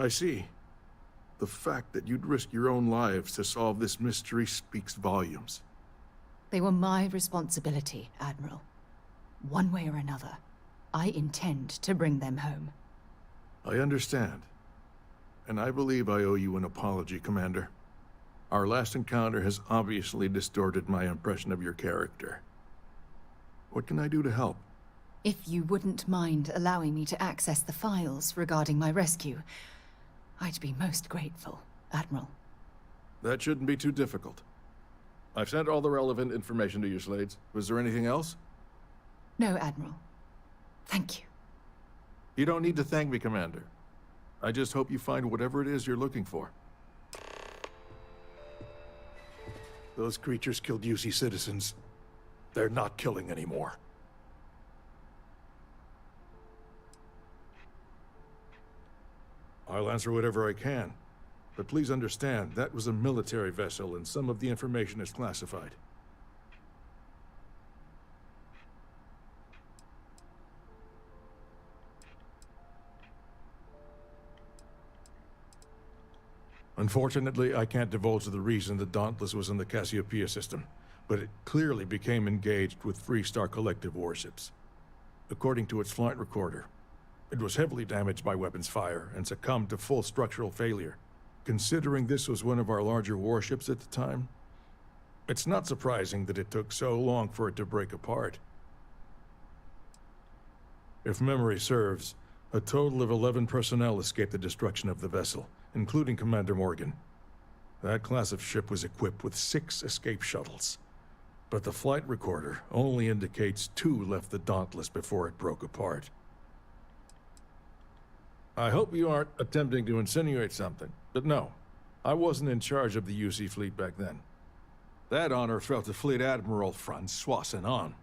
I see. The fact that you'd risk your own lives to solve this mystery speaks volumes. They were my responsibility, Admiral. One way or another, I intend to bring them home. I understand. And I believe I owe you an apology, Commander. Our last encounter has obviously distorted my impression of your character. What can I do to help? If you wouldn't mind allowing me to access the files regarding my rescue, I'd be most grateful, Admiral. That shouldn't be too difficult. I've sent all the relevant information to you, Slades. Was there anything else? No, Admiral. Thank you. You don't need to thank me, Commander. I just hope you find whatever it is you're looking for. Those creatures killed UC citizens. They're not killing anymore. I'll answer whatever I can. But please understand, that was a military vessel, and some of the information is classified. Unfortunately, I can't divulge the reason the Dauntless was in the Cassiopeia system, but it clearly became engaged with Freestar Collective warships. According to its flight recorder, it was heavily damaged by weapons fire and succumbed to full structural failure. Considering this was one of our larger warships at the time, it's not surprising that it took so long for it to break apart. If memory serves, a total of 11 personnel escaped the destruction of the vessel, including Commander Morgan. That class of ship was equipped with 6 escape shuttles, but the flight recorder only indicates 2 left the Dauntless before it broke apart. I hope you aren't attempting to insinuate something, but no, I wasn't in charge of the UC fleet back then. That honor fell to Fleet Admiral Francois Senon.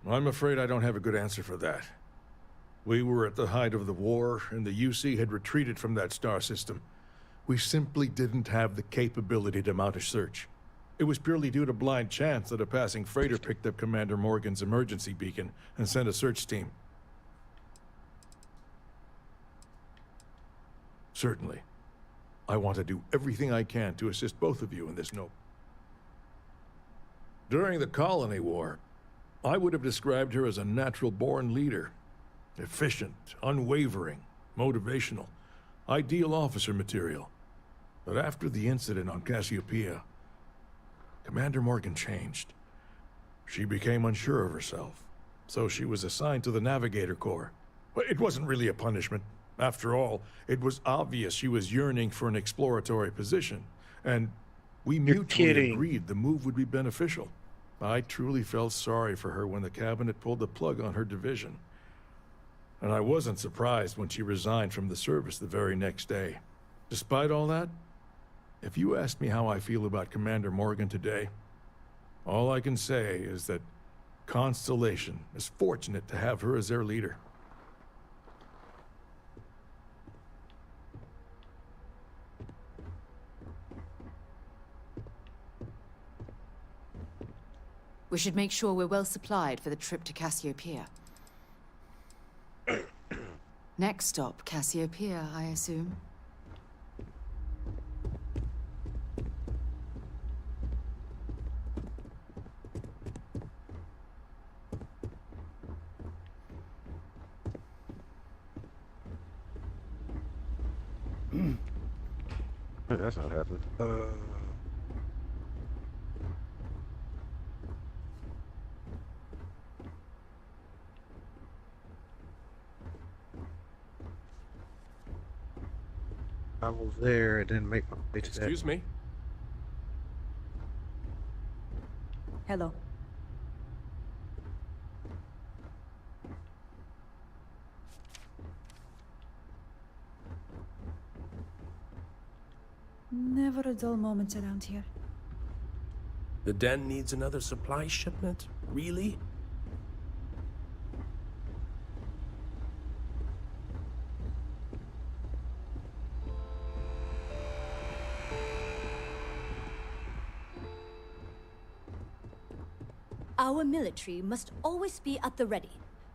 I'm afraid I don't have a good answer for that. We were at the height of the war, and the UC had retreated from that star system. We simply didn't have the capability to mount a search. It was purely due to blind chance that a passing freighter picked up Commander Morgan's emergency beacon and sent a search team. Certainly. I want to do everything I can to assist both of you in this note. During the Colony War, I would have described her as a natural-born leader. Efficient, unwavering, motivational, ideal officer material. But after the incident on Cassiopeia, Commander Morgan changed. She became unsure of herself, so she was assigned to the Navigator Corps. But it wasn't really a punishment. After all, it was obvious she was yearning for an exploratory position, and we mutually agreed the move would be beneficial. I truly felt sorry for her when the cabinet pulled the plug on her division. And I wasn't surprised when she resigned from the service the very next day. Despite all that, if you ask me how I feel about Commander Morgan today, all I can say is that Constellation is fortunate to have her as their leader. We should make sure we're well supplied for the trip to Cassiopeia. Next stop, Cassiopeia, I assume. That's not happening. travel there and then make my way to that. Excuse me? Hello. Never a dull moment around here. The den needs another supply shipment? Really? Our military must always be at the ready.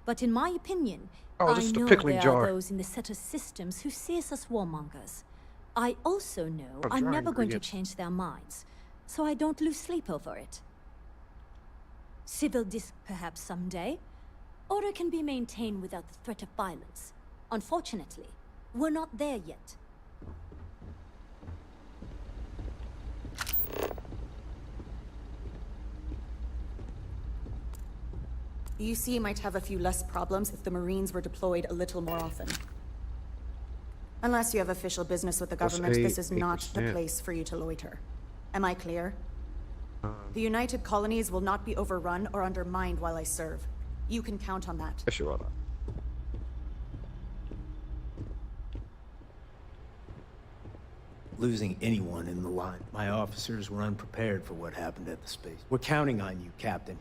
But in my opinion, Oh, this I is the know pickling there jar. are those in the Setter systems who see us as warmongers. I also know Oh, I'm dry never going to ingredients. change their minds, so I don't lose sleep over it. Civil disc perhaps someday. Order can be maintained without the threat of violence. Unfortunately, we're not there yet. UC might have a few less problems if the Marines were deployed a little more often. Unless you have official business with the Plus government, this eight, is not the 8%. place for you to loiter. Am I clear? The United Colonies will not be overrun or undermined while I serve. You can count on that. Yes, you are. Losing anyone in the line. My officers were unprepared for what happened at the space. We're counting on you, Captain.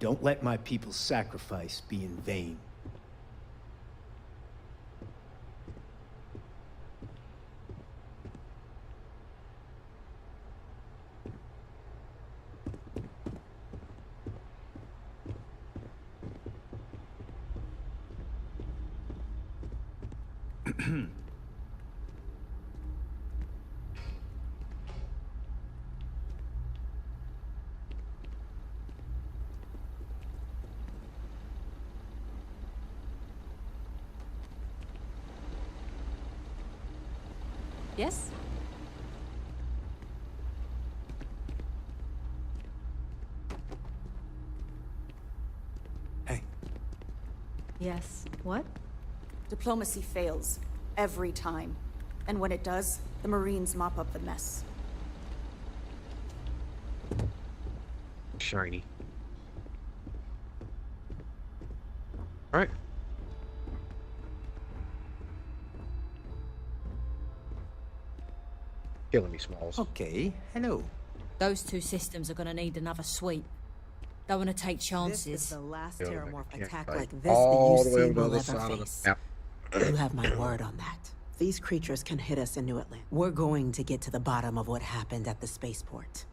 Don't let my people's sacrifice be in vain. Yes? Hey. Yes. What? Diplomacy fails. Every time. And when it does, the Marines mop up the mess. Shiny. All right. Killing me, Smalls. Okay, hello. Those two systems are gonna need another sweep. Don't wanna take chances. This is the last Yeah, terramorph I can't attack fight like this all the the way UC to the will other ever side of the face. map. You have my word on that. These creatures can hit us in New Atlantis. We're going to get to the bottom of what happened at the spaceport.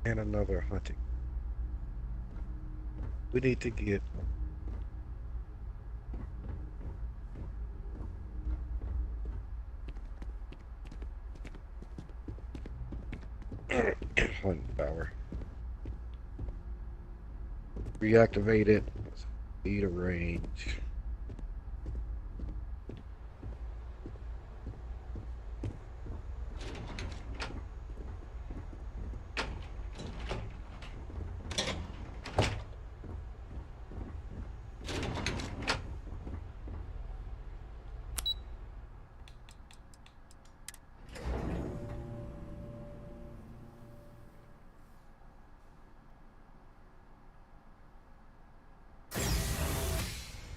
And another hunting. We need to get one power. Reactivate it. Speed of range.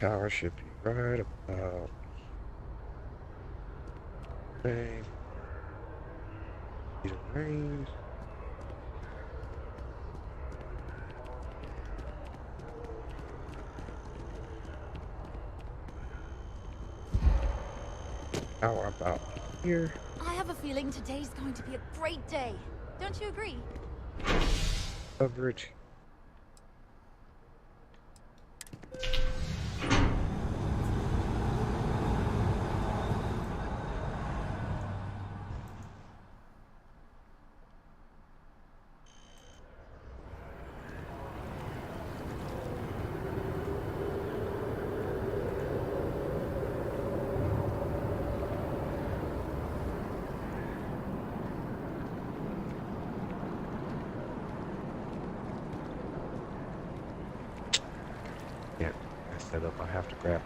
Power should be right about same. Speed of range. Power about here. I have a feeling today's going to be a great day. Don't you agree? Coverage. Set up, I have to grab.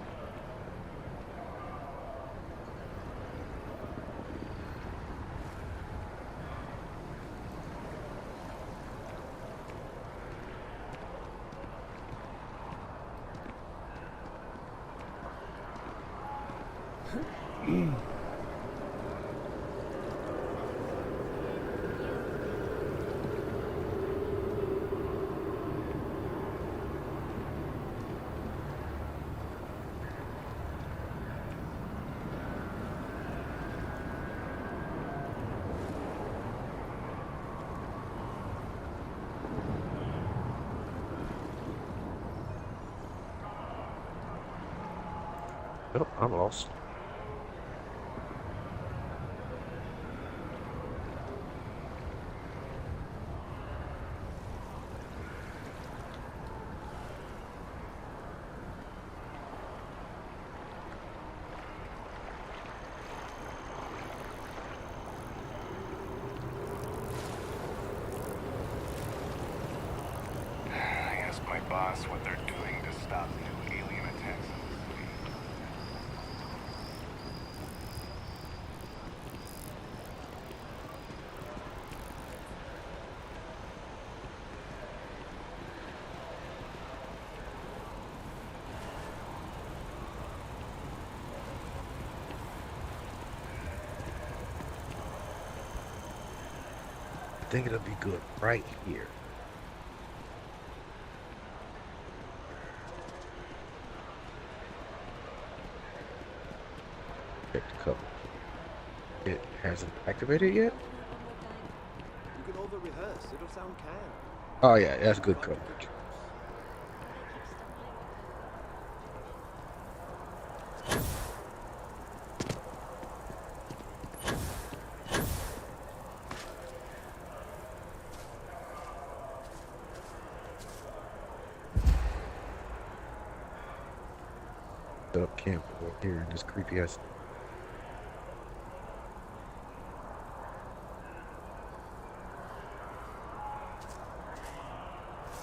Nope, I'm lost. I asked my boss what they're doing to stop new alien attacks on the city. I think it'll be good right here. Check the cover. It hasn't activated yet? You can over rehearse, it'll sound calm. Oh yeah, that's good coverage. Set up camp over here in this creepy ass.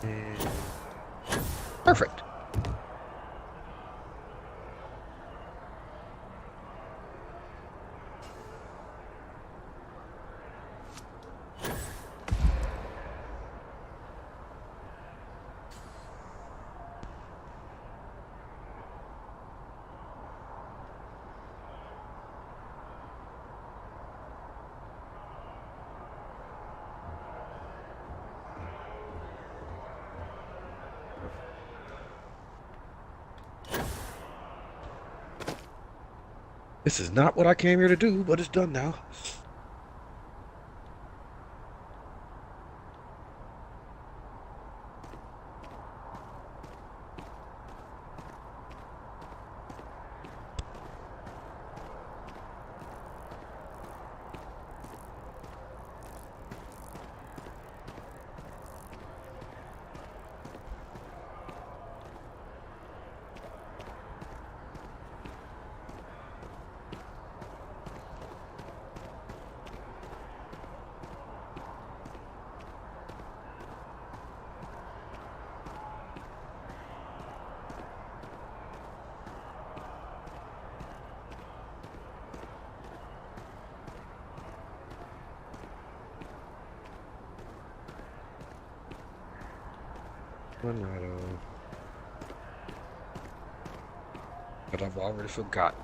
And perfect. This is not what I came here to do, but it's done now. But I've already forgotten.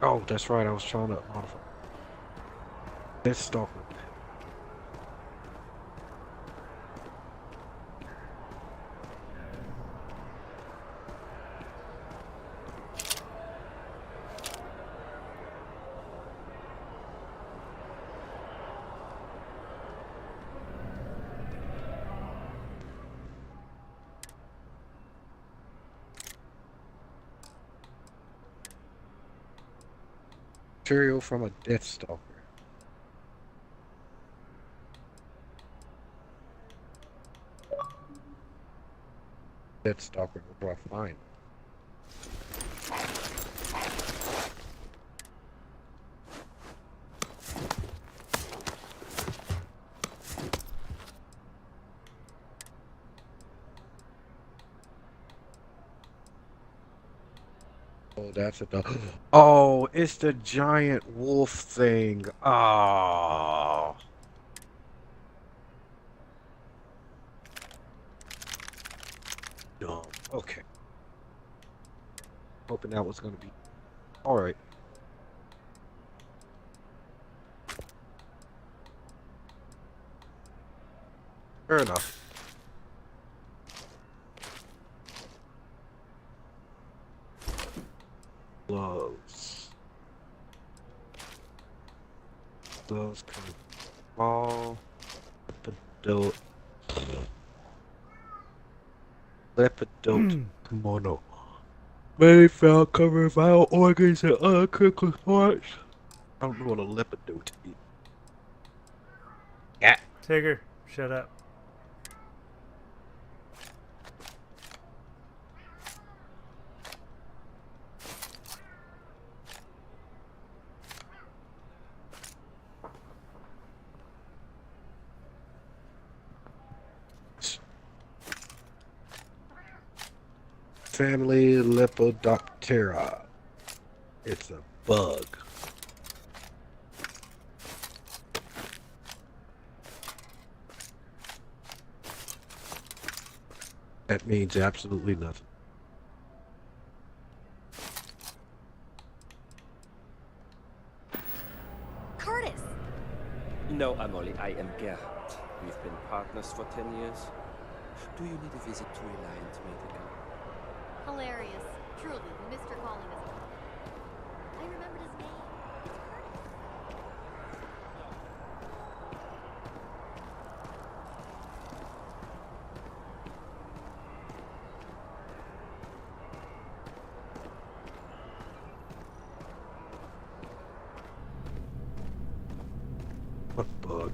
Oh, that's right. I was trying to modify. This stalker. Material from a Death Stalker. Death Stalker, where do I find? Oh, that's a dog. Oh, it's the giant wolf thing. Oh. No. Okay. Hoping that was gonna be all right. Fair enough. Gloves. Gloves kind of small. Lepidote kimono. Many found covering vital organs and other critical parts. I don't know what a lepidote is. Yeah. Tigger, shut up. Family Lepidoptera. It's a bug. That means absolutely nothing. Curtis! No, Amoli, I am Gerhard. We've been partners for 10 years. Do you need a visit to Reliant Medical? Hilarious. Truly, Mr. Calling is I remembered his name. What bug?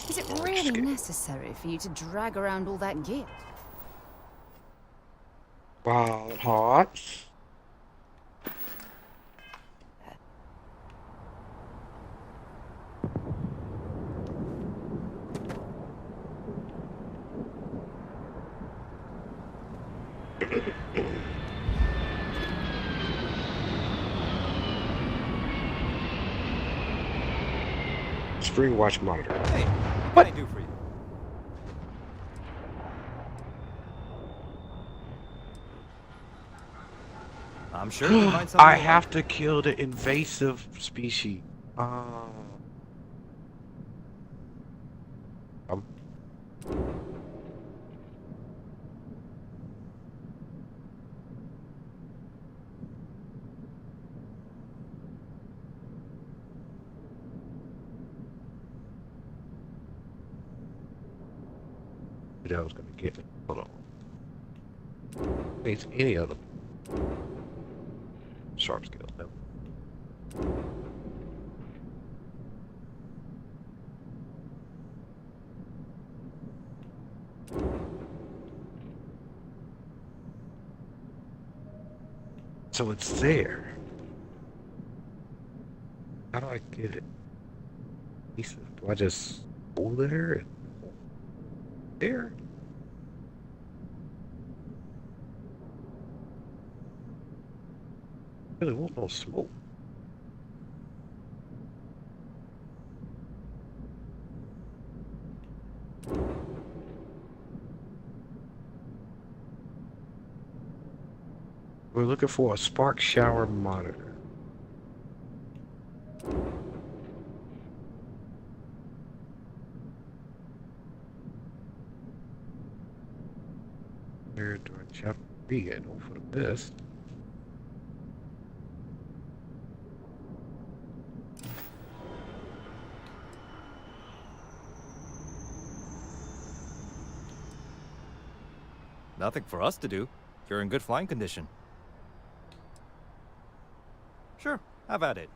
Is it really necessary for you to drag around all that gear? Wild hearts. Spring watch monitor. Hey, what can I do for you? I'm sure you find something. I have to kill the invasive species. that I was gonna get. Hold on. It's any other sharp scale. No. So it's there. How do I get it? Do I just hold there and there? Really want no smoke. We're looking for a spark shower monitor. Where do I chapter 3 and hope for the best? Nothing for us to do. You're in good flying condition. Sure, have at it.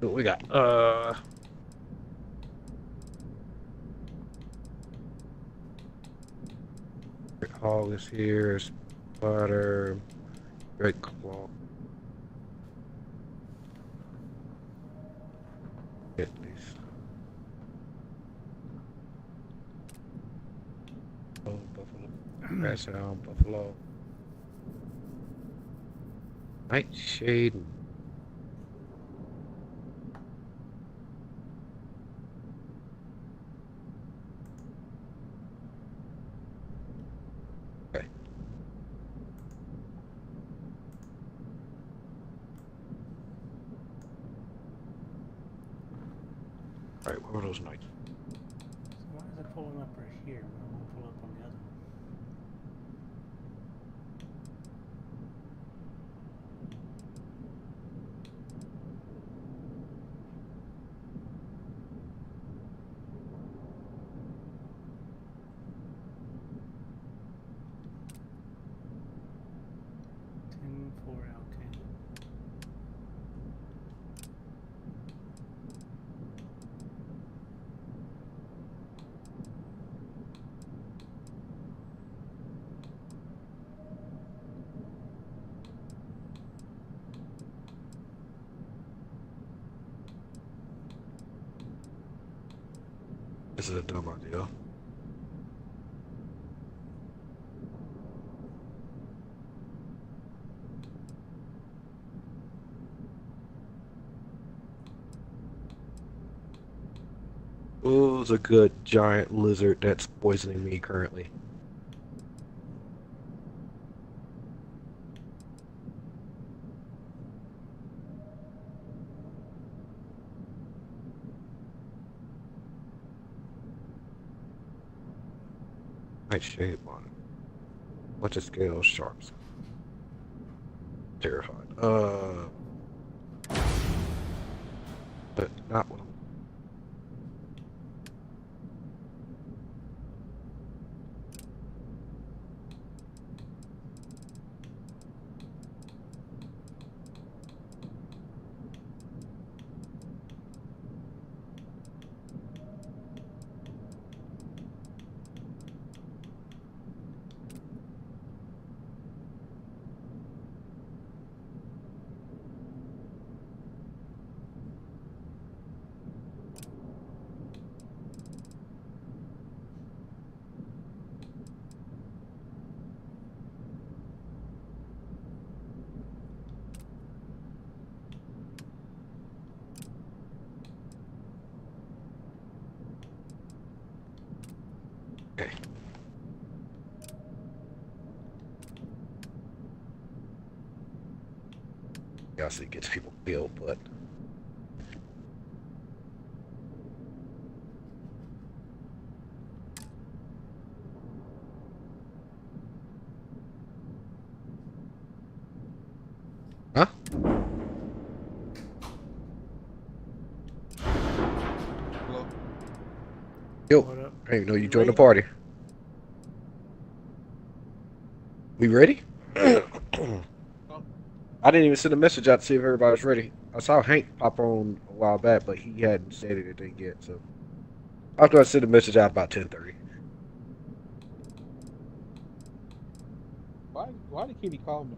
What we got? Hog is here. Spider. Great claw. At least. Oh, buffalo. Grass hound, buffalo. Nightshade. Alright, where were those nights? So why is it pulling up right here? Why won't it pull up on the other one? Okay. This is a dumb idea. Who's a good giant lizard that's poisoning me currently? Nightshade on it. Bunch of scales, sharps. Terrified. But not one. Obviously, it gets people killed, but. Huh? Hello. Yo, What up? I didn't even know you You joined the late? party. We ready? I didn't even send a message out to see if everybody's ready. I saw Hank pop on a while back, but he hadn't said anything yet. So I was going to send a message out about 10:30. Why did Kitty call me?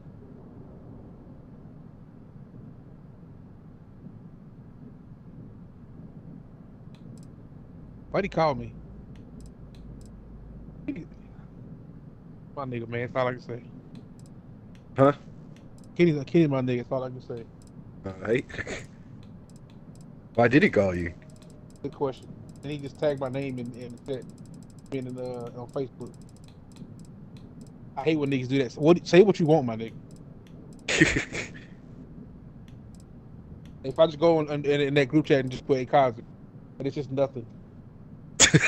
Why'd he call me? My nigga, man. That's all I can say. Huh? Kitty's my nigga. That's all I can say. All right. Why did he call you? Good question. And he just tagged my name in the chat, on Facebook. I hate when niggas do that. Say what you want, my nigga. If I just go in that group chat and just put a Cosby, and it's just nothing.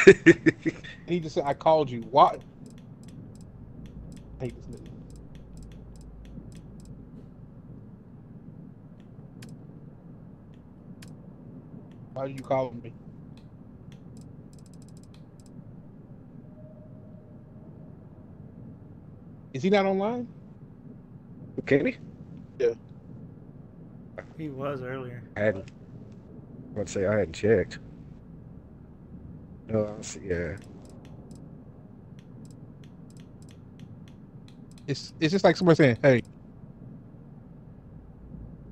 And he just said, "I called you." Why? I hate this nigga. Why are you calling me? Is he not online? Kenny? Yeah. He was earlier. I hadn't. I'd say I hadn't checked. No, I see. Yeah. It's just like somebody saying, "Hey."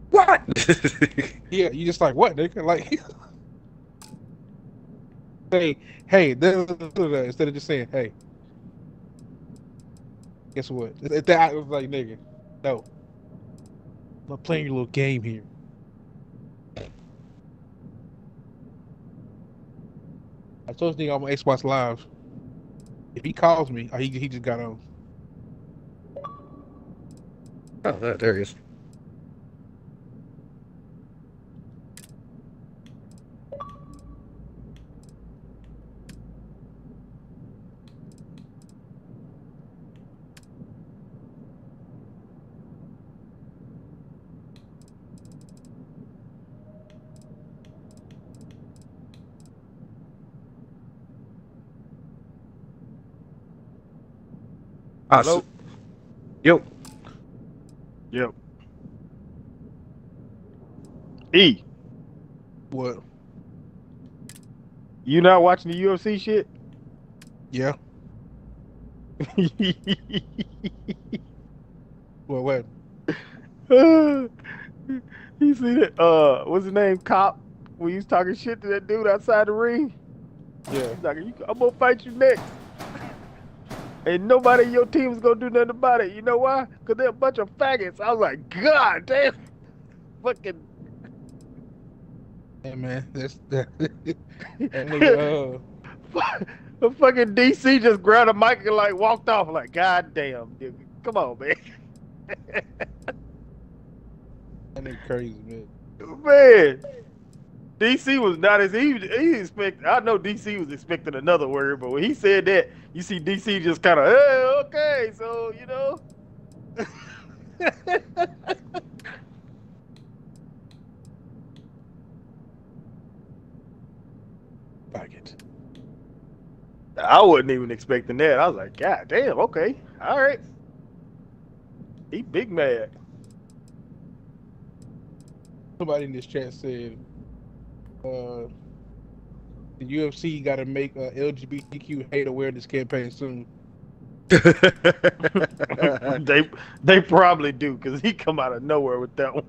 What? Yeah, you just like what, nigga? Like, hey, instead of just saying, "Hey." Guess what? That was like, nigga, no. I'm not playing your little game here. I told this nigga on my Xbox Live. If he calls me, he just got on. Oh, there he is. Hello? Yo. Yep. E. What? You not watching the UFC shit? Yeah. Well, what? You see that? What's his name? Cop. When you was talking shit to that dude outside the ring. Yeah. He's like, I'm gonna fight you next. And nobody in your team is gonna do nothing about it. You know why? Because they're a bunch of faggots. I was like, God damn. Fucking. Hey, man. That nigga, The fucking DC just grabbed a mic and like walked off. Like, God damn, dude. Come on, man. that nigga crazy, man. Man. DC was not as he expected. I know DC was expecting another word, but when he said that, you see DC just kind of, hey, okay, so you know. I wasn't even expecting that. I was like, God damn, okay, all right. He big mad. Somebody in this chat said, the UFC got to make a LGBTQ hate awareness campaign soon. they probably do, because he come out of nowhere with that one.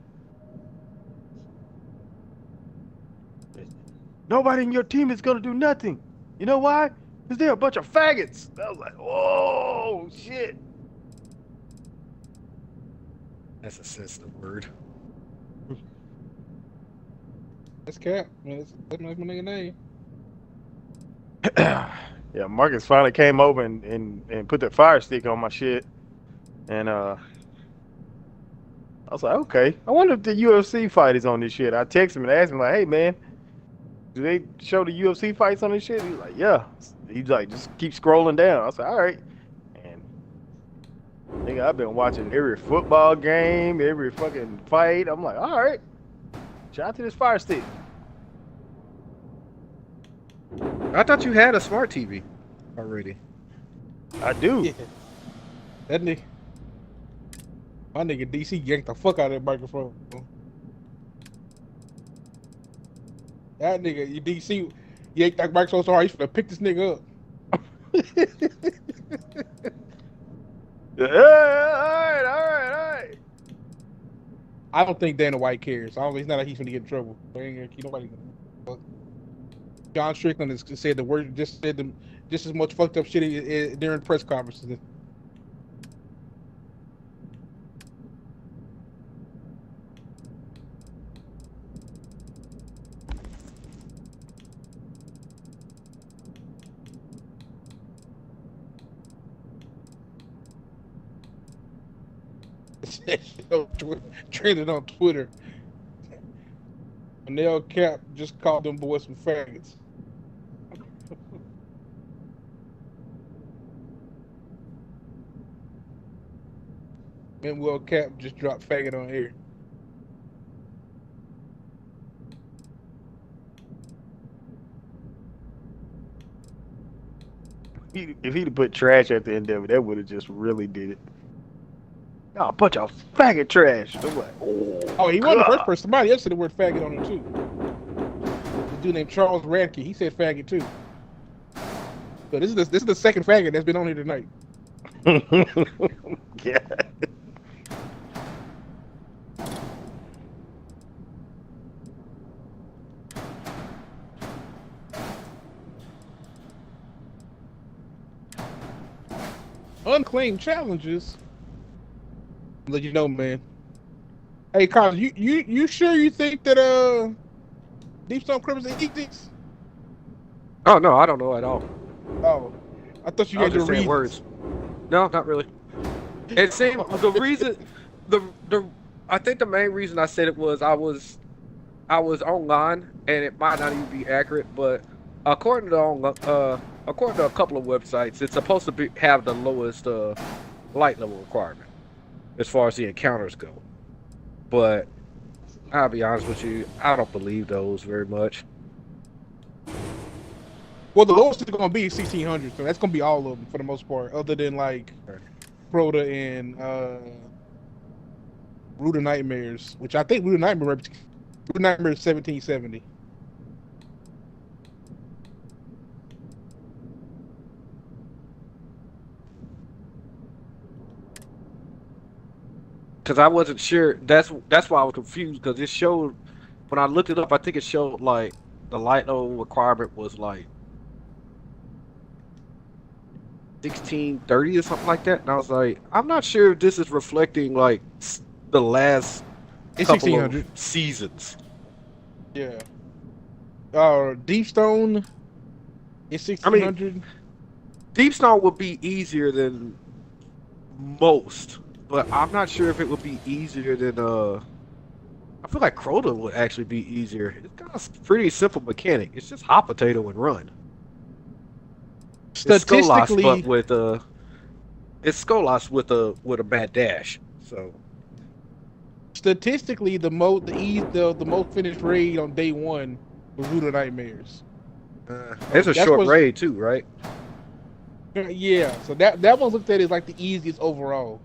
Nobody in your team is gonna do nothing. You know why? Because they're a bunch of faggots. I was like, whoa, shit. That's a sensitive word. That's Cap, man. That's my nigga name. Yeah, Marcus finally came over and put that fire stick on my shit. And I was like, okay. I wonder if the UFC fight is on this shit. I texted him and asked him like, hey man, do they show the UFC fights on this shit? He's like, yeah. He's like, just keep scrolling down. I was like, all right. And nigga, I've been watching every football game, every fucking fight. I'm like, all right. Shout out to this Fire Stick. I thought you had a smart TV already. I do. Yeah. That nigga. My nigga DC yanked the fuck out of that microphone. That nigga, you DC yanked that microphone so hard, he's finna pick this nigga up. Yeah, all right. I don't think Dana White cares. I don't. It's not like he's gonna get in trouble. He ain't gonna keep nobody. John Strickland has said the word. Just said them just as much fucked up shit during press conferences. Trending on Twitter. Manel Cap just called them boys some faggots. Manuel Cap just dropped faggot on air. If he'd have put trash at the end of it, that would have just really did it. Oh, a bunch of faggot trash. I'm like, oh, he wasn't the first person. Somebody else said the word faggot on him too. A dude named Charles Radke, he said faggot too. So this is the second faggot that's been on here tonight. Yeah. Unclaimed challenges. Let you know, man. Hey, Carlos, you sure you think that Deep Stone Crimson eat these? Oh no, I don't know at all. Oh, I thought you had your reasons. Words. No, not really. It seemed the reason, I think the main reason I said it was I was online and it might not even be accurate, but according to a couple of websites, it's supposed to have the lowest light level requirement as far as the encounters go. But I'll be honest with you, I don't believe those very much. Well, the lowest is going to be 1600, so that's going to be all of them for the most part, other than like Crota and Root of Nightmares, which I think Root of Nightmares is 1770. Because I wasn't sure. That's why I was confused. Because it showed when I looked it up. I think it showed like the light level requirement was like 1630 or something like that. And I was like, I'm not sure if this is reflecting like the last couple of seasons. Yeah. Deep Stone is 1600. I mean, Deep Stone would be easier than most. But I'm not sure if it would be easier than I feel like Crota would actually be easier. It's got a pretty simple mechanic. It's just hot potato and run. Statistically, it's Skolas with a bad dash. So statistically, the most finished raid on day one was Root of Nightmares. It's a short raid too, right? Yeah. So that one looked at as like the easiest overall.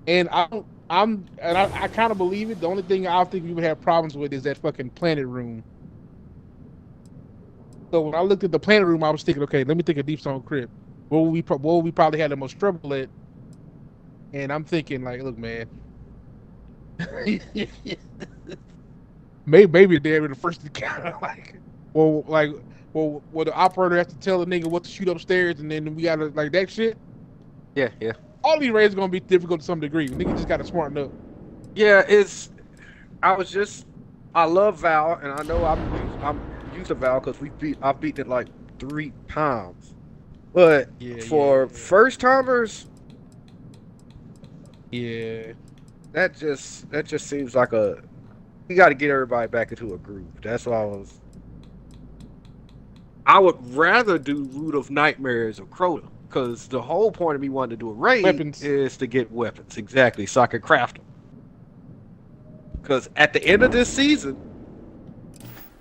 And I kind of believe it. The only thing I think we would have problems with is that fucking planet room. So when I looked at the planet room, I was thinking, okay, let me think of Deep Stone Crypt. What we probably had the most trouble at? And I'm thinking, like, look, man, maybe they're the first encounter. Well, the operator has to tell the nigga what to shoot upstairs, and then we gotta like that shit. Yeah. All these raids are gonna be difficult to some degree. Nigga just gotta smarten up. Yeah, I love Val, and I know I'm used to Val because I've beaten it like 3 times. But for first timers, yeah, that just seems like a. You got to get everybody back into a groove. That's what I would rather do Root of Nightmares or Crota, because the whole point of me wanting to do a raid Weapons. is to get weapons, exactly, so I can craft them. Because at the end of this season,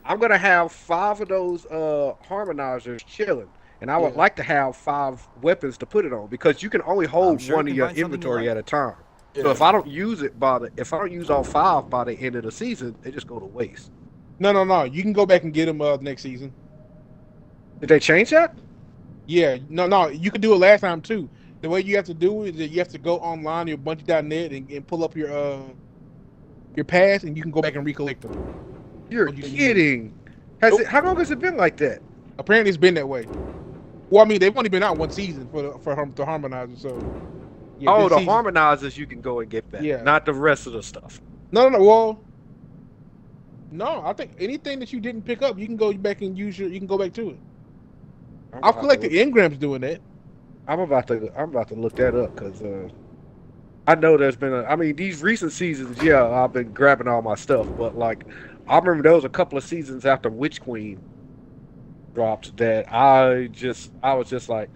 I'm gonna have 5 of those harmonizers chilling, and I would like to have 5 weapons to put it on, because you can only hold sure one you in can your find something you inventory like. at a time. So Yeah. if I don't use it if I don't use all 5 by the end of the season, they just go to waste. No. You can go back and get them next season. Did they change that? Yeah. No. You could do it last time too. The way you have to do it is that you have to go online to your Bungie.net and pull up your pass, and you can go back and recollect them. You're kidding. How long has it been like that? Apparently, it's been that way. Well, I mean, they've only been out one season for the harmonizer, so. Yeah, Oh, this the season- harmonizers you can go and get back, Yeah. not the rest of the stuff. No. Well, no. I think anything that you didn't pick up, you can go back and use you can go back to it. I've collected engrams doing that. I'm about to look that up, because I know there's been I mean, these recent seasons, yeah, I've been grabbing all my stuff, but like I remember there was a couple of seasons after Witch Queen dropped that I was just like,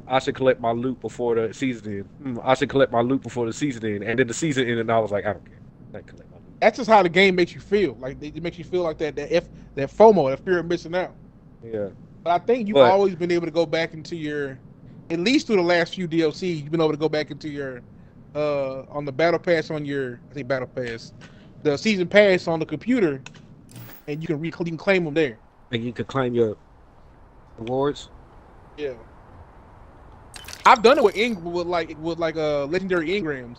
I should collect my loot before the season end. I should collect my loot before the season end, and then the season ended, and I was like, I don't care. I collect my loot. That's just how the game makes you feel. Like it makes you feel like that FOMO, that fear of missing out. Yeah. But I think you've always been able to go back into your, at least through the last few DLCs, you've been able to go back into your, on the battle pass on your, I think battle pass, the season pass on the computer, and you can claim them there. And you can claim your rewards. Yeah. I've done it with legendary engrams.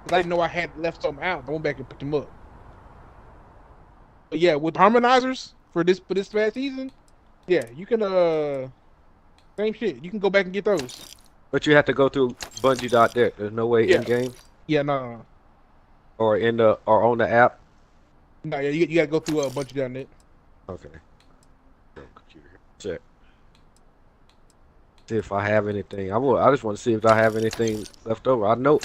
Cause I didn't know I had left something out. I went back and picked them up. But yeah, with harmonizers for this past season, yeah, you can same shit. You can go back and get those. But you have to go through Bungie.net. There's no way in game. Yeah, no. Or on the app. No, yeah, you gotta go through Bungie.net. Okay. Check. See if I have anything. I just want to see if I have anything left over. I know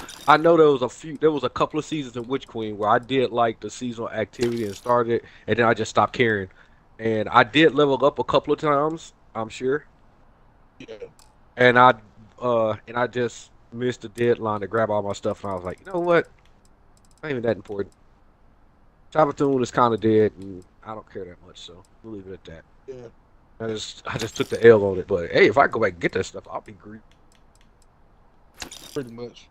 there was a couple of seasons in Witch Queen where I did like the seasonal activity and started, and then I just stopped caring. And I did level up a couple of times, I'm sure. Yeah. And I just missed the deadline to grab all my stuff, and I was like, you know what? Not even that important. Sabathun is kind of dead, and I don't care that much, so we'll leave it at that. Yeah. I just took the L on it, but hey, if I go back and get that stuff, I'll be great. Pretty much.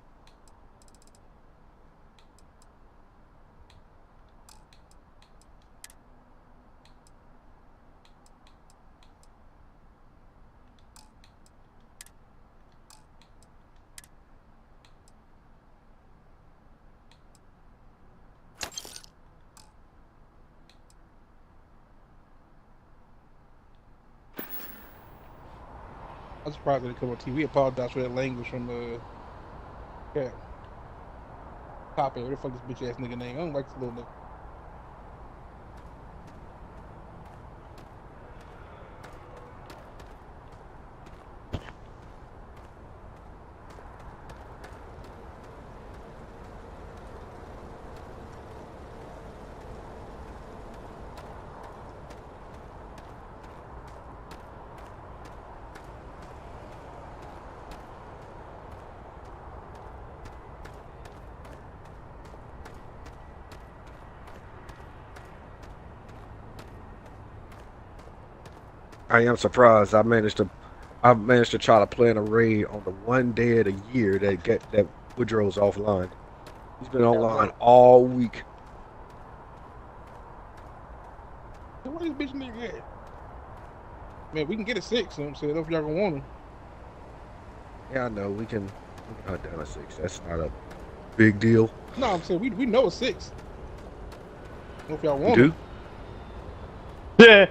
I'm surprised they come on TV. Apologize for that language from yeah. Pop it. Where the fuck this bitch ass nigga name? I don't like this little nigga. I am surprised. I managed to try to plan a raid on the one day of the year that Woodrow's offline. He's been online all week. Where this bitch nigga at? Man, we can get a 6. So I'm saying if y'all gonna want him. Yeah, I know we can hunt down a 6. That's not a big deal. No, I'm saying we know a 6. If y'all want You him. do? Yeah.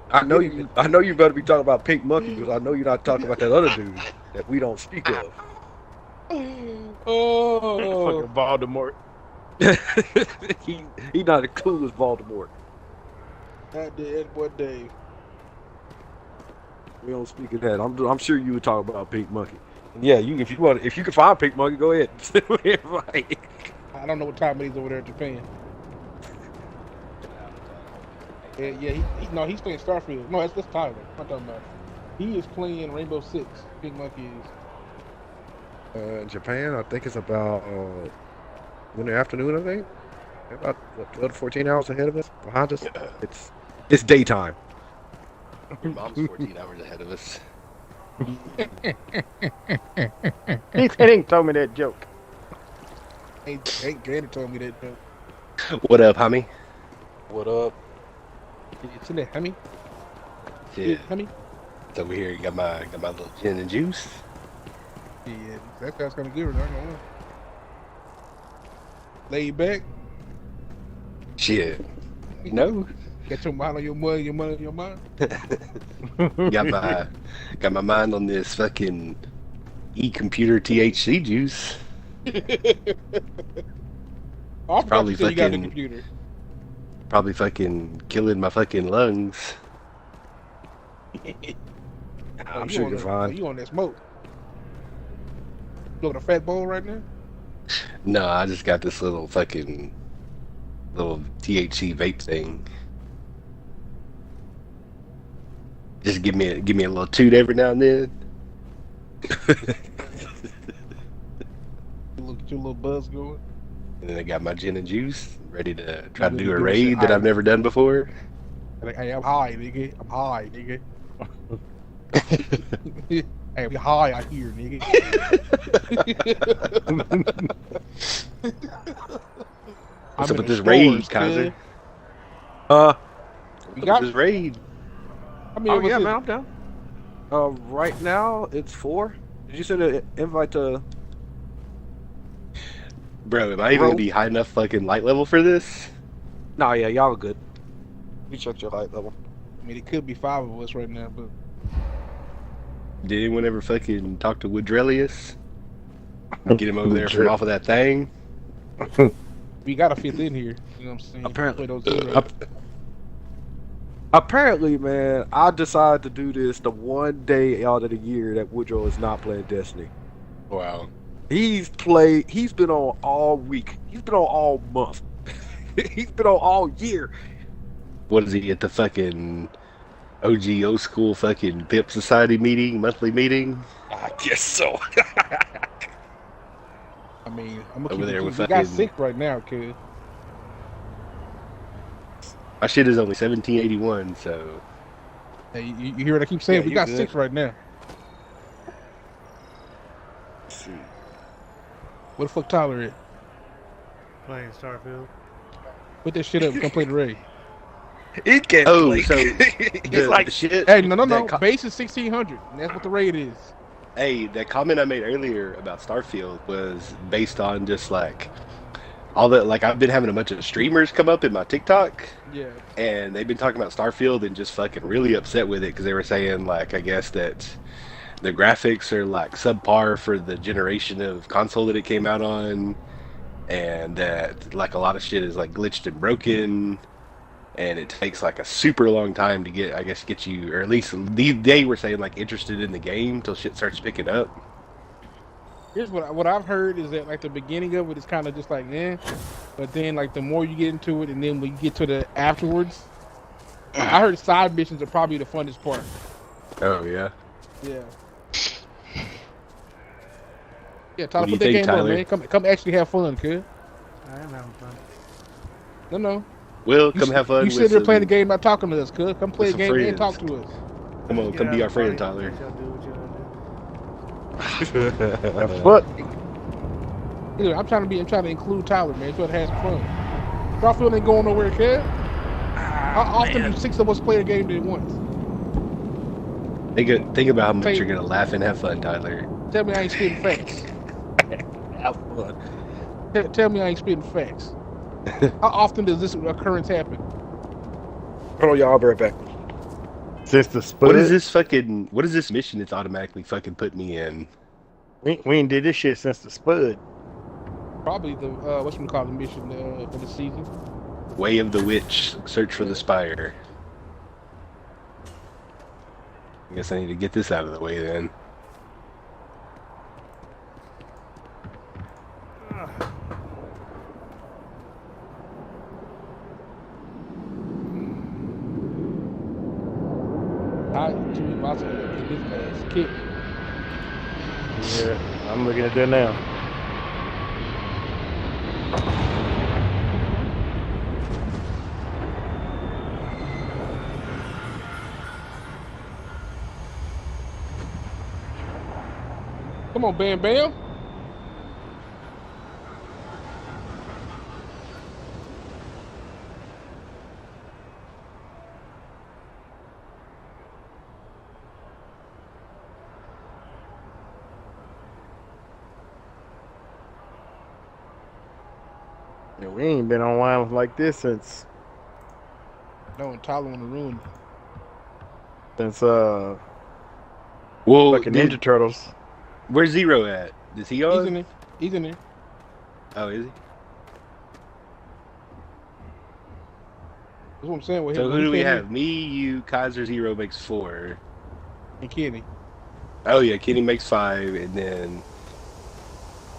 I know you better be talking about Pink Monkey, because I know you're not talking about that other dude that we don't speak of. Oh, fucking Voldemort. he not as cool as Voldemort. That did, boy, Dave. We don't speak of that. I'm sure you would talk about Pink Monkey. Yeah, if you can find Pink Monkey, go ahead. I don't know what time it is over there in Japan. Yeah, no, he's playing Starfield. No, that's Tyler. I'm talking about. He is playing Rainbow Six. Pink Monkey is. Japan, I think it's about in the afternoon. I think about 12 to 14 hours ahead of us, behind us. It's daytime. Your mom's 14 hours ahead of us. He ain't told me that joke. Ain't Granny told me that joke. What up, homie? What up? It's in there, homie. Yeah. Homie. It's over here. Got my little gin and juice. Yeah, that guy's gonna give her. I don't know. Lay back. Shit. No. Get your mind on your money, your money on your mind. got my mind on this fucking e-computer THC juice. Probably fucking. You got the computer. Probably fucking killing my fucking lungs. I'm sure you're fine. You on that smoke? You on a fat bowl right now? No, I just got this little fucking THC vape thing. Just give me a little toot every now and then. Get your little buzz going. And then I got my gin and juice, ready to try to do a raid that I've never done before. Hey, I'm high, nigga. I'm high, nigga. Hey, I'm high out here, nigga. What's up with this raid, Kaiser? We got this raid. I mean, man, I'm down. Right now it's 4. Did you send an invite to? Bro, am I even gonna be high enough fucking light level for this? Nah, yeah, y'all are good. You checked your light level. I mean, it could be 5 of us right now, but. Did anyone ever fucking talk to Woodrelius? Get him over there from off of that thing? We gotta fit in here. You know what I'm saying? Apparently, man, I decided to do this the one day out of the year that Woodrow is not playing Destiny. Wow. He's been on all week. He's been on all month. He's been on all year. What is he at the fucking OG old school fucking Pimp Society meeting, monthly meeting? I guess so. I mean, I'm gonna over there with we got 6 right now, kid. My shit is only 1781, so. Hey, you hear what I keep saying? Yeah, we got good. 6 right now. Let's see. Where the fuck Tyler at? Playing Starfield. Put that shit up. Come play the raid. He can't play. So like, the shit. Hey, no. Base is 1600. And that's what the raid is. Hey, that comment I made earlier about Starfield was based on just like all that. Like I've been having a bunch of streamers come up in my TikTok. Yeah. And they've been talking about Starfield and just fucking really upset with it because they were saying like I guess that the graphics are like subpar for the generation of console that it came out on, and that like a lot of shit is like glitched and broken, and it takes like a super long time to get you, or at least they were saying like interested in the game till shit starts picking up. Here's what I've heard is that like the beginning of it is kind of just like but then like the more you get into it, and then when you get to the afterwards, I heard side missions are probably the funnest part. Oh yeah. Yeah. Yeah, Tyler, What do you put that think, game Tyler? on, man. Come actually have fun, kid. I am having fun. No. Will come have fun. You sit there playing the game, not talking to us, cuz. Come play a some game and friends. talk to us. Come on, come be our friend, Tyler. What? Dude, I'm trying to include Tyler, man. So it has fun. Starfield ain't going nowhere, kid. How often do 6 of us play a game at once? Think about how much you're gonna laugh and have fun, Tyler. Tell me I ain't spitting facts. Have fun. Tell me I ain't spitting facts. How often does this occurrence happen? Hold on, y'all. I'll be right back. Since the spud. What is this mission it's automatically fucking put me in? We ain't did this shit since the spud. Probably the the mission for the season. Way of the Witch, search for the Spire. I guess I need to get this out of the way then. Jimmy Watson get his ass kicked. Yeah, I'm looking at that now. Come on, Bam Bam. Yeah, we ain't been online like this since No, and Tyler want to ruin it. since Well, fucking Ninja Turtles. Where's Zero at? Is he on? He's in there. He's in there. Oh, is he? That's what I'm saying. With So him, who do we have? Me, you, Kaiser, Zero makes 4. And Kenny. Oh yeah, Kenny makes 5, and then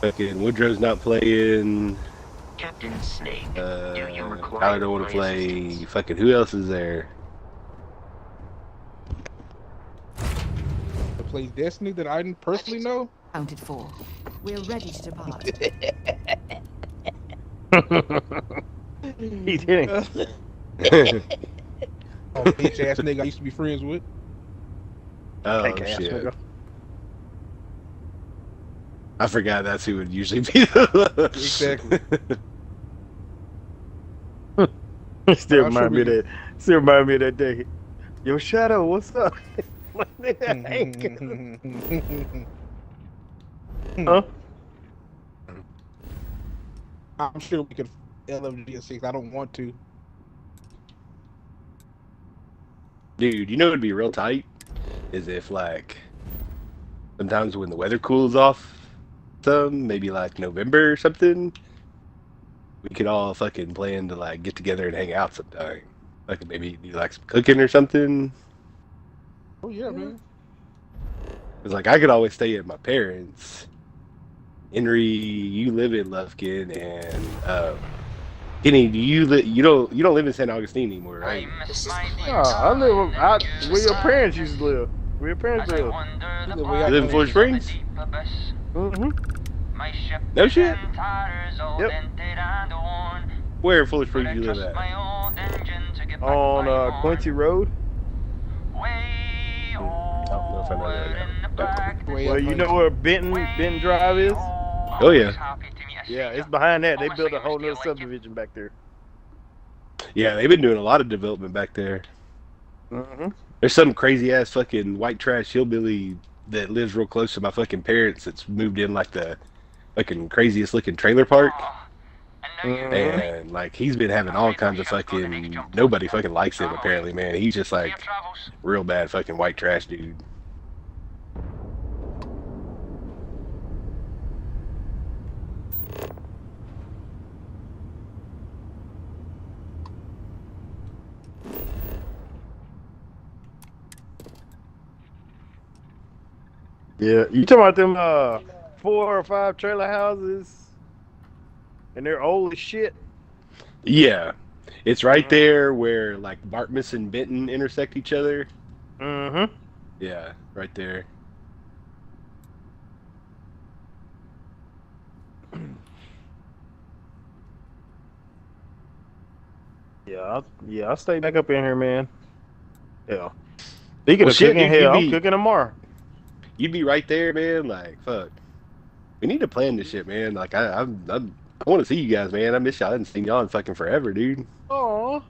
fucking Woodrow's not playing. Captain Snake, do you require Tyler don't want to play. assistance? Fucking who else is there? That plays Destiny that I didn't personally know. Counted for. We're ready to depart. He didn't. Oh, bitch ass nigga I used to be friends with. Oh Fake ass shit! nigga. I forgot that's who would usually be the Exactly. Still remind me of that. Still remind me of that day. Yo, Shadow, what's up? Huh? I'm sure we could LFG6. I don't want to. Dude, you know it'd be real tight is if like sometimes when the weather cools off some, maybe like November or something, we could all fucking plan to like get together and hang out sometime. Like maybe do like some cooking or something. Oh yeah, man. Cause like I could always stay at my parents'. Henry, you live in Lufkin, and Kenny, do you don't live in San Augustine anymore, right? No, I live where your parents used to live. Where your parents live. You live in Florida Springs? Mm-hmm. No shit. Yep. Where in Florida Springs you live at? On Quincy Road. I don't know if I know that. Well, you know where Benton Drive is? Oh yeah. Yeah, it's behind that. They built a whole nother subdivision back there. Yeah, they've been doing a lot of development back there. Mm-hmm. There's some crazy ass fucking white trash hillbilly that lives real close to my fucking parents that's moved in like the fucking craziest looking trailer park. Mm-hmm. And like he's been having all kinds of fucking nobody fucking likes him apparently, man. He's just like real bad fucking white trash dude. Yeah, you talking about them 4 or 5 trailer houses, and they're old as shit. Yeah, it's right there where like Bartmus and Benton intersect each other. Mm-hmm. Yeah, right there. I'll stay back up in here, man. Yeah. Speaking Well, of shit, cooking, dude, hell, I'm cooking tomorrow. You'd be right there, man. Like, fuck. We need to plan this shit, man. Like, I want to see you guys, man. I miss y'all. I haven't seen y'all in fucking forever, dude. Aw.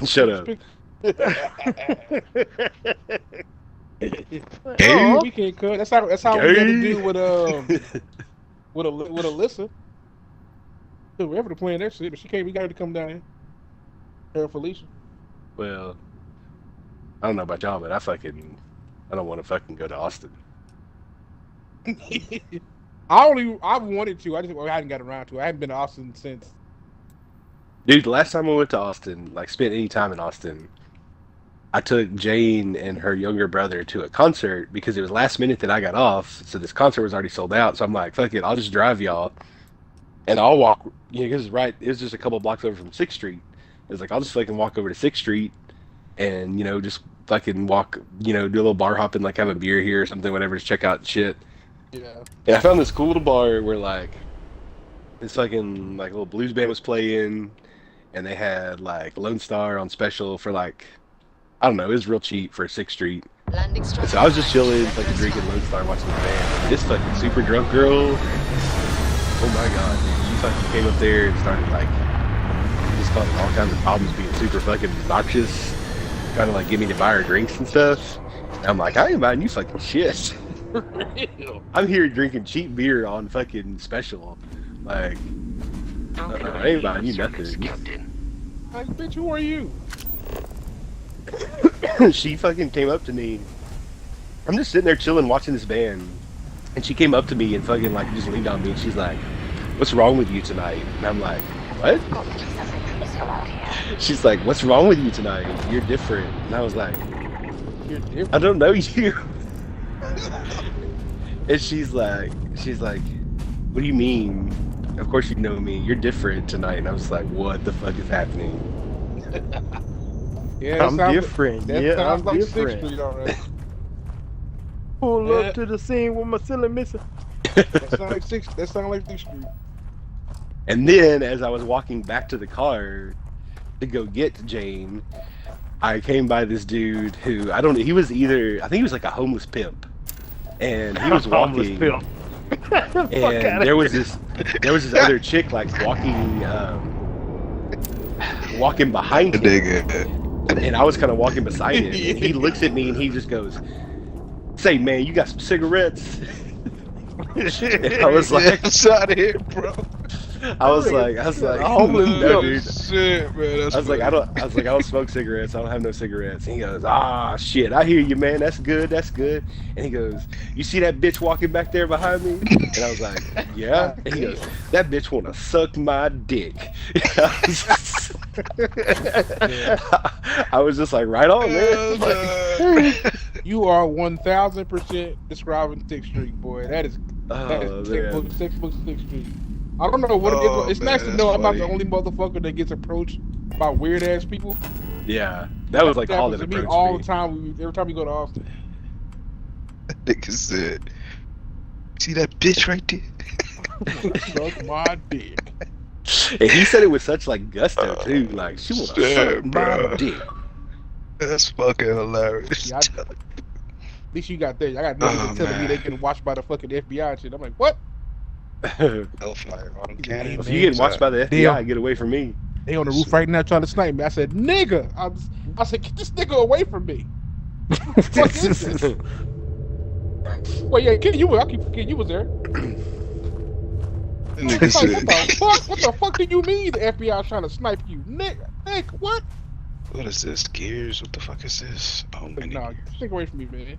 Shut up. Oh, we can't cut. That's how we got to do with Alyssa. Whoever to plan that shit, but she can't. We got her to come down here. Her and Felicia. Well, I don't know about y'all, but I don't want to fucking go to Austin. I wanted to. I hadn't got around to it. I haven't been to Austin since. Dude, the last time I went to Austin, like spent any time in Austin, I took Jane and her younger brother to a concert because it was last minute that I got off. So this concert was already sold out. So I'm like, fuck it, I'll just drive y'all. And I'll walk, because it was just a couple blocks over from 6th Street. It's like, I'll just fucking walk over to 6th Street and, just fucking walk, do a little bar hop and like have a beer here or something, whatever, just check out shit. Yeah. And I found this cool little bar where like this fucking like little blues band was playing, and they had like Lone Star on special for like, I don't know, it was real cheap for 6th Street. And so I was just chilling, fucking drinking Lone Star, watching the band. And this fucking super drunk girl, oh my god, dude, she fucking came up there and started like just causing all kinds of problems, being super fucking obnoxious, trying to like get me to buy her drinks and stuff. And I'm like, I ain't buying you fucking shit. I'm here drinking cheap beer on fucking special. Like, I ain't buying you nothing. Like, bitch, who are you? She fucking came up to me. I'm just sitting there chilling, watching this band, and she came up to me and fucking like just leaned on me, and she's like, "What's wrong with you tonight?" And I'm like, "What?" She's like, "What's wrong with you tonight? You're different." And I was like, "You're different? I don't know you." And she's like, "What do you mean? Of course you know me. You're different tonight." And I was like, "What the fuck is happening?" Yeah, I'm different. Yeah, I'm like different. 6th Street already. Pull up to the scene with my silly missing. That sound like 6th Street. And then, as I was walking back to the car to go get Jane, I came by this dude who, I think he was like a homeless pimp. And he was walking. And there was this other chick like walking behind him. And I was kind of walking beside him. And he looks at me and he just goes, "Say, man, you got some cigarettes?" And I was like, "Get out of here, bro." I was like, no, dude. Shit, man, I was like, I don't smoke cigarettes. I don't have no cigarettes. And he goes, "Ah, shit, I hear you, man. That's good. That's good." And he goes, "You see that bitch walking back there behind me?" And I was like, "Yeah." And he goes, "That bitch wanna suck my dick." I was just like, "Right on, man." Like, you are 1000% describing 6th Street, boy. That is textbook 6th Street. I don't know what it is. It's nice to know I'm not the only motherfucker that gets approached by weird ass people. Yeah, that was like all that happens to approached me all me. the time. Every time we go to Austin. Nigga said, "See that bitch right there?" Suck my dick. And he said it with such like gusto too. Like, she wanna suck my dick. That's fucking hilarious. Yeah, at least you got that. I got niggas telling me they can watch by the fucking FBI and shit. I'm like, what? Hellfire on cannon. If you get watched by the FBI, get away from me. They on the roof right now trying to snipe me. I said, "Nigga," I said, "Get this nigga away from me." What the fuck is this? Well, yeah, Ken, I keep forgetting you was there. Nigga said, What the fuck do you mean the FBI is trying to snipe you, nigga? What? "What is this? Gears? What the fuck is this?" Oh man, Nah, stick away from me, man.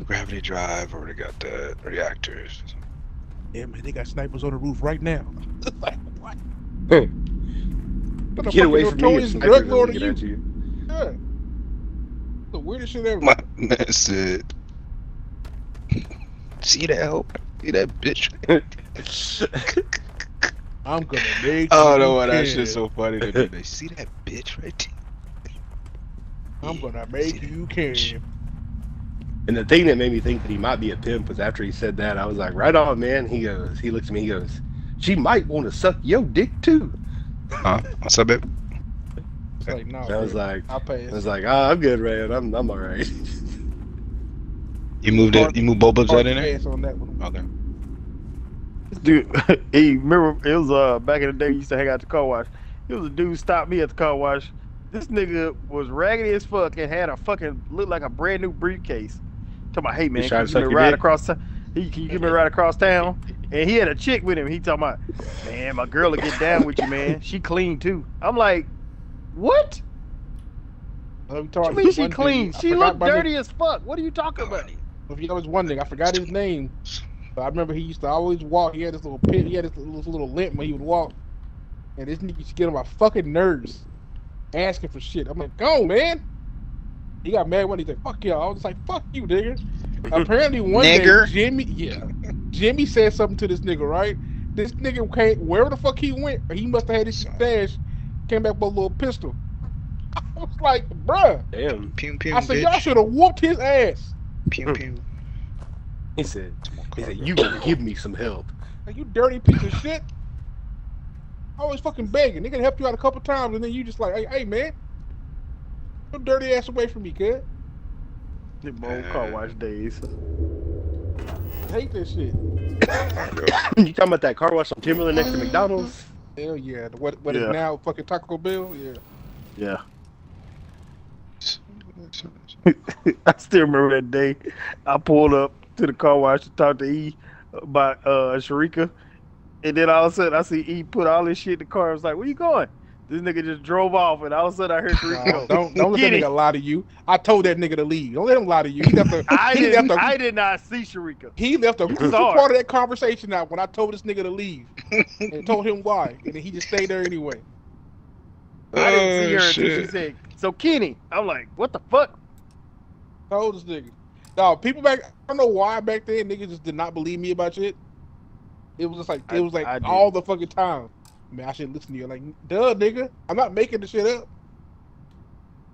Gravity drive. Already got that. Reactors. Yeah, man, they got snipers on the roof right now. Like, what? Get away from me! Drug lord at you. Yeah. The weirdest shit ever. My man said, "See that help? See that bitch?" I'm gonna make. I don't know why that shit's so funny to me. They see that bitch right there. I'm gonna make you care. And the thing that made me think that he might be a pimp was after he said that, I was like, "Right on, man." He looks at me, he goes, "She might want to suck your dick too." What's up, babe? It's like, no. I was like, I'll pay. I'm good, man. I'm all right. You moved it. You moved both of that in there. On that one. Okay. Dude, hey, remember it was back in the day we used to hang out at the car wash. It was a dude stopped me at the car wash. This nigga was raggedy as fuck and had a fucking looked like a brand new briefcase. Talking about, "Hey man, can you give me a ride across town? Can you give me a ride across town?" And he had a chick with him. He talking about, "Man, my girl will get down with you, man. She clean too." I'm like, what? What you mean she clean? She looked dirty as fuck. What are you talking about? If you know, was one thing, I forgot his name, but I remember he used to always walk. He had this little pit. He had this little limp when he would walk, and this nigga used to get on my fucking nerves, asking for shit. I'm like, "Go, man." He got mad when he said, "Fuck y'all." I was just like, "Fuck you, nigga." Apparently one day, Jimmy said something to this nigga, right? This nigga came wherever the fuck he went. He must have had his stash. Came back with a little pistol. I was like, bruh. Damn. Pew pew, I said, y'all bitch. should have whooped his ass. Pew pew. He said, you gonna give me some help. Like, you dirty piece of shit. Always fucking begging. Nigga help you out a couple times, and then you just like, hey man, your dirty ass away from me, kid. The old car wash days. I hate that shit. You talking about that car wash on Timberland next to McDonald's? Hell yeah. What is now fucking Taco Bell? Yeah. I still remember that day. I pulled up to the car wash to talk to E about Sharika. And then all of a sudden I see E put all this shit in the car. I was like, where you going? This nigga just drove off, and all of a sudden I heard Sharika go, Don't let that nigga lie to you. I told that nigga to leave. Don't let him lie to you. He left I did not see Sharika. He left a crucial part of that conversation out when I told this nigga to leave. And told him why. And then he just stayed there anyway. I didn't see her until she said, so Kenny. I'm like, what the fuck? Told this nigga. Dog, people back, I don't know why back then niggas just did not believe me about shit. It was just like, all the fucking time. Man, I should listen to you. Like, duh, nigga. I'm not making the shit up.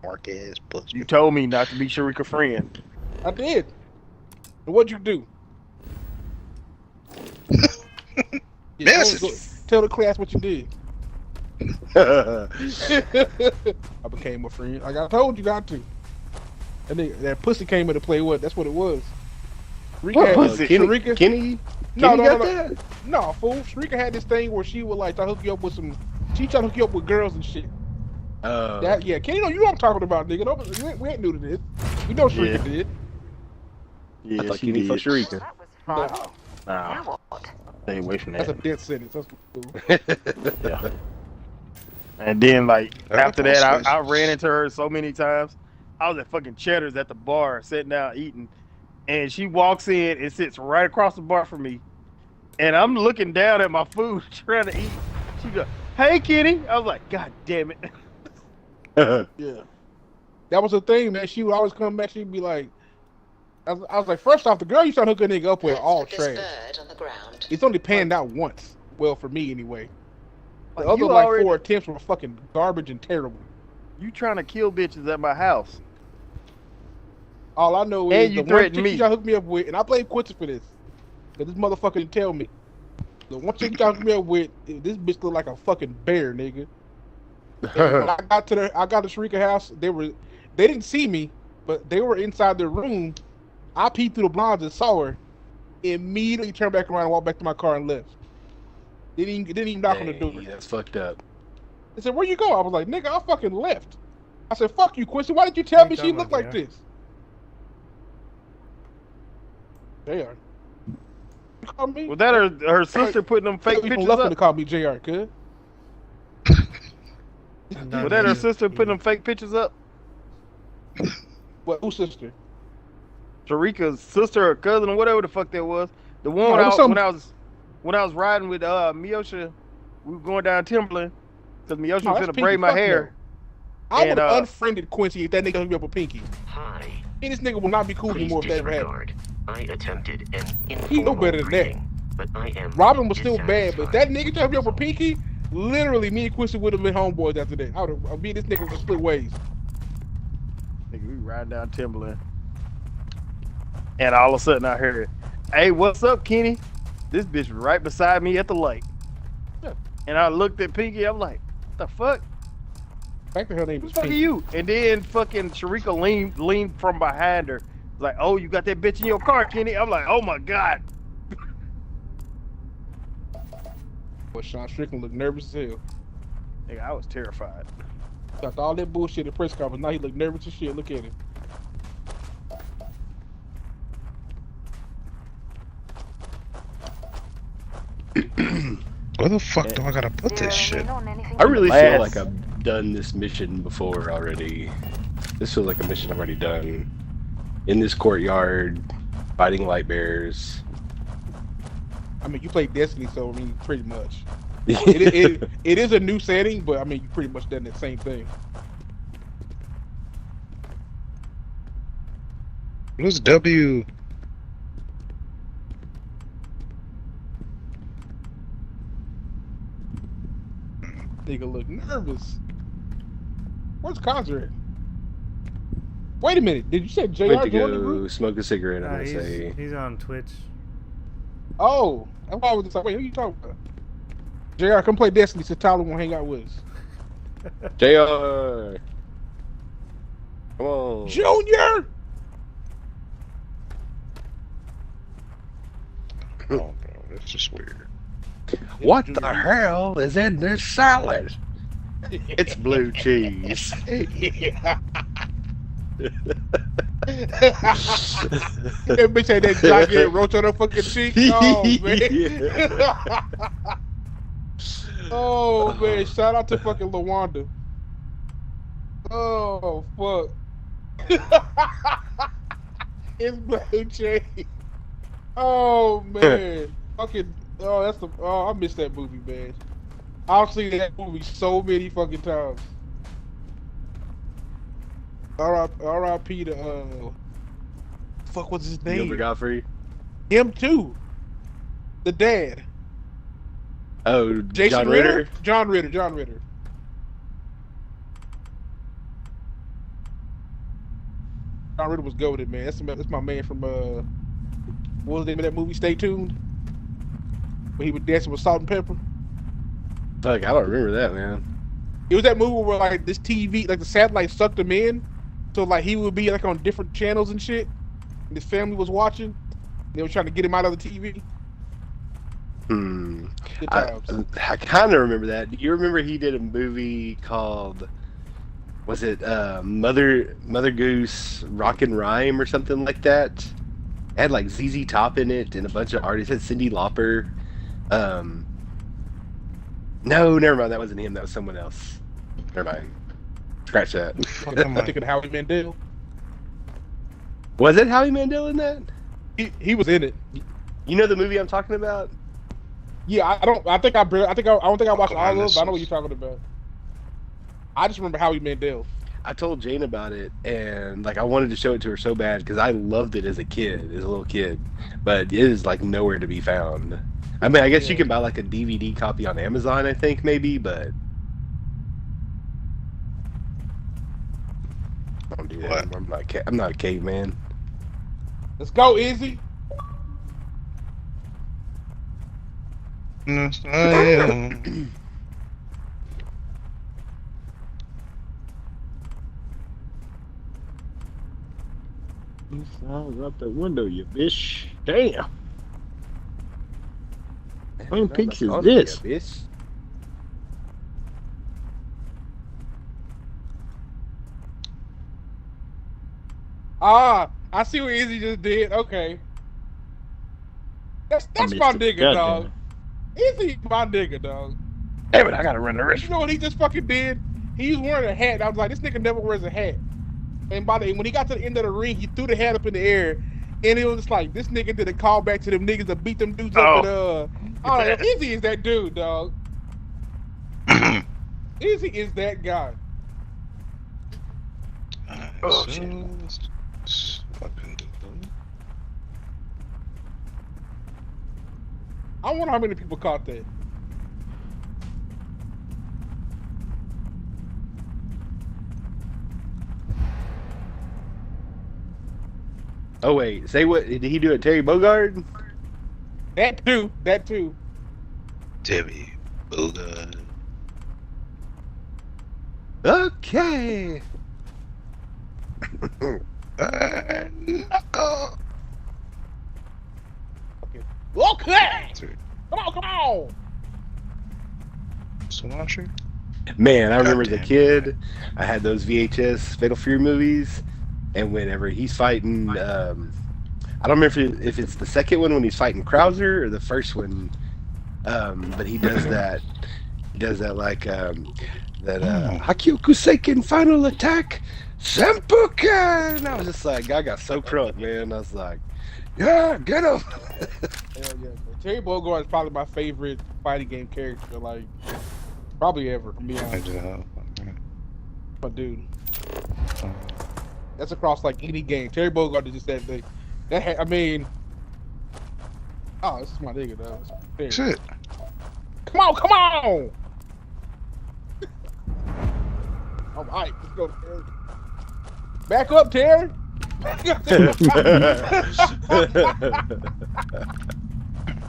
Mark ass pussy. You told me not to be Sharika friend. I did. And what'd you do? Tell the class what you did. I became a friend. Like I told you not to. That pussy came into play. What? That's what it was. What pussy? Kenny? No, fool. Sharika had this thing where she would like to hook you up with some. She tried to hook you up with girls and shit. Yeah, Kenny, you know what I'm talking about, nigga. We ain't new to this. We know Sharika did. Yeah, I thought Kenny for Sharika. Nah. Stay away from that. That's a death sentence. That's cool. Yeah. And then, like, after that, I ran into her so many times. I was at fucking Cheddar's at the bar, sitting down eating, and she walks in and sits right across the bar from me. And I'm looking down at my food, trying to eat. She goes, "Hey, Kenny." I was like, "God damn it." Yeah. That was the thing, man. She would always come back. She'd be like, I was like, first off, the girl you trying to hook a nigga up with all trash. It's only panned out once. Well, for me anyway. The other like 4 attempts were fucking garbage and terrible. You trying to kill bitches at my house? All I know is the one chick you trying to hook me up with, and I blame Quincy for this. Cause this motherfucker didn't tell me. The one chick you trying to hook me up with, this bitch looked like a fucking bear, nigga. When I got to Sharika house, they didn't see me, but they were inside their room. I peeked through the blinds and saw her. Immediately turned back around and walked back to my car and left. Didn't even knock on the door. That's fucked up. They said, "Where you go?" I was like, "Nigga, I fucking left." I said, "Fuck you, Quincy. Why did you tell me she looked like this?" They are. You call me? Was that her sister putting them fake pictures up? To call me JR, cuz. Was that her sister putting them fake pictures up? What? Whose sister? Sharika's sister or cousin or whatever the fuck that was. The one when I was riding with Miosha, we were going down Timberland because Miosha was gonna braid my hair. I would have unfriended Quincy if that nigga hooked me up with Pinky. Hi. And this nigga will not be cool anymore if that ever happened. I attempted an informal He no better than that. but I am Robin was still bad, but if that nigga tried to be up with Pinky, literally me and Quincy would have been homeboys after that. I would have me and this nigga would split ways. Nigga, we riding down Timberland. And all of a sudden I heard, "Hey, what's up, Kenny?" This bitch was right beside me at the light. Yeah. And I looked at Pinky, I'm like, what the fuck? Back to her name Who is the fuck Pinky. are you? And then fucking Sharika leaned from behind her. Like, "Oh, you got that bitch in your car, Kenny?" I'm like, oh my God. But Sean Strickland looked nervous as hell. Nigga, I was terrified. After all that bullshit at press conference, now he look nervous as shit. Look at him. Where the fuck do I gotta put this shit? I really feel like I've done this mission before already. This feels like a mission I've already done. In this courtyard, fighting light bears. I mean, you played Destiny, so I mean, pretty much. it is a new setting, but I mean, you pretty much done the same thing. Who's W? nigga look nervous. Where's Conjure at? Wait a minute. Did you say JR Went to joined the go group? smoke a cigarette. I'm gonna he's, say. he's on Twitch. Oh, that's why I was just like, wait, who you talking about? JR, come play Destiny so Tyler won't hang out with us. JR. Come on. Junior! Oh, bro, that's just weird. What the hell is in this salad? It's blue cheese. That bitch had that gigantic roach on her fucking cheek. Oh, man. Oh, man. Shout out to fucking Lawanda. Oh, fuck. It's blue cheese. Oh, man. Fucking. Oh, that's the. Oh, I miss that movie, man. I've seen that movie so many fucking times. R.I.P. to fuck, what's his name? Gilbert Godfrey. Him too. The dad. Oh, Jason John Ritter. John Ritter. John Ritter. John Ritter was goated, man. That's my man from what was the name of that movie? Stay Tuned. When he was dancing with Salt and Pepper. Fuck, I don't remember that, man. It was that movie where like this TV, like the satellite sucked him in, so like he would be like on different channels and shit. And his family was watching. They were trying to get him out of the TV. I kind of remember that. Do you remember he did a movie called, was it Mother Goose Rockin' Rhyme or something like that? It had like ZZ Top in it and a bunch of artists. It had Cyndi Lauper. No, never mind. That wasn't him. That was someone else. Never mind. Scratch that. I'm thinking Howie Mandel. Was it Howie Mandel in that? He was in it. You know the movie I'm talking about? Yeah, I don't think I watched all of it, but I know what you're talking about. I just remember Howie Mandel. I told Jane about it, and like I wanted to show it to her so bad because I loved it as a little kid, but it is like nowhere to be found. I mean, I guess you can buy like a DVD copy on Amazon, I think maybe, but I don't do that. I'm not a caveman. Let's go, Izzy. Yes, I am. I was out the window, you bitch. Damn. How many pics is this? Bitch. Ah, I see what Izzy just did. Okay. That's my nigga, dog. Izzy, my nigga, dog. Damn it, I gotta run the risk. You know what he just fucking did? He was wearing a hat. And I was like, this nigga never wears a hat. And when he got to the end of the ring, he threw the hat up in the air, and it was just like this nigga did a call back to them niggas that beat them dudes up. And Izzy is that dude, dog. Izzy is that guy. Oh shit. I wonder how many people caught that. Oh wait, say what did he do at Terry Bogard? That too. Terry Bogard. Okay. Knuckle. Okay. Come on. Slasher. Man, I remember as a kid, I had those VHS Fatal Fury movies, and whenever he's fighting, I don't remember if it's the second one when he's fighting Krauser or the first one, but he does that. He does that like Hakyoku Seiken Final Attack Senpuken. And I was just like, I got so crunk, man. I was like, yeah, get him. Hell yeah, man. Terry Bogard is probably my favorite fighting game character, like probably ever. To be honest, but dude, that's across like any game. Terry Bogard is just that thing. I mean, oh, this is my nigga, though. Shit. Come on! All right, let's go, Terry. Back up, Terry. Back up, Terry.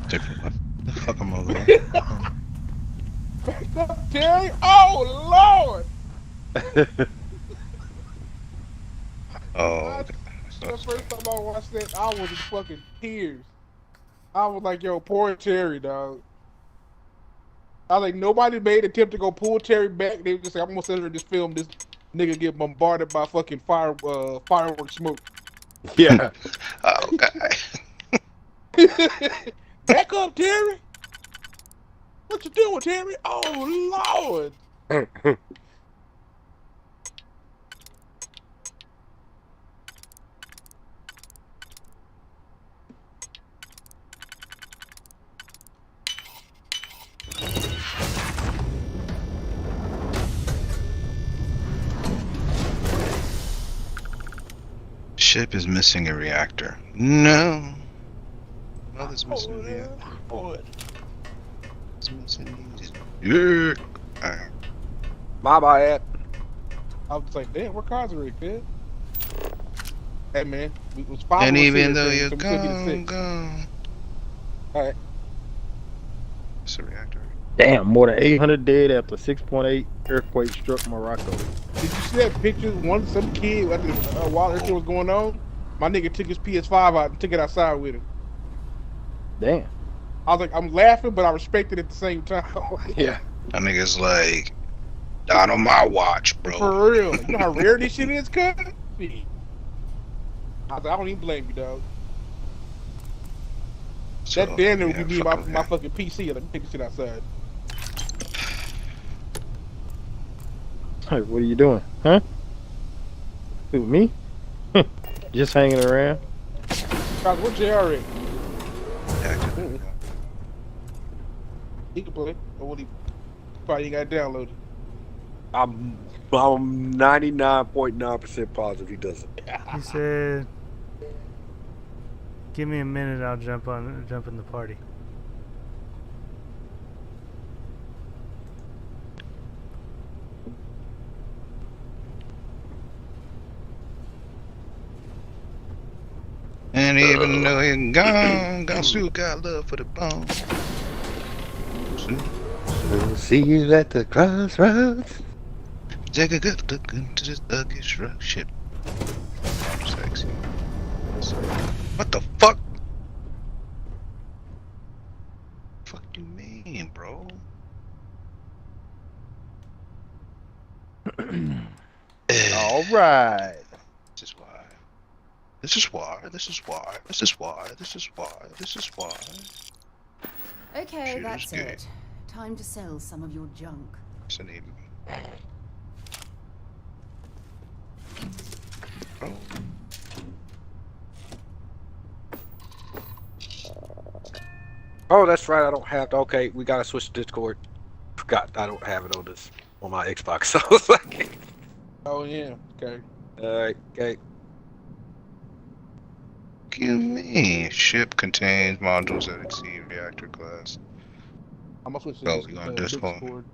The fuck I'm over there. Back up, Terry. Oh, Lord. Oh, The first time I watched that, I was in fucking tears. I was like, yo, poor Terry, dog. I was like, nobody made an attempt to go pull Terry back. They were just like, I'm gonna sit here and just film this nigga get bombarded by fucking fireworks smoke. Yeah. Oh, God. Back up, Terry. What you doing, Terry? Oh, Lord. Ship is missing a reactor. No. Mother's missing a reactor. It's missing these. Yeah. Alright. My bad. I was like, damn, where Cosrick, kid? Hey, man, it was 5 And on even serious though thing, you're so we could get a gone, 6. gone. Alright. It's a reactor. Damn, more than 800 dead after 6.8 earthquake struck Morocco. Did you see that picture? Some kid while that shit was going on, my nigga took his PS5 out and took it outside with him. Damn. I was like, I'm laughing, but I respect it at the same time. Yeah. That nigga's like, not on my watch, bro. For real. You know how rare this shit is, cuz? I was like, I don't even blame you, dog. So, that damn would yeah, be my fucking PC. Let me take this shit outside. Hey, what are you doing? Huh? Who, me? Just hanging around. Guys, where's JR at? He can play. Or what he probably ain't got it downloaded. I'm 99.9% positive he doesn't. He said, "Give me a minute. I'll jump in the party." And even though you're gone, still got love for the bone. We'll see you at the crossroads. Take a good look into this thuggish rock ship. I'm sexy. What the fuck? Fuck you mean, bro? All right. This is why. This is why. This is why. This is why. This is why. This is why. Okay, Shit that's is good. it. Time to sell some of your junk. It's an even. Oh. Oh, that's right. I don't have to. Okay, we gotta switch to Discord. Forgot I don't have it on my Xbox. So I was like, Oh, yeah. Okay. alright, okay. What do you mean? Ship contains modules that exceed reactor class. I'm gonna switch to Oh, you on Discord? Discord.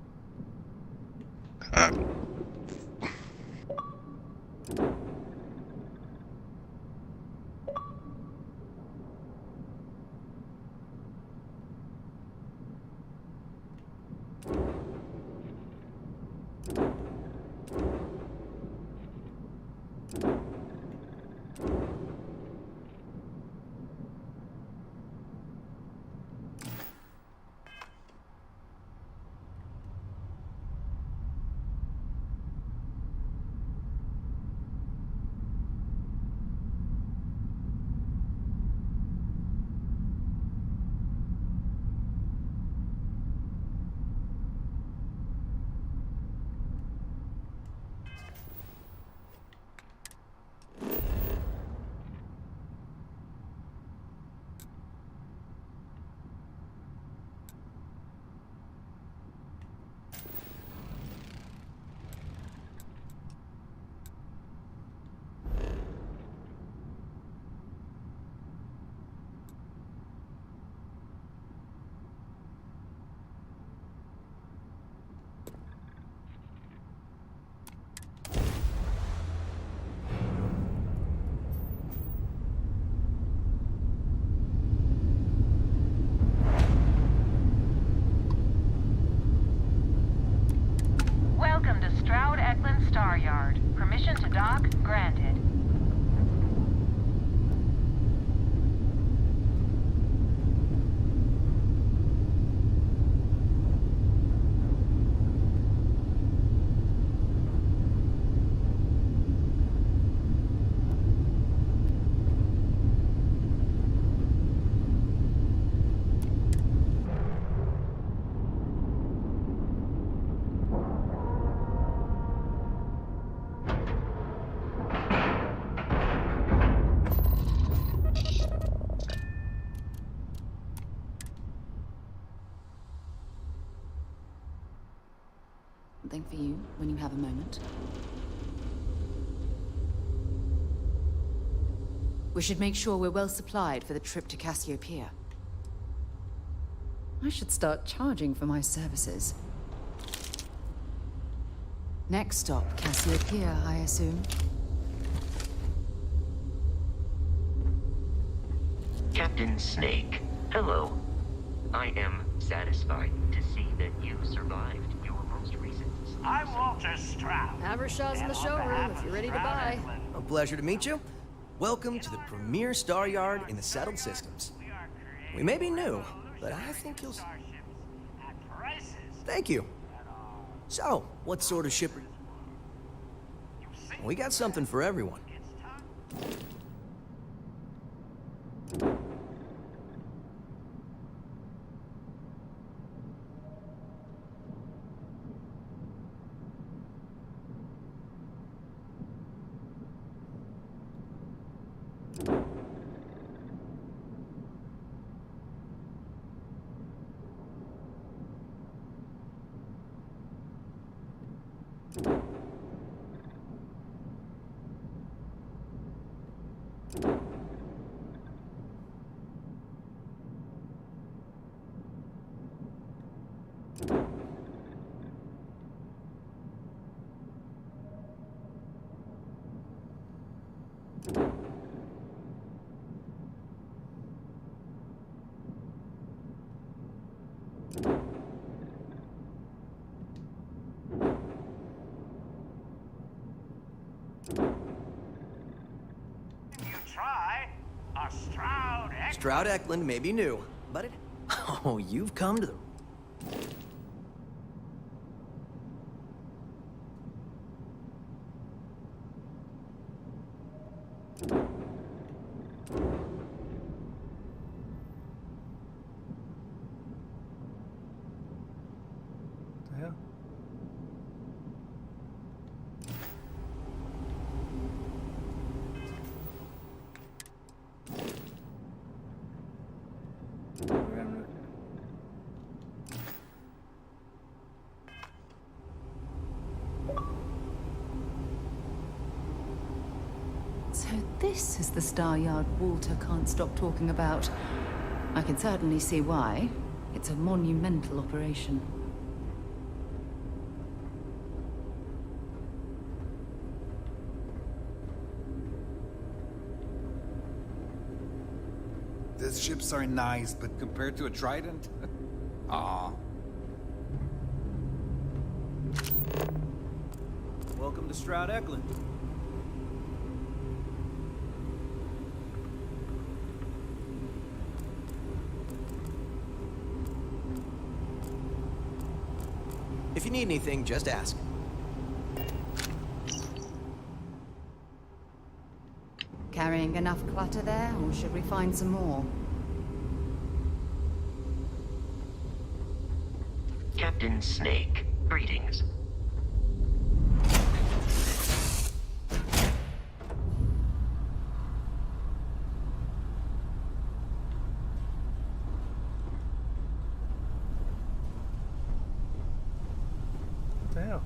Permission to dock granted. Something for you when you have a moment. We should make sure we're well supplied for the trip to Cassiopeia. I should start charging for my services. Next stop, Cassiopeia, I assume. Captain Snake, hello. I am satisfied to see that you survived your most recent. I'm Walter Stroud. Havershaw's in the showroom if you're ready to buy. A pleasure to meet you. Welcome to the premier star yard in the settled systems. We may be new, but I think you'll... Thank you. So, what sort of ship... We got something for everyone. Stroud Eklund may be new, but it... Oh, you've come to the... The hell? So this is the star yard Walter can't stop talking about. I can certainly see why. It's a monumental operation. These ships are nice, but compared to a Trident? Aw. Welcome to Stroud Eklund. If you need anything, just ask. Carrying enough clutter there, or should we find some more? Captain Snake, greetings. What the hell?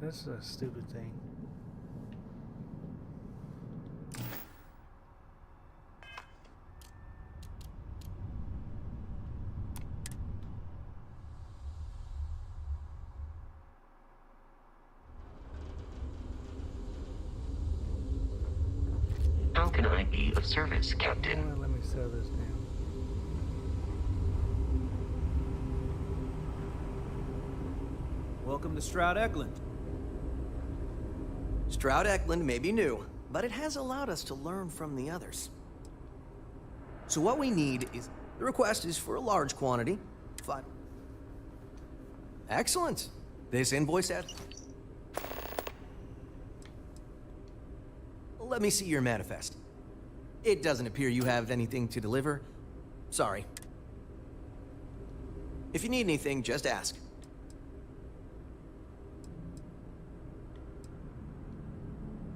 That's a stupid thing. How can I be of service, Captain? Let me sell this now. Welcome to Stroud Eklund. Stroud Eklund may be new, but it has allowed us to learn from the others. So what we need is... The request is for a large quantity. 5. Excellent. This invoice has... Let me see your manifest. It doesn't appear you have anything to deliver. Sorry. If you need anything, just ask.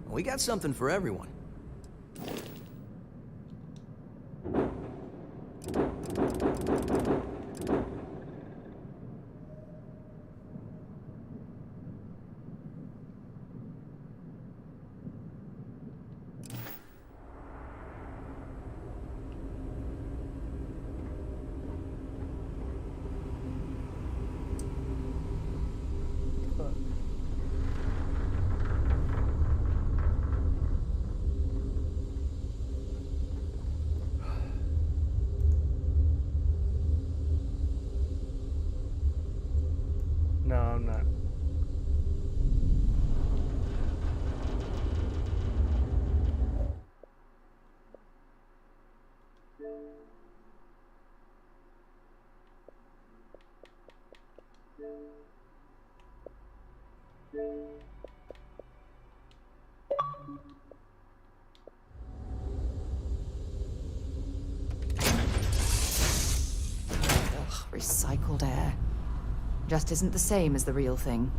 We got something for everyone. No, I'm not. Ugh, recycled air. Just isn't the same as the real thing.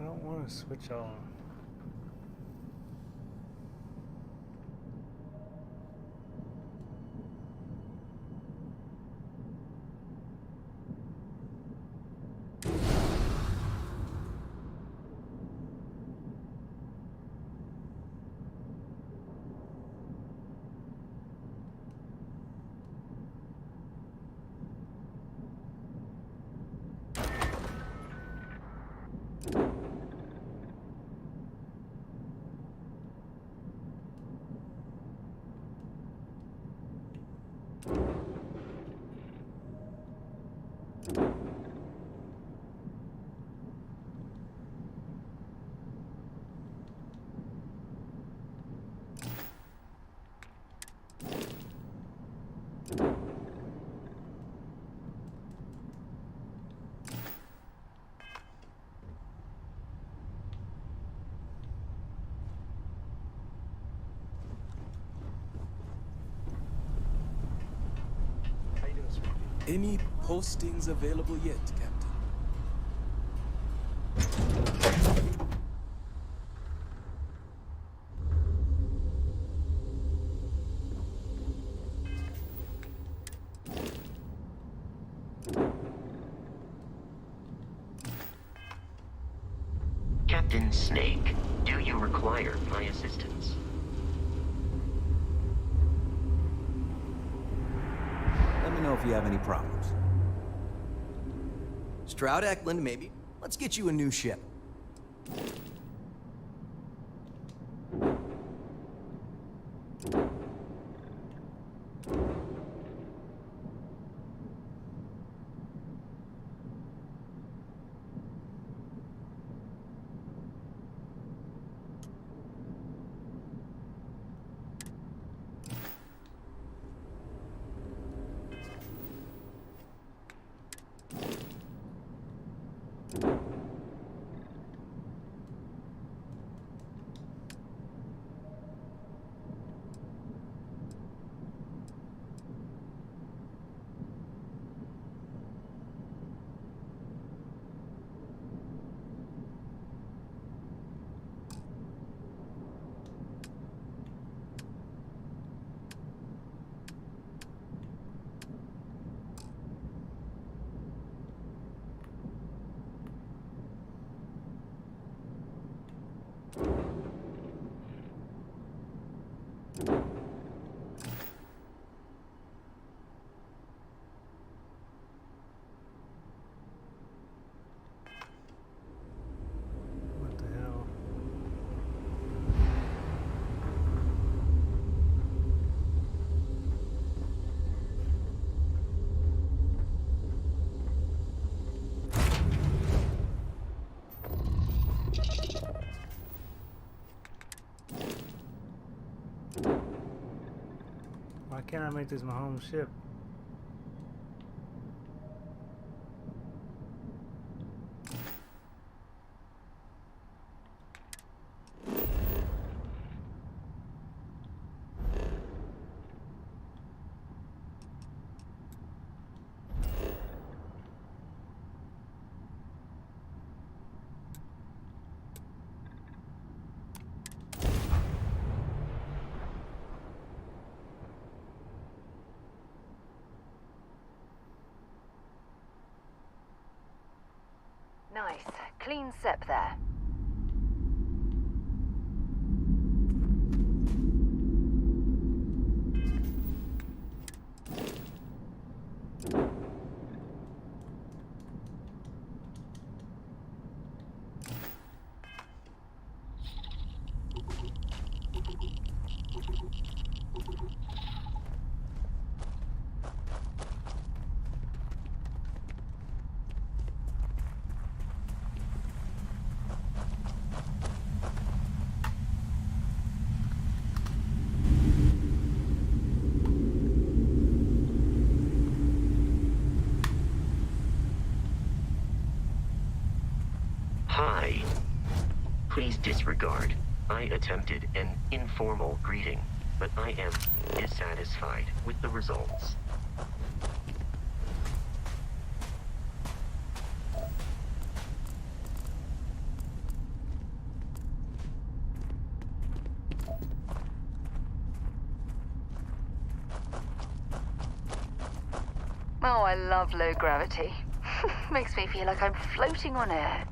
I don't want to switch on. Any postings available yet, Captain? Captain Snake, do you require my assistance? Let me know if you have any problems. Stroud Eklund, maybe. Let's get you a new ship. can't I make this my home ship? Nice. Clean sep there. Hi. Please disregard. I attempted an informal greeting, but I am dissatisfied with the results. Oh, I love low gravity. Makes me feel like I'm floating on air.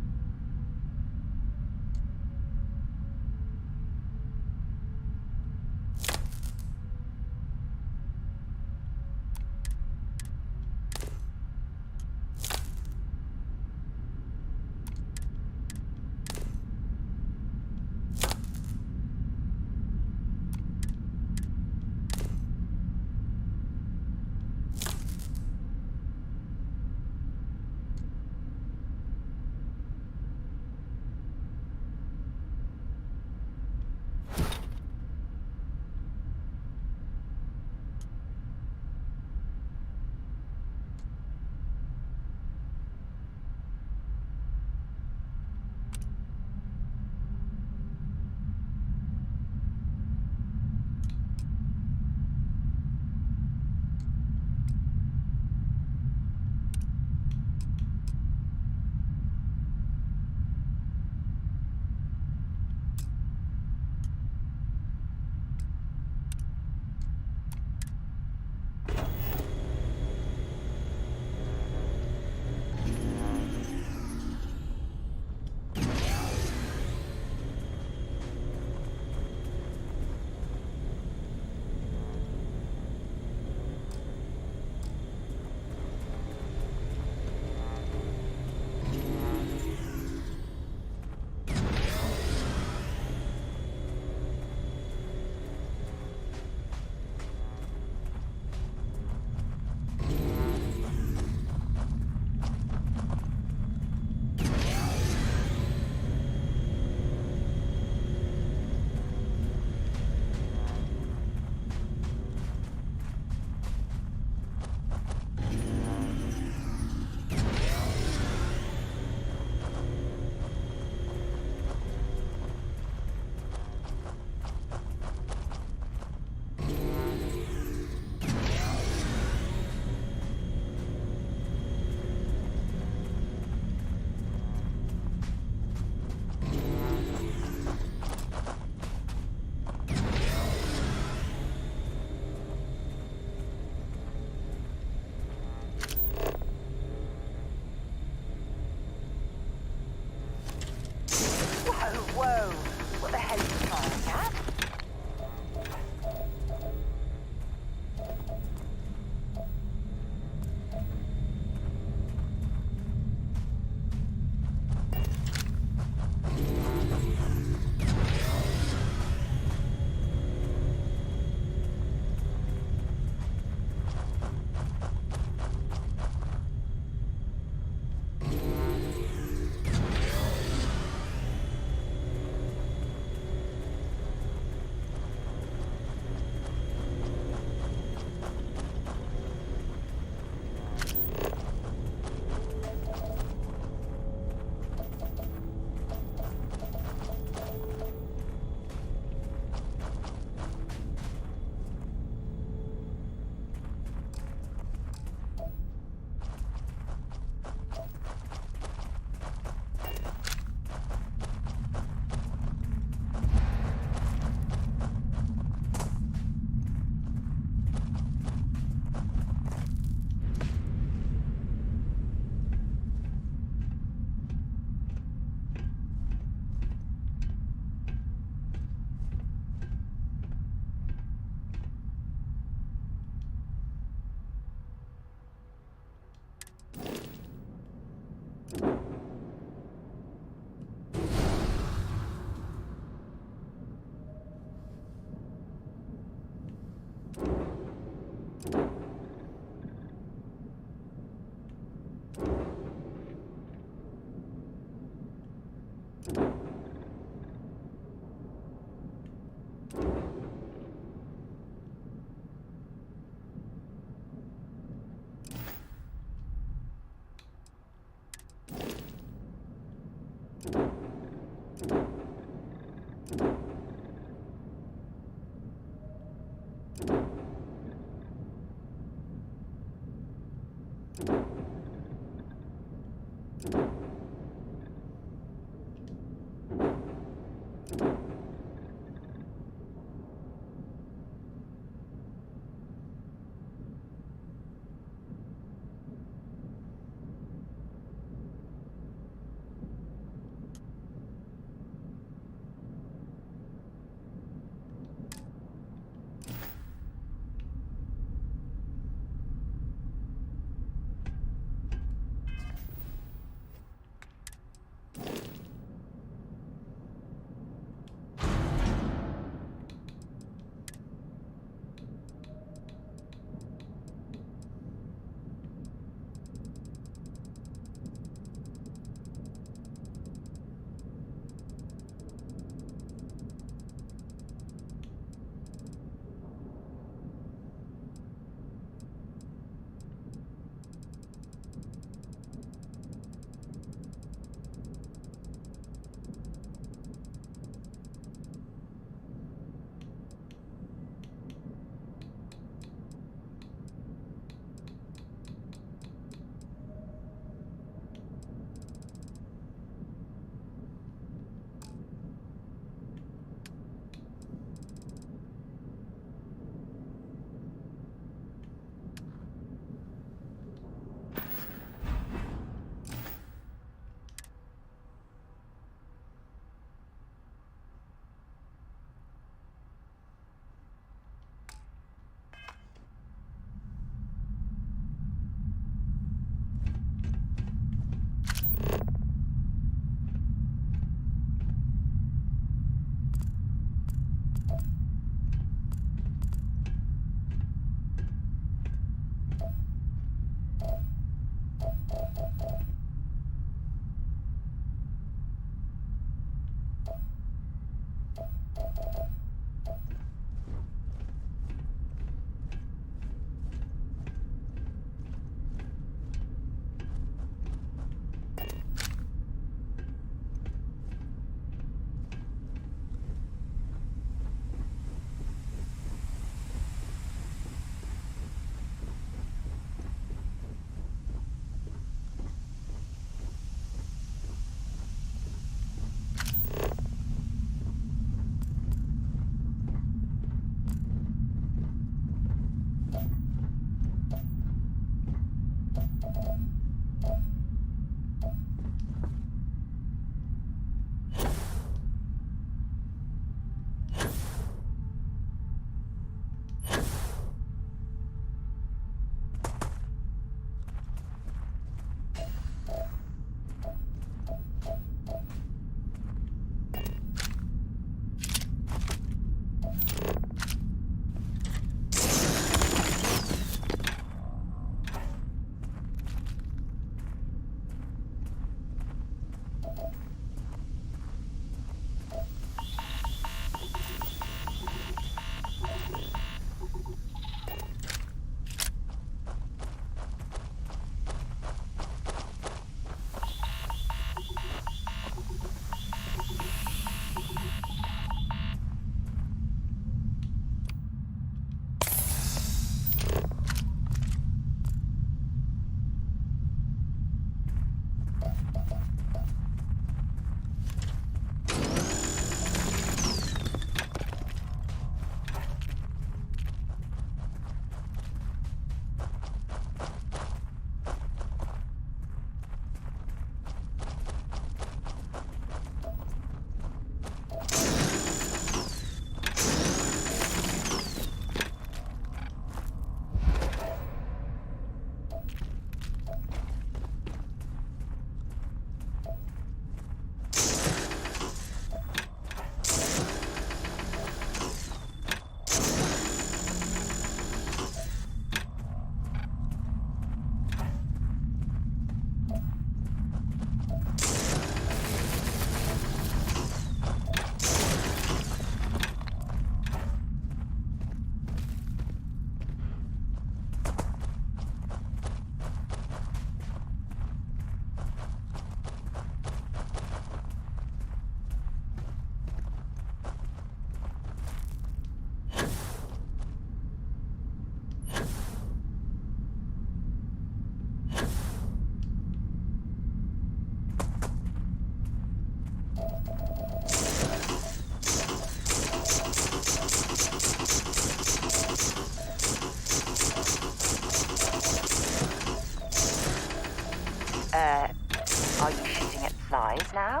Are you shooting at flies now?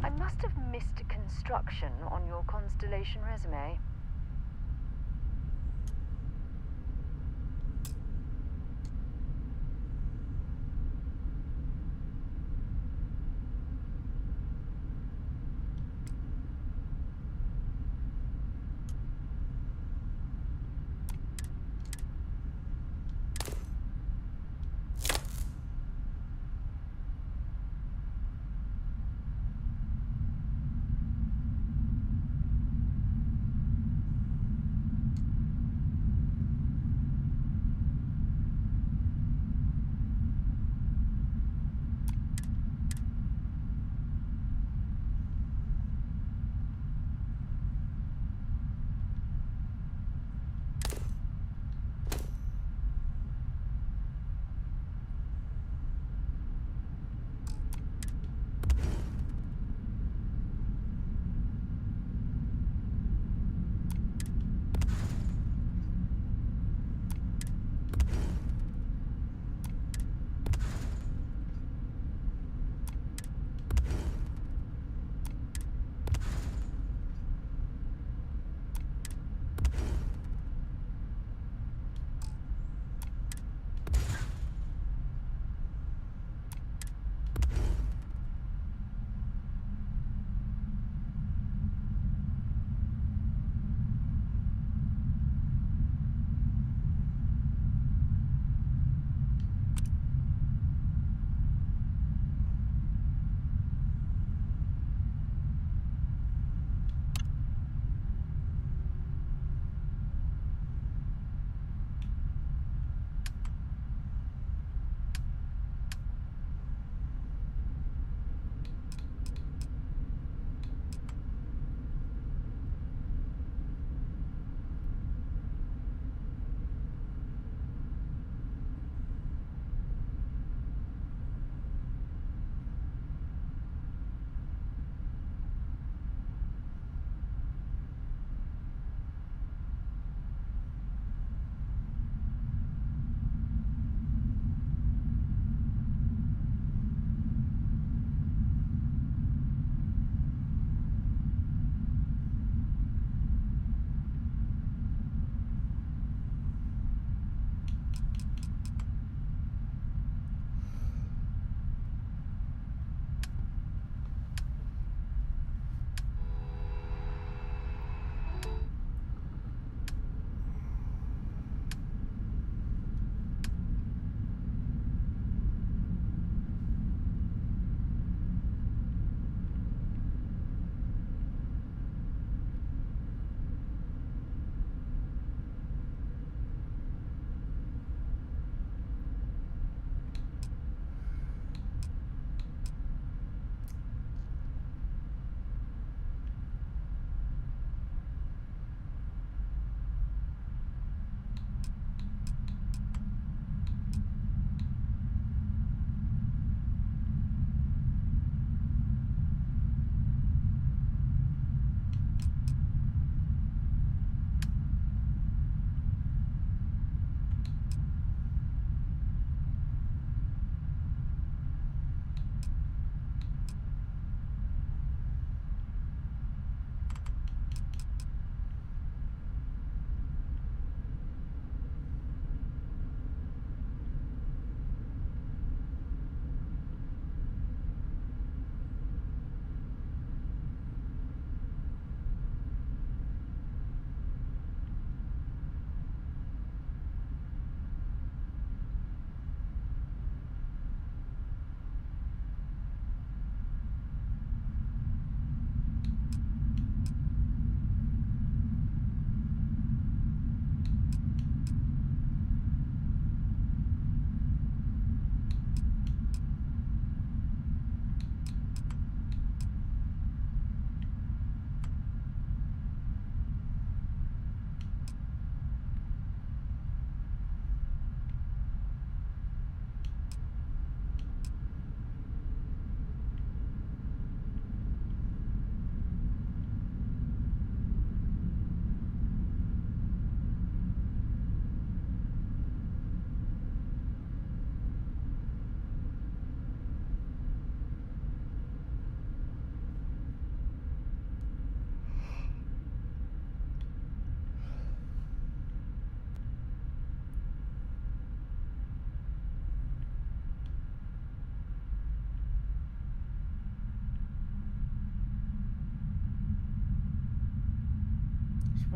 I must have missed a construction on your Constellation resume.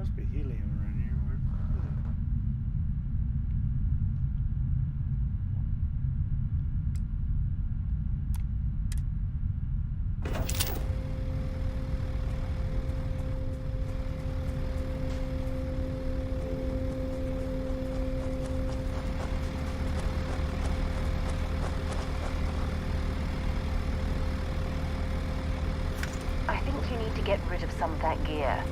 Must be helium around here. Where the fuck is it? I think you need to get rid of some of that gear.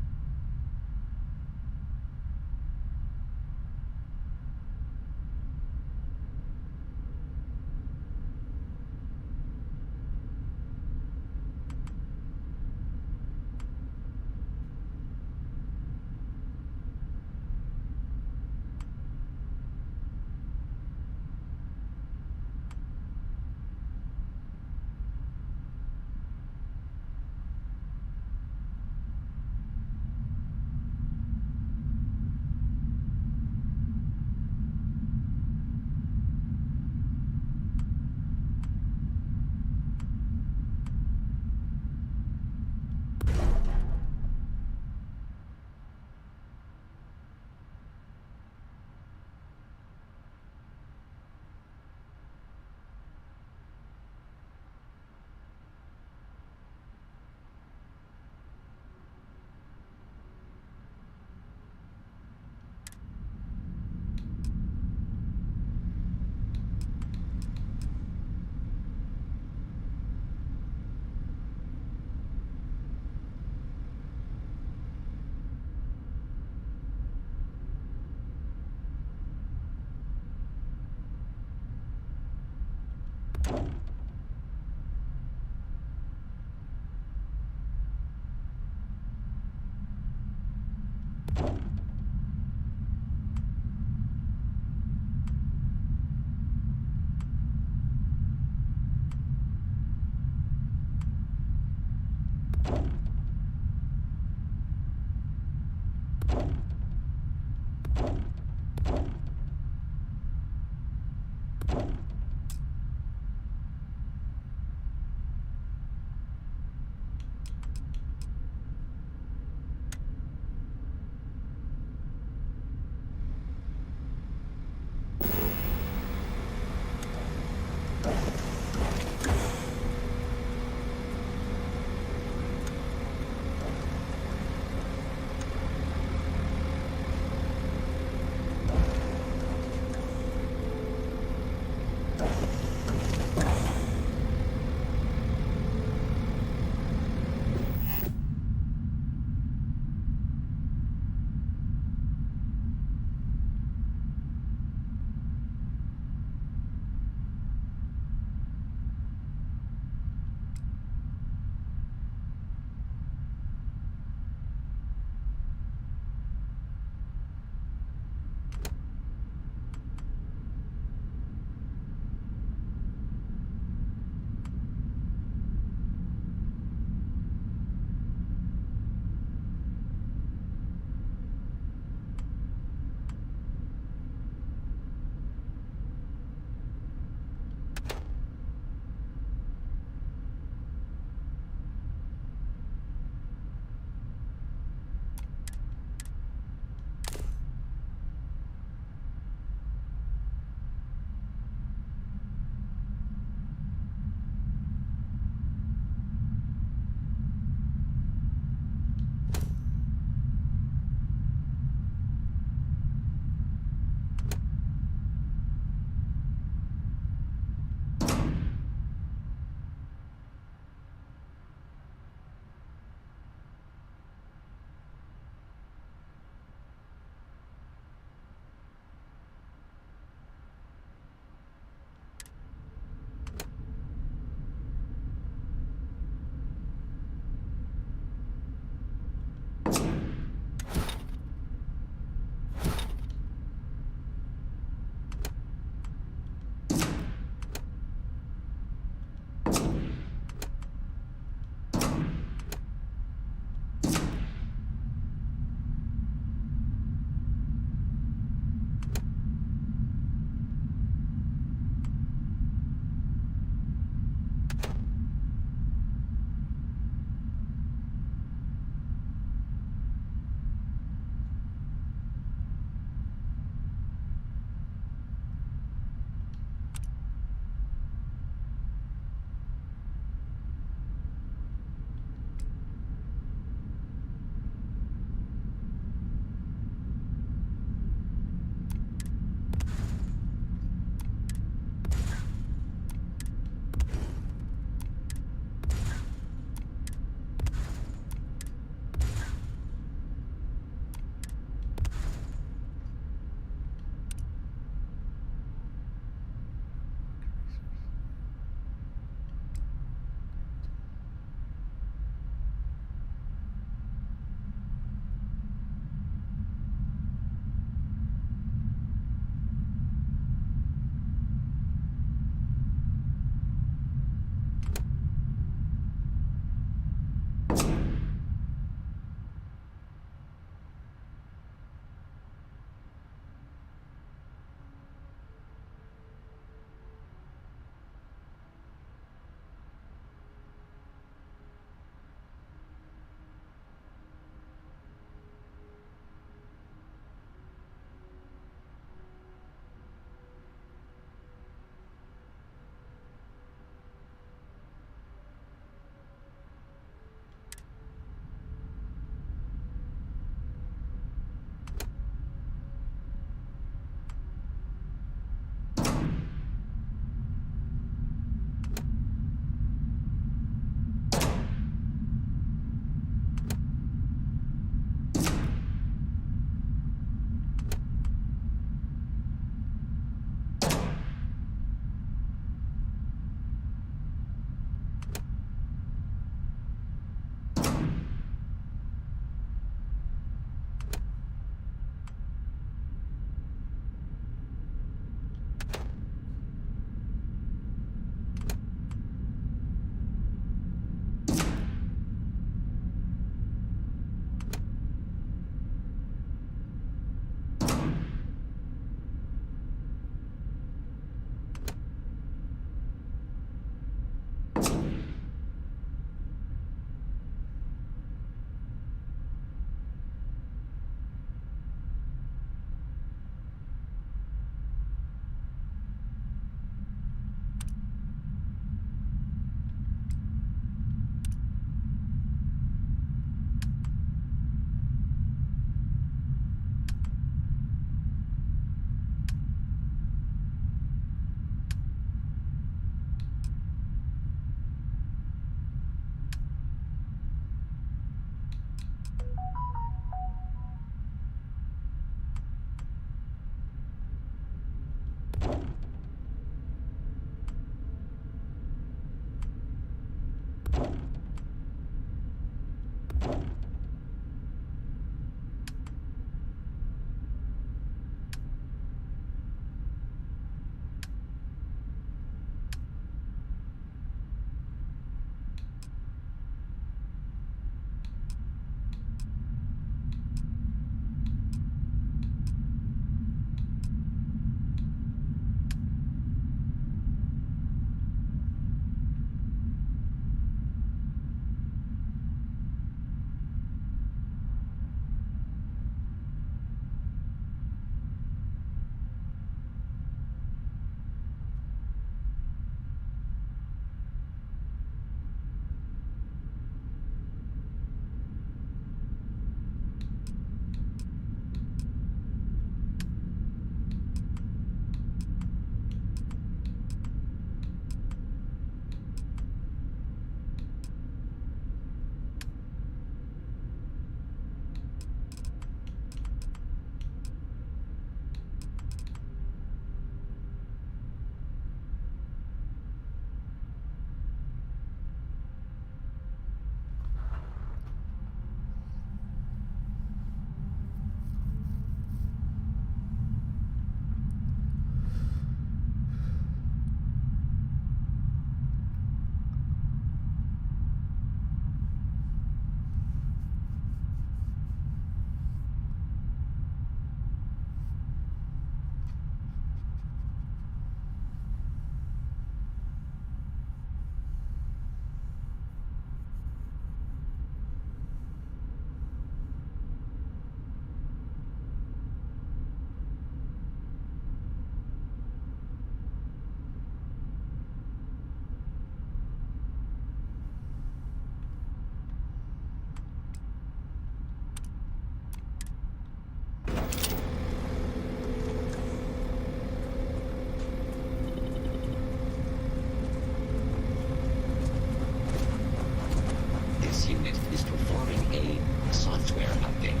This unit is performing a software update.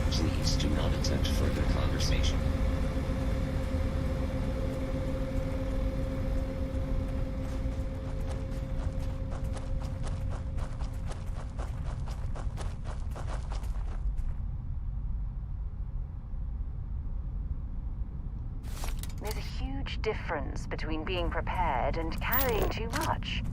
Please do not attempt further conversation. There's a huge difference between being prepared and carrying too much.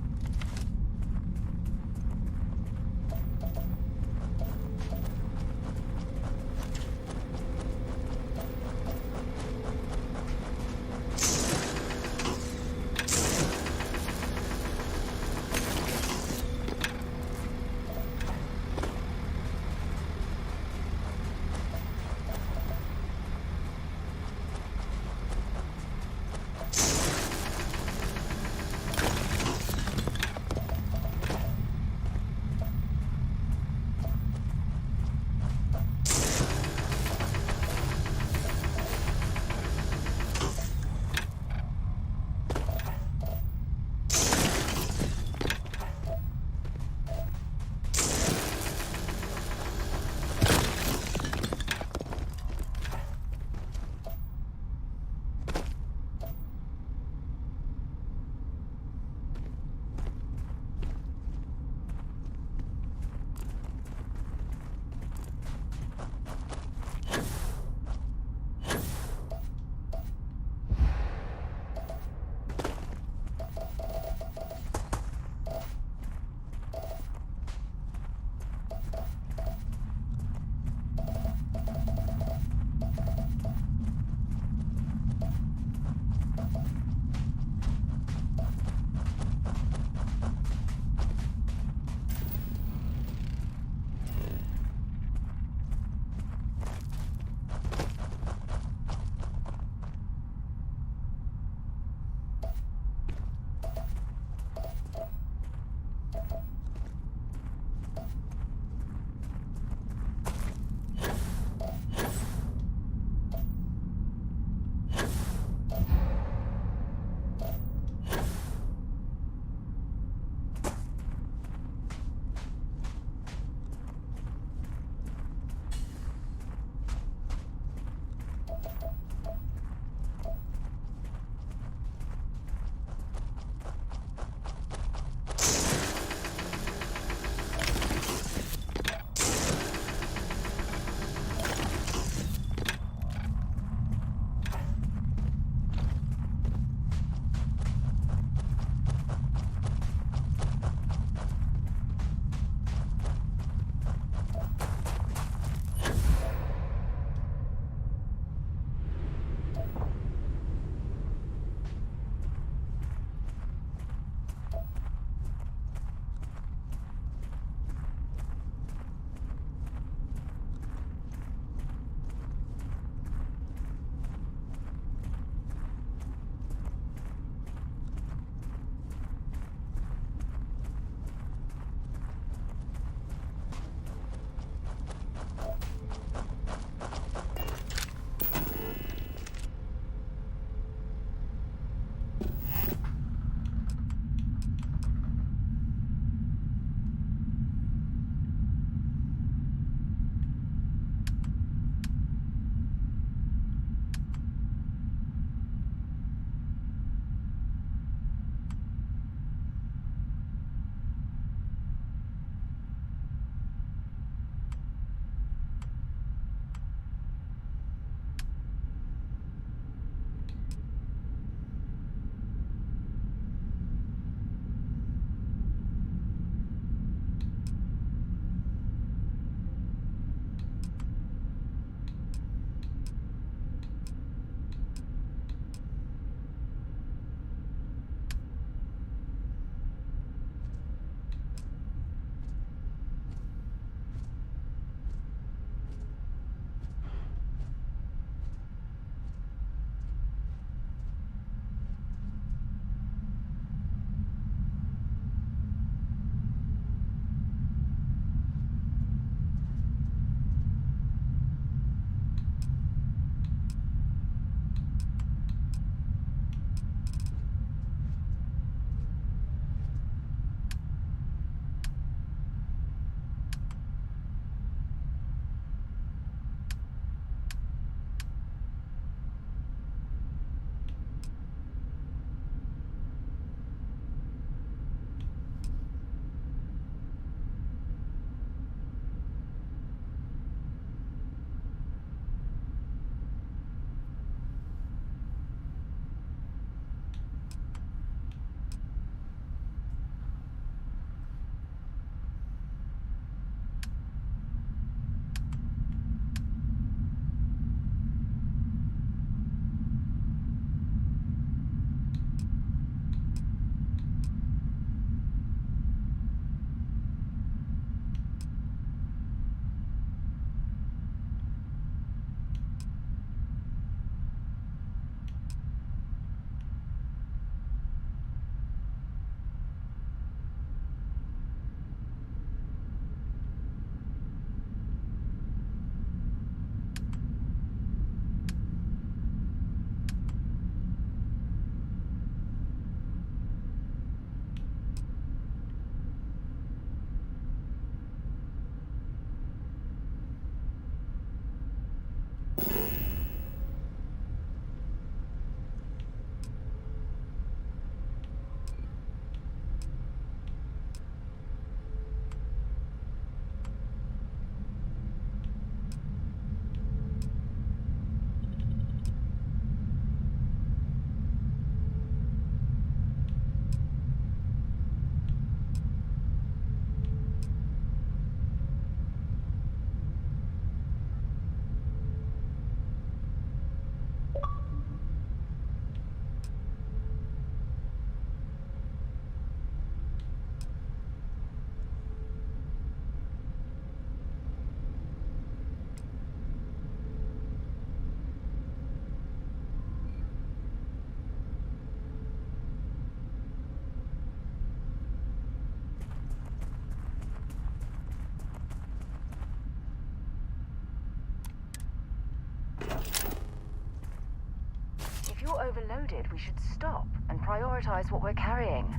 loaded, we should stop and prioritize what we're carrying.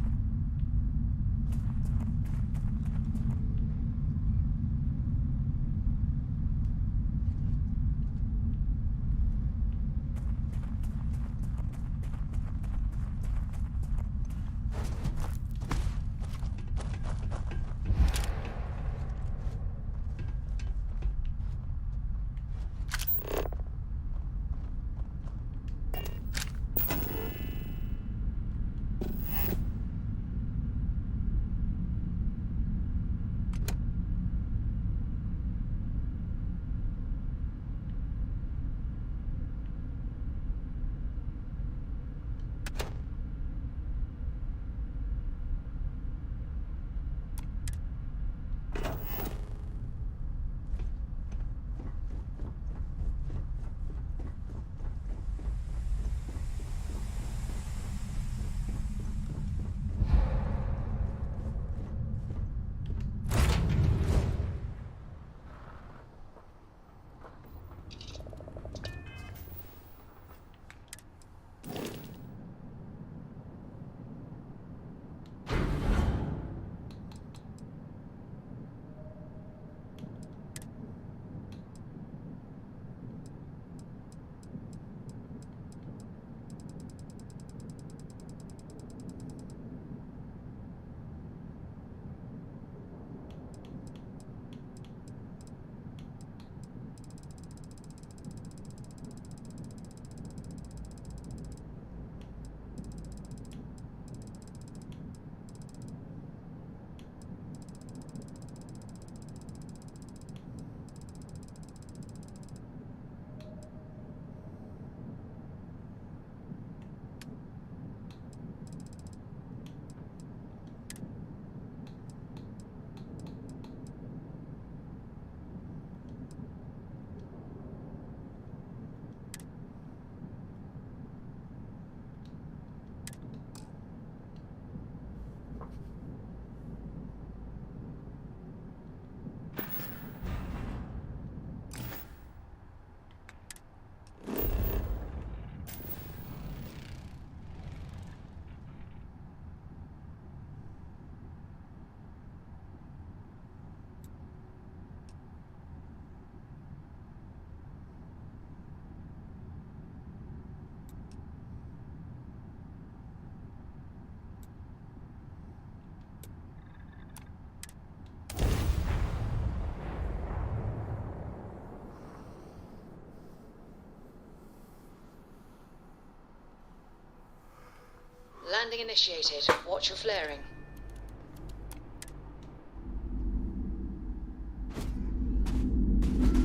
Landing initiated. Watch your flaring.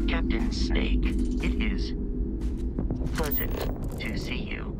Captain Snake, it is pleasant to see you.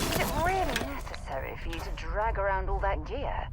Is it really necessary for you to drag around all that gear?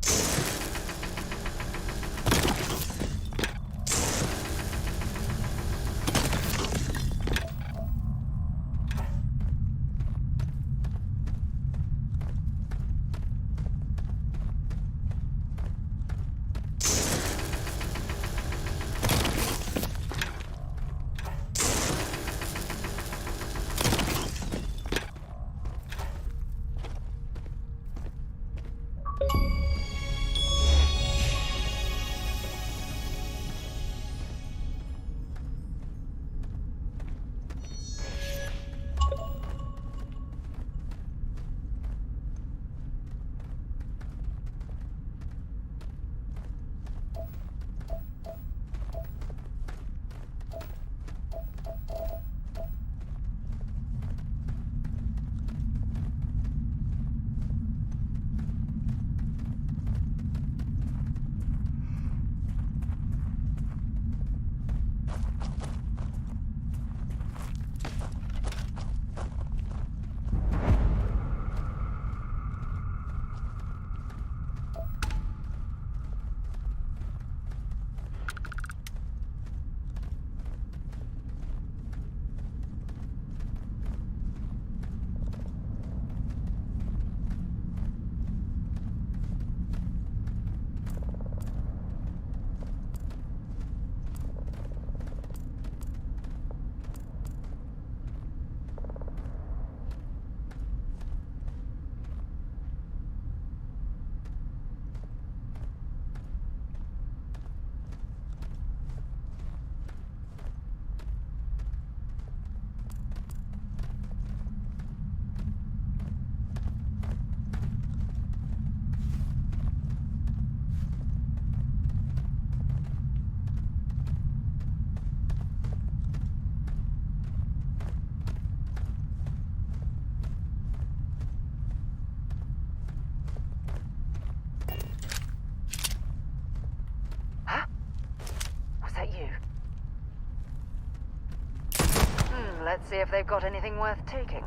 Let's see if they've got anything worth taking.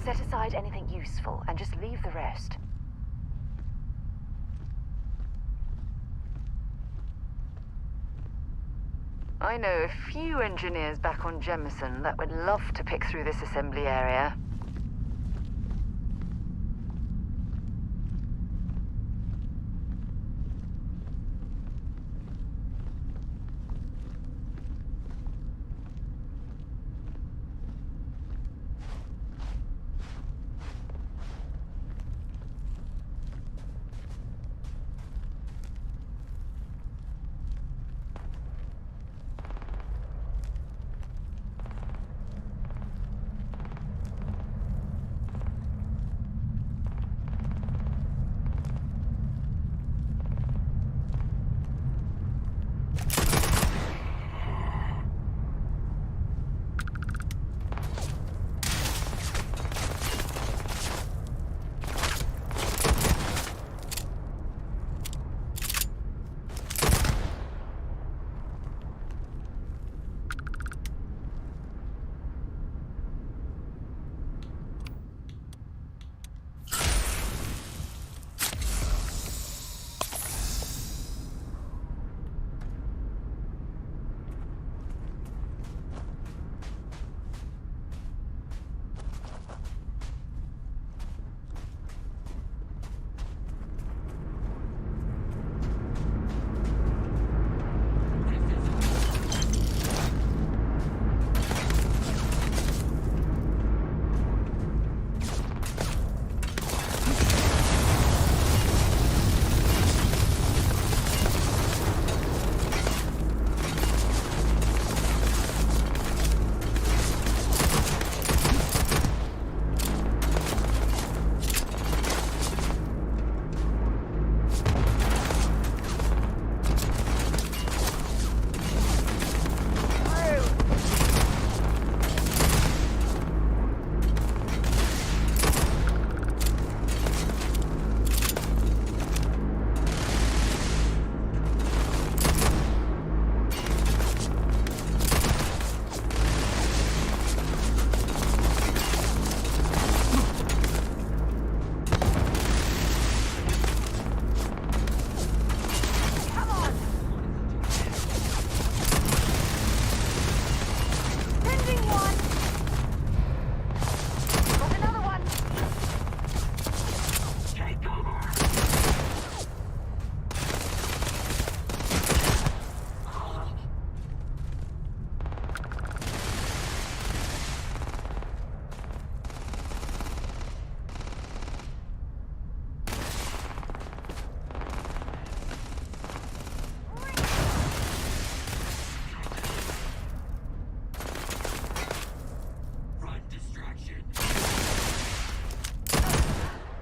Set aside anything useful and just leave the rest. I know a few engineers back on Jemison that would love to pick through this assembly area. Hitting one! Got another one! Take cover!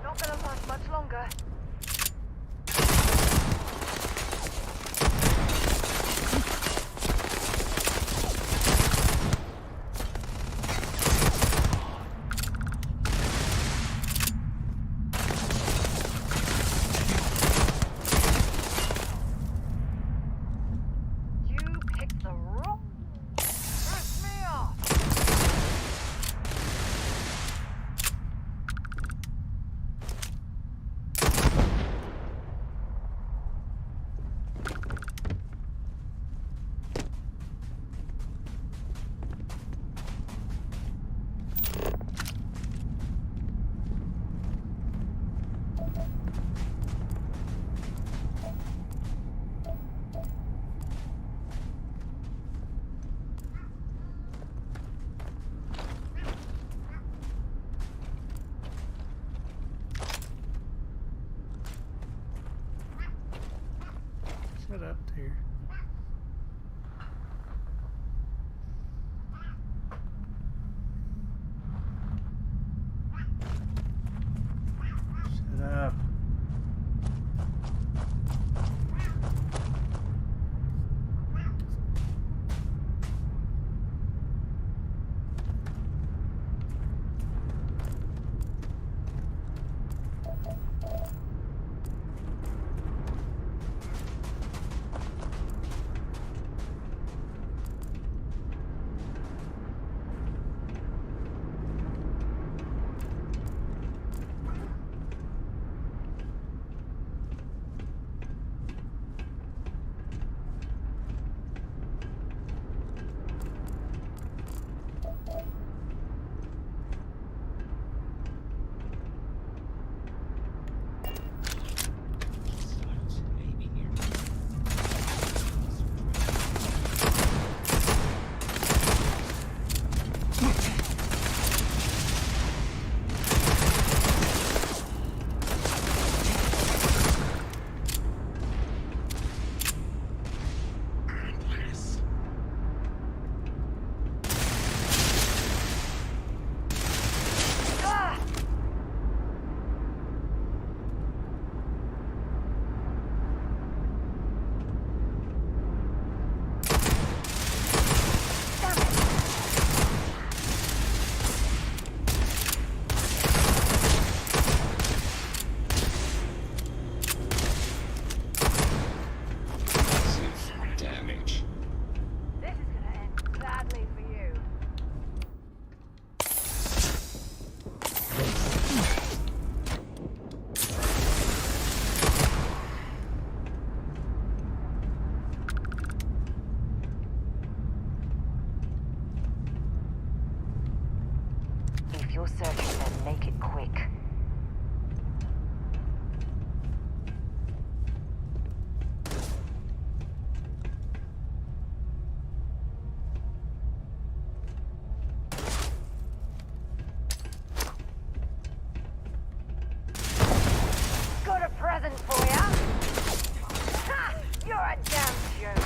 Not gonna last much longer. You picked the wrong. Piss me off. Shut up, dear. Shut up. Damage. This is gonna end badly for you. If you're searching, then make it quick. Got a present for ya! Ha! You're a damn joke!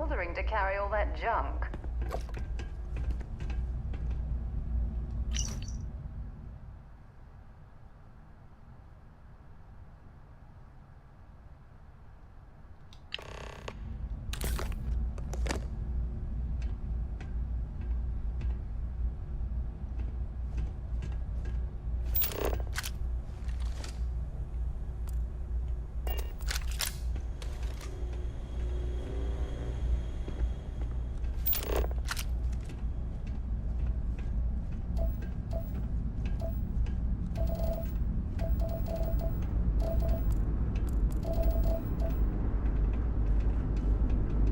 bewildering to carry all that junk.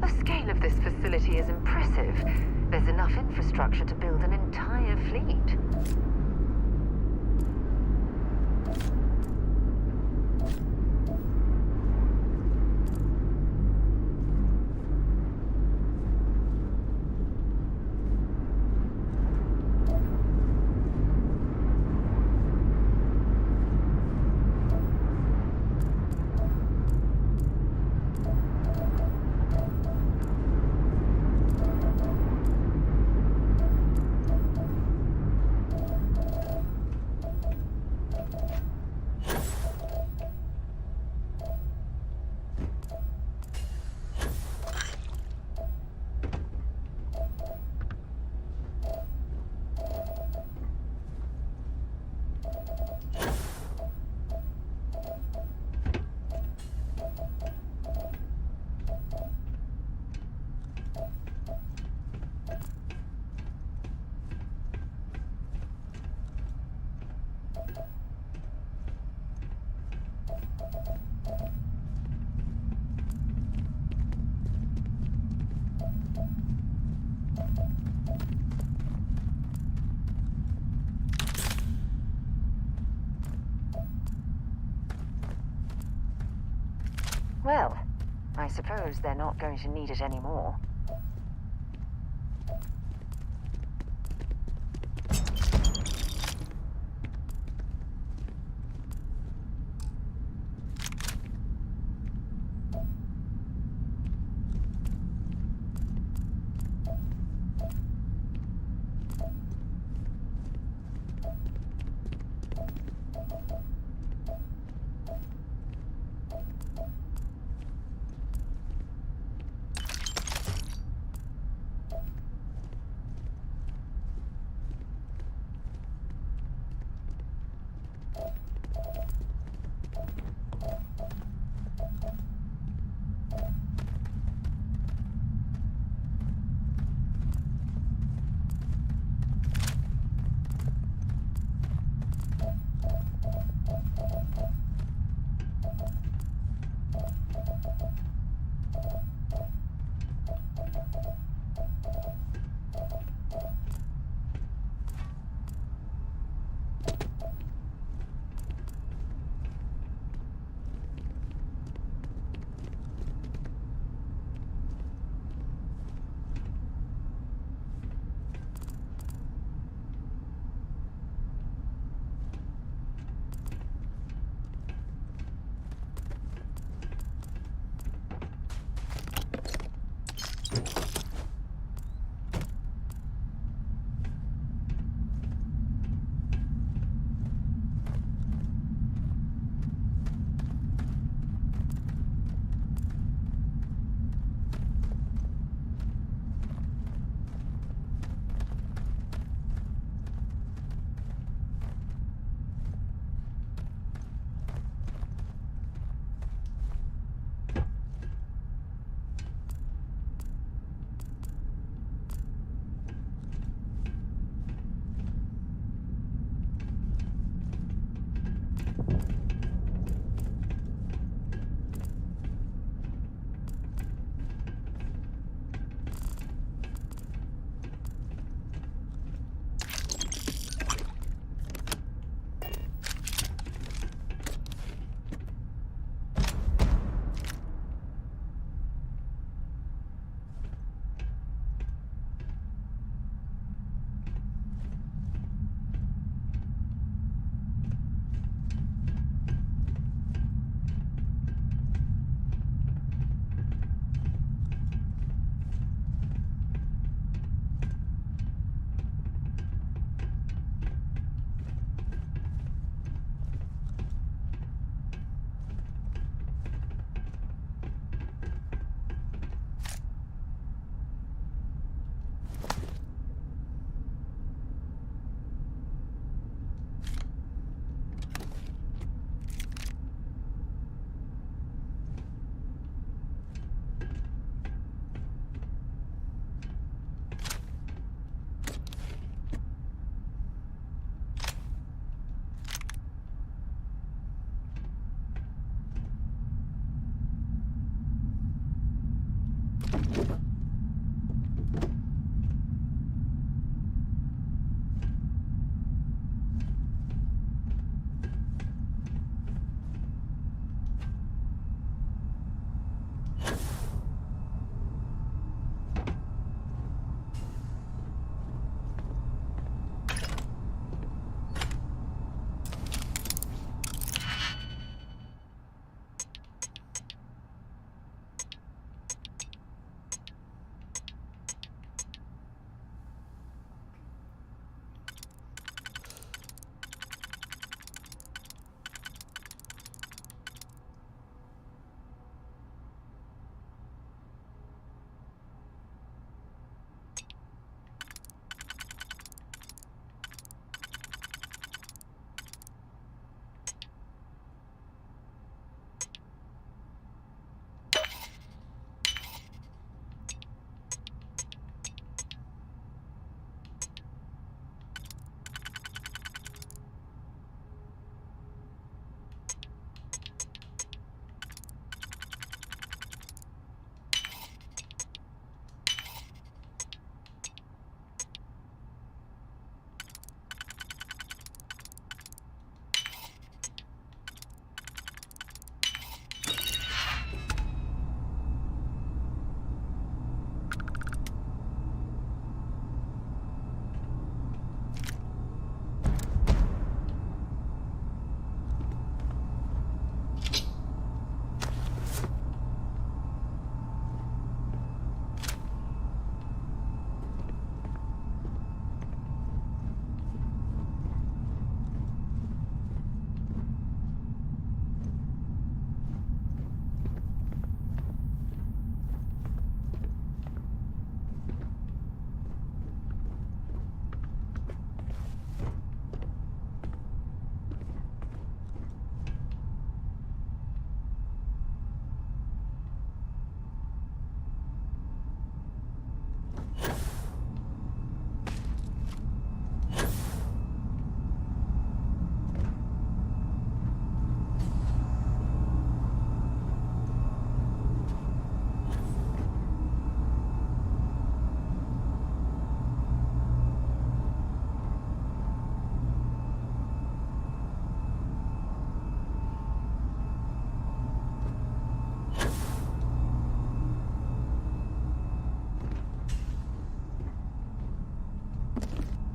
The scale of this facility is impressive. There's enough infrastructure to build an entire fleet. Well, I suppose they're not going to need it anymore.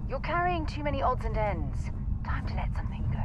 You're carrying too many odds and ends. Time to let something go.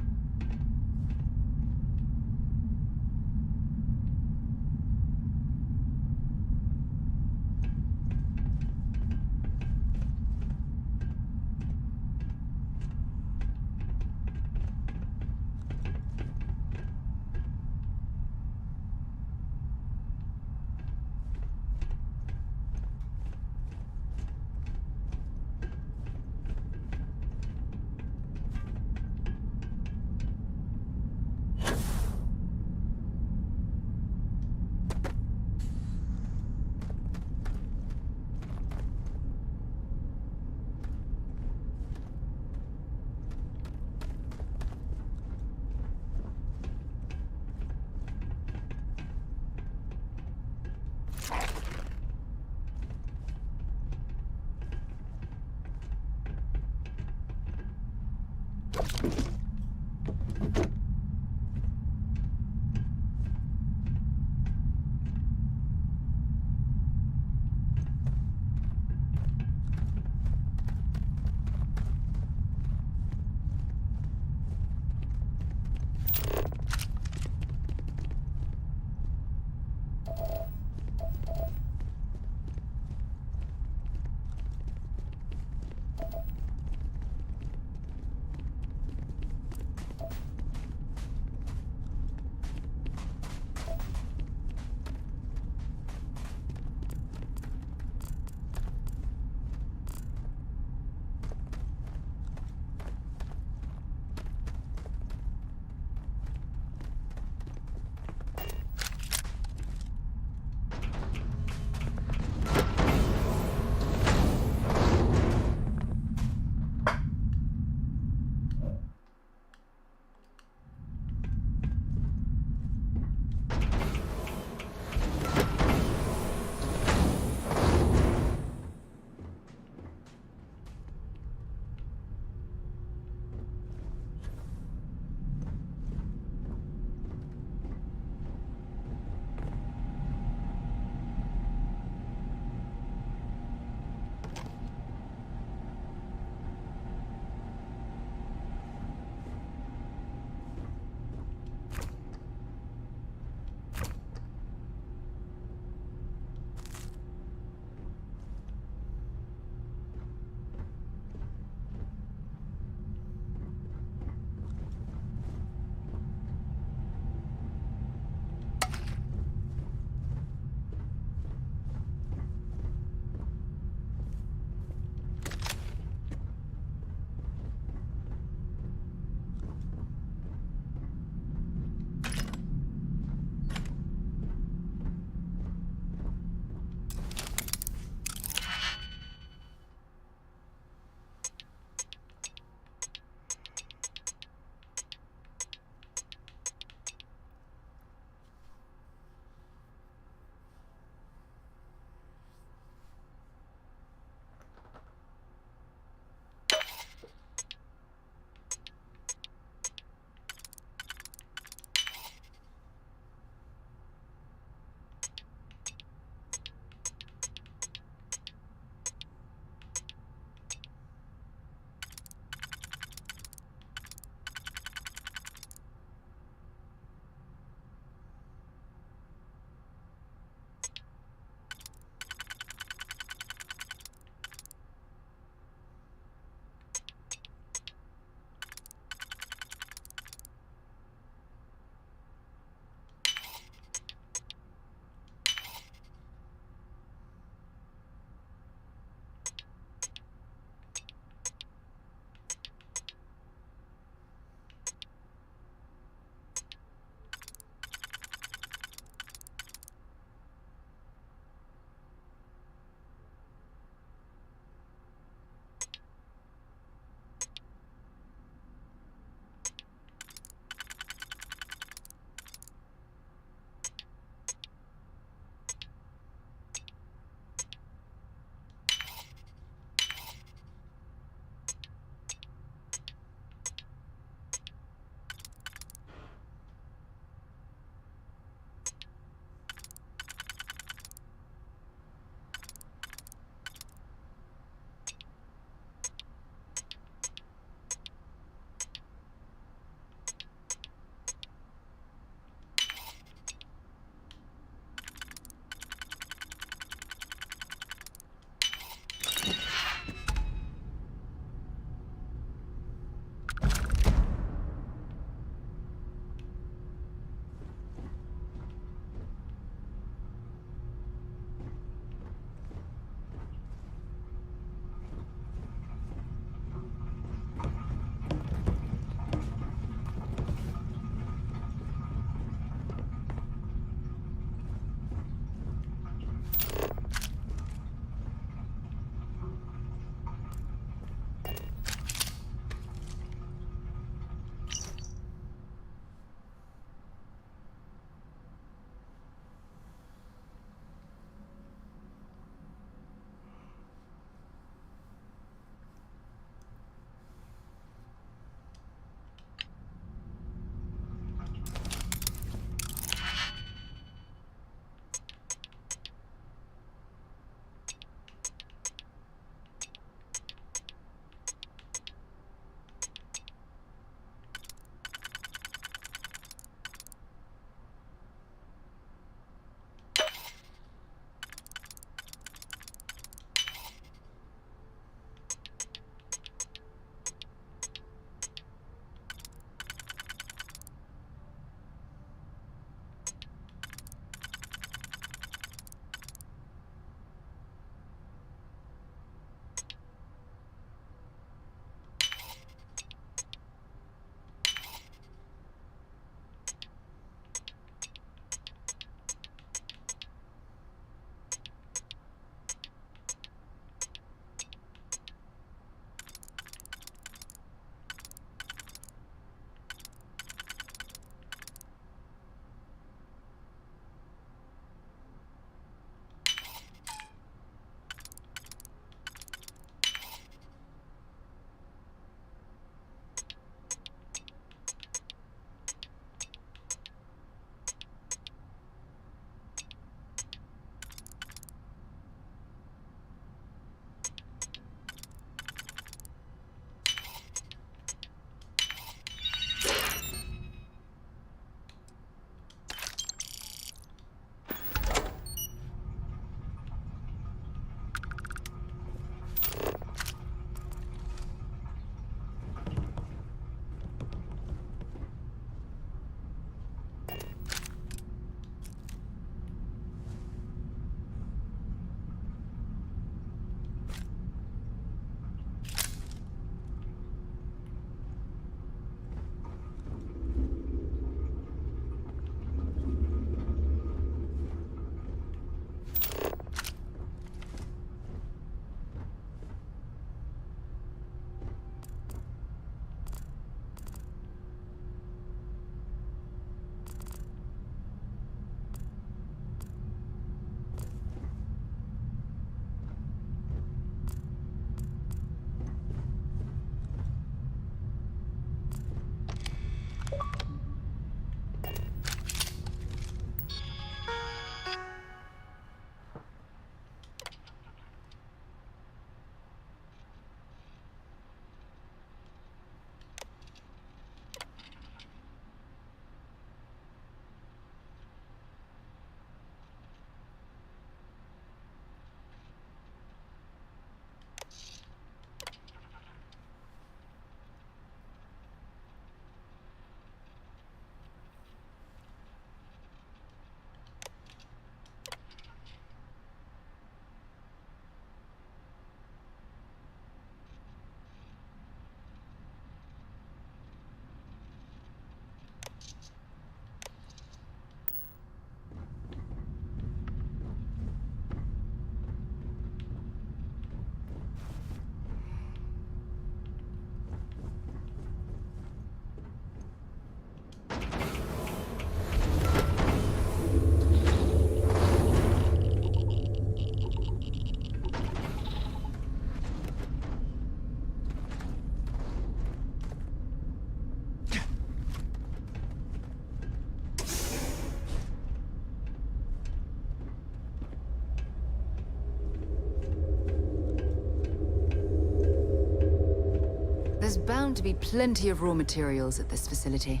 There's bound to be plenty of raw materials at this facility.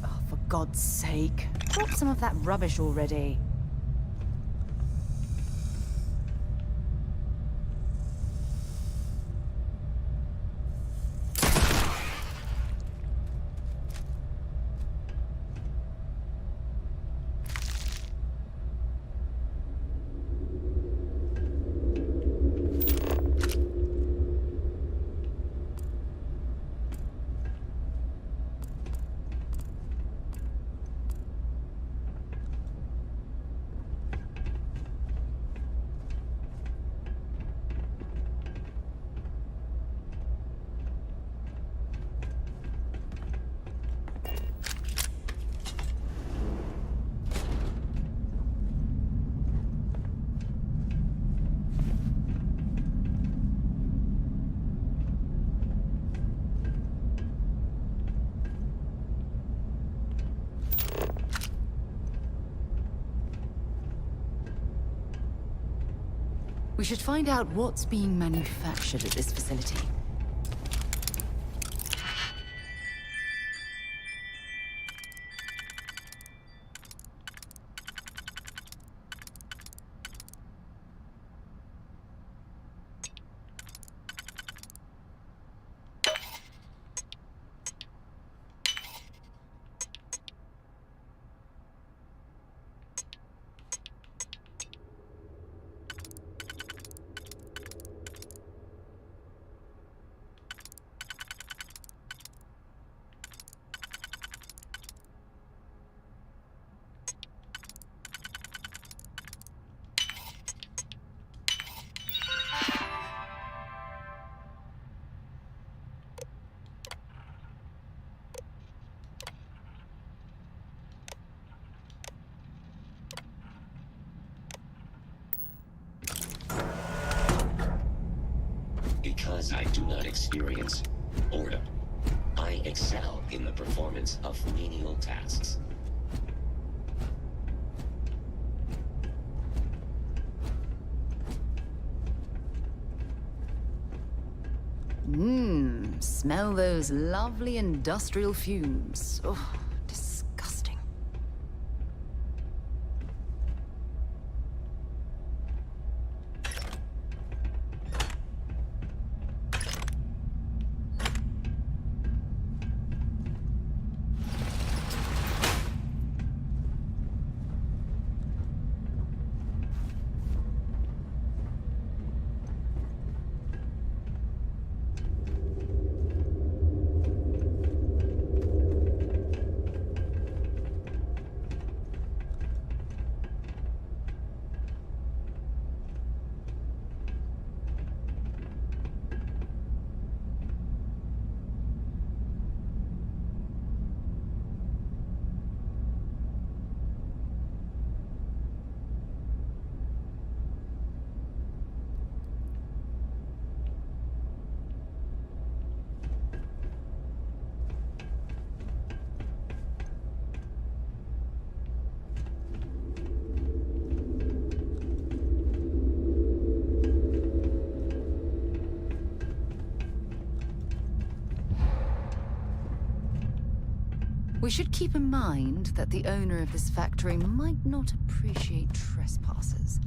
Oh, for God's sake. Drop some of that rubbish already. We should find out what's being manufactured at this facility. Because I do not experience boredom, I excel in the performance of menial tasks. Smell those lovely industrial fumes. Oh, disgusting. We should keep in mind that the owner of this factory might not appreciate trespassers.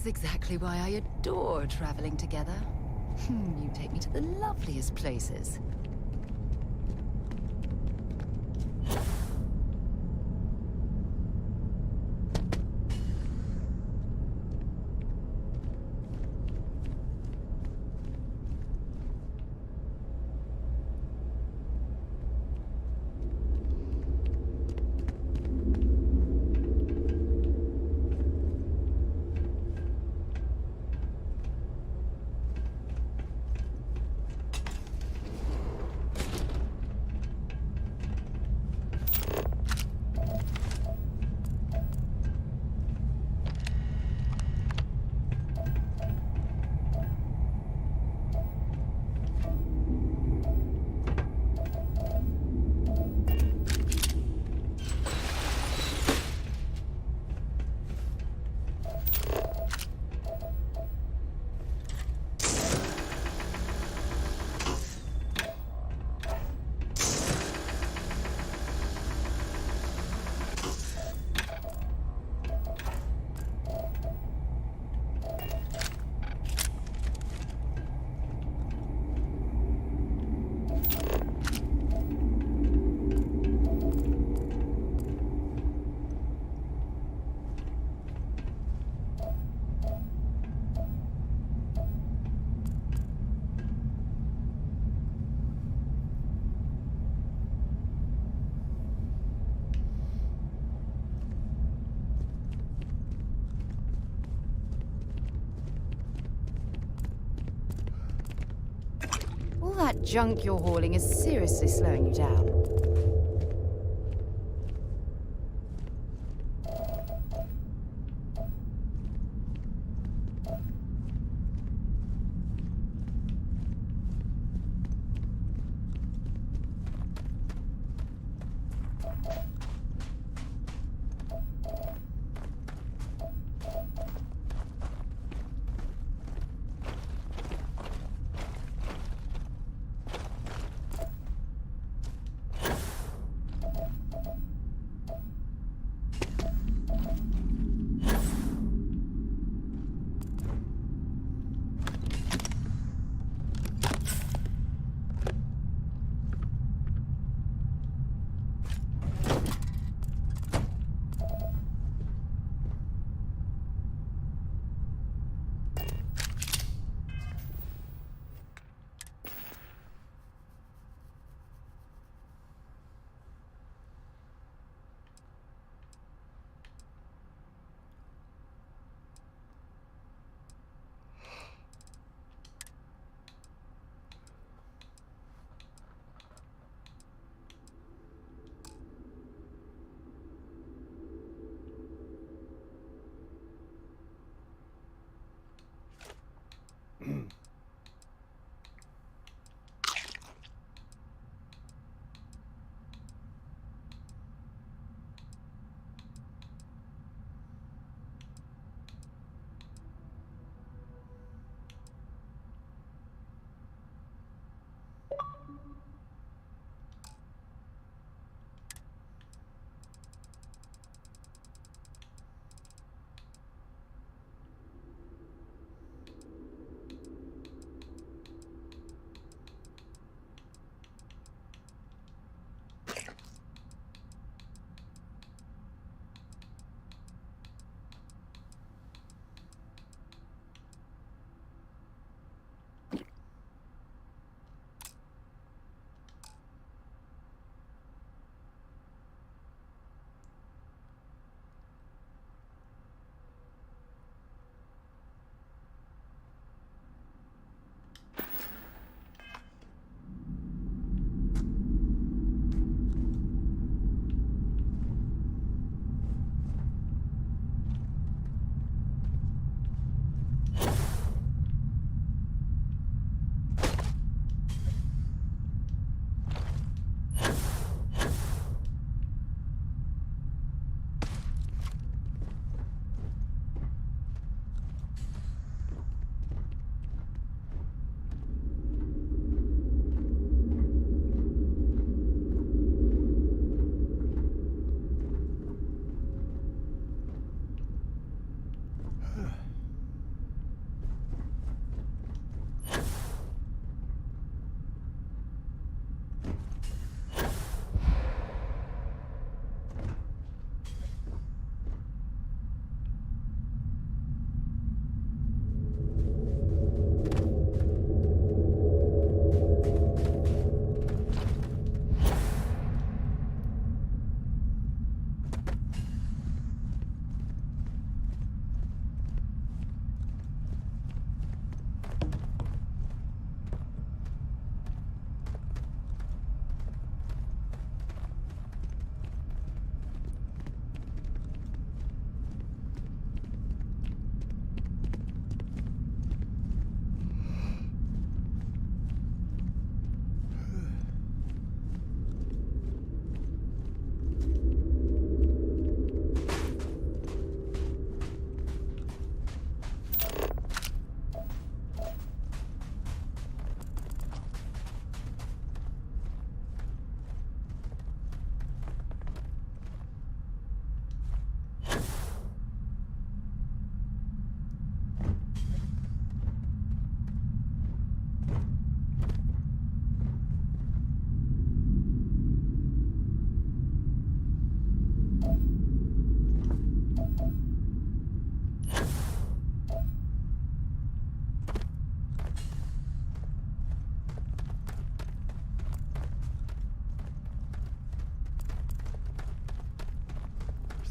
is exactly why I adore traveling together. You take me to the loveliest places. All that junk you're hauling is seriously slowing you down.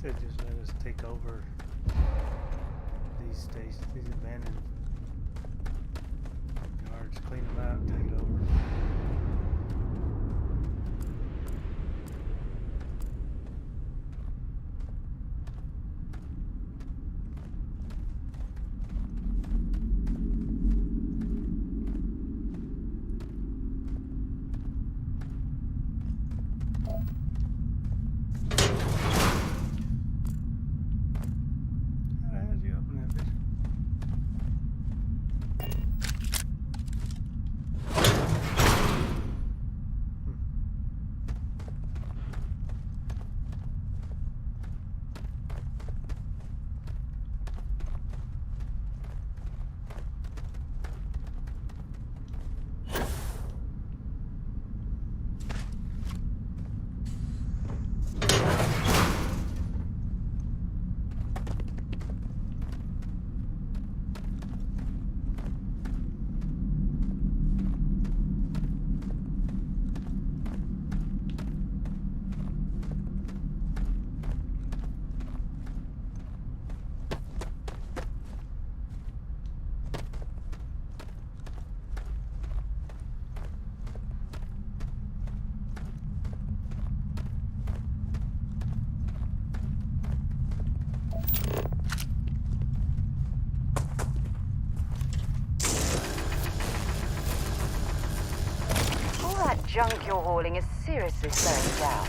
They just let us take over these stations, these abandoned yards, clean them out, take it over. How'd you open that bitch? All that junk you're hauling is seriously slowing down.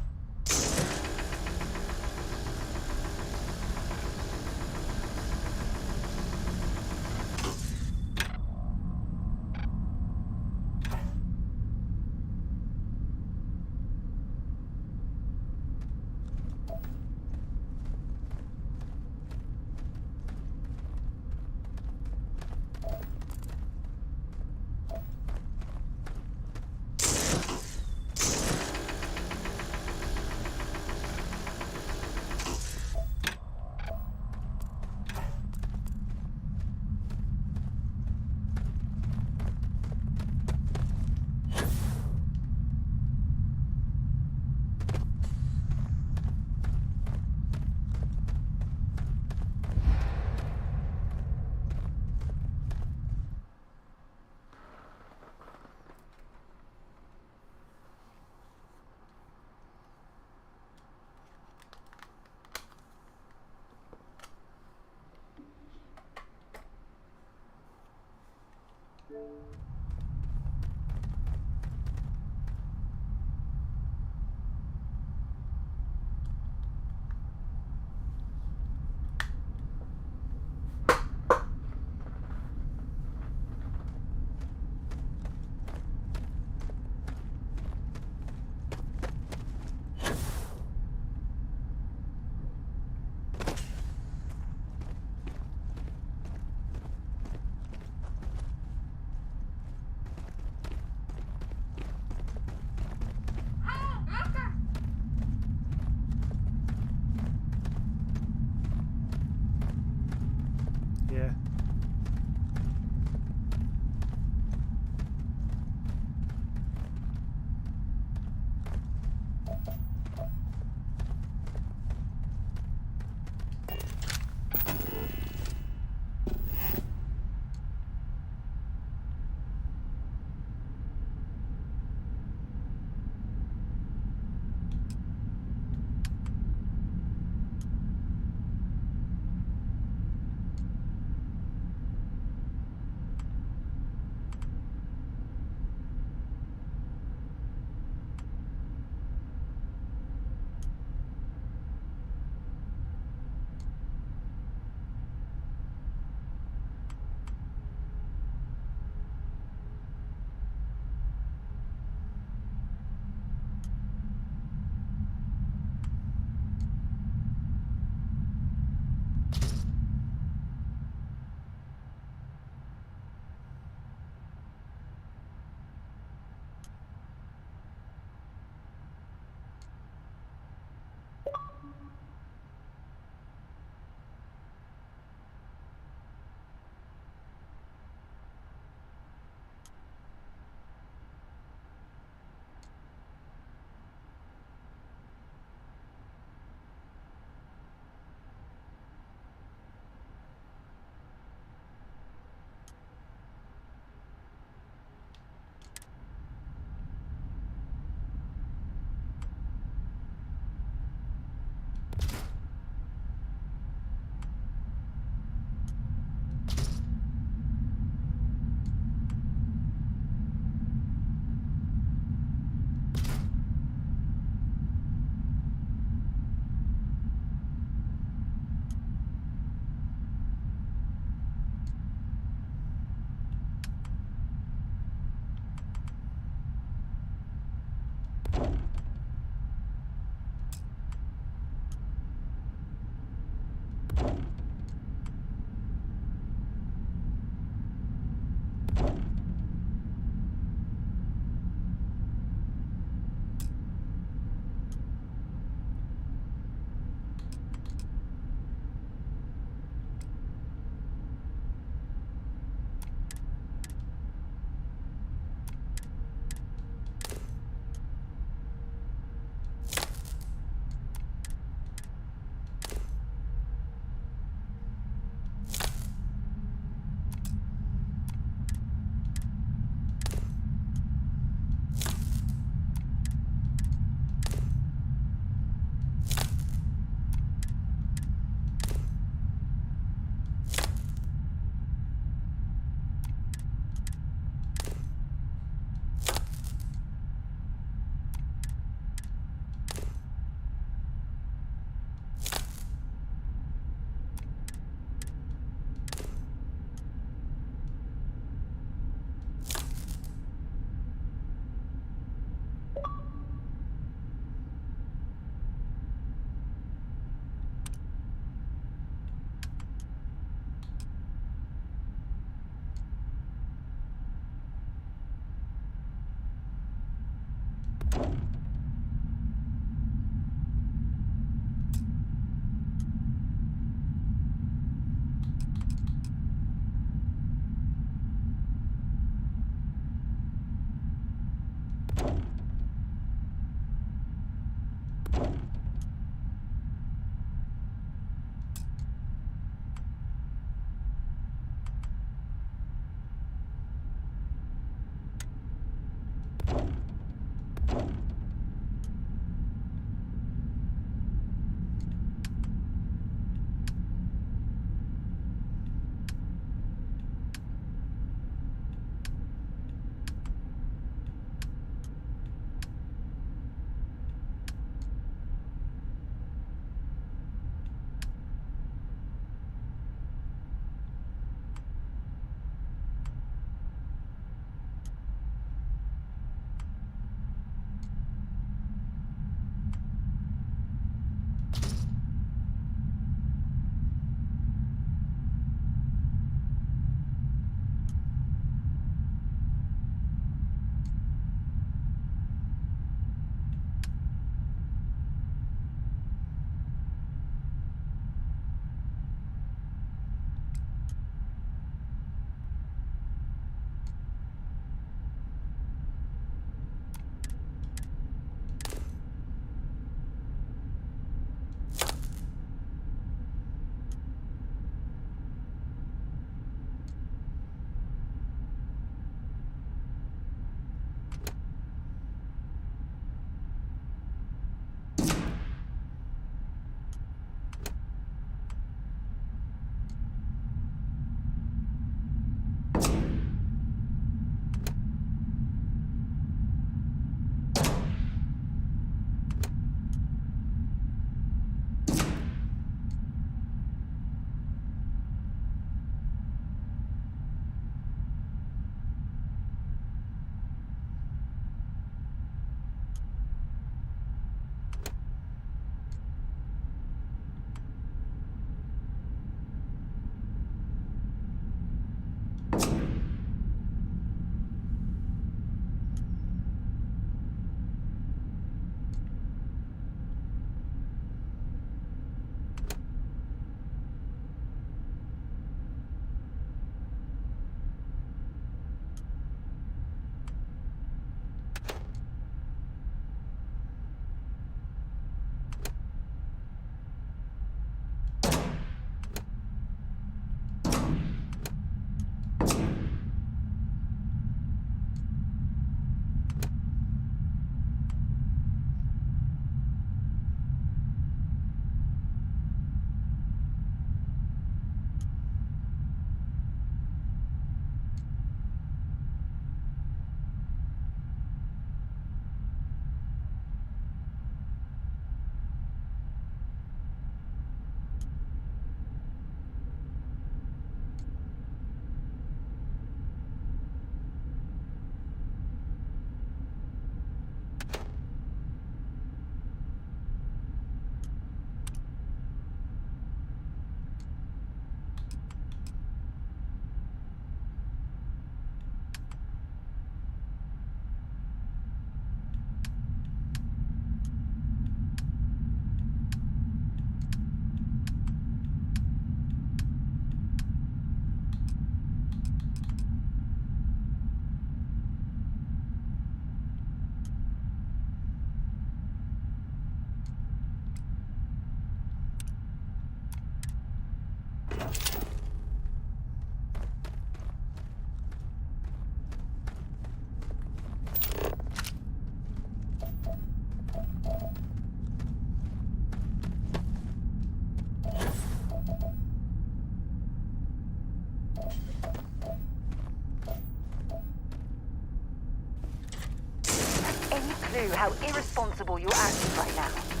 clue how irresponsible you're acting right now.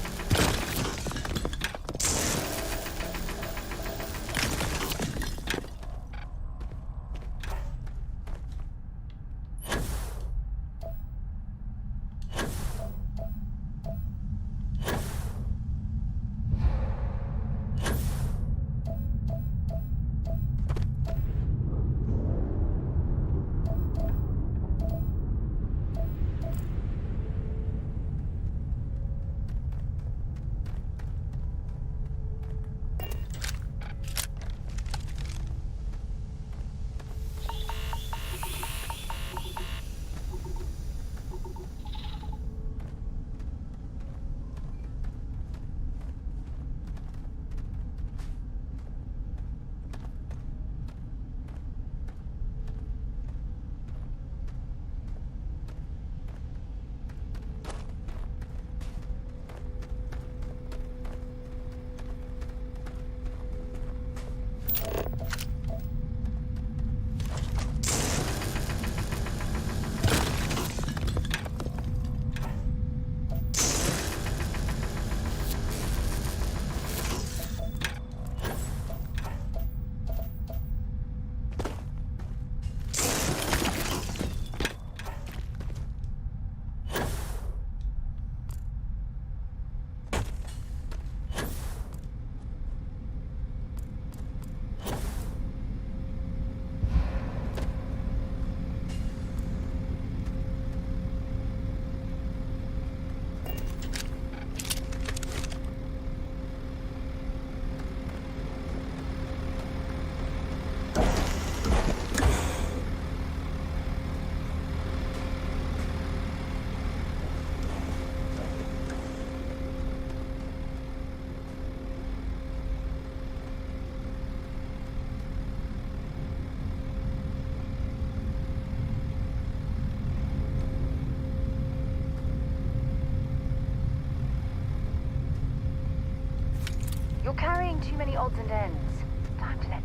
You're carrying too many odds and ends. Time to let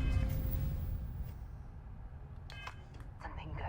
something go.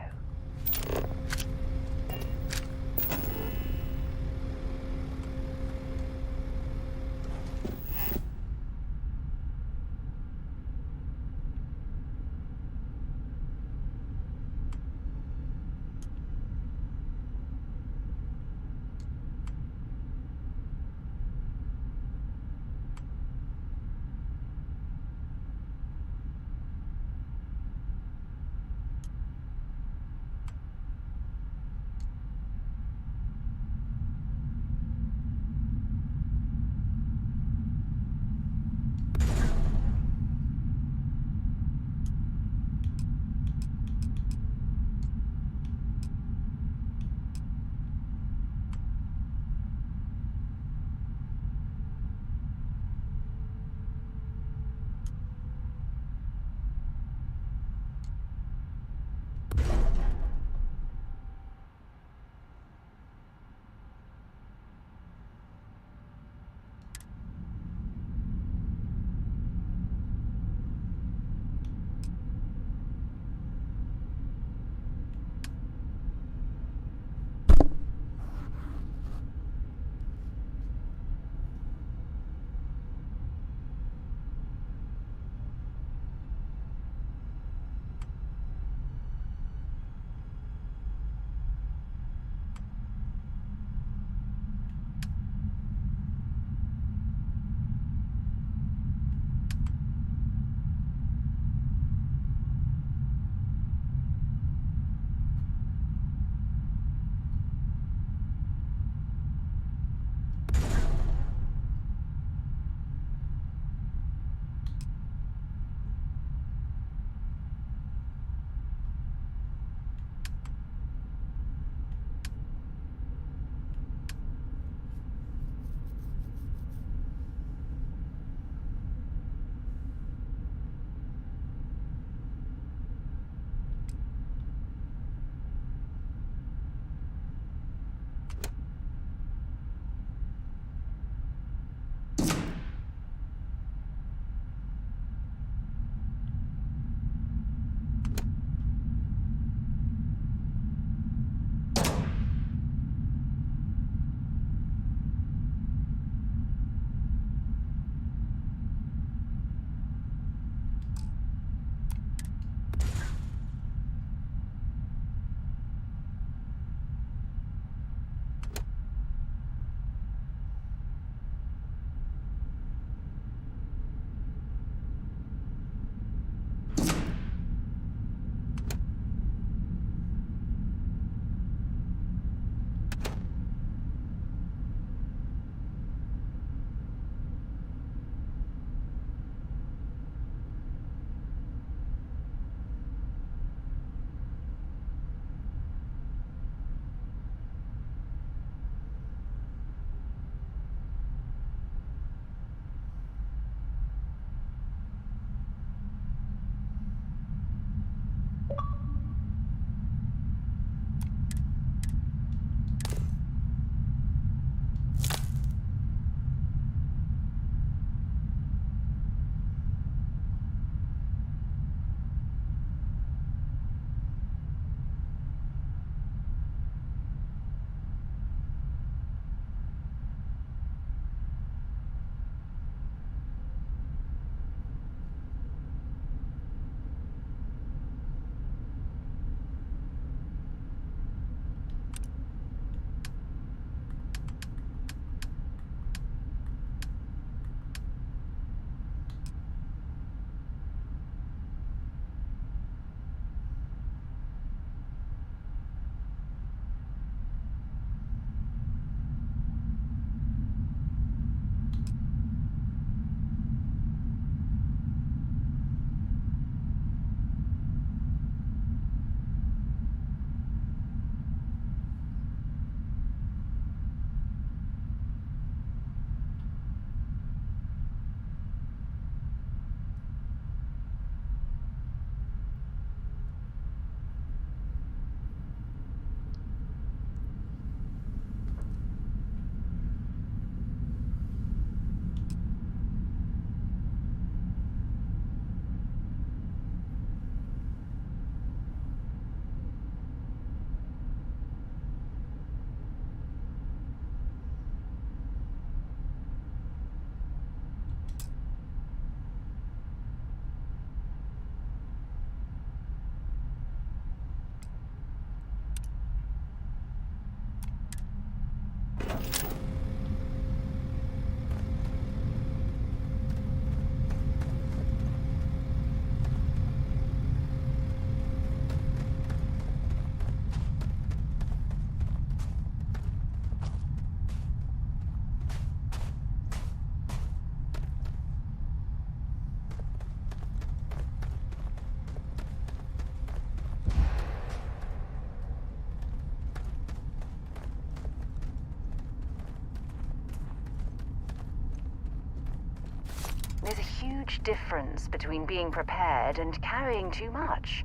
huge difference between being prepared and carrying too much.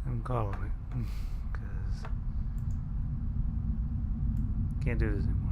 I'm calling it. Because can't do this anymore.